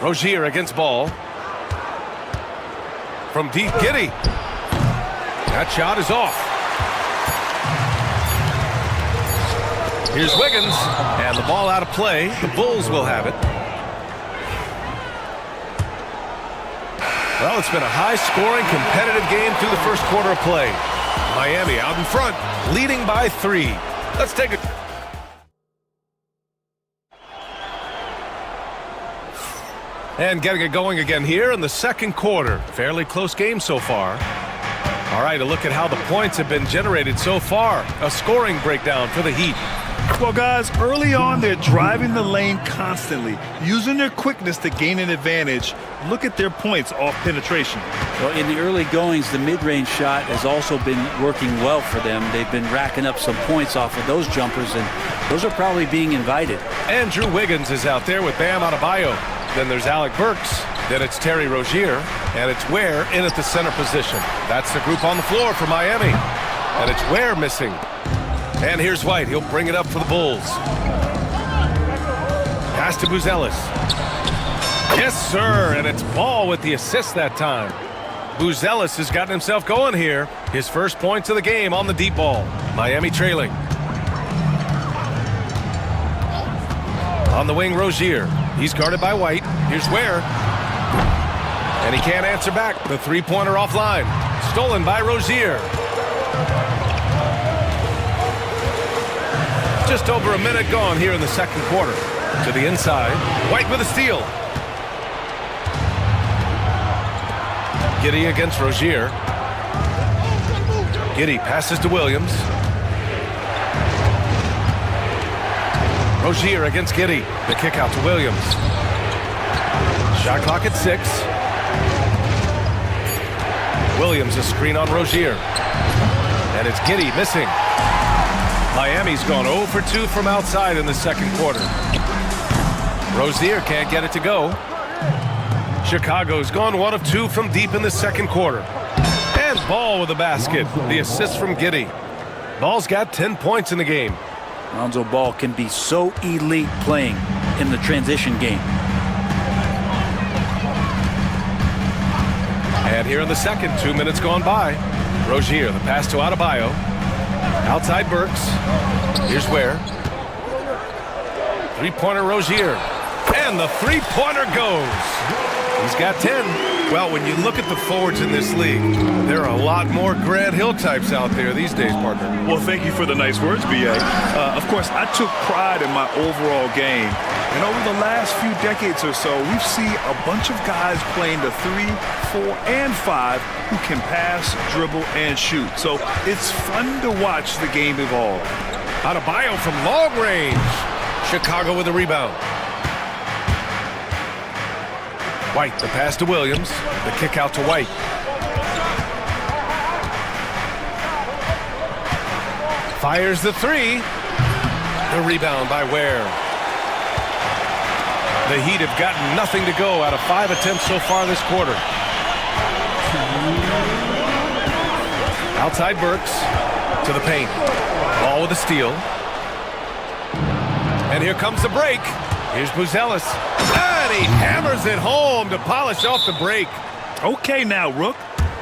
Rozier against ball. From deep, Giddey. That shot is off. Here's Wiggins, and the ball out of play. The Bulls will have it. Well, it's been a high-scoring, competitive game through the first quarter of play. Miami out in front, leading by 3. Let's take a... And getting it going again here in the second quarter. Fairly close game so far. All right, a look at how the points have been generated so far. A scoring breakdown for the Heat. Well, guys, early on, they're driving the lane constantly, using their quickness to gain an advantage. Look at their points off penetration. Well, in the early goings, the mid-range shot has also been working well for them. They've been racking up some points off of those jumpers, and those are probably being invited. Andrew Wiggins is out there with Bam Adebayo. Then there's Alec Burks. Then it's Terry Rozier. And it's Ware in at the center position. That's the group on the floor for Miami. And it's Ware missing. And here's White. He'll bring it up for the Bulls. Pass to Buzelis. Yes, sir. And it's Ball with the assist that time. Buzelis has gotten himself going here. His first points of the game on the deep ball. Miami trailing. On the wing, Rozier. He's guarded by White. Here's Ware. And he can't answer back. The three-pointer offline. Stolen by Rozier. Just over a minute gone here in the second quarter. To the inside. White with a steal. Giddey against Rozier. Giddey passes to Williams. Rozier against Giddey. The kick out to Williams. Shot clock at 6. Williams a screen on Rozier. And it's Giddey missing. Miami's gone 0 for 2 from outside in the second quarter. Rozier can't get it to go. Chicago's gone 1 of 2 from deep in the second quarter. And Ball with a basket. The assist from Giddey. Ball's got 10 points in the game. Lonzo Ball can be so elite playing in the transition game. And here in the second, 2 minutes gone by. Rozier, the pass to Adebayo. Outside Burks. Here's Ware. Three-pointer Rozier. And the three-pointer goes. He's got 10. Well, when you look at the forwards in this league, there are a lot more Grant Hill types out there these days, partner. Well, thank you for the nice words, B.A. Of course, I took pride in my overall game. And over the last few decades or so, we've seen a bunch of guys playing the 3, 4, and 5 who can pass, dribble, and shoot. So it's fun to watch the game evolve. Adebayo from long range. Chicago with a rebound. White, the pass to Williams. The kick out to White. Fires the three. The rebound by Ware. The Heat have gotten nothing to go out of 5 attempts so far this quarter. Outside Burks to the paint. Ball with a steal. And here comes the break. Here's Buzelis. And he hammers it home to polish off the break. Okay now, Rook.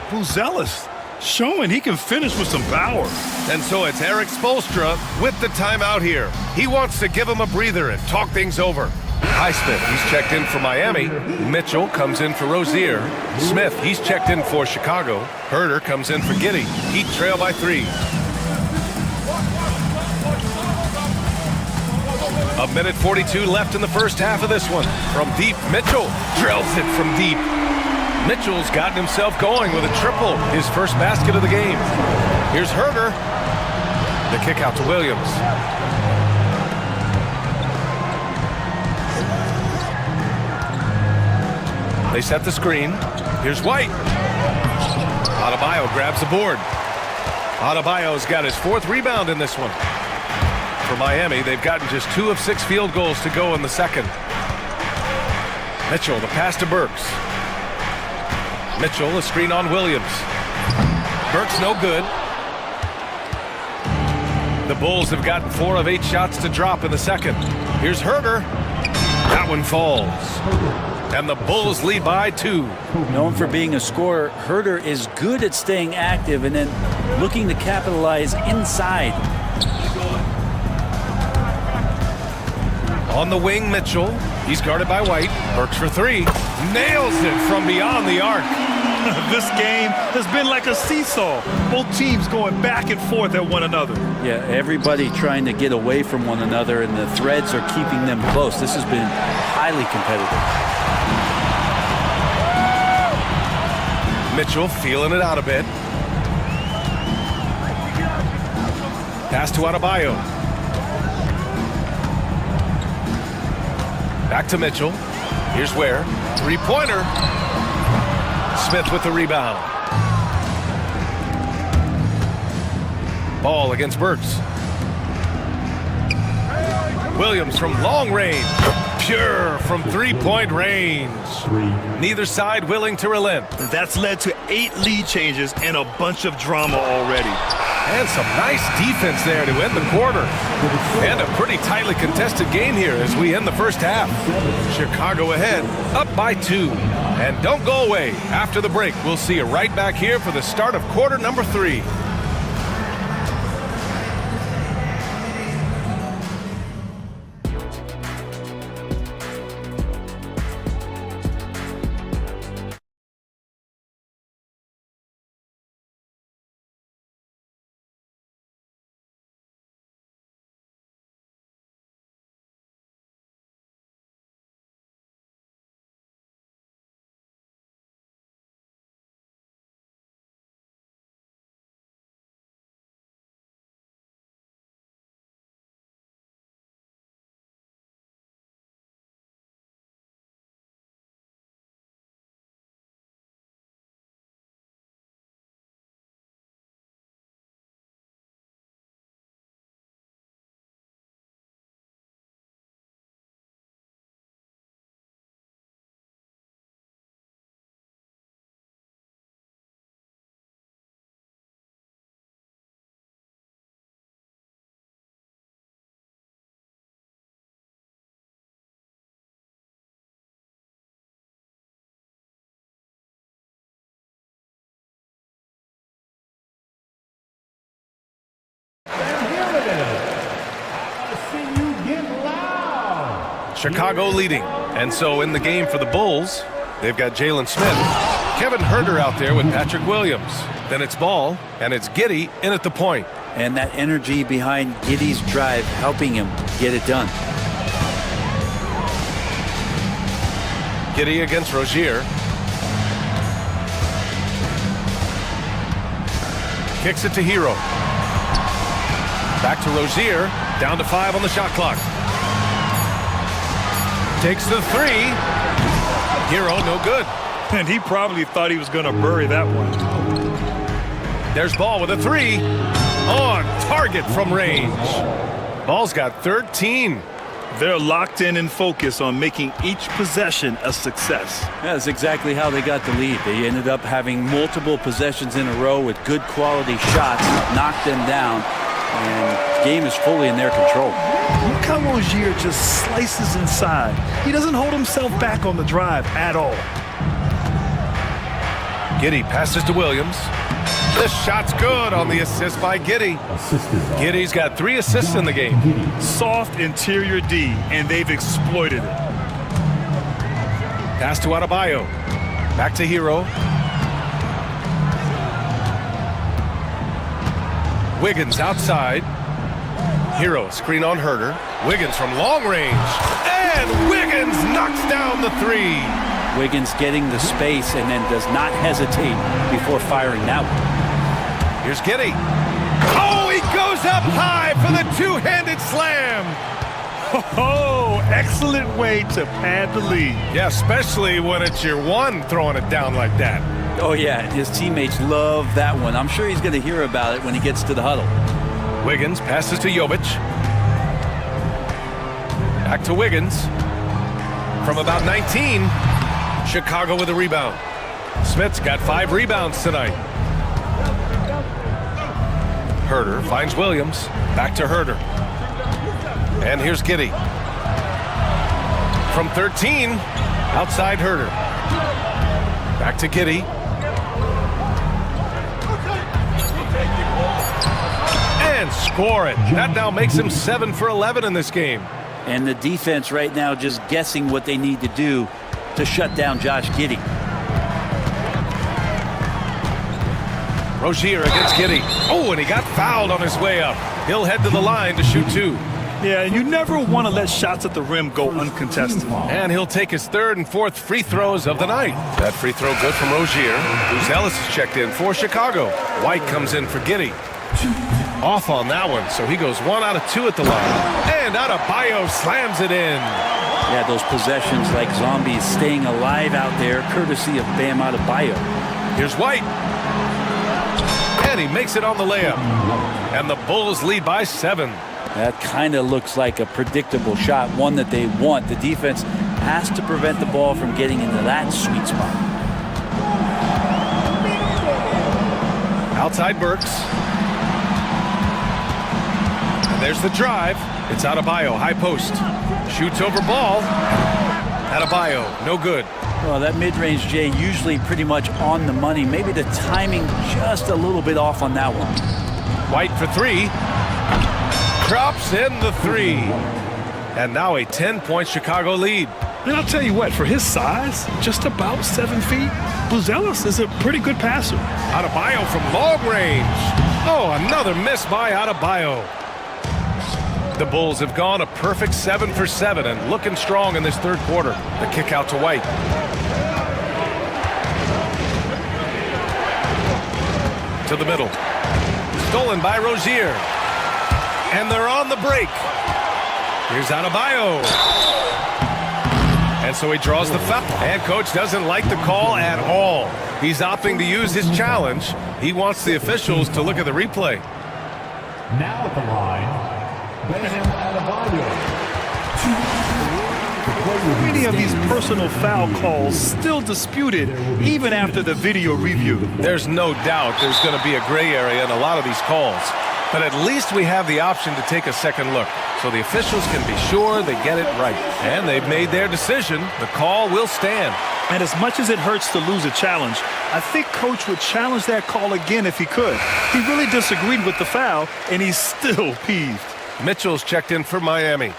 Buzelis showing he can finish with some power. And so it's Eric Spoelstra with the timeout here. He wants to give him a breather and talk things over. Highsmith, he's checked in for Miami. Mitchell comes in for Rozier. Smith, he's checked in for Chicago. Herder comes in for Giddey. Heat trail by 3. A minute 42 left in the first half of this one. From deep, Mitchell drills it from deep. Mitchell's gotten himself going with a triple, his first basket of the game. Here's Herder. The kick out to Williams. They set the screen. Here's White. Adebayo grabs the board. Adebayo's got his 4th rebound in this one. For Miami, they've gotten just 2 of 6 field goals to go in the second. Mitchell, the pass to Burks. Mitchell, a screen on Williams. Burks no good. The Bulls have gotten 4 of 8 shots to drop in the second. Here's Herder. That one falls. And the Bulls lead by 2. Known for being a scorer, Herder is good at staying active and then looking to capitalize inside. On the wing, Mitchell. He's guarded by White. Burks for 3. Nails it from beyond the arc. This game has been like a seesaw. Both teams going back and forth at one another. Yeah, everybody trying to get away from one another, and the threads are keeping them close. This has been highly competitive. Mitchell feeling it out a bit. Pass to Adebayo. Back to Mitchell. Here's Ware. 3-pointer. Smith with the rebound. Ball against Burks. Williams from long range. Pure from 3-point range. Neither side willing to relent. That's led to 8 lead changes and a bunch of drama already. And some nice defense there to end the quarter. And a pretty tightly contested game here as we end the first half. Chicago ahead, up by 2. And don't go away. After the break, we'll see you right back here for the start of quarter number 3. Chicago leading. And so in the game for the Bulls, they've got Jalen Smith, Kevin Herder out there with Patrick Williams. Then it's Ball, and it's Giddey in at the point. And that energy behind Giddey's drive helping him get it done. Giddey against Rozier. Kicks it to Hero. Back to Rozier. Down to 5 on the shot clock. Takes the 3. Hero, no good. And he probably thought he was going to bury that one. There's Ball with a 3. On target from range. Ball's got 13. They're locked in and focused on making each possession a success. That's exactly how they got the lead. They ended up having multiple possessions in a row with good quality shots, knocked them down, and the game is fully in their control. Look how Rozier just slices inside. He doesn't hold himself back on the drive at all. Giddey passes to Williams. This shot's good on the assist by Giddey. Giddey's got 3 assists in the game. Soft interior D, and they've exploited it. Pass to Adebayo. Back to Hero. Wiggins outside. Hero screen on Herder. Wiggins from long range. And Wiggins knocks down the 3. Wiggins getting the space and then does not hesitate before firing that one. Here's Giddey. Oh, he goes up high for the two-handed slam. Oh, excellent way to pad the lead. Yeah, especially when it's your one throwing it down like that. Oh, yeah, his teammates love that one. I'm sure he's going to hear about it when he gets to the huddle. Wiggins passes to Jovic. Back to Wiggins. From about 19, Chicago with a rebound. Smith's got 5 rebounds tonight. Herder finds Williams. Back to Herder. And here's Giddey. From 13, outside Herder. Back to Giddey. And score it. That now makes him 7 for 11 in this game. And the defense right now just guessing what they need to do to shut down Josh Giddey. Rozier against Giddey. Oh, and he got fouled on his way up. He'll head to the line to shoot 2. Yeah, you never want to let shots at the rim go uncontested. And he'll take his 3rd and 4th free throws of the night. That free throw good from Rozier. Ellis is checked in for Chicago. White comes in for Giddey. Off on that one, so he goes 1 out of 2 at the line. And Adebayo slams it in. Yeah, those possessions like zombies staying alive out there, courtesy of Bam Adebayo. Here's White. And he makes it on the layup. And the Bulls lead by 7. That kind of looks like a predictable shot, one that they want. The defense has to prevent the ball from getting into that sweet spot. Outside Burks. And there's the drive. It's Adebayo, high post. Shoots over ball. Adebayo, no good. Well, that mid-range, Jay, usually pretty much on the money. Maybe the timing just a little bit off on that one. White for 3. Drops in the 3. And now a 10-point Chicago lead. And I'll tell you what, for his size, just about 7 feet, Ellis is a pretty good passer. Adebayo from long range. Oh, another miss by Adebayo. The Bulls have gone a perfect 7 for 7 and looking strong in this 3rd quarter. The kick out to White. To the middle. Stolen by Rozier. And they're on the break. Here's Adebayo. And so he draws the foul. And coach doesn't like the call at all. He's opting to use his challenge. He wants the officials to look at the replay. Now at the line, Many of these personal foul calls still disputed even after the video review. There's no doubt there's going to be a gray area in a lot of these calls. But at least we have the option to take a second look, so the officials can be sure they get it right. And they've made their decision. The call will stand. And as much as it hurts to lose a challenge, I think Coach would challenge that call again if he could. He really disagreed with the foul, and he's still peeved. Mitchell's checked in for Miami.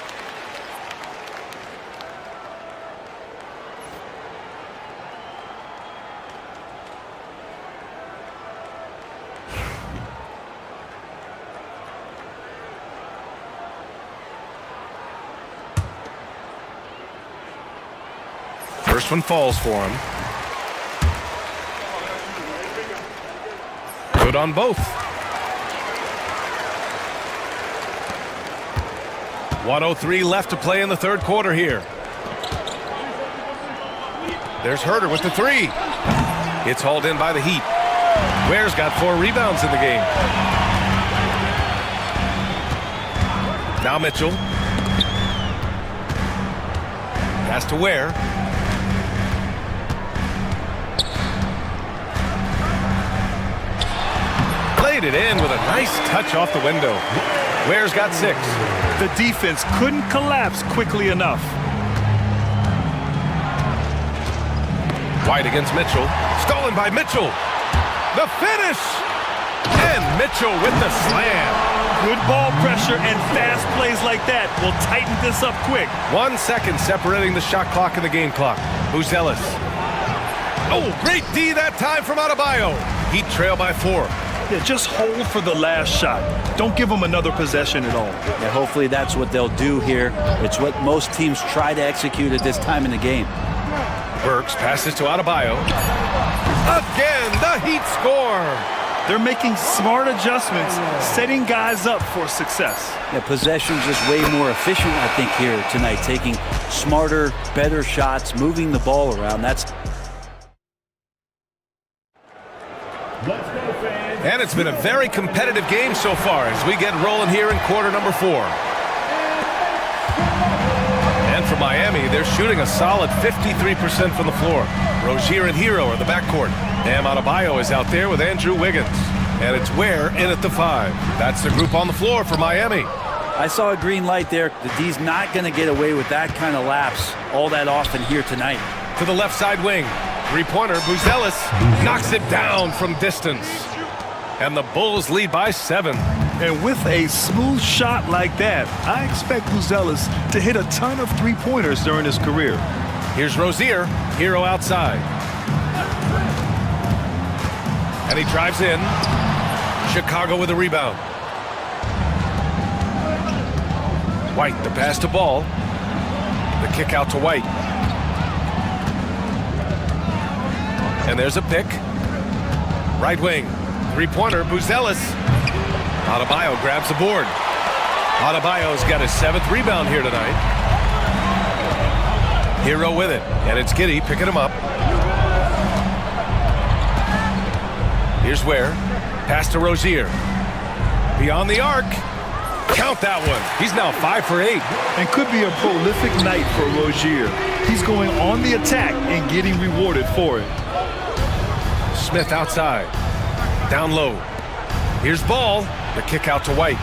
First one falls for him. Good on both. 1:03 left to play in the 3rd quarter here. There's Herder with the 3. It's hauled in by the Heat. Ware's got 4 rebounds in the game. Now Mitchell. Pass to Ware. Played it in with a nice touch off the window. Ware's got 6. The defense couldn't collapse quickly enough. White against Mitchell. Stolen by Mitchell. The finish! And Mitchell with the slam. Good ball pressure and fast plays like that will tighten this up quick. 1 second separating the shot clock and the game clock. Buzelis. Oh, great D that time from Adebayo. Heat trail by 4. Yeah, just hold for the last shot. Don't give them another possession at all. Yeah, hopefully that's what they'll do here. It's what most teams try to execute at this time in the game. Burks passes to Adebayo. Again, the Heat score. They're making smart adjustments, setting guys up for success. Yeah, possession's just way more efficient, I think, here tonight. Taking smarter, better shots, moving the ball around. And it's been a very competitive game so far as we get rolling here in quarter number 4. And for Miami, they're shooting a solid 53% from the floor. Rozier and Hero are the backcourt. Bam Adebayo is out there with Andrew Wiggins. And it's Ware in at the 5. That's the group on the floor for Miami. I saw a green light there. The D's not going to get away with that kind of lapse all that often here tonight. To the left side wing. Three-pointer, Buzelis knocks it down from distance. And the Bulls lead by 7. And with a smooth shot like that, I expect Buzelis to hit a ton of three-pointers during his career. Here's Rozier, Hero outside. And he drives in. Chicago with a rebound. White, the pass to Ball. The kick out to White. And there's a pick. Right wing. Three-pointer, Buzelis. Adebayo grabs the board. Adebayo's got his 7th rebound here tonight. Hero with it. And it's Giddey picking him up. Here's Ware. Pass to Rozier. Beyond the arc. Count that one. He's now 5 for 8. And could be a prolific night for Rozier. He's going on the attack and getting rewarded for it. Smith outside. Down low. Here's Ball. The kick out to White.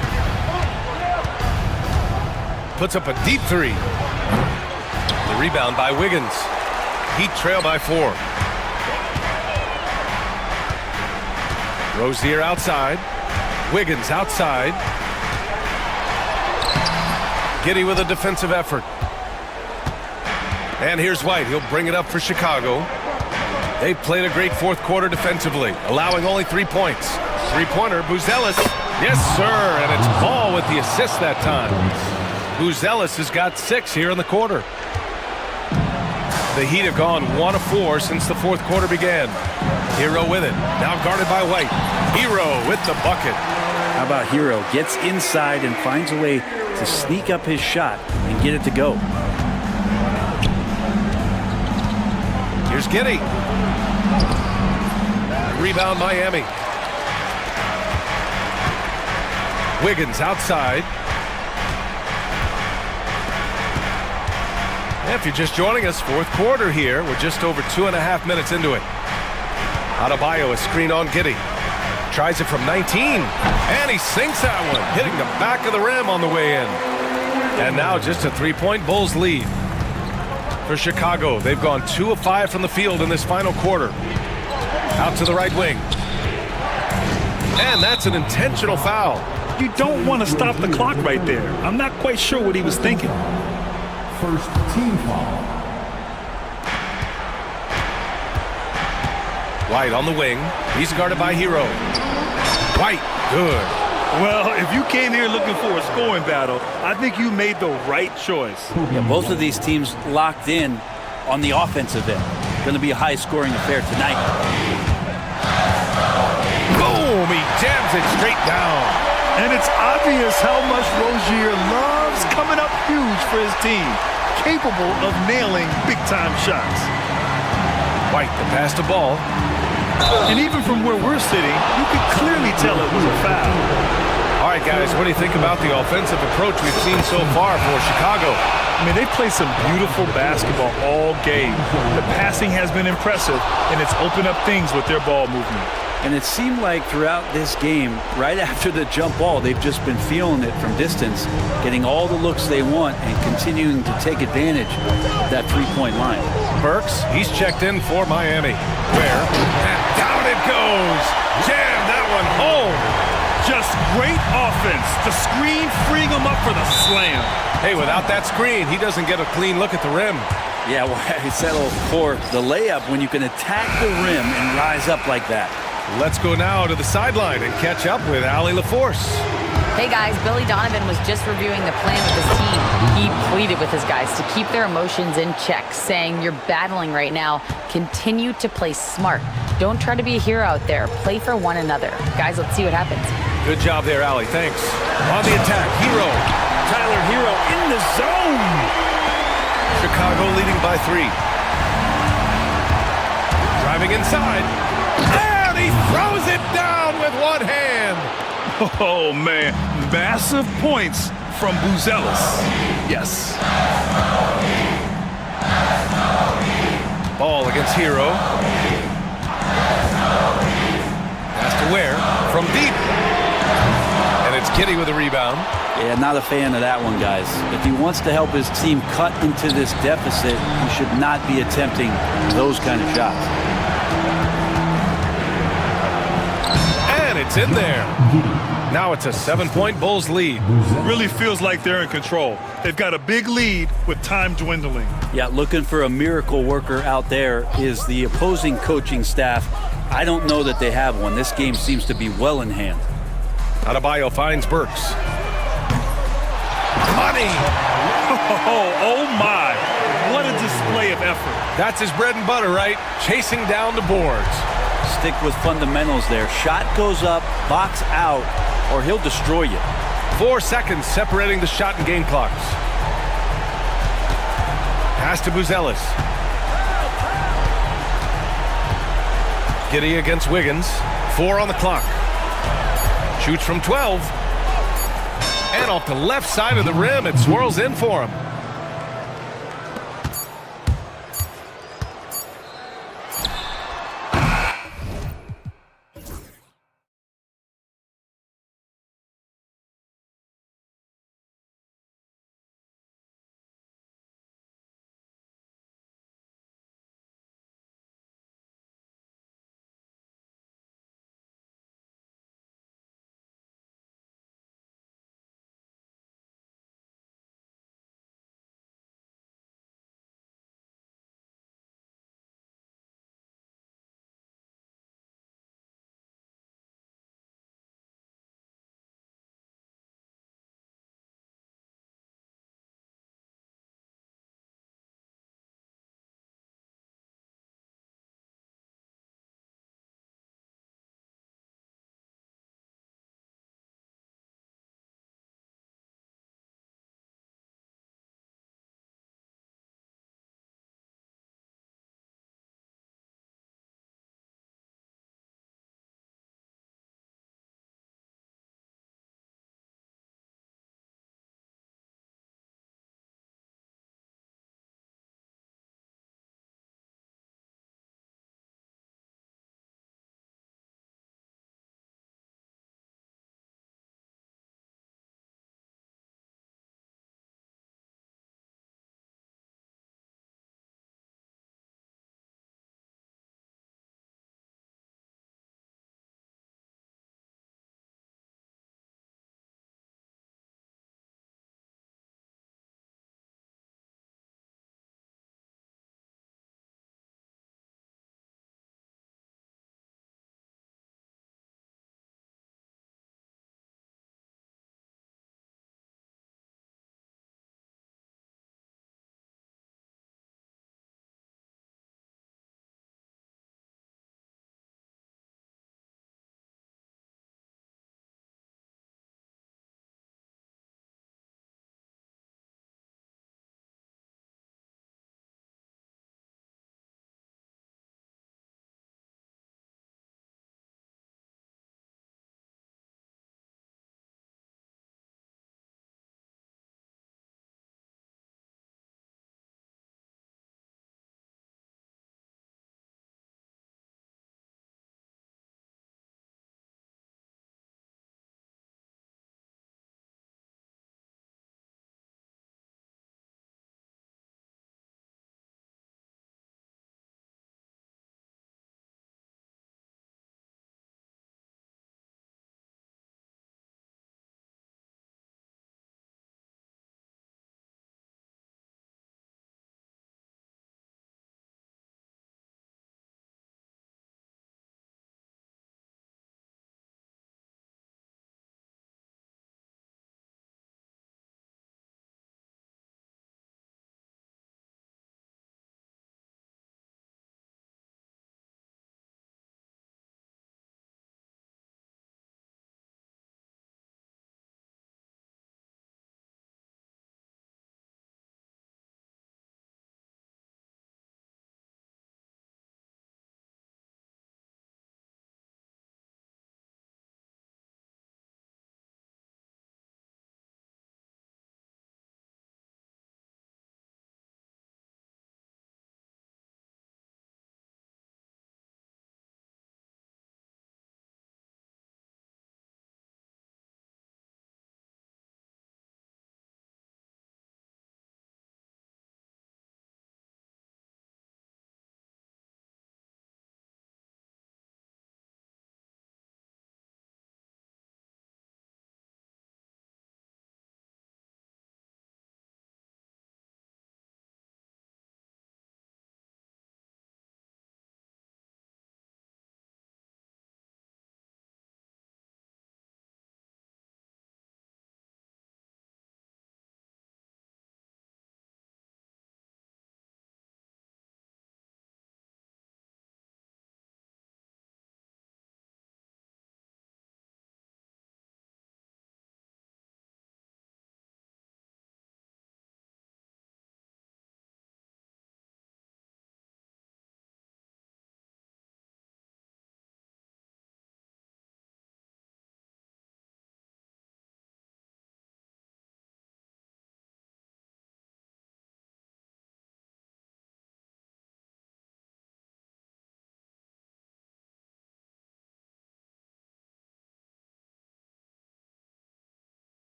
Puts up a deep 3. The rebound by Wiggins. Heat trail by 4. Rozier outside. Wiggins outside. Giddey with a defensive effort. And here's White. He'll bring it up for Chicago. They've played a great 4th quarter defensively, allowing only 3 points. Three-pointer, Buzelis. Yes, sir, and it's Ball with the assist that time. Buzelis has got 6 here in the quarter. The Heat have gone 1 of 4 since the 4th quarter began. Hero with it, now guarded by White. Hero with the bucket. How about Hero? Gets inside and finds a way to sneak up his shot and get it to go. Here's Giddey. Rebound Miami. Wiggins outside. And if you're just joining us, 4th quarter here. We're just over 2.5 minutes into it. Adebayo is screen on Giddey. Tries it from 19. And he sinks that one, hitting the back of the rim on the way in. And now just a 3-point Bulls lead. For Chicago, they've gone 2 of 5 from the field in this final quarter. Out to the right wing. And that's an intentional foul. You don't want to stop the clock right there. I'm not quite sure what he was thinking. First team foul. White on the wing. He's guarded by Hero. White, good. Well, if you came here looking for a scoring battle, I think you made the right choice. Yeah, both of these teams locked in on the offensive end. Going to be a high-scoring affair tonight. Boom! He jams it straight down. And it's obvious how much Rozier loves coming up huge for his team. Capable of nailing big-time shots. White, the pass to Ball. And even from where we're sitting, you could clearly tell it was a foul. All right, guys, what do you think about the offensive approach we've seen so far for Chicago? I mean, they played some beautiful basketball all game. The passing has been impressive, and it's opened up things with their ball movement. And it seemed like throughout this game, right after the jump ball, they've just been feeling it from distance, getting all the looks they want and continuing to take advantage of that three-point line. Burks, he's checked in for Miami. Where? And down it goes. Jam that one home. Just great offense. The screen freeing him up for the slam. Hey, without that screen, he doesn't get a clean look at the rim. Yeah, well, I settled for the layup when you can attack the rim and rise up like that. Let's go now to the sideline and catch up with Allie LaForce. Hey guys, Billy Donovan was just reviewing the plan with his team. He pleaded with his guys to keep their emotions in check, saying, you're battling right now. Continue to play smart. Don't try to be a hero out there. Play for one another. Guys, let's see what happens. Good job there, Allie. Thanks. On the attack, Hero. Tyler Hero in the zone. Chicago leading by 3. Driving inside. And he throws it down with one hand. Oh, man. Massive points from Buzelis. Yes. Ball against Hero. Has to Ware from deep. And it's Kitty with a rebound. Yeah, not a fan of that one, guys. If he wants to help his team cut into this deficit, he should not be attempting those kind of shots. And it's in there. Now it's a 7-point Bulls lead. Really feels like they're in control. They've got a big lead with time dwindling. Yeah, looking for a miracle worker out there is the opposing coaching staff. I don't know that they have one. This game seems to be well in hand. Adebayo finds Burks. Money! Oh my! What a display of effort. That's his bread and butter, right? Chasing down the boards. Stick with fundamentals there. Shot goes up, box out, or he'll destroy you. 4 seconds separating the shot and game clocks. Pass to Buzelis. Giddy against Wiggins. 4 on the clock. Shoots from 12. And off the left side of the rim, it swirls in for him.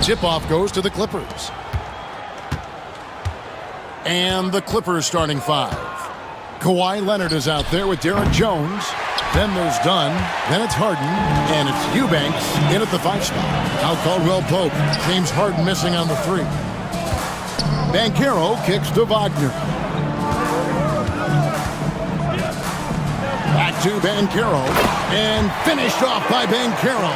Tip-off goes to the Clippers. And the Clippers starting 5. Kawhi Leonard is out there with Derek Jones. Then there's Dunn. Then it's Harden. And it's Eubanks in at the 5 spot. Now Caldwell Pope. James Harden missing on the 3. Banchero kicks to Wagner. Back to Banchero. And finished off by Banchero.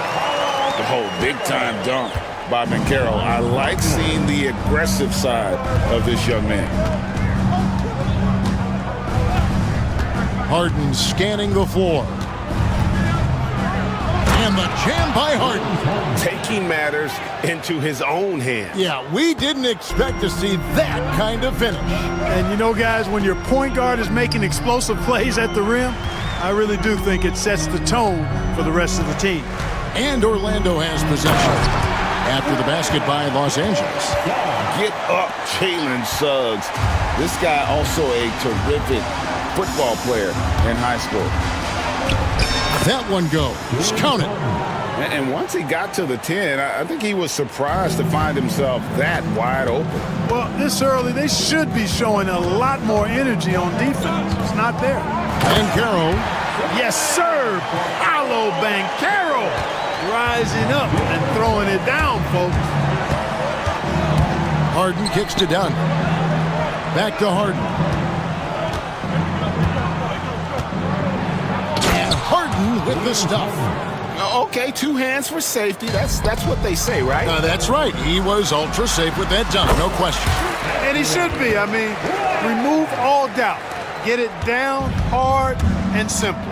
Oh, big-time dunk by Banchero. I like seeing the aggressive side of this young man. Harden scanning the floor. And the jam by Harden. Taking matters into his own hands. Yeah, we didn't expect to see that kind of finish. And you know, guys, when your point guard is making explosive plays at the rim, I really do think it sets the tone for the rest of the team. And Orlando has possession. After the basket by Los Angeles. Get up, Jalen Suggs. This guy also a terrific football player in high school. That one goes. Count it. And once he got to the 10, I think he was surprised to find himself that wide open. Well, this early, they should be showing a lot more energy on defense. It's not there. Banchero. Yes, sir. Paolo Banchero. Rising up and throwing it down, folks. Harden kicks to Dunn. Back to Harden. And Harden with the stuff. Okay, 2 hands for safety. That's what they say, right? That's right. He was ultra safe with that dunk, no question. And he should be. I mean, remove all doubt. Get it down, hard, and simple.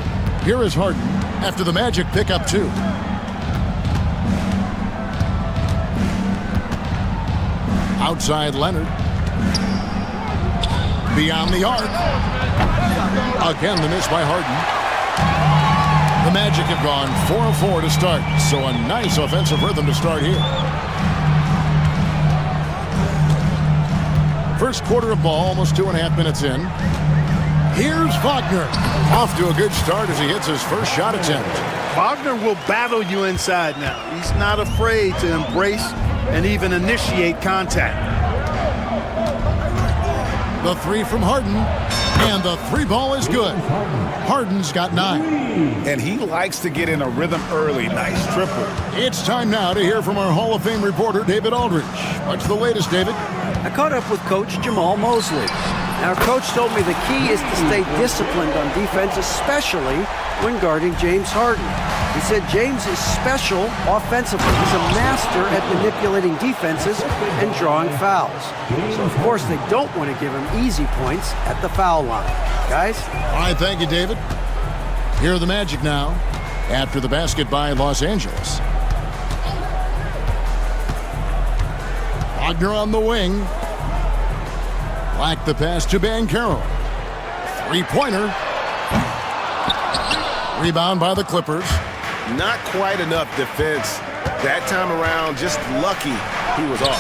Here is Harden after the Magic pick up 2. Outside Leonard. Beyond the arc. Again, the miss by Harden. The Magic have gone 4 of 4 to start, so a nice offensive rhythm to start here. First quarter of ball, almost 2.5 minutes in. Here's Wagner. Off to a good start as he hits his first shot attempt. Wagner will battle you inside now. He's not afraid to embrace and even initiate contact. The 3 from Harden, and the 3 ball is good. Harden's got 9. And he likes to get in a rhythm early. Nice triple. It's time now to hear from our Hall of Fame reporter, David Aldridge. What's the latest, David? I caught up with Coach Jamal Mosley. Our coach told me the key is to stay disciplined on defense, especially when guarding James Harden. He said James is special offensively. He's a master at manipulating defenses and drawing fouls. So, of course, they don't want to give him easy points at the foul line. Guys? All right, thank you, David. Here are the Magic now after the basket by Los Angeles. Wagner on the wing. Like the pass to Banchero. 3-pointer. Rebound by the Clippers. Not quite enough defense. That time around, just lucky he was off.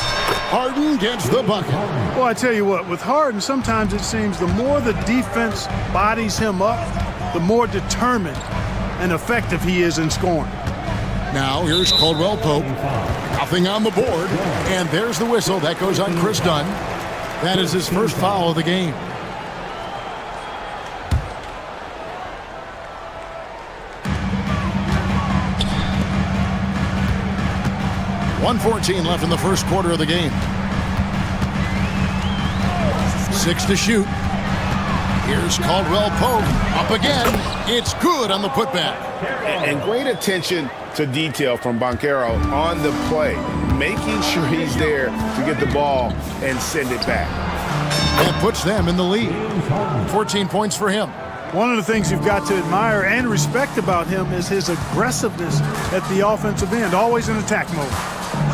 Harden gets the bucket. Well, I tell you what, with Harden, sometimes it seems the more the defense bodies him up, the more determined and effective he is in scoring. Now here's Caldwell Pope. Nothing on the board. And there's the whistle. That goes on Chris Dunn. That is his first foul of the game. .114 left in the first quarter of the game. 6 to shoot. Here's Caldwell Pope. Up again. It's good on the putback. And great attention to detail from Banchero on the play, making sure he's there to get the ball and send it back. That puts them in the lead. 14 points for him. One of the things you've got to admire and respect about him is his aggressiveness at the offensive end, always in attack mode.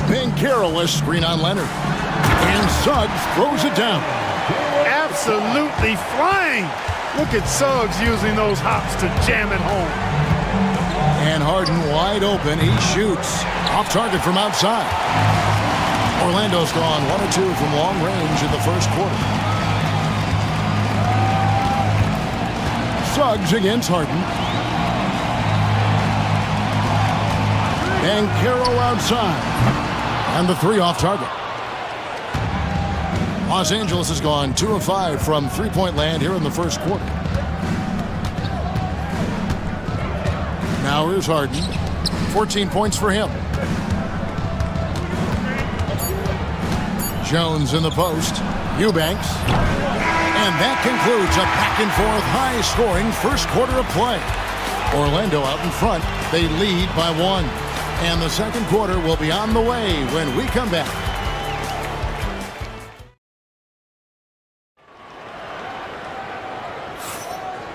Banchero a screen on Leonard. And Suggs throws it down. Absolutely flying. Look at Suggs using those hops to jam it home. And Harden wide open. He shoots. Off target from outside. Orlando's gone 1 or 2 from long range in the first quarter. Suggs against Harden. Banchero outside. And the three off target. Los Angeles has gone 2 of 5 from three-point land here in the first quarter. Now here's Harden. 14 points for him. Jones in the post. Eubanks. And that concludes a back-and-forth, high-scoring first quarter of play. Orlando out in front. They lead by 1. And the second quarter will be on the way when we come back.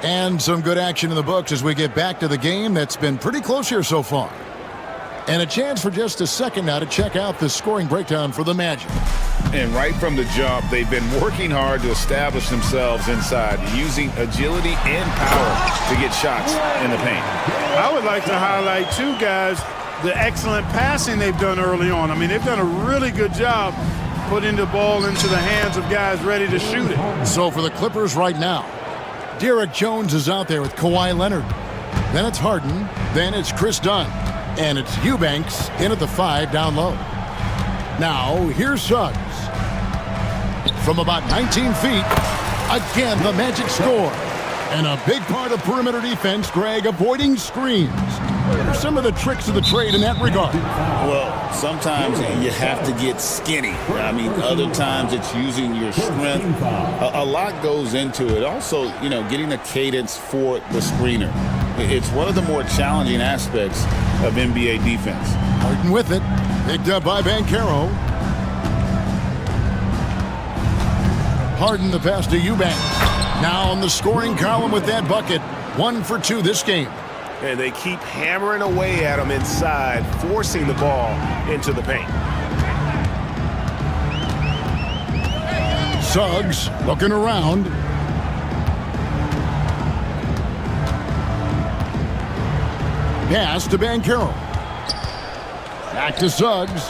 And some good action in the books as we get back to the game that's been pretty close here so far. And a chance for just a second now to check out the scoring breakdown for the Magic. And right from the jump, they've been working hard to establish themselves inside, using agility and power to get shots in the paint. I would like to highlight, too, guys, the excellent passing they've done early on. I mean, they've done a really good job putting the ball into the hands of guys ready to shoot it. So for the Clippers right now, Derek Jones is out there with Kawhi Leonard. Then it's Harden. Then it's Chris Dunn. And it's Eubanks in at the 5 down low. Now, here's Suggs. From about 19 feet, again, the Magic score. And a big part of perimeter defense, Greg, avoiding screens. What are some of the tricks of the trade in that regard? Well, sometimes you have to get skinny. I mean, other times it's using your strength. A lot goes into it. Also, you know, getting a cadence for the screener. It's one of the more challenging aspects of NBA defense. Harden with it. Picked up by Banchero. Harden the pass to Eubanks. Now on the scoring column with that bucket. 1 for 2 this game. And they keep hammering away at him inside, forcing the ball into the paint. Suggs looking around. Pass to Banchero. Back to Suggs.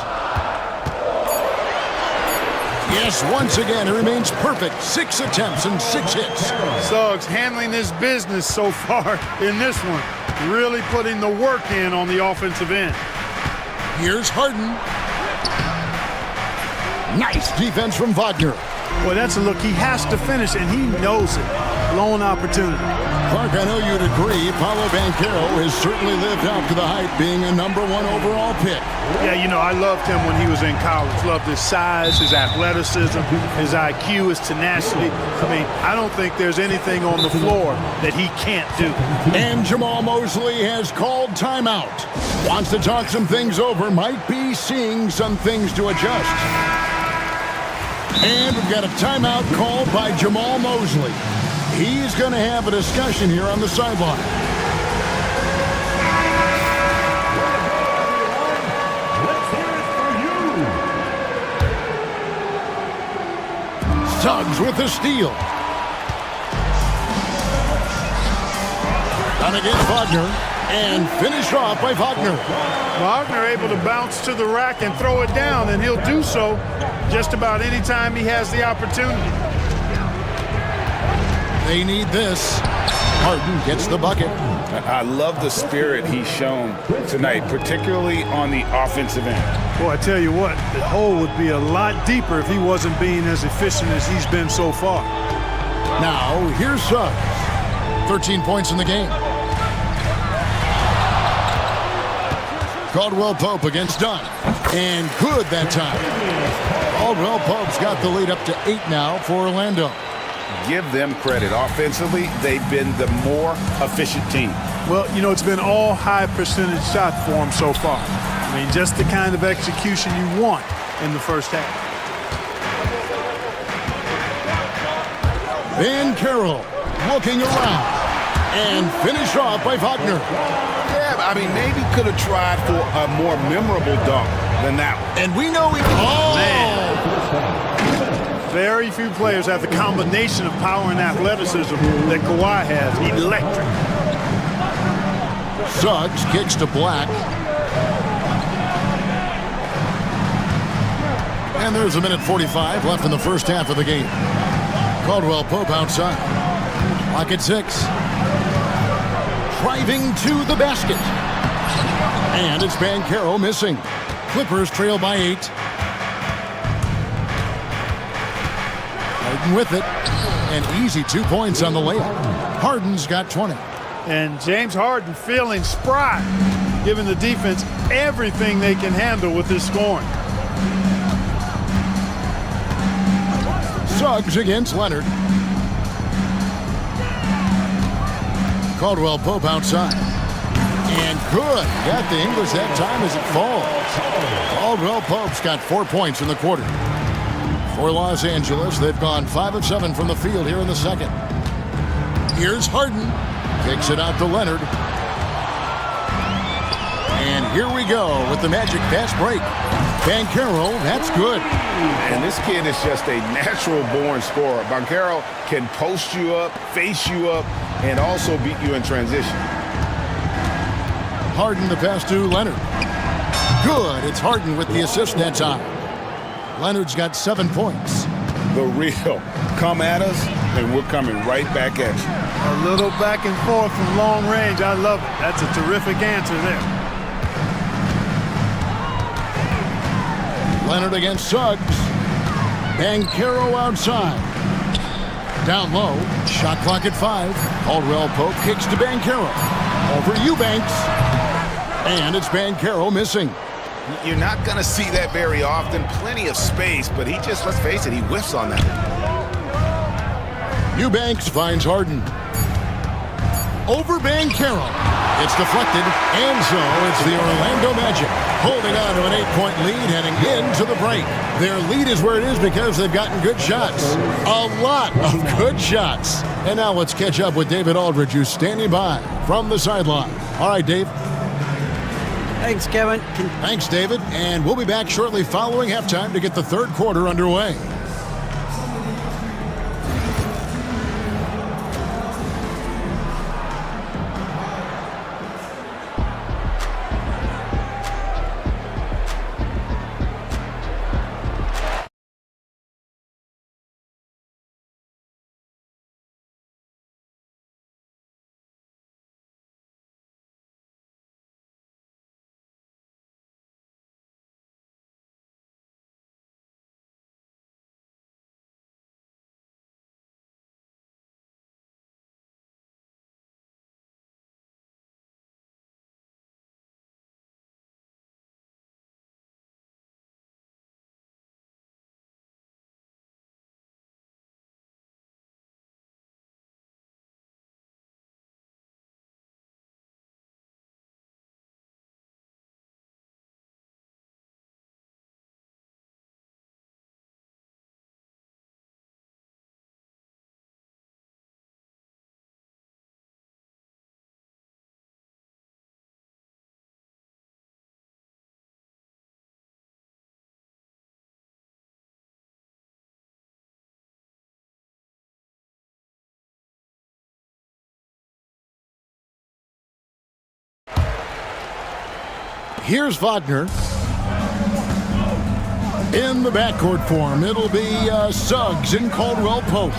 Yes, once again, he remains perfect. 6 attempts and 6 hits. Suggs handling his business so far in this one. Really putting the work in on the offensive end. Here's Harden. Nice defense from Wagner. Well, that's a look. He has to finish, and he knows it. Lone opportunity. Clark, I know you'd agree, Paolo Banchero has certainly lived up to the hype, being a #1 overall pick. Yeah, you know, I loved him when he was in college. Loved his size, his athleticism, his IQ, his tenacity. I mean, I don't think there's anything on the floor that he can't do. And Jamal Mosley has called timeout. Wants to talk some things over, might be seeing some things to adjust. And we've got a timeout called by Jamal Mosley. He's going to have a discussion here on the sideline. Suggs with the steal. Done against Wagner. And finished off by Wagner. Wagner able to bounce to the rack and throw it down, and he'll do so just about any time he has the opportunity. They need this. Harden gets the bucket. I love the spirit he's shown tonight, particularly on the offensive end. Boy, I tell you what, the hole would be a lot deeper if he wasn't being as efficient as he's been so far. Now, here's Suggs. 13 points in the game. Caldwell Pope against Dunn. And good that time. Caldwell Pope's got the lead up to 8 now for Orlando. Give them credit. Offensively, they've been the more efficient team. Well, you know, it's been all high percentage shots for them so far. I mean, just the kind of execution you want in the first half. Banchero looking around. And finished off by Wagner. Yeah, I mean, maybe could have tried for a more memorable dunk than that one. And we know he... Oh! Man. Very few players have the combination of power and athleticism that Kawhi has. Electric. Suggs kicks to Black. And there's 1:45 left in the first half of the game. Caldwell Pope outside. Black at 6. Driving to the basket. And it's Banchero missing. Clippers trail by 8. Harden with it. An easy 2 points on the layup. Harden's got 20. And James Harden feeling spry, giving the defense everything they can handle with his scoring. Suggs against Leonard. Caldwell Pope outside. And good. Got the English that time as it falls. Caldwell Pope's got 4 points in the quarter. For Los Angeles, they've gone 5 of 7 from the field here in the second. Here's Harden. Kicks it out to Leonard. And here we go with the magic fast break. Banchero, that's good. And this kid is just a natural-born scorer. Banchero can post you up, face you up, and also beat you in transition. Harden the pass to Leonard. Good. It's Harden with the assist that time. Leonard's got 7 points. The real. Come at us, and we're coming right back at you. A little back and forth from long range. I love it. That's a terrific answer there. Leonard against Suggs. Banchero outside. Down low. Shot clock at 5. Caldwell Pope kicks to Banchero. Over Eubanks. And it's Banchero missing. You're not going to see that very often. Plenty of space, but he just, let's face it, he whiffs on that. Eubanks finds Harden. Over Banchero. It's deflected, and so it's the Orlando Magic holding on to an 8-point lead heading into the break. Their lead is where it is because they've gotten good shots. A lot of good shots. And now let's catch up with David Aldridge, who's standing by from the sideline. All right, Dave. Thanks, Kevin. Thanks, David. And we'll be back shortly following halftime to get the third quarter underway. Here's Wagner. In the backcourt form, it'll be Suggs and Caldwell Pope.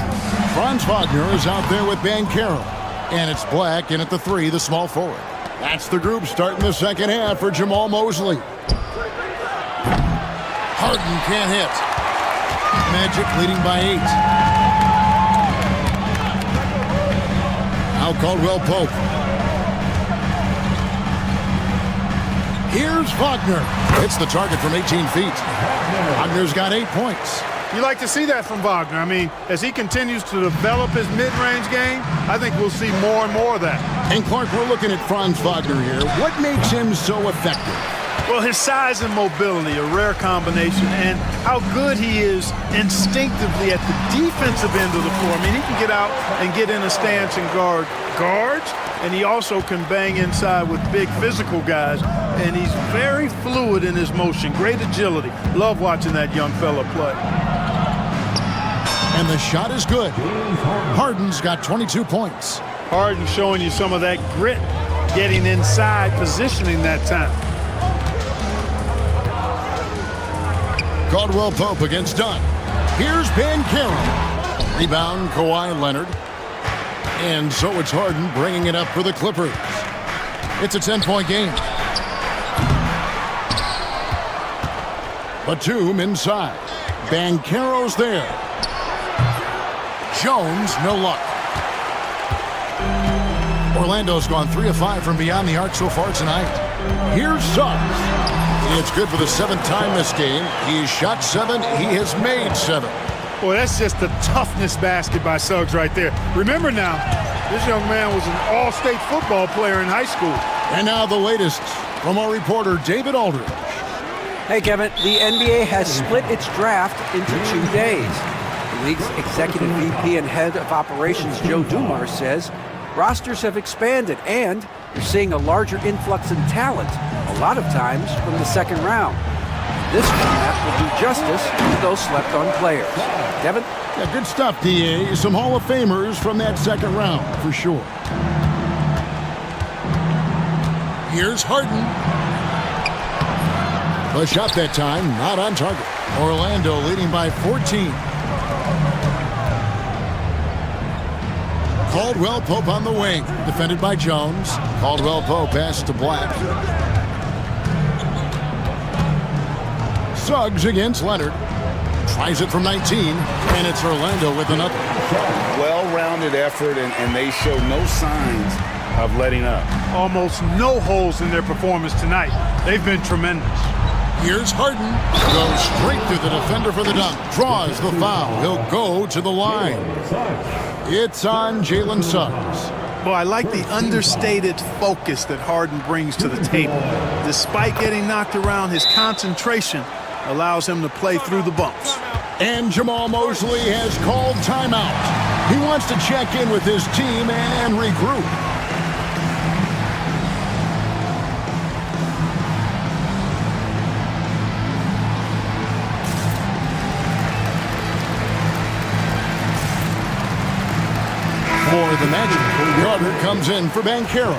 Franz Wagner is out there with Banchero. And it's Black in at the 3, the small forward. That's the group starting the second half for Jamal Mosley. Harden can't hit. Magic leading by 8. Now Caldwell Pope. Here's Wagner. It's the target from 18 feet. Wagner's got 8 points. You like to see that from Wagner. I mean, as he continues to develop his mid-range game, I think we'll see more and more of that. And Clark, we're looking at Franz Wagner here. What makes him so effective? Well, his size and mobility, a rare combination, and how good he is instinctively at the defensive end of the floor. I mean, he can get out and get in a stance and guard guards, and he also can bang inside with big physical guys, and he's very fluid in his motion, great agility. Love watching that young fella play. And the shot is good. Harden's got 22 points. Harden showing you some of that grit, getting inside, positioning that time. Caldwell Pope against Dunn. Here's Banchero. Rebound, Kawhi Leonard. And so it's Harden bringing it up for the Clippers. It's a 10-point game. Batum inside. Banchero's there. Jones, no luck. Orlando's gone 3 of 5 from beyond the arc so far tonight. Here's Suggs. It's good for the 7th time this game. He's shot 7. He has made 7. Boy, that's just the toughness basket by Suggs right there. Remember now, this young man was an all-state football player in high school. And now the latest from our reporter, David Aldridge. Hey, Kevin, the NBA has split its draft into 2 days. The league's executive VP and head of operations, Joe Dumars, says rosters have expanded and you're seeing a larger influx in talent, a lot of times from the second round. This format will do justice to those slept-on players. Kevin? Yeah, good stuff, D.A. Some Hall of Famers from that second round, for sure. Here's Harden. The shot that time, not on target. Orlando leading by 14. Caldwell Pope on the wing, defended by Jones. Caldwell Pope pass to Black. Suggs against Leonard. Tries it from 19, and it's Orlando with another. Well-rounded effort, and they show no signs of letting up. Almost no holes in their performance tonight. They've been tremendous. Here's Harden. Goes straight through the defender for the dunk. Draws the foul. He'll go to the line. It's on Jalen Suggs. Well, I like the understated focus that Harden brings to the table. Despite getting knocked around, his concentration allows him to play through the bumps. And Jamal Mosley has called timeout. He wants to check in with his team and regroup. For the Magic, Carter comes in for Banchero,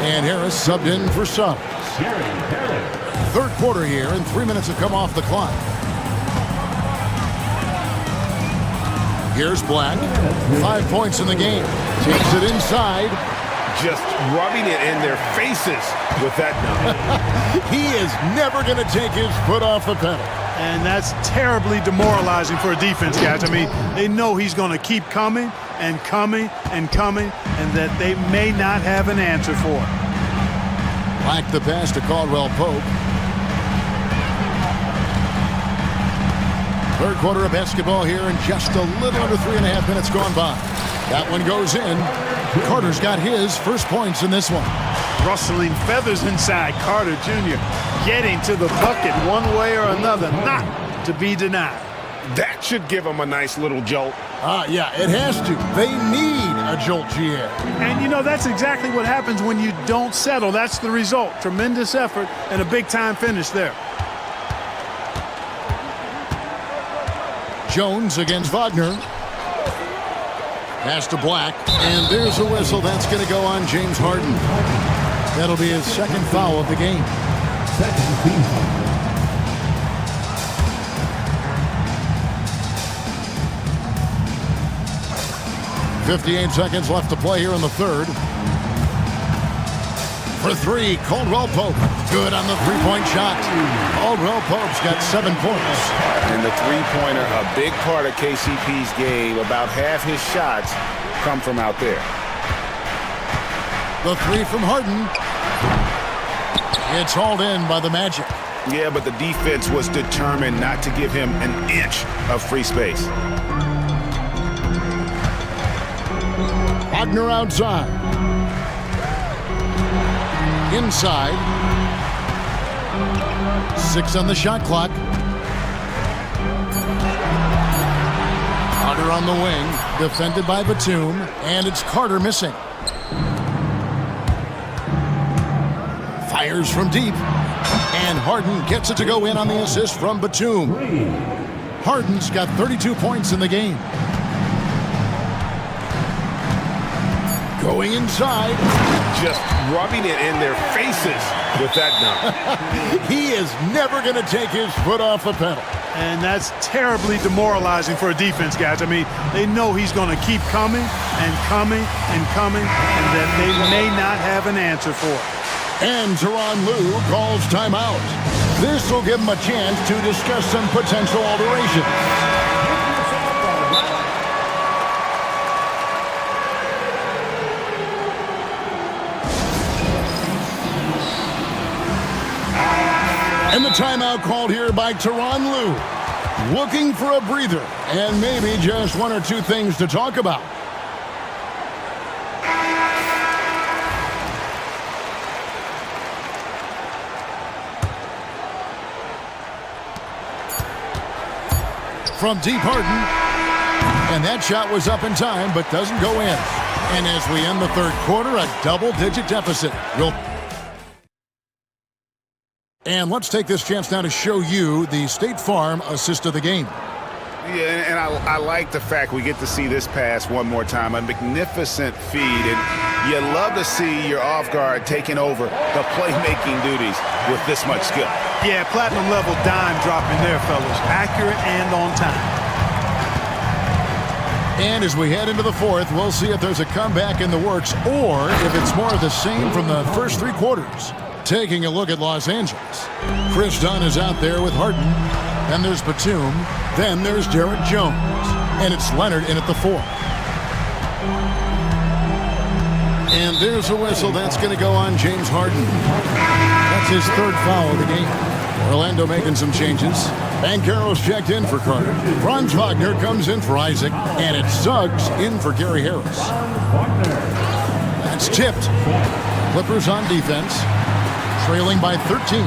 and Harris subbed in for Suggs. Third quarter here, and 3 minutes have come off the clock. Here's Black. 5 points in the game. Takes it inside. Just rubbing it in their faces with that number. He is never going to take his foot off the pedal. And that's terribly demoralizing for a defense, guys. I mean, they know he's going to keep coming and coming and coming, and that they may not have an answer for it. Black the pass to Caldwell Pope. Third quarter of basketball here, and just a little under 3.5 minutes gone by. That one goes in. Carter's got his first points in this one. Rustling feathers inside. Carter Jr. getting to the bucket one way or another, not to be denied. That should give him a nice little jolt. Yeah, it has to. They need a jolt, GA. And, you know, that's exactly what happens when you don't settle. That's the result. Tremendous effort and a big-time finish there. Jones against Wagner. Pass to Black, and there's a whistle. That's going to go on James Harden. That'll be his second foul of the game. 58 seconds left to play here in the third. For three, Caldwell Pope. Good on the three-point shot. Caldwell Pope's got 7 points. And the three-pointer, a big part of KCP's game. About half his shots come from out there. The three from Harden. It's hauled in by the Magic. Yeah, but the defense was determined not to give him an inch of free space. Wagner outside. Inside. 6 on the shot clock. Carter on the wing, defended by Batum, and it's Carter missing. Fires from deep, and Harden gets it to go in on the assist from Batum. Harden's got 32 points in the game. Going inside. Just rubbing it in their faces with that dunk. He is never going to take his foot off the pedal. And that's terribly demoralizing for a defense, guys. I mean, they know he's going to keep coming and coming and coming, and that they may not have an answer for it. And Tyronn Lue calls timeout. This will give him a chance to discuss some potential alterations. And the timeout called here by Tyronn Lue. Looking for a breather and maybe just one or two things to talk about. From deep, Harden. And that shot was up in time, but doesn't go in. And as we end the third quarter, a double-digit deficit. And let's take this chance now to show you the State Farm assist of the game. Yeah, and I like the fact we get to see this pass one more time. A magnificent feed, and you love to see your off guard taking over the playmaking duties with this much skill. Yeah, platinum level dime dropping there, fellas. Accurate and on time. And as we head into the fourth, we'll see if there's a comeback in the works or if it's more of the same from the first three quarters. Taking a look at Los Angeles. Chris Dunn is out there with Harden. Then there's Batum. Then there's Derek Jones. And it's Leonard in at the fourth. And there's a whistle that's going to go on James Harden. That's his third foul of the game. Orlando making some changes. Banchero's checked in for Carter. Franz Wagner comes in for Isaac. And it's Suggs in for Gary Harris. That's tipped. Clippers on defense. Trailing by 13.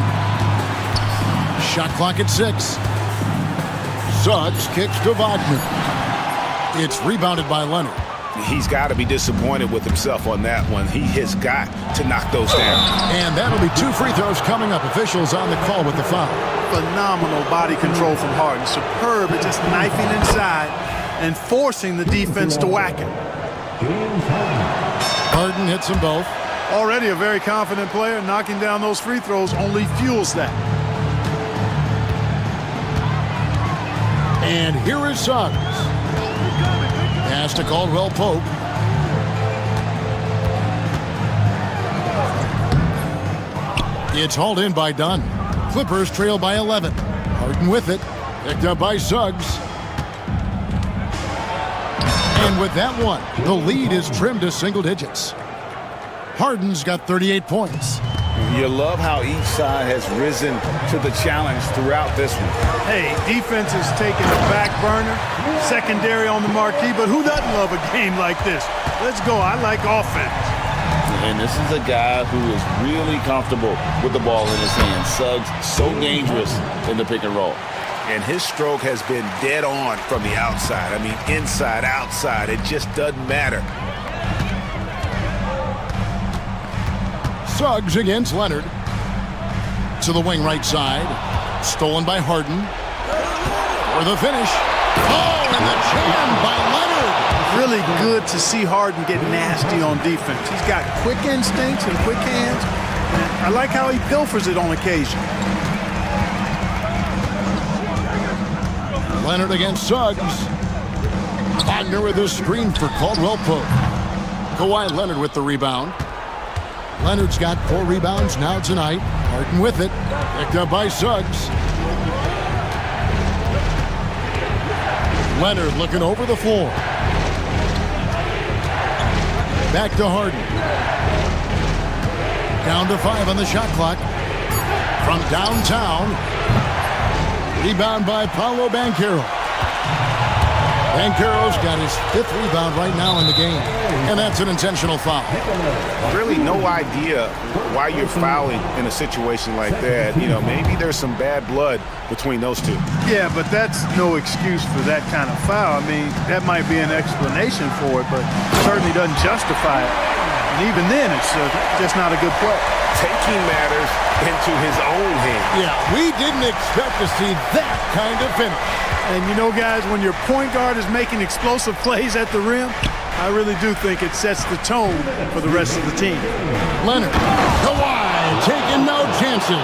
Shot clock at 6. Suggs kicks to Wagner. It's rebounded by Leonard. He's got to be disappointed with himself on that one. He has got to knock those down. And that'll be 2 free throws coming up. Officials on the call with the foul. Phenomenal body control from Harden. Superb at just knifing inside and forcing the defense to whack him. Harden hits them both. Already a very confident player. Knocking down those free throws only fuels that. And here is Suggs. Pass to Caldwell Pope. It's hauled in by Dunn. Clippers trail by 11. Harden with it. Picked up by Suggs. And with that one, the lead is trimmed to single digits. Harden's got 38 points. You love how each side has risen to the challenge throughout this one. Hey, defense is taking a back burner, secondary on the marquee, but who doesn't love a game like this? Let's go. I like offense. And this is a guy who is really comfortable with the ball in his hands. Suggs, so dangerous in the pick and roll. And his stroke has been dead on from the outside. I mean, inside, outside, it just doesn't matter. Suggs against Leonard. To the wing right side. Stolen by Harden. For the finish. Oh, and the jam by Leonard. Really good to see Harden get nasty on defense. He's got quick instincts and quick hands. I like how he pilfers it on occasion. Leonard against Suggs. Wagner with his screen for Caldwell Pope. Kawhi Leonard with the rebound. Leonard's got 4 rebounds now tonight. Harden with it. Picked up by Suggs. Leonard looking over the floor. Back to Harden. Down to 5 on the shot clock. From downtown. Rebound by Paolo Banchero. Banchero's got his 5th rebound right now in the game. And that's an intentional foul. Really no idea why you're fouling in a situation like that. You know, maybe there's some bad blood between those two. Yeah, but that's no excuse for that kind of foul. I mean, that might be an explanation for it, but certainly doesn't justify it. And even then, it's just not a good play. Taking matters into his own hands. Yeah, we didn't expect to see that kind of finish. And you know, guys, when your point guard is making explosive plays at the rim, I really do think it sets the tone for the rest of the team. Leonard, Kawhi taking no chances.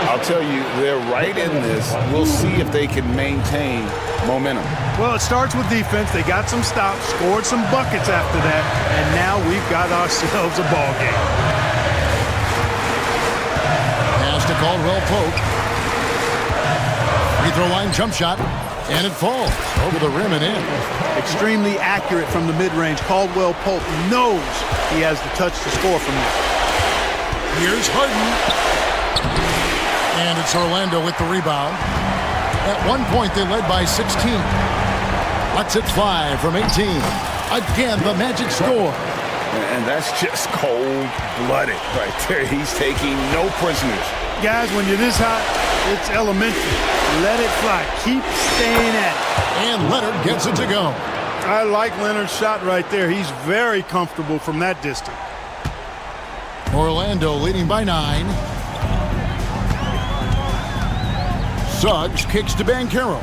I'll tell you, they're right in this. We'll see if they can maintain momentum. Well, it starts with defense. They got some stops, scored some buckets after that, and now we've got ourselves a ball game. Caldwell Pope. Free throw line jump shot, and it falls over the rim and in. Extremely accurate from the mid-range. Caldwell Pope knows he has the touch to score from this. Here's Harden. And it's Orlando with the rebound. At one point, they led by 16. Lets it fly from 18. Again, the Magic score. And that's just cold-blooded right there. He's taking no prisoners. Guys, when you're this hot, it's elementary. Let it fly. Keep staying at it. And Leonard gets it to go. I like Leonard's shot right there. He's very comfortable from that distance. Orlando leading by 9. Suggs kicks to Banchero.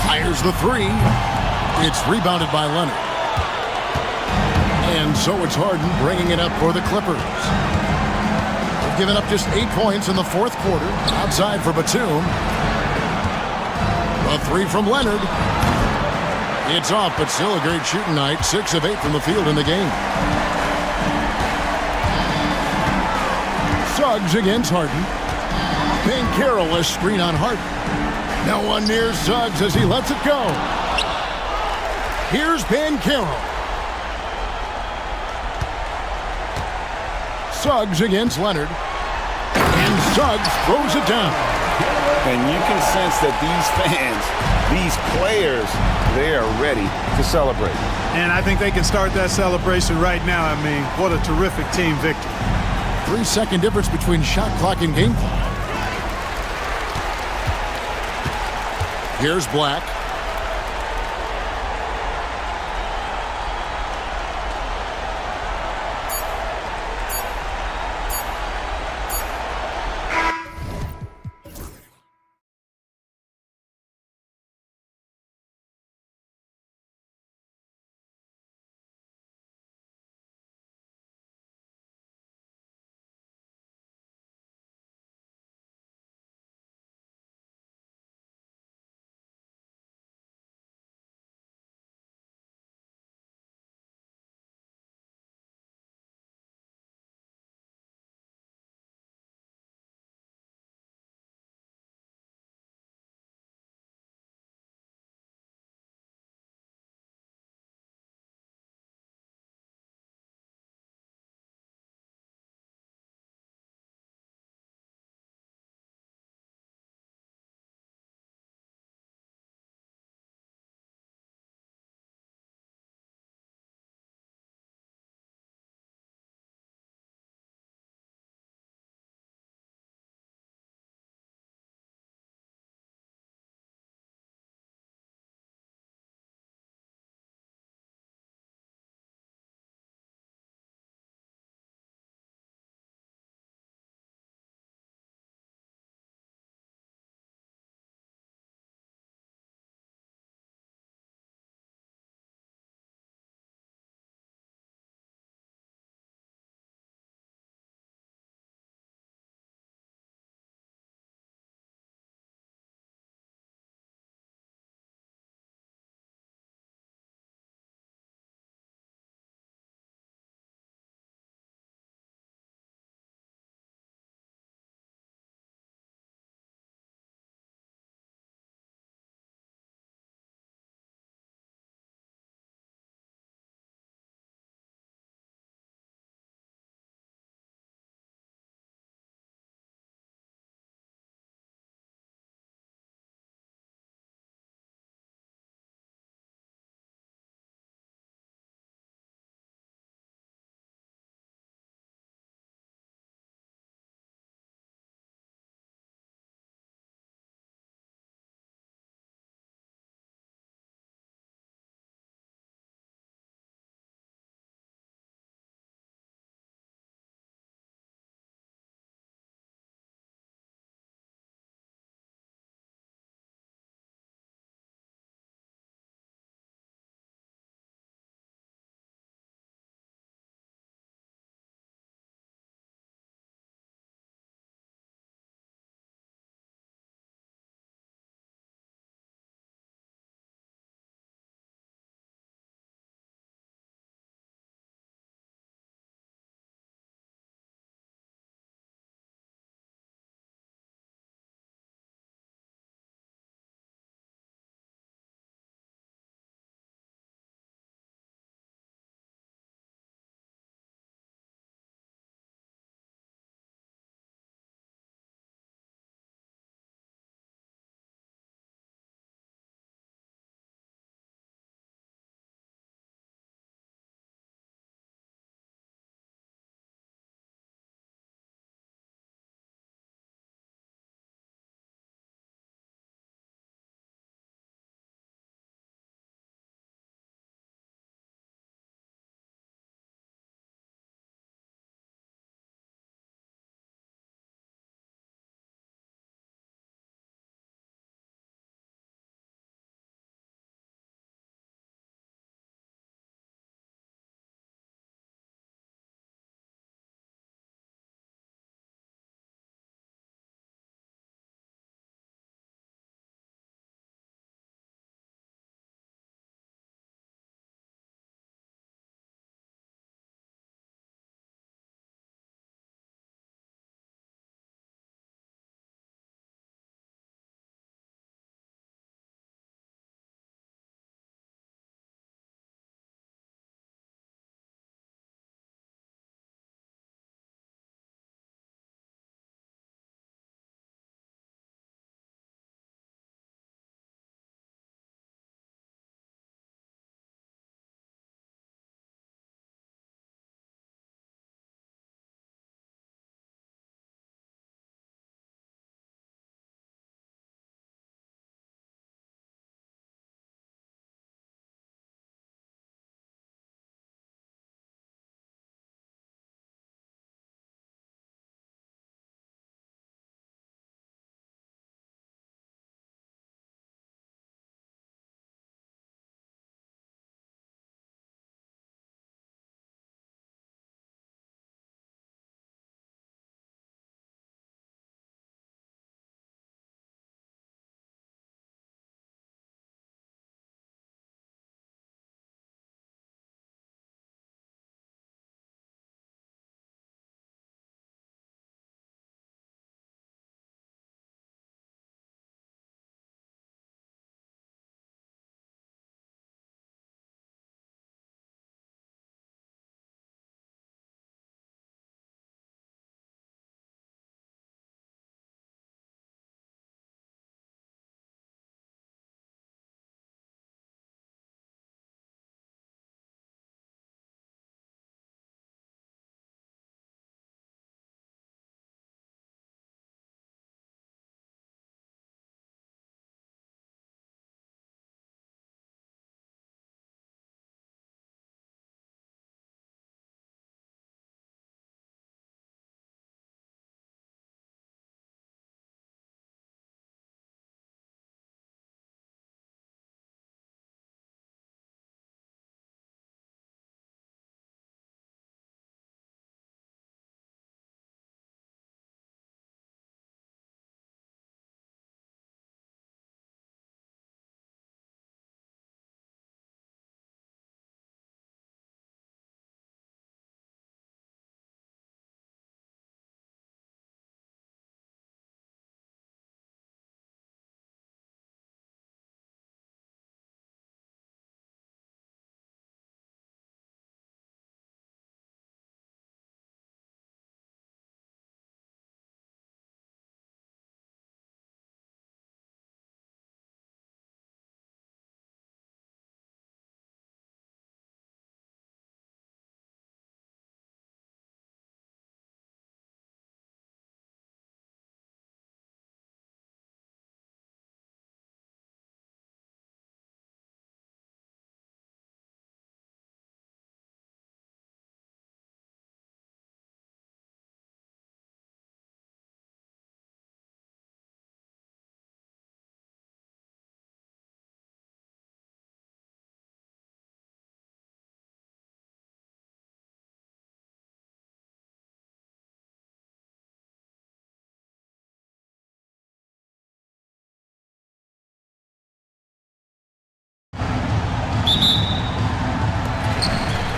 Fires the three. It's rebounded by Leonard. And so it's Harden bringing it up for the Clippers. They've given up just 8 points in the fourth quarter. Outside for Batum. A three from Leonard. It's off, but still a great shooting night. 6 of 8 from the field in the game. Suggs against Harden. Banchero a screen on Harden. No one near Suggs as he lets it go. Here's Banchero. Suggs against Leonard. And Suggs throws it down. And you can sense that these fans, these players, they are ready to celebrate. And I think they can start that celebration right now. I mean, what a terrific team victory. 3-second difference between shot clock and game clock. Here's Black.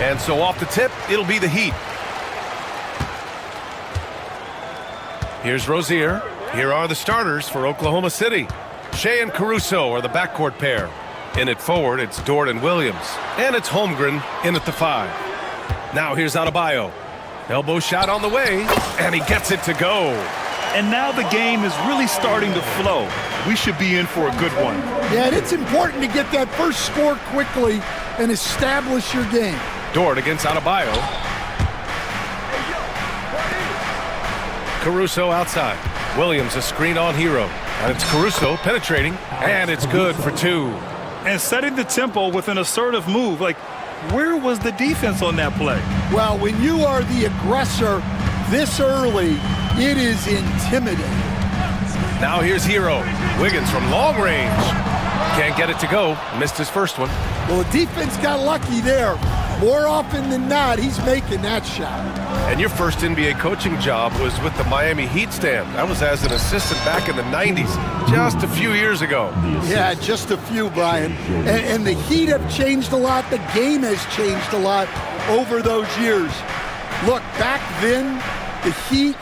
And so off the tip, it'll be the Heat. Here's Rozier. Here are the starters for Oklahoma City. Shea and Caruso are the backcourt pair. In at forward, it's Dort and Williams. And it's Holmgren in at the 5. Now here's Adebayo. Elbow shot on the way, and he gets it to go. And now the game is really starting to flow. We should be in for a good one. Yeah, and it's important to get that first score quickly and establish your game. Dort against Adebayo. Caruso outside. Williams a screen on Hero. And it's Caruso penetrating, and it's good for 2. And setting the tempo with an assertive move. Like, where was the defense on that play? Well, when you are the aggressor this early, it is intimidating. Now here's Hero. Wiggins from long range. Can't get it to go. Missed his first one. Well, the defense got lucky there. More often than not, he's making that shot. And your first NBA coaching job was with the Miami Heat stand. That was as an assistant back in the 90s, just a few years ago. Yeah, just a few, Brian. And the Heat have changed a lot. The game has changed a lot over those years. Look, back then, the Heat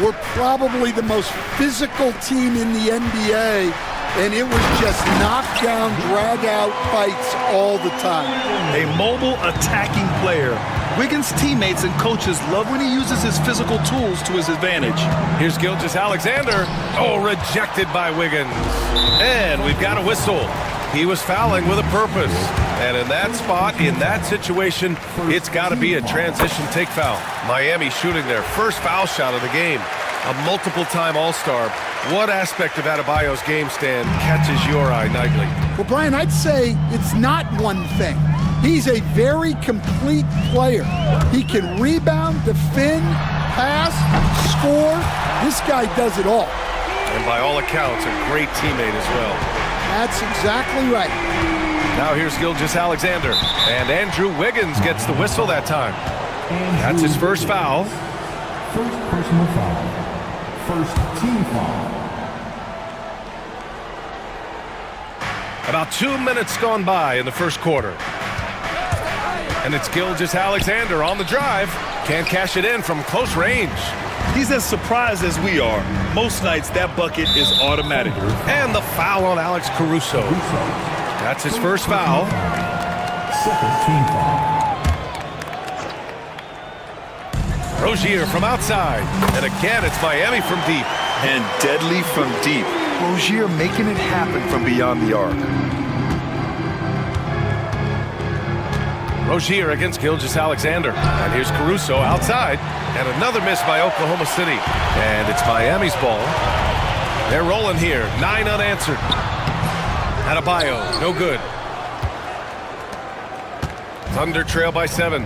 were probably the most physical team in the NBA, and it was just knockdown, drag-out fights all the time. A mobile attacking player. Wiggins' teammates and coaches love when he uses his physical tools to his advantage. Here's Gilgeous-Alexander. Oh, rejected by Wiggins. And we've got a whistle. He was fouling with a purpose. And in that spot, in that situation, it's got to be a transition take foul. Miami shooting their first foul shot of the game. A multiple-time All-Star. What aspect of Adebayo's game stand catches your eye nightly? Well, Brian, I'd say it's not one thing. He's a very complete player. He can rebound, defend, pass, score. This guy does it all. And by all accounts, a great teammate as well. That's exactly right. Now here's Gilgeous-Alexander. And Andrew Wiggins gets the whistle that time. That's his first foul. First personal foul. First team foul. About 2 minutes gone by in the first quarter. And it's Gilgeous-Alexander on the drive. Can't cash it in from close range. He's as surprised as we are. Most nights, that bucket is automatic. And the foul on Alex Caruso. That's his first foul. Second team foul. Rozier from outside. And again, it's Miami from deep. And deadly from deep. Rozier making it happen from beyond the arc. Rozier against Gilgeous-Alexander. And here's Caruso outside. And another miss by Oklahoma City. And it's Miami's ball. They're rolling here. 9 unanswered. Adebayo, no good. Thunder trail by 7.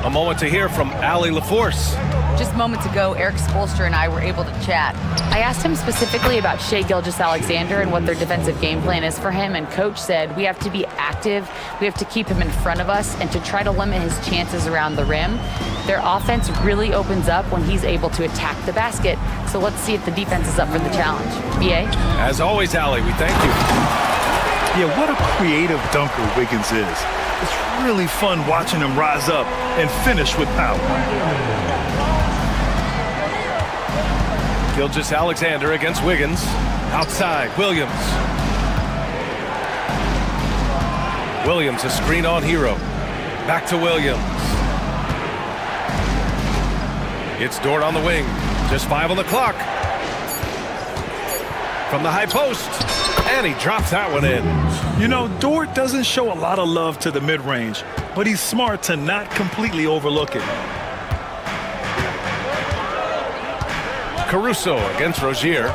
A moment to hear from Allie LaForce. Just moments ago, Eric Spoelstra and I were able to chat. I asked him specifically about Shai Gilgeous-Alexander and what their defensive game plan is for him, and Coach said we have to be active, we have to keep him in front of us, and to try to limit his chances around the rim. Their offense really opens up when he's able to attack the basket, so let's see if the defense is up for the challenge. B.A.? As always, Allie, we thank you. Yeah, what a creative dunker Wiggins is. It's really fun watching him rise up and finish with power. Gilgeous-Alexander against Wiggins. Outside, Williams. Williams, a screen on Hero. Back to Williams. It's Dort on the wing. Just 5 on the clock. From the high post. And he drops that one in. You know, Dort doesn't show a lot of love to the mid-range, but he's smart to not completely overlook it. Caruso against Rozier.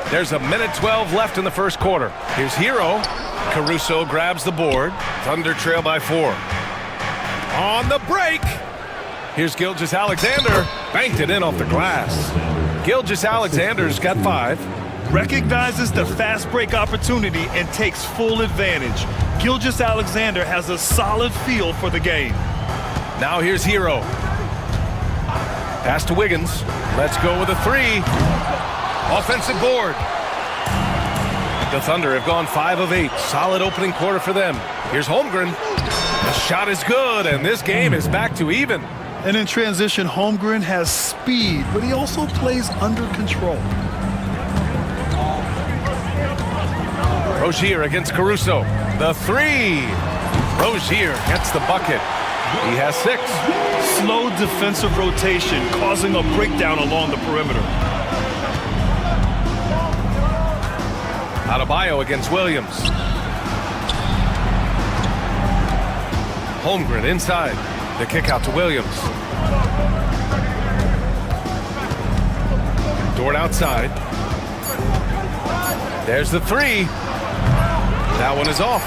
There's a minute 12 left in the first quarter. Here's Hero. Caruso grabs the board. Thunder trail by 4. On the break. Here's Gilgeous-Alexander. Banked it in off the glass. Gilgeous-Alexander's got 5. Recognizes the fast break opportunity and takes full advantage. Gilgeous-Alexander has a solid feel for the game. Now here's Hero. Pass to Wiggins. Let's go with a 3. Offensive board. The Thunder have gone 5 of 8. Solid opening quarter for them. Here's Holmgren. The shot is good, and this game is back to even. And in transition, Holmgren has speed, but he also plays under control. Rozier against Caruso. The 3. Rozier gets the bucket. He has 6. Slow defensive rotation, causing a breakdown along the perimeter. Adebayo against Williams. Holmgren inside. The kick out to Williams. Dort outside. There's the 3. That one is off.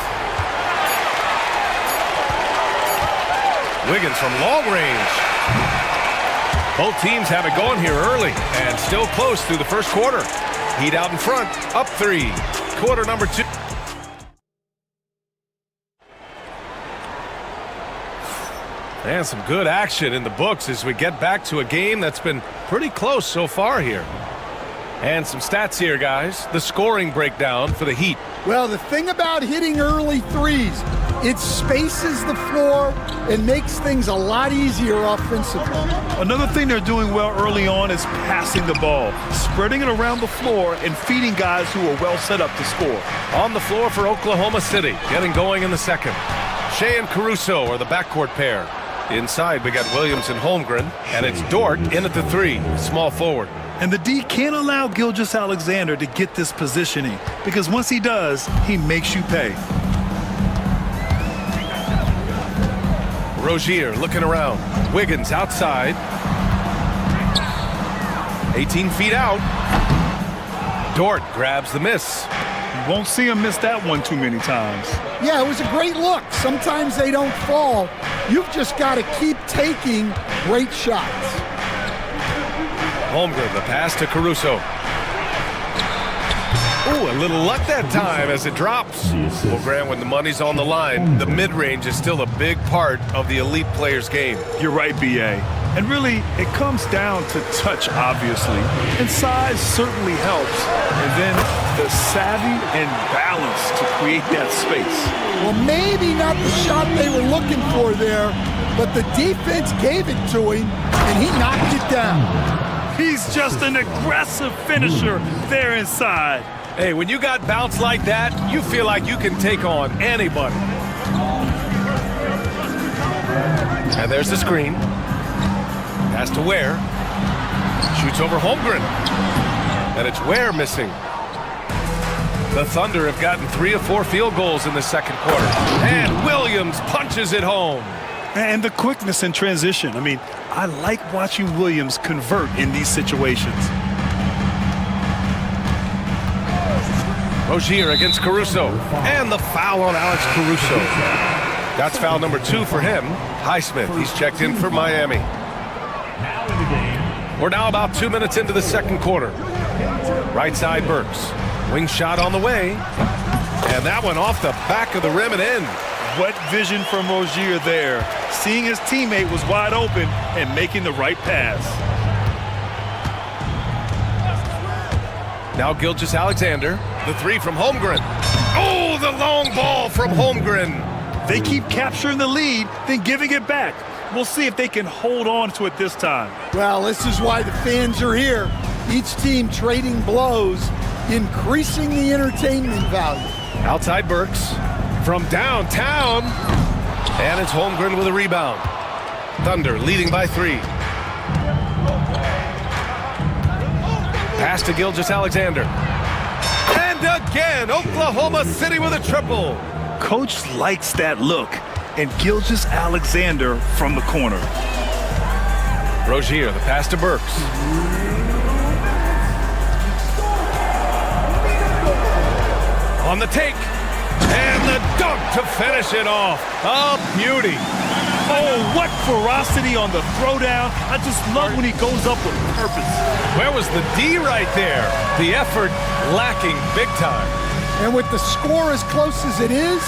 Wiggins from long range. Both teams have it going here early and still close through the first quarter. Heat out in front, up 3. Quarter number 2. And some good action in the books as we get back to a game that's been pretty close so far here. And some stats here, guys. The scoring breakdown for the Heat. Well, the thing about hitting early threes, it spaces the floor and makes things a lot easier offensively. Another thing they're doing well early on is passing the ball, spreading it around the floor and feeding guys who are well set up to score. On the floor for Oklahoma City, getting going in the second. Shea and Caruso are the backcourt pair. Inside, we got Williams and Holmgren, and it's Dort in at the 3, small forward. And the D can't allow Gilgeous-Alexander to get this positioning, because once he does, he makes you pay. Rozier looking around. Wiggins outside. 18 feet out. Dort grabs the miss. You won't see him miss that one too many times. Yeah, it was a great look. Sometimes they don't fall. You've just got to keep taking great shots. Holmgren, the pass to Caruso. Ooh, a little luck that time as it drops. Well, Grant, when the money's on the line, the mid-range is still a big part of the elite player's game. You're right, B.A. And really, it comes down to touch, obviously. And size certainly helps. And then the savvy and balance to create that space. Well, maybe not the shot they were looking for there, but the defense gave it to him, and he knocked it down. He's just an aggressive finisher there inside. Hey, when you got bounce like that, you feel like you can take on anybody. And there's the screen. Pass to Ware. Shoots over Holmgren. And it's Ware missing. The Thunder have gotten 3 of 4 field goals in the second quarter. And Williams punches it home. And the quickness in transition. I mean, I like watching Williams convert in these situations. Rozier against Caruso. And the foul on Alex Caruso. That's foul number 2 for him. Highsmith, he's checked in for Miami. We're now about 2 minutes into the second quarter. Right side Burks. Wing shot on the way. And that one off the back of the rim and in. What vision from Rozier there. Seeing his teammate was wide open and making the right pass. Now Gilgeous-Alexander. The 3 from Holmgren. Oh, the long ball from Holmgren. They keep capturing the lead, then giving it back. We'll see if they can hold on to it this time. Well, this is why the fans are here. Each team trading blows, increasing the entertainment value. Outside Burks. From downtown. And it's Holmgren with a rebound. Thunder leading by 3. Pass to Gilgeous-Alexander. And again, Oklahoma City with a triple. Coach likes that look. And Gilgeous-Alexander from the corner. Rozier, the pass to Burks. On the take. And the dunk to finish it off. A beauty. Oh, what ferocity on the throwdown. I just love when he goes up with purpose. Where was the D right there? The effort lacking big time. And with the score as close as it is,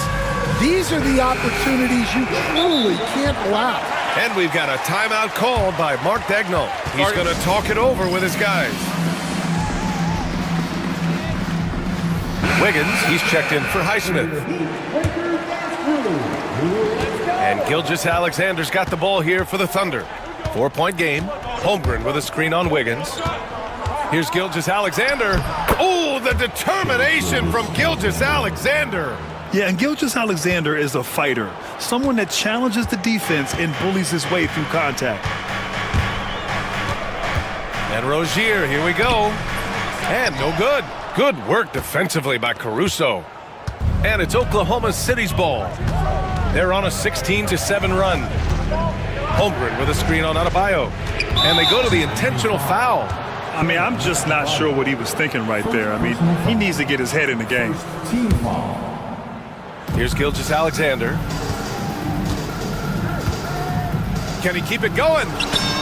these are the opportunities you truly can't allow. And we've got a timeout called by Mark Dagnall. He's going to talk it over with his guys. Wiggins, he's checked in for Highsmith. And Gilgeous-Alexander's got the ball here for the Thunder. 4-point game. Holmgren with a screen on Wiggins. Here's Gilgeous-Alexander. Oh, the determination from Gilgeous-Alexander. Yeah, and Gilgeous-Alexander is a fighter, someone that challenges the defense and bullies his way through contact. And Rozier, here we go. And no good. Good work defensively by Caruso. And it's Oklahoma City's ball. They're on a 16-7 run. Holmgren with a screen on Adebayo. And they go to the intentional foul. I mean, I'm just not sure what he was thinking right there. I mean, he needs to get his head in the game. Here's Gilgeous-Alexander. Can he keep it going?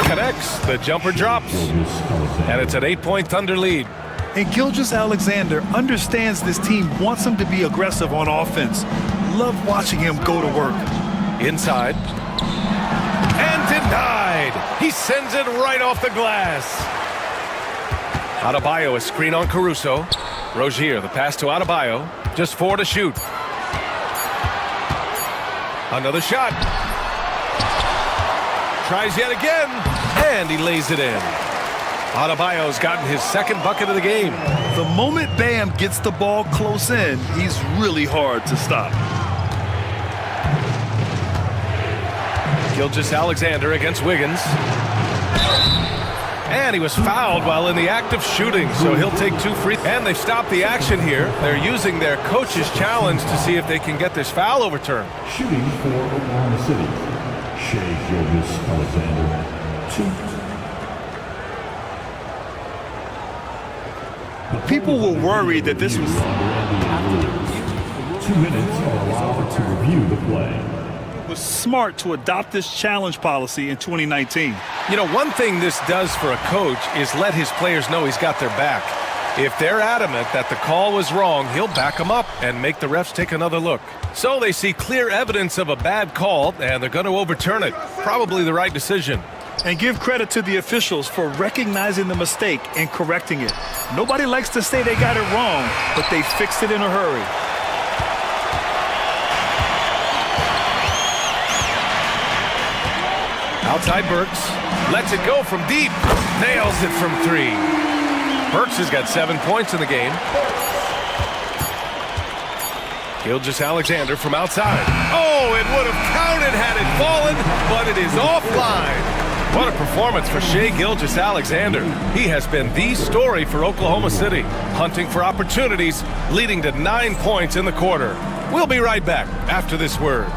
Connects. The jumper drops. And it's an 8-point Thunder lead. And Gilgeous-Alexander understands this team wants him to be aggressive on offense. Love watching him go to work. Inside. And denied. He sends it right off the glass. Adebayo, a screen on Caruso. Rozier, the pass to Adebayo. Just 4 to shoot. Another shot. Tries yet again. And he lays it in. Adebayo's gotten his second bucket of the game. The moment Bam gets the ball close in, he's really hard to stop. Gilgeous-Alexander against Wiggins. And he was fouled while in the act of shooting, so he'll take 2 free. And they've stopped the action here. They're using their coach's challenge to see if they can get this foul overturned. Shooting for Oklahoma City, Shai Gilgeous-Alexander, 2. People were worried that this was... 2 minutes are allowed to review the play. was smart to adopt this challenge policy in 2019. You know, one thing this does for a coach is let his players know he's got their back. If they're adamant that the call was wrong, he'll back them up and make the refs take another look. So they see clear evidence of a bad call, and they're going to overturn it. Probably the right decision. And give credit to the officials for recognizing the mistake and correcting it. Nobody likes to say they got it wrong, but they fixed it in a hurry. Outside Burks, lets it go from deep, nails it from 3. Burks has got 7 points in the game. Gilgeous-Alexander from outside. Oh, it would have counted had it fallen, but it is offline. What a performance for Shai Gilgeous-Alexander. He has been the story for Oklahoma City, hunting for opportunities, leading to 9 points in the quarter. We'll be right back after this word.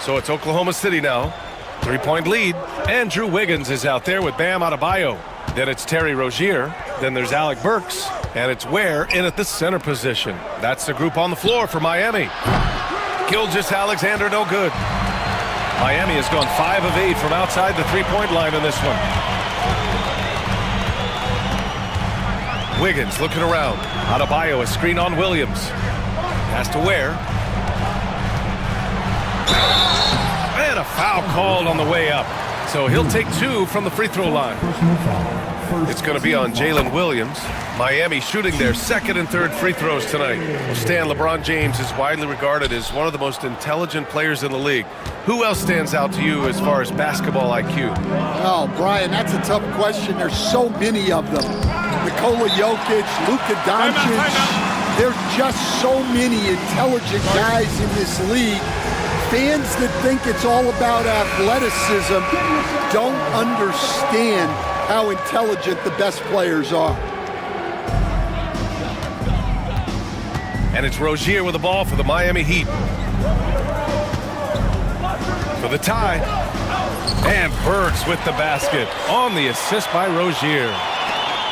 So it's Oklahoma City now. 3-point lead. Andrew Wiggins is out there with Bam Adebayo. Then it's Terry Rozier. Then there's Alec Burks. And it's Ware in at the center position. That's the group on the floor for Miami. Gilgeous-Alexander no good. Miami has gone 5 of 8 from outside the 3-point line in this one. Wiggins looking around. Adebayo, a screen on Williams. Pass to Ware. And a foul called on the way up. So he'll take 2 from the free throw line. It's going to be on Jalen Williams. Miami shooting their second and third free throws tonight. Well, Stan, LeBron James is widely regarded as one of the most intelligent players in the league. Who else stands out to you as far as basketball IQ? Oh, Brian, that's a tough question. There's so many of them. Nikola Jokic, Luka Doncic. There's just so many intelligent guys in this league. Fans that think it's all about athleticism don't understand how intelligent the best players are. And it's Rozier with the ball for the Miami Heat. For the tie. And Burks with the basket on the assist by Rozier.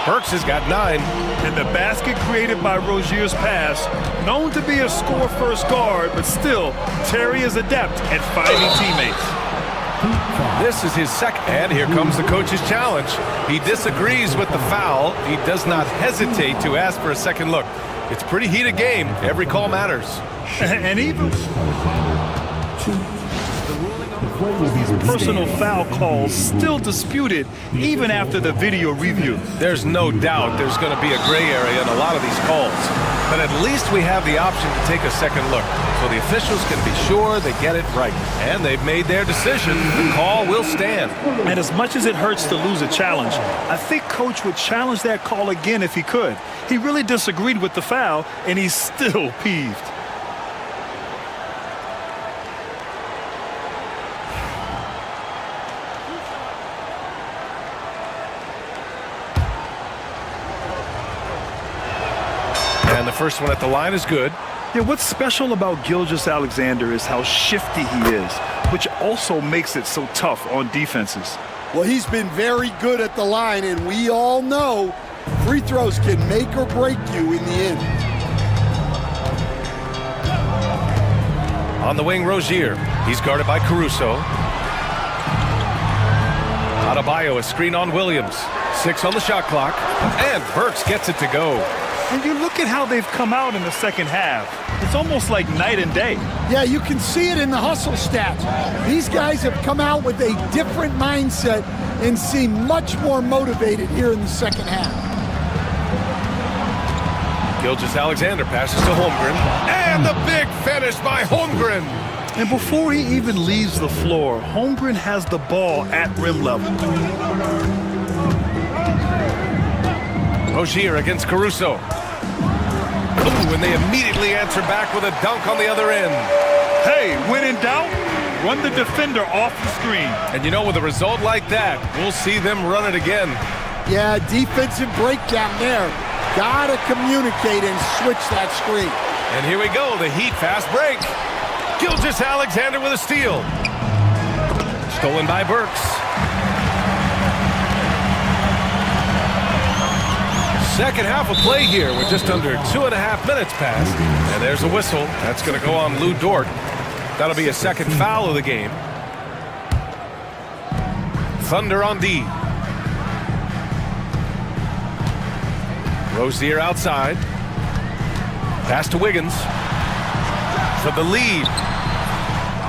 Burks has got 9. And the basket created by Rozier's pass, known to be a score-first guard, but still, Terry is adept at finding teammates. This is his second, and here comes the coach's challenge. He disagrees with the foul. He does not hesitate to ask for a second look. It's a pretty heated game. Every call matters. And even personal foul calls still disputed even after the video review. There's no doubt there's going to be a gray area in a lot of these calls. But at least we have the option to take a second look. So the officials can be sure they get it right. And they've made their decision. The call will stand. And as much as it hurts to lose a challenge, I think Coach would challenge that call again if he could. He really disagreed with the foul, and he's still peeved. And the first one at the line is good. Yeah, what's special about Gilgeous-Alexander is how shifty he is, which also makes it so tough on defenses. Well, he's been very good at the line, and we all know free throws can make or break you in the end. On the wing, Rozier. He's guarded by Caruso. Adebayo, a screen on Williams. 6 on the shot clock. And Burks gets it to go. And you look at how they've come out in the second half. It's almost like night and day. Yeah, you can see it in the hustle stats. These guys have come out with a different mindset and seem much more motivated here in the second half. Gilgeous-Alexander passes to Holmgren. And the big finish by Holmgren. And before he even leaves the floor, Holmgren has the ball at rim level. Rozier against Caruso. Ooh, and they immediately answer back with a dunk on the other end. Hey, when in doubt, run the defender off the screen. And you know, with a result like that, we'll see them run it again. Yeah, defensive breakdown there. Gotta communicate and switch that screen. And here we go, the Heat fast break. Gilgeous-Alexander with a steal. Stolen by Burks. Second half of play here. We're just under 2.5 minutes past. And there's a whistle. That's going to go on Lou Dort. That'll be a second foul of the game. Thunder on D. Rozier outside. Pass to Wiggins. For the lead.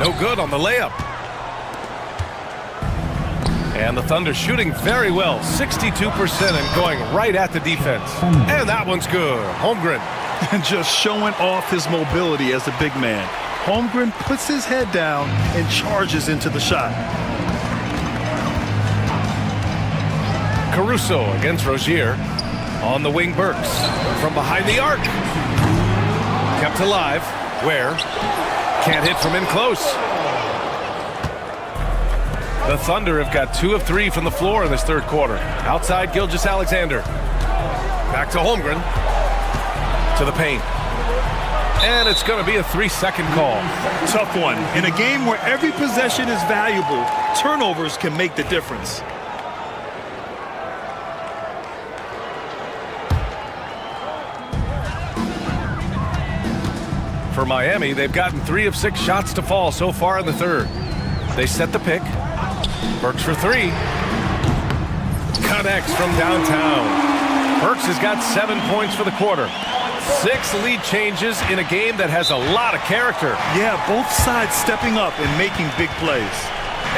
No good on the layup. And the Thunder shooting very well, 62% and going right at the defense. And that one's good. Holmgren. And just showing off his mobility as a big man. Holmgren puts his head down and charges into the shot. Caruso against Rozier. On the wing, Burks. From behind the arc. Kept alive. Where? Can't hit from in close. The Thunder have got 2 of 3 from the floor in this third quarter. Outside, Gilgeous-Alexander. Back to Holmgren. To the paint. And it's going to be a 3-second call. Tough one. In a game where every possession is valuable, turnovers can make the difference. For Miami, they've gotten 3 of 6 shots to fall so far in the third. They set the pick. Burks for 3. Connects from downtown. Burks has got 7 points for the quarter. 6 lead changes in a game that has a lot of character. Yeah, both sides stepping up and making big plays.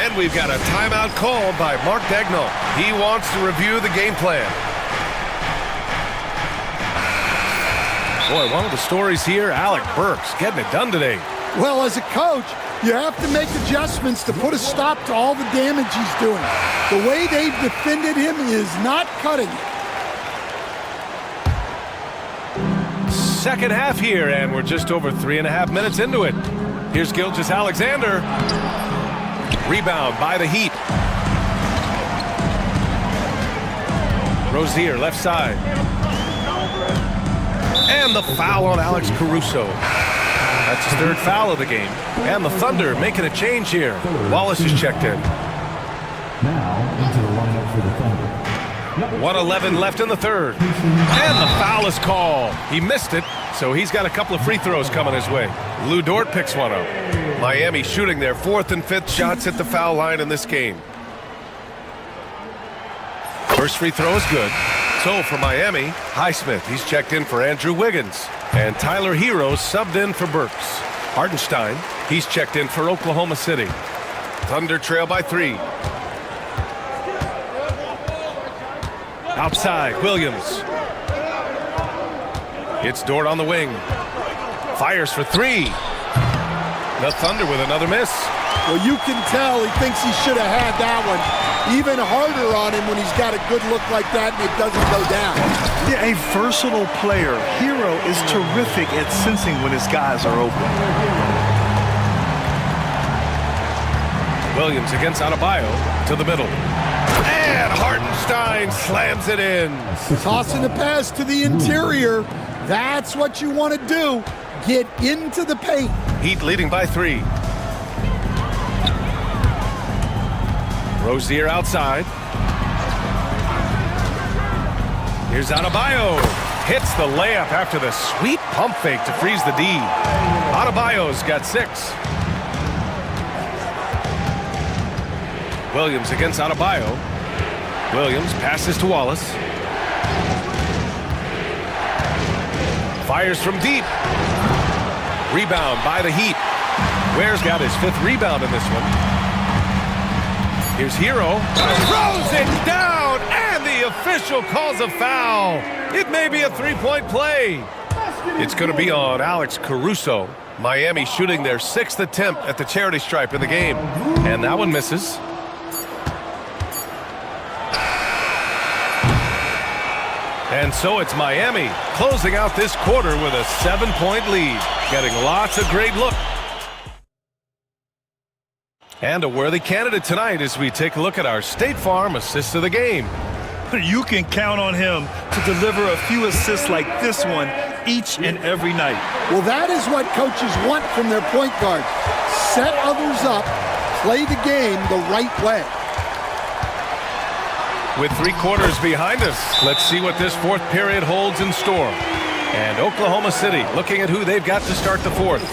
And we've got a timeout called by Mark Dagnall. He wants to review the game plan. Boy, one of the stories here, Alec Burks getting it done today. Well, as a coach, you have to make adjustments to put a stop to all the damage he's doing. The way they've defended him is not cutting it. Second half here, and we're just over 3.5 minutes into it. Here's Gilgeous-Alexander. Rebound by the Heat. Rozier, left side. And the foul on Alex Caruso. That's his 3rd foul of the game. And the Thunder making a change here. Wallace is checked in. Now into the lineup for the Thunder. 1:11 left in the 3rd. And the foul is called. He missed it, so he's got a couple of free throws coming his way. Lou Dort picks one up. Miami shooting their 4th and 5th shots at the foul line in this game. First free throw is good. So for Miami, Highsmith, he's checked in for Andrew Wiggins. And Tyler Hero subbed in for Burks. Hartenstein, he's checked in for Oklahoma City. Thunder trail by 3. Outside, Williams. It's Dort on the wing. Fires for 3. The Thunder with another miss. Well, you can tell he thinks he should have had that one. Even harder on him when he's got a good look like that and it doesn't go down. Yeah, a versatile player. Hero is terrific at sensing when his guys are open. Williams against Adebayo to the middle. And Hartenstein slams it in. Tossing the pass to the interior. That's what you want to do. Get into the paint. Heat leading by 3. Rozier outside. Here's Adebayo. Hits the layup after the sweet pump fake to freeze the D. Adebayo's got 6. Williams against Adebayo. Williams passes to Wallace. Fires from deep. Rebound by the Heat. Ware's got his 5th rebound in this one. Here's Hero. Throws it down, and the official calls a foul. It may be a 3-point play. It's going to be on Alex Caruso. Miami shooting their 6th attempt at the charity stripe in the game. And that one misses. And so it's Miami closing out this quarter with a 7-point lead. Getting lots of great looks. And a worthy candidate tonight as we take a look at our State Farm assists of the game. You can count on him to deliver a few assists like this one each and every night. Well, that is what coaches want from their point guard. Set others up, play the game the right way. With 3 quarters behind us, let's see what this 4th period holds in store. And Oklahoma City looking at who they've got to start the 4th.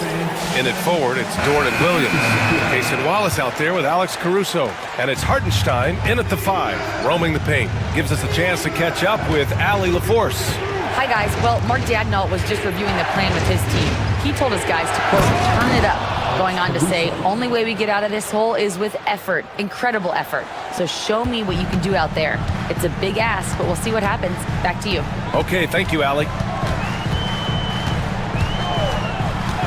In it forward, it's Dort and Williams. Cason Wallace out there with Alex Caruso. And it's Hartenstein in at the 5, roaming the paint. Gives us a chance to catch up with Allie LaForce. Hi, guys. Well, Mark Dagnall was just reviewing the plan with his team. He told his guys to, quote, turn it up. Going on to say, only way we get out of this hole is with effort. Incredible effort. So show me what you can do out there. It's a big ask, but we'll see what happens. Back to you. Okay, thank you, Allie.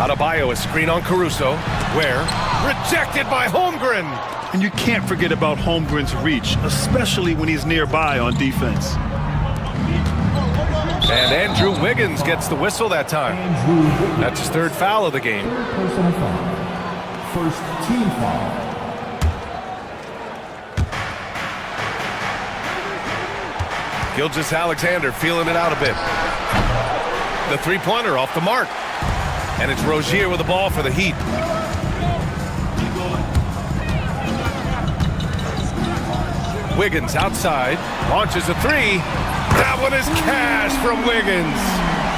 Adebayo, a screen on Caruso. Ware rejected by Holmgren. And you can't forget about Holmgren's reach, especially when he's nearby on defense. And Andrew Wiggins gets the whistle that time. That's his 3rd foul of the game. First team foul. Gilgeous-Alexander feeling it out a bit. The 3-pointer off the mark. And it's Rozier with the ball for the Heat. Wiggins outside, launches a 3. That one is cash from Wiggins.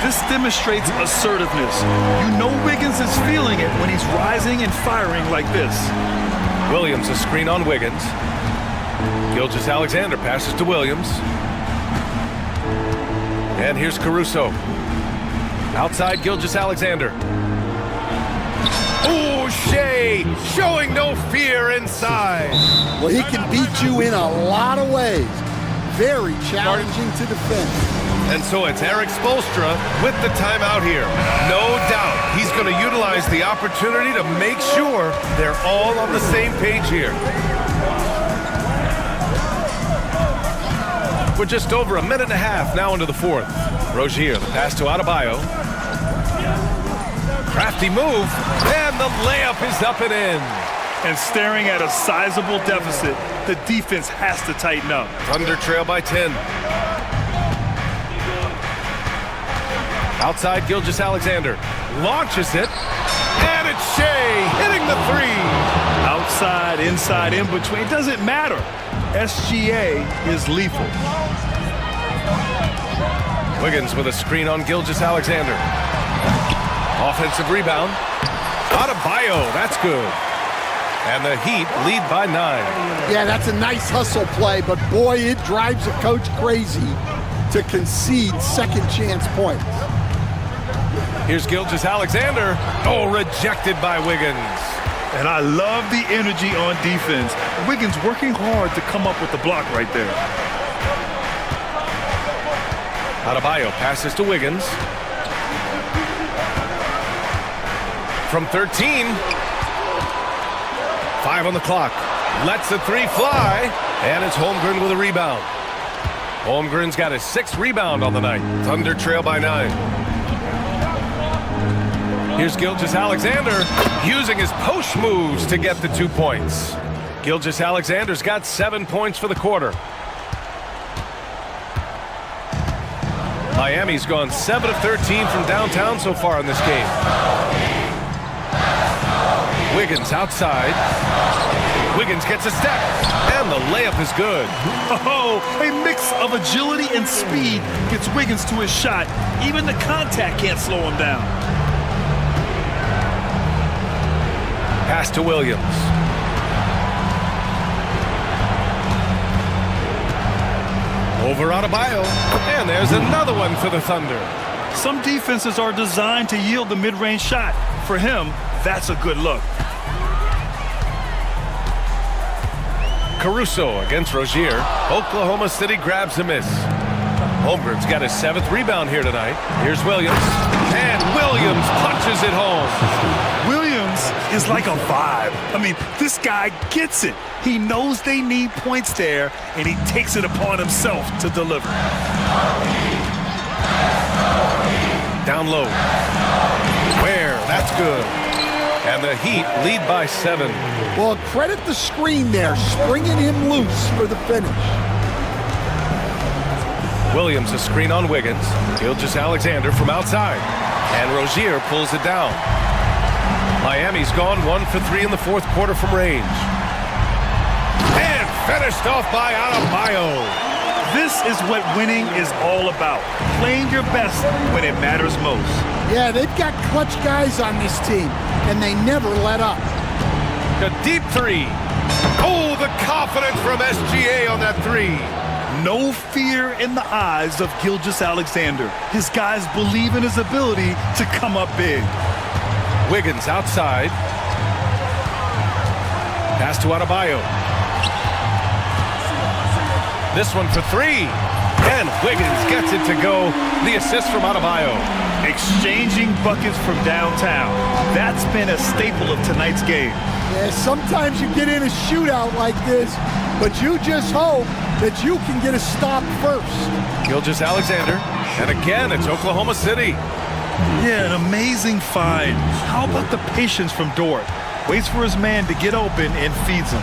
This demonstrates assertiveness. You know Wiggins is feeling it when he's rising and firing like this. Williams a screen on Wiggins. Gilgeous-Alexander passes to Williams. And here's Caruso. Outside Gilgeous Alexander. Oh, Shea showing no fear inside. Well, he can beat you in a lot of ways. Very challenging to defend. And so it's Eric Spoelstra with the timeout here. No doubt he's going to utilize the opportunity to make sure they're all on the same page here. We're just over a minute and a half now into the fourth. Rozier, the pass to Adebayo. Crafty move, and the layup is up and in. And staring at a sizable deficit, the defense has to tighten up. Thunder trail by 10. Outside Gilgeous Alexander launches it, and it's Shea hitting the three. Outside, inside, in between, doesn't matter. SGA is lethal. Wiggins with a screen on Gilgeous Alexander. Offensive rebound. Adebayo, that's good. And the Heat lead by 9. Yeah, that's a nice hustle play, but boy, it drives a coach crazy to concede second chance points. Here's Gilgeous Alexander. Oh, rejected by Wiggins. And I love the energy on defense. Wiggins working hard to come up with the block right there. Adebayo passes to Wiggins. From 13. 5 on the clock. Lets the three fly. And it's Holmgren with a rebound. Holmgren's got his 6th rebound on the night. Thunder trail by 9. Here's Gilgeous Alexander using his post moves to get the 2 points. Gilgeous Alexander's got 7 points for the quarter. Miami's gone 7 of 13 from downtown so far in this game. Wiggins outside. Wiggins gets a step, and the layup is good. Oh, a mix of agility and speed gets Wiggins to his shot. Even the contact can't slow him down. Pass to Williams. Over Adebayo, and there's another one for the Thunder. Some defenses are designed to yield the mid-range shot. For him, that's a good look. Caruso against Rozier. Oklahoma City grabs a miss. Holmgren's got his 7th rebound here tonight. Here's Williams, and Williams punches it home. Williams is like a vibe. I mean, this guy gets it. He knows they need points there, and he takes it upon himself to deliver. Down low. Where? That's good. And the Heat lead by 7. Well, credit the screen there, springing him loose for the finish. Williams a screen on Wiggins. Gilgeous Alexander from outside. And Rozier pulls it down. Miami's gone 1 for 3 in the 4th quarter from range. And finished off by Adebayo. This is what winning is all about. Playing your best when it matters most. Yeah, they've got clutch guys on this team, and they never let up. A deep 3. Oh, the confidence from SGA on that 3. No fear in the eyes of Gilgeous Alexander. His guys believe in his ability to come up big. Wiggins outside. Pass to Adebayo. This one for 3. And Wiggins gets it to go. The assist from Adebayo. Exchanging buckets from downtown. That's been a staple of tonight's game. Yeah, sometimes you get in a shootout like this, but you just hope that you can get a stop first. Gilgeous Alexander. And again, it's Oklahoma City. Yeah, an amazing find. How about the patience from Dort? Waits for his man to get open and feeds him.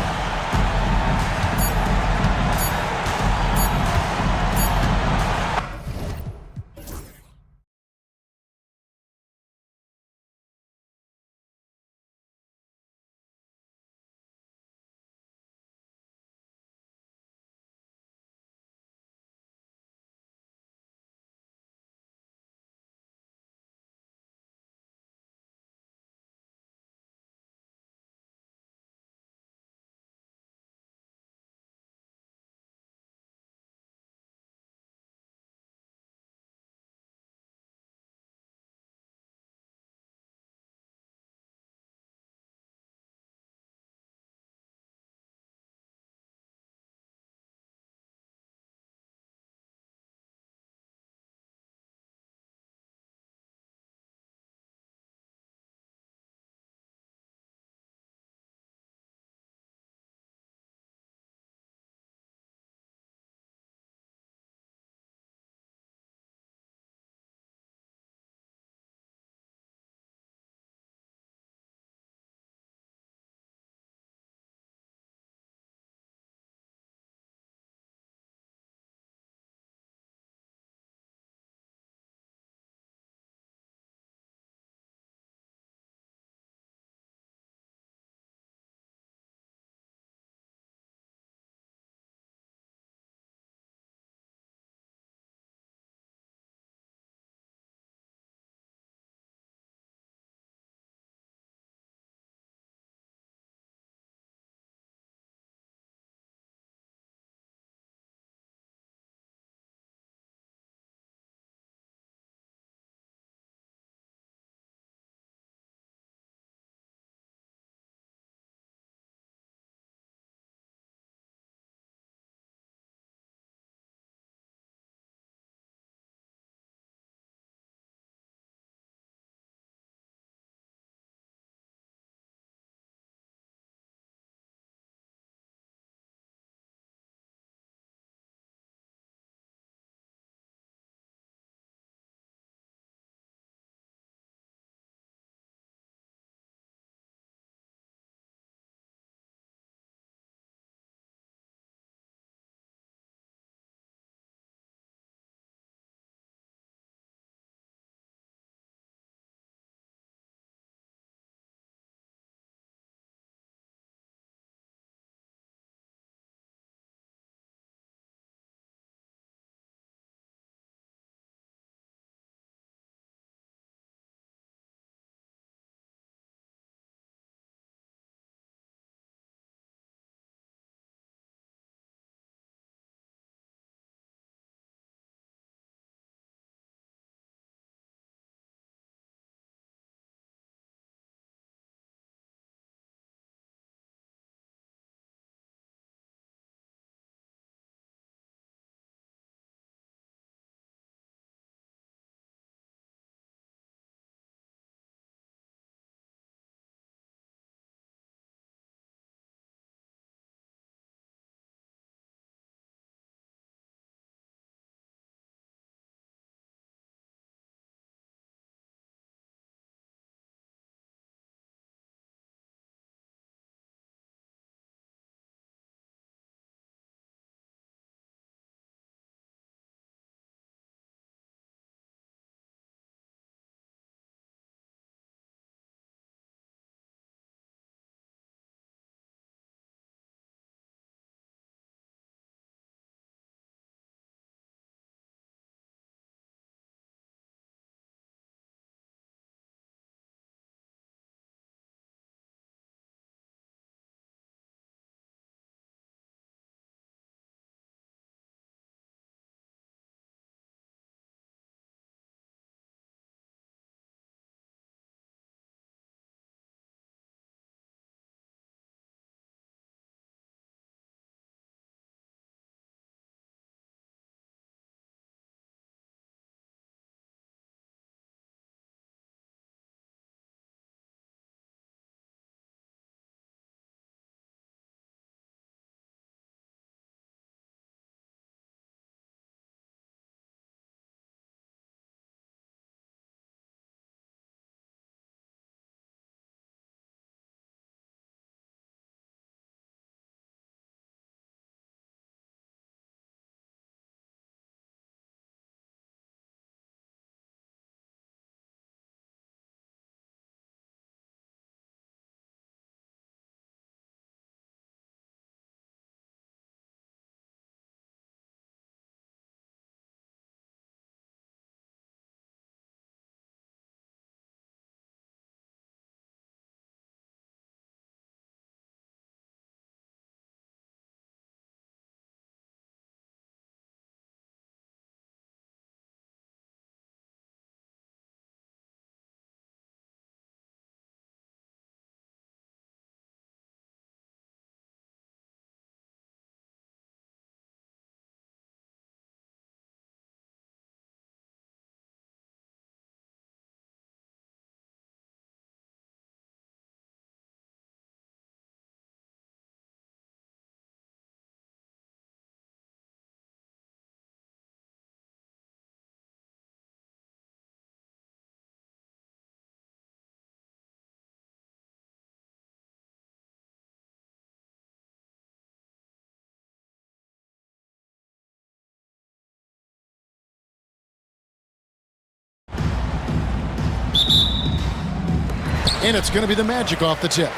And it's going to be the Magic off the tip.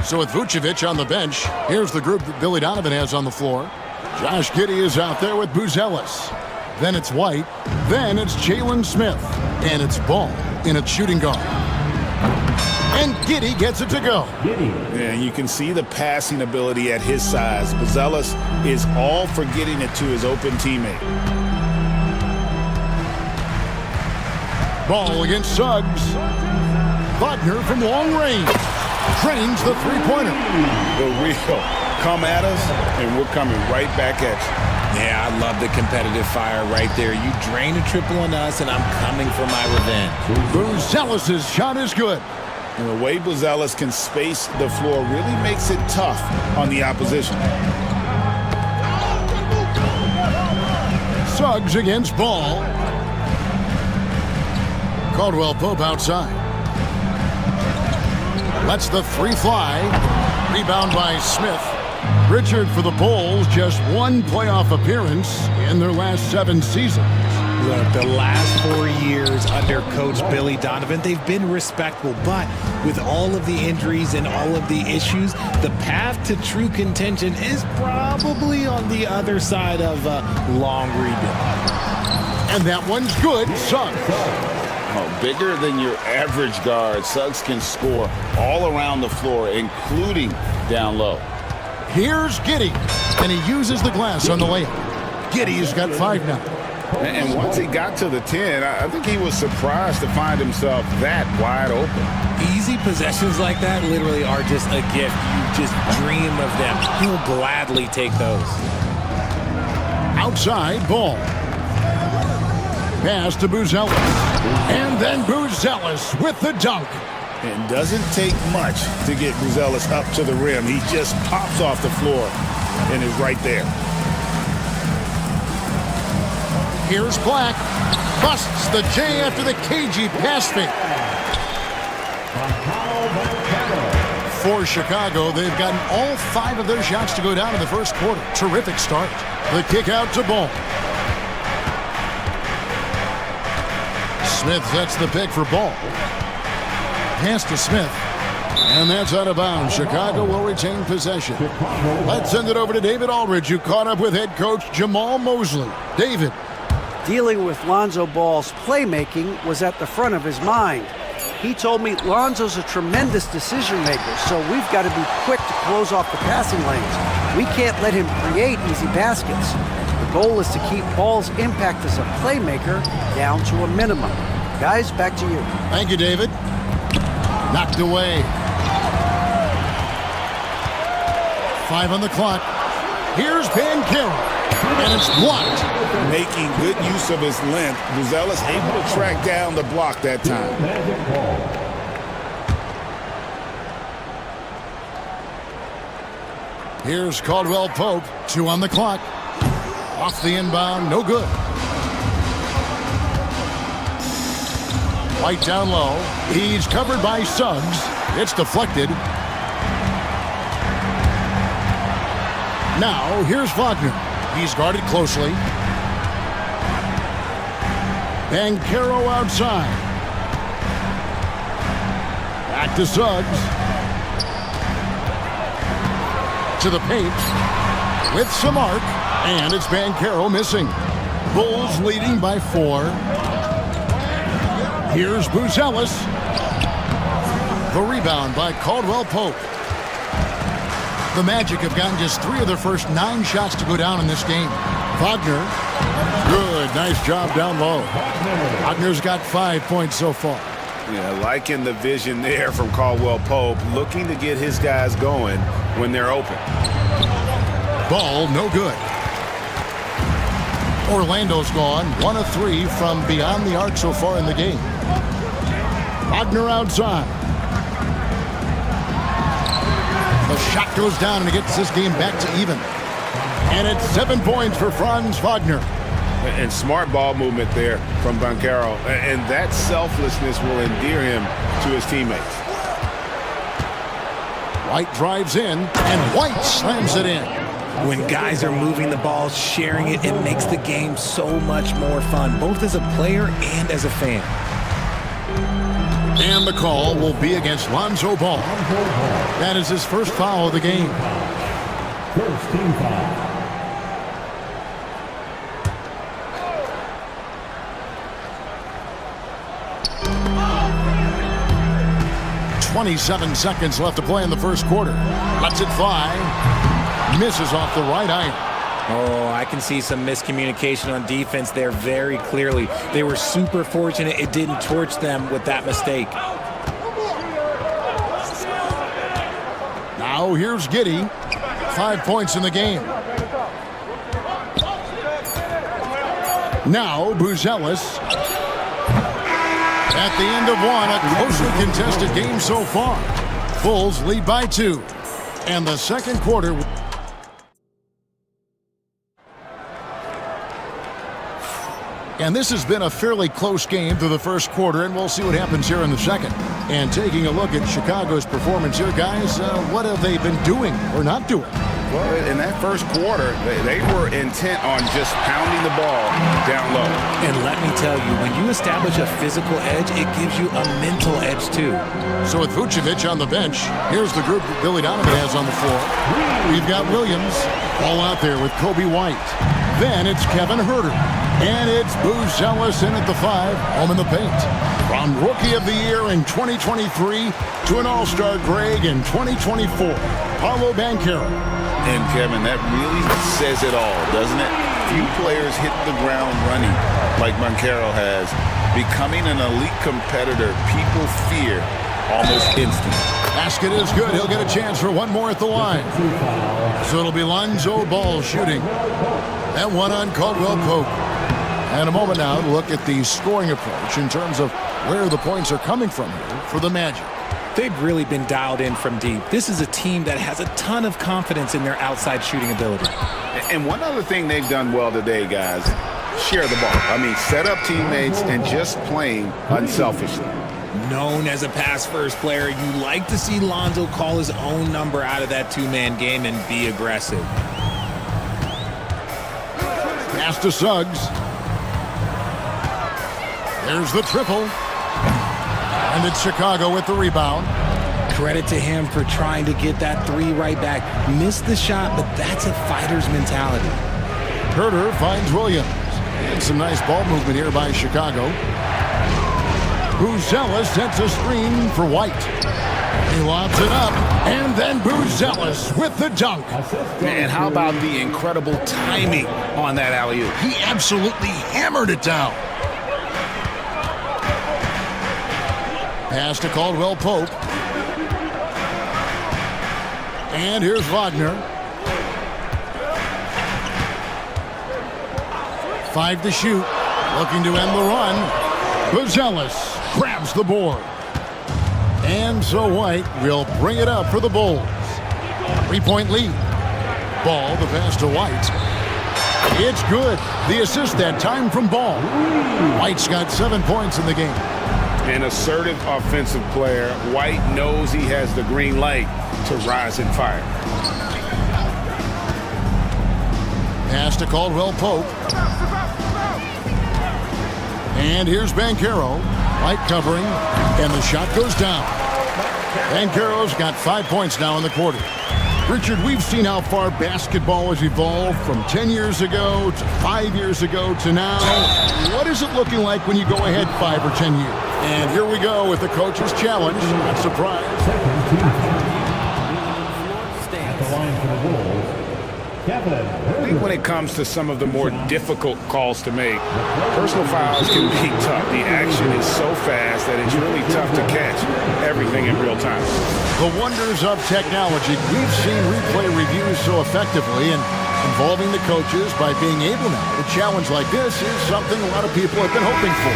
So with Vucevic on the bench, here's the group that Billy Donovan has on the floor. Josh Giddey is out there with Buzelis. Then it's White. Then it's Jalen Smith. And it's Ball in a shooting guard. And Giddey gets it to go. Yeah, you can see the passing ability at his size. Buzelis is all for getting it to his open teammate. Ball against Suggs. Wagner from long range. Trains the three-pointer. The real come at us, and we're coming right back at you. Yeah, I love the competitive fire right there. You drain a triple on us, and I'm coming for my revenge. Buzelis' shot is good. And the way Buzelis can space the floor really makes it tough on the opposition. Suggs against Ball. Caldwell Pope outside. Lets the three fly. Rebound by Smith. Richard for the Bulls, just one playoff appearance in their last 7 seasons. Look, the last 4 years under Coach Billy Donovan, they've been respectable. But with all of the injuries and all of the issues, the path to true contention is probably on the other side of a long rebuild. And that one's good. Suggs. Oh, bigger than your average guard, Suggs can score all around the floor, including down low. Here's Giddey, and he uses the glass on the layup. Giddey's got 5 now. And once he got to the 10, I think he was surprised to find himself that wide open. Easy possessions like that literally are just a gift. You just dream of them. He'll gladly take those. Outside, Ball. Pass to Buzelis. And then Buzelis with the dunk. It doesn't take much to get Buzelis up to the rim. He just pops off the floor and is right there. Here's Black. Busts the J after the cagey pass fake. For Chicago, they've gotten all 5 of their shots to go down in the first quarter. Terrific start. The kick out to Ball. Smith sets the pick for Ball. Pass to Smith. And that's out of bounds. Chicago will retain possession. Let's send it over to David Aldridge, who caught up with head coach Jamal Mosley. David. Dealing with Lonzo Ball's playmaking was at the front of his mind. He told me Lonzo's a tremendous decision maker, so we've got to be quick to close off the passing lanes. We can't let him create easy baskets. The goal is to keep Ball's impact as a playmaker down to a minimum. Guys, back to you. Thank you, David. Knocked away. 5 on the clock. Here's Banchero. And it's blocked. Making good use of his length. Buzelis able to track down the block that time. Here's Caldwell Pope. 2 on the clock. Off the inbound. No good. White down low. He's covered by Suggs. It's deflected. Now, here's Wagner. He's guarded closely. Banchero outside. Back to Suggs. To the paint. With some arc. And it's Banchero missing. Bulls leading by 4. Here's Buzelis. The rebound by Caldwell Pope. The Magic have gotten just 3 of their first 9 shots to go down in this game. Wagner. Good. Nice job down low. Wagner's got 5 points so far. Yeah, liking the vision there from Caldwell Pope, looking to get his guys going when they're open. Ball, no good. Orlando's gone. 1 of 3 from beyond the arc so far in the game. Wagner outside. The shot goes down and it gets this game back to even. And it's 7 points for Franz Wagner. And smart ball movement there from Banchero. And that selflessness will endear him to his teammates. White drives in, and White slams it in. When guys are moving the ball, sharing it, it makes the game so much more fun, both as a player and as a fan. And the call will be against Lonzo Ball. That is his first foul of the game. First team foul. 27 seconds left to play in the first quarter. Lets it fly. Misses off the right iron. Oh, I can see some miscommunication on defense there very clearly. They were super fortunate it didn't torch them with that mistake. Now here's Giddey. 5 points in the game. Now Buzelis. At the end of one, a closely contested game so far. Bulls lead by 2. And the second quarter. And this has been a fairly close game through the first quarter, and we'll see what happens here in the second. And taking a look at Chicago's performance here, guys, what have they been doing or not doing? Well, in that first quarter, they were intent on just pounding the ball down low. And let me tell you, when you establish a physical edge, it gives you a mental edge too. So with Vucevic on the bench, here's the group that Billy Donovan has on the floor. We've got Williams all out there with Kobe White. Then it's Kevin Huerter. And it's Buzelis in at the 5, home in the paint. From Rookie of the Year in 2023 to an All-Star Greg in 2024, Paolo Banchero. And Kevin, that really says it all, doesn't it? Few players hit the ground running like Banchero has. Becoming an elite competitor, people fear almost instant. Basket is good. He'll get a chance for one more at the line. So it'll be Lonzo Ball shooting. That one on Caldwell Pope. And a moment now to look at the scoring approach in terms of where the points are coming from here for the Magic. They've really been dialed in from deep. This is a team that has a ton of confidence in their outside shooting ability. And one other thing they've done well today, guys, share the ball. I mean, set up teammates and just playing unselfishly. Known as a pass-first player, you like to see Lonzo call his own number out of that two-man game and be aggressive. Pass to Suggs. There's the triple. And it's Chicago with the rebound. Credit to him for trying to get that 3 right back. Missed the shot, but that's a fighter's mentality. Huerter finds Williams. And some nice ball movement here by Chicago. Buzelis sets a screen for White. He lobs it up. And then Buzelis with the dunk. And how about the incredible timing on that alley-oop? He absolutely hammered it down. Pass to Caldwell Pope. And here's Wagner. 5 to shoot. Looking to end the run. Buzelis grabs the board. And so White will bring it up for the Bulls. 3-point lead. Ball, the pass to White. It's good. The assist that time from Ball. White's got 7 points in the game. An assertive offensive player. White knows he has the green light to rise and fire. Pass to Caldwell Pope. And here's Banchero. White covering, and the shot goes down. Banchero's got 5 points now in the quarter. Richard, we've seen how far basketball has evolved from 10 years ago to 5 years ago to now. What is it looking like when you go ahead 5 or 10 years? And here we go with the coach's challenge. Not surprised. At the line for the Bulls, Kevin. I think when it comes to some of the more difficult calls to make, personal fouls can be tough. The action is so fast that it's really tough to catch everything in real time. The wonders of technology. We've seen replay reviews so effectively, and involving the coaches by being able now to challenge like this is something a lot of people have been hoping for.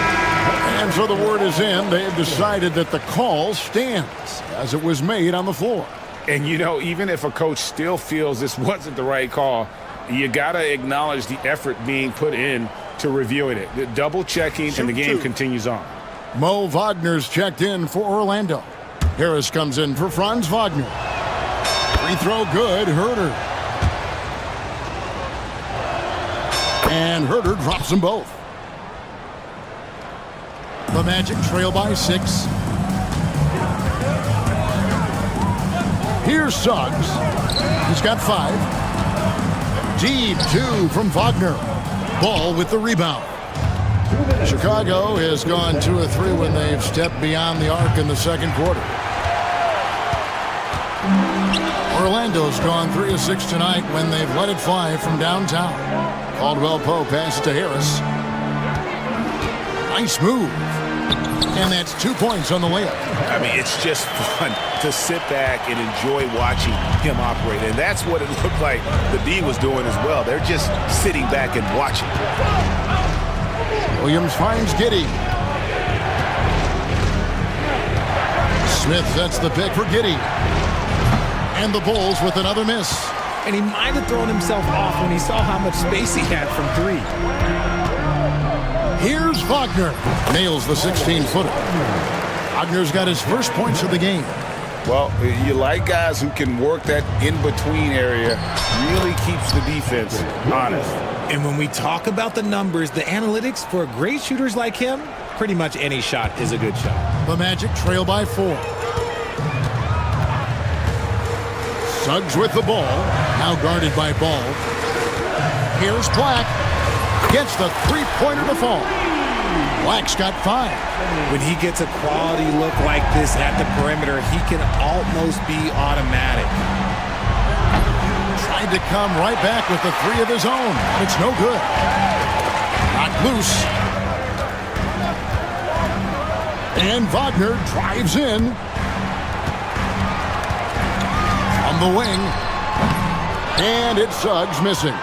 And so the word is in. They have decided that the call stands as it was made on the floor. And, you know, even if a coach still feels this wasn't the right call, you got to acknowledge the effort being put in to reviewing it. The double checking, and the game continues on. Mo Wagner's checked in for Orlando. Harris comes in for Franz Wagner. Free throw good, Huerter. And Huerter drops them both. The Magic trail by 6. Here's Suggs. He's got 5. Deep 2 from Wagner. Ball with the rebound. Chicago has gone 2 of 3 when they've stepped beyond the arc in the second quarter. Orlando's gone 3 of 6 tonight when they've let it fly from downtown. Caldwell Pope passes to Harris. Nice move. And that's 2 points on the layup. I mean, it's just fun to sit back and enjoy watching him operate. And that's what it looked like the D was doing as well. They're just sitting back and watching. Williams finds Giddey. Smith sets the pick for Giddey. And the Bulls with another miss. And he might have thrown himself off when he saw how much space he had from 3. Here's Wagner. Nails the 16-footer. Wagner's got his first points of the game. Well, you like guys who can work that in-between area. Really keeps the defense honest. And when we talk about the numbers, the analytics for great shooters like him, pretty much any shot is a good shot. The Magic trail by 4. Suggs with the ball. Now guarded by Ball. Here's Black. Gets the three-pointer to fall. Black's got 5. When he gets a quality look like this at the perimeter, he can almost be automatic. Tried to come right back with the 3 of his own. It's no good. Knocked loose. And Wagner drives in. On the wing. And it's Suggs missing.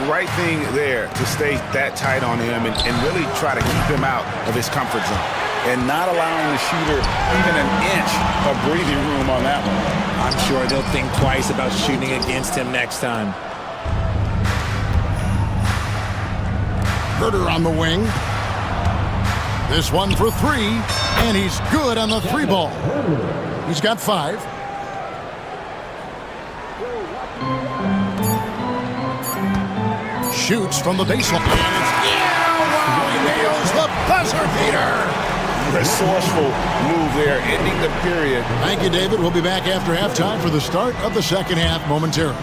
Right thing there to stay that tight on him and really try to keep him out of his comfort zone. And not allowing the shooter even an inch of breathing room on that one. I'm sure they'll think twice about shooting against him next time. Herter on the wing. This one for 3, and he's good on the 3 ball. He's got 5. Shoots from the baseline. He nails the buzzer beater. Resourceful move there, ending the period. Thank you, David. We'll be back after halftime for the start of the second half momentarily.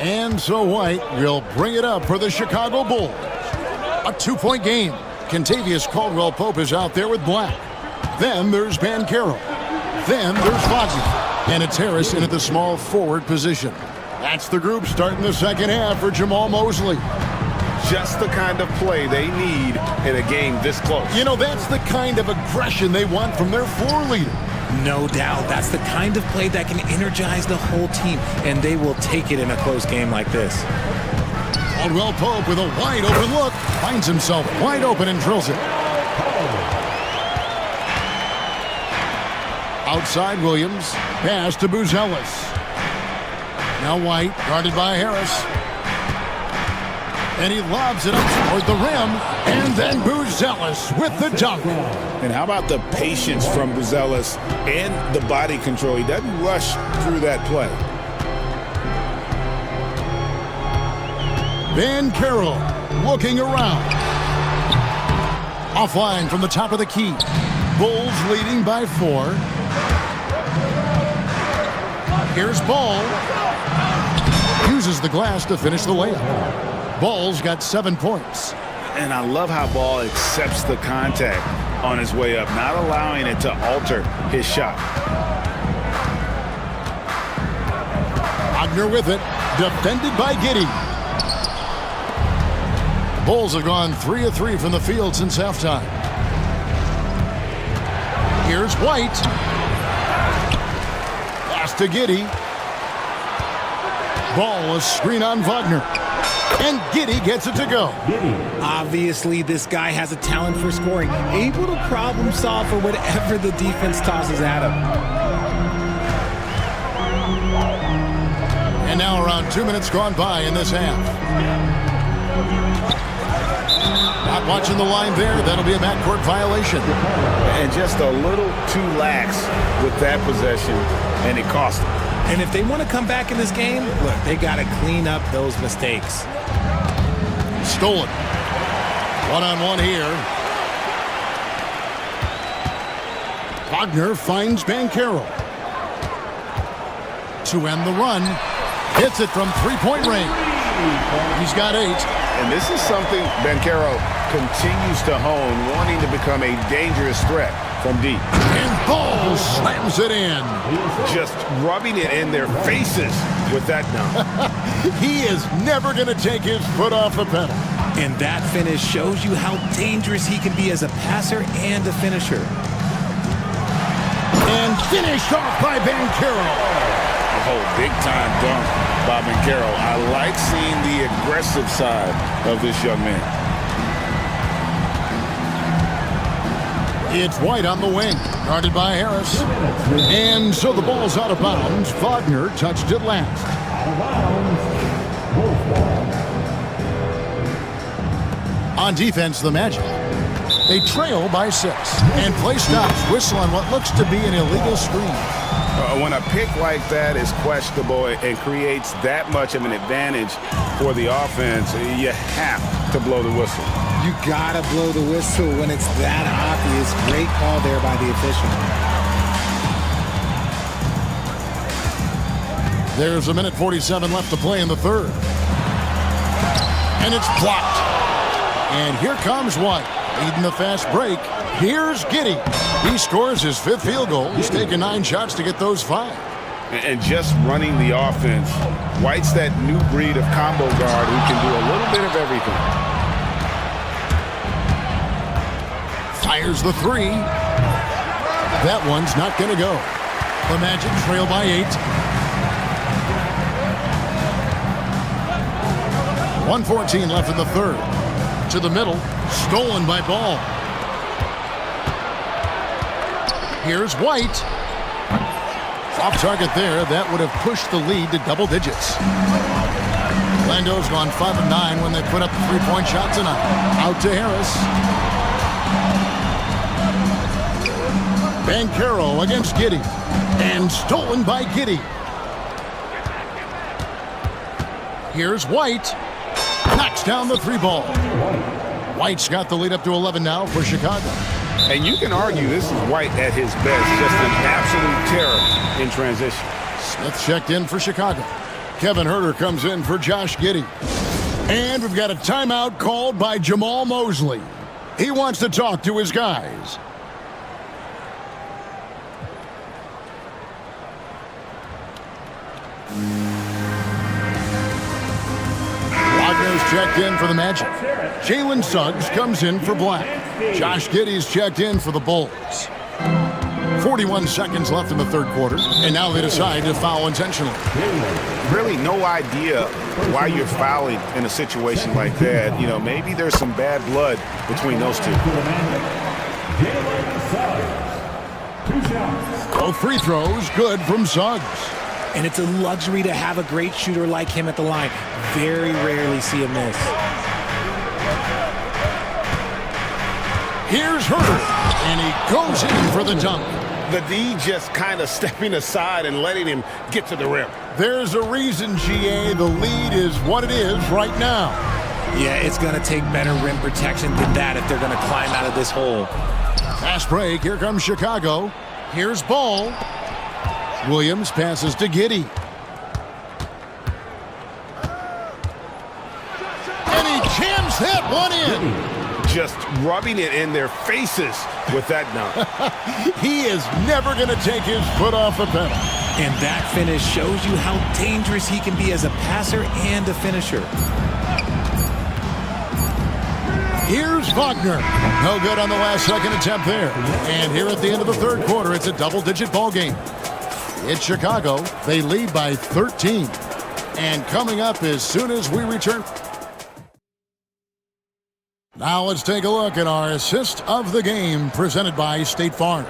And so White will bring it up for the Chicago Bulls. A 2-point game. Contavious Caldwell-Pope is out there with Black. Then there's Banchero. Then there's Wagner. And it's Harris in at the small forward position. That's the group starting the second half for Jamal Mosley. Just the kind of play they need in a game this close. You know, that's the kind of aggression they want from their floor leader. No doubt. That's the kind of play that can energize the whole team, and they will take it in a close game like this. Caldwell-Pope with a wide open look. Finds himself wide open and drills it. Outside Williams. Pass to Buzelis. Now White, guarded by Harris. And he lobs it up toward the rim. And then Buzelis with the dunk. And how about the patience from Buzelis and the body control? He doesn't rush through that play. Banchero looking around. Offline from the top of the key. Bulls leading by 4. Here's Ball. Uses the glass to finish the layup. Ball's got 7 points. And I love how Ball accepts the contact on his way up, not allowing it to alter his shot. Wagner with it, defended by Giddey. Bulls have gone 3 of 3 from the field since halftime. Here's White. Pass to Giddey. Ball, a screen on Wagner. And Giddey gets it to go. Obviously, this guy has a talent for scoring, able to problem solve for whatever the defense tosses at him. And now around 2 minutes gone by in this half. Not watching the line there. That'll be a backcourt violation. And just a little too lax with that possession, and it cost them. And if they want to come back in this game, look, they got to clean up those mistakes. Stolen. One-on-one here. Wagner finds Banchero. To end the run. Hits it from three-point range. He's got 8. And this is something Banchero continues to hone, wanting to become a dangerous threat from deep. And Ball slams it in. Just rubbing it in their faces with that dunk. He is never going to take his foot off the pedal. And that finish shows you how dangerous he can be as a passer and a finisher. And finished off by Banchero. Oh, big-time dunk by Banchero. I like seeing the aggressive side of this young man. It's White on the wing, guarded by Harris. And so the ball's out of bounds. Wagner touched it last. On defense, the Magic. They trail by 6. And play stops. Whistle on what looks to be an illegal screen. When a pick like that is questionable and creates that much of an advantage for the offense, you have to blow the whistle. You gotta blow the whistle when it's that obvious. Great call there by the official. There's 1:47 left to play in the third. And it's blocked. And here comes White, leading the fast break. Here's Giddey. He scores his 5th field goal. He's taken 9 shots to get those 5. And just running the offense, White's that new breed of combo guard who can do a little bit of everything. Fires the 3. That one's not going to go. The Magic trail by 8. 1:14 left in the third. To the middle. Stolen by Ball. Here's White. Off target there. That would have pushed the lead to double digits. Orlando's gone 5 of 9 when they put up the 3-point shot tonight. Out to Harris. Banchero against Giddey. And stolen by Giddey. Here's White. Knocks down the 3 ball. White's got the lead up to 11 now for Chicago. And you can argue this is White at his best, just an absolute terror in transition. Smith checked in for Chicago. Kevin Huerter comes in for Josh Giddey. And we've got a timeout called by Jamal Mosley. He wants to talk to his guys. Wagner's checked in for the Magic. Jalen Suggs comes in for Black. Josh Giddey's checked in for the Bulls. 41 seconds left in the third quarter, and now they decide to foul intentionally. Really no idea why you're fouling in a situation like that. You know, maybe there's some bad blood between those two. Both free throws good from Suggs. And it's a luxury to have a great shooter like him at the line. Very rarely see him miss. Here's Huerter, and he goes in for the dunk. The D just kind of stepping aside and letting him get to the rim. There's a reason, GA, the lead is what it is right now. Yeah, it's going to take better rim protection than that if they're going to climb out of this hole. Fast break. Here comes Chicago. Here's Ball. Williams passes to Giddey. And he jams that one in. Just rubbing it in their faces with that dunk. He is never going to take his foot off the pedal. And that finish shows you how dangerous he can be as a passer and a finisher. Here's Wagner. No good on the last second attempt there. And here at the end of the third quarter, it's a double-digit ball game. It's Chicago. They lead by 13. And coming up as soon as we return. Now let's take a look at our assist of the game presented by State Farm.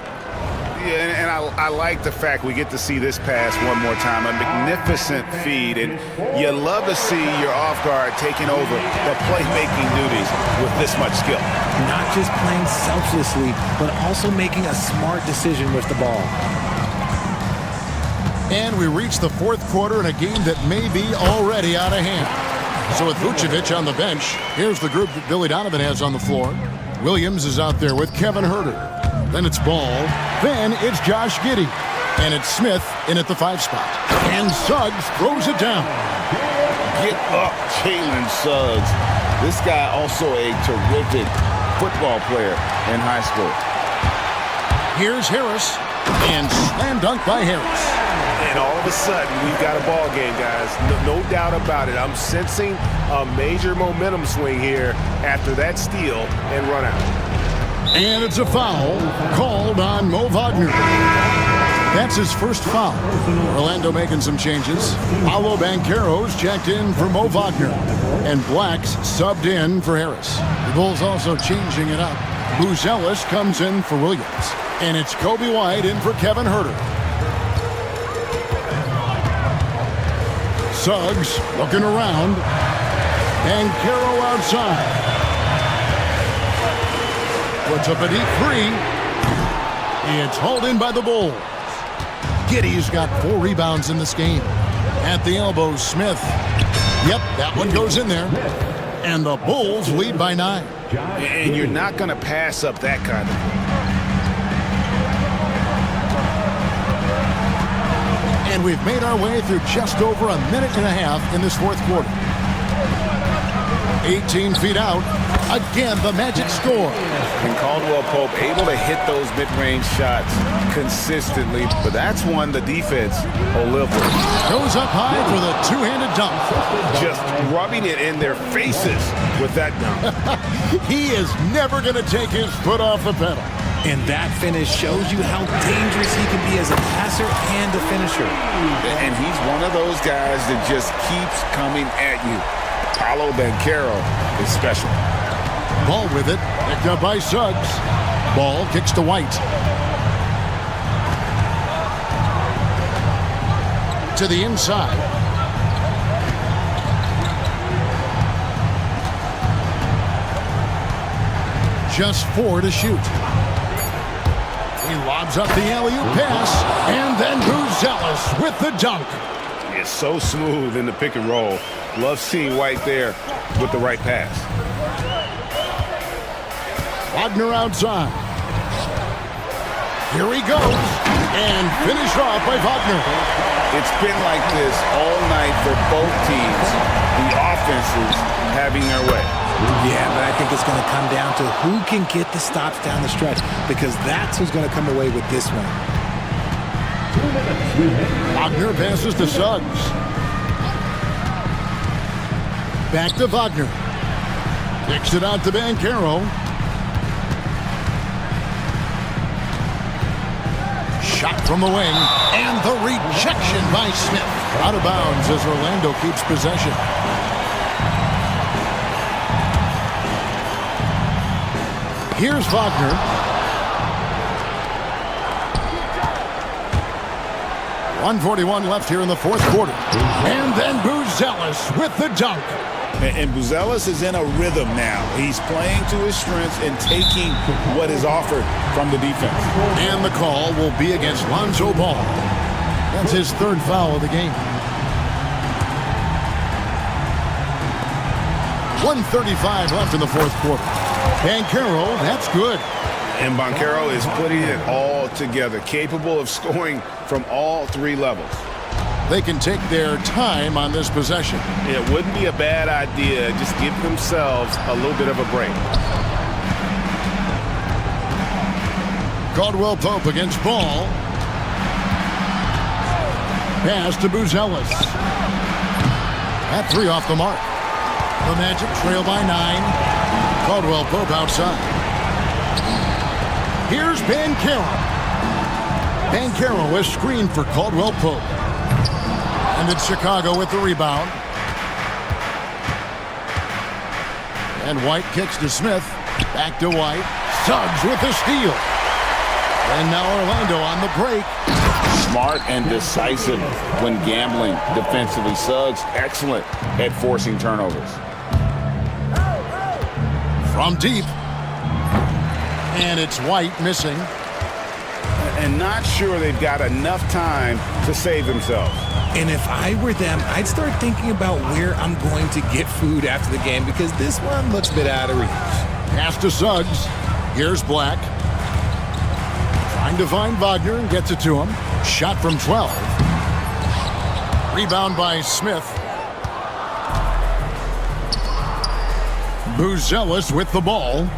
Yeah, and I like the fact we get to see this pass one more time. A magnificent feed, and you love to see your off guard taking over the playmaking duties with this much skill. Not just playing selflessly, but also making a smart decision with the ball. And we reach the fourth quarter in a game that may be already out of hand. So with Vucevic on the bench, here's the group that Billy Donovan has on the floor. Williams is out there with Kevin Huerter. Then it's Ball. Then it's Josh Giddey. And it's Smith in at the 5 spot. And Suggs throws it down. Get up, Jalen Suggs. This guy also a terrific football player in high school. Here's Harris. And slam dunk by Harris. And all of a sudden, we've got a ball game, guys. No doubt about it. I'm sensing a major momentum swing here after that steal and run out. And it's a foul called on Mo Wagner. That's his first foul. Orlando making some changes. Paolo Banchero's checked in for Mo Wagner. And Blacks subbed in for Harris. The Bulls also changing it up. Buzelis comes in for Williams. And it's Kobe White in for Kevin Huerter. Suggs looking around. And Banchero outside. Puts up a deep three. It's hauled in by the Bulls. Giddey's got 4 rebounds in this game. At the elbow, Smith. Yep, that one goes in there. And the Bulls lead by 9. And you're not going to pass up that kind of thing. And we've made our way through just over a minute and a half in this fourth quarter. 18 feet out. Again, the Magic score. And Caldwell Pope able to hit those mid-range shots consistently, but that's one the defense will live with. Goes up high for the two-handed dunk. Just rubbing it in their faces with that dunk. He is never going to take his foot off the pedal. And that finish shows you how dangerous he can be as a passer and a finisher. And he's one of those guys that just keeps coming at you. Paolo Banchero is special. Ball with it, picked up by Suggs. Ball kicks to White. To the inside. Just 4 to shoot. He lobs up the alley-oop pass, and then Buzelis with the dunk. It's so smooth in the pick and roll. Love seeing White there with the right pass. Wagner outside. Here he goes, and finished off by Wagner. It's been like this all night for both teams. The offenses having their way. Yeah, but I think it's going to come down to who can get the stops down the stretch, because that's who's going to come away with this one. Wagner passes to Suggs. Back to Wagner. Kicks it out to Banchero. Shot from the wing, and the rejection by Smith. Out of bounds as Orlando keeps possession. Here's Wagner. .141 left here in the fourth quarter. And then Buzelis with the dunk. And Buzelis is in a rhythm now. He's playing to his strengths and taking what is offered from the defense. And the call will be against Lonzo Ball. That's his 3rd foul of the game. 1:35 left in the fourth quarter. Banchero, that's good. And Banchero is putting it all together, capable of scoring from all three levels. They can take their time on this possession. It wouldn't be a bad idea. Just give themselves a little bit of a break. Caldwell Pope against ball. Pass to Buzelis. At 3 off the mark. The Magic trail by 9. Caldwell Pope outside. Here's Banchero. Banchero is screened for Caldwell Pope. And it's Chicago with the rebound. And White kicks to Smith. Back to White. Suggs with the steal. And now Orlando on the break. Smart and decisive when gambling defensively. Suggs, excellent at forcing turnovers. From deep. And it's White missing. And not sure they've got enough time to save themselves. And if I were them, I'd start thinking about where I'm going to get food after the game because this one looks a bit out of reach. Pass to Suggs. Here's Black. Trying to find Wagner and gets it to him. Shot from 12. Rebound by Smith. Buzelis with the ball.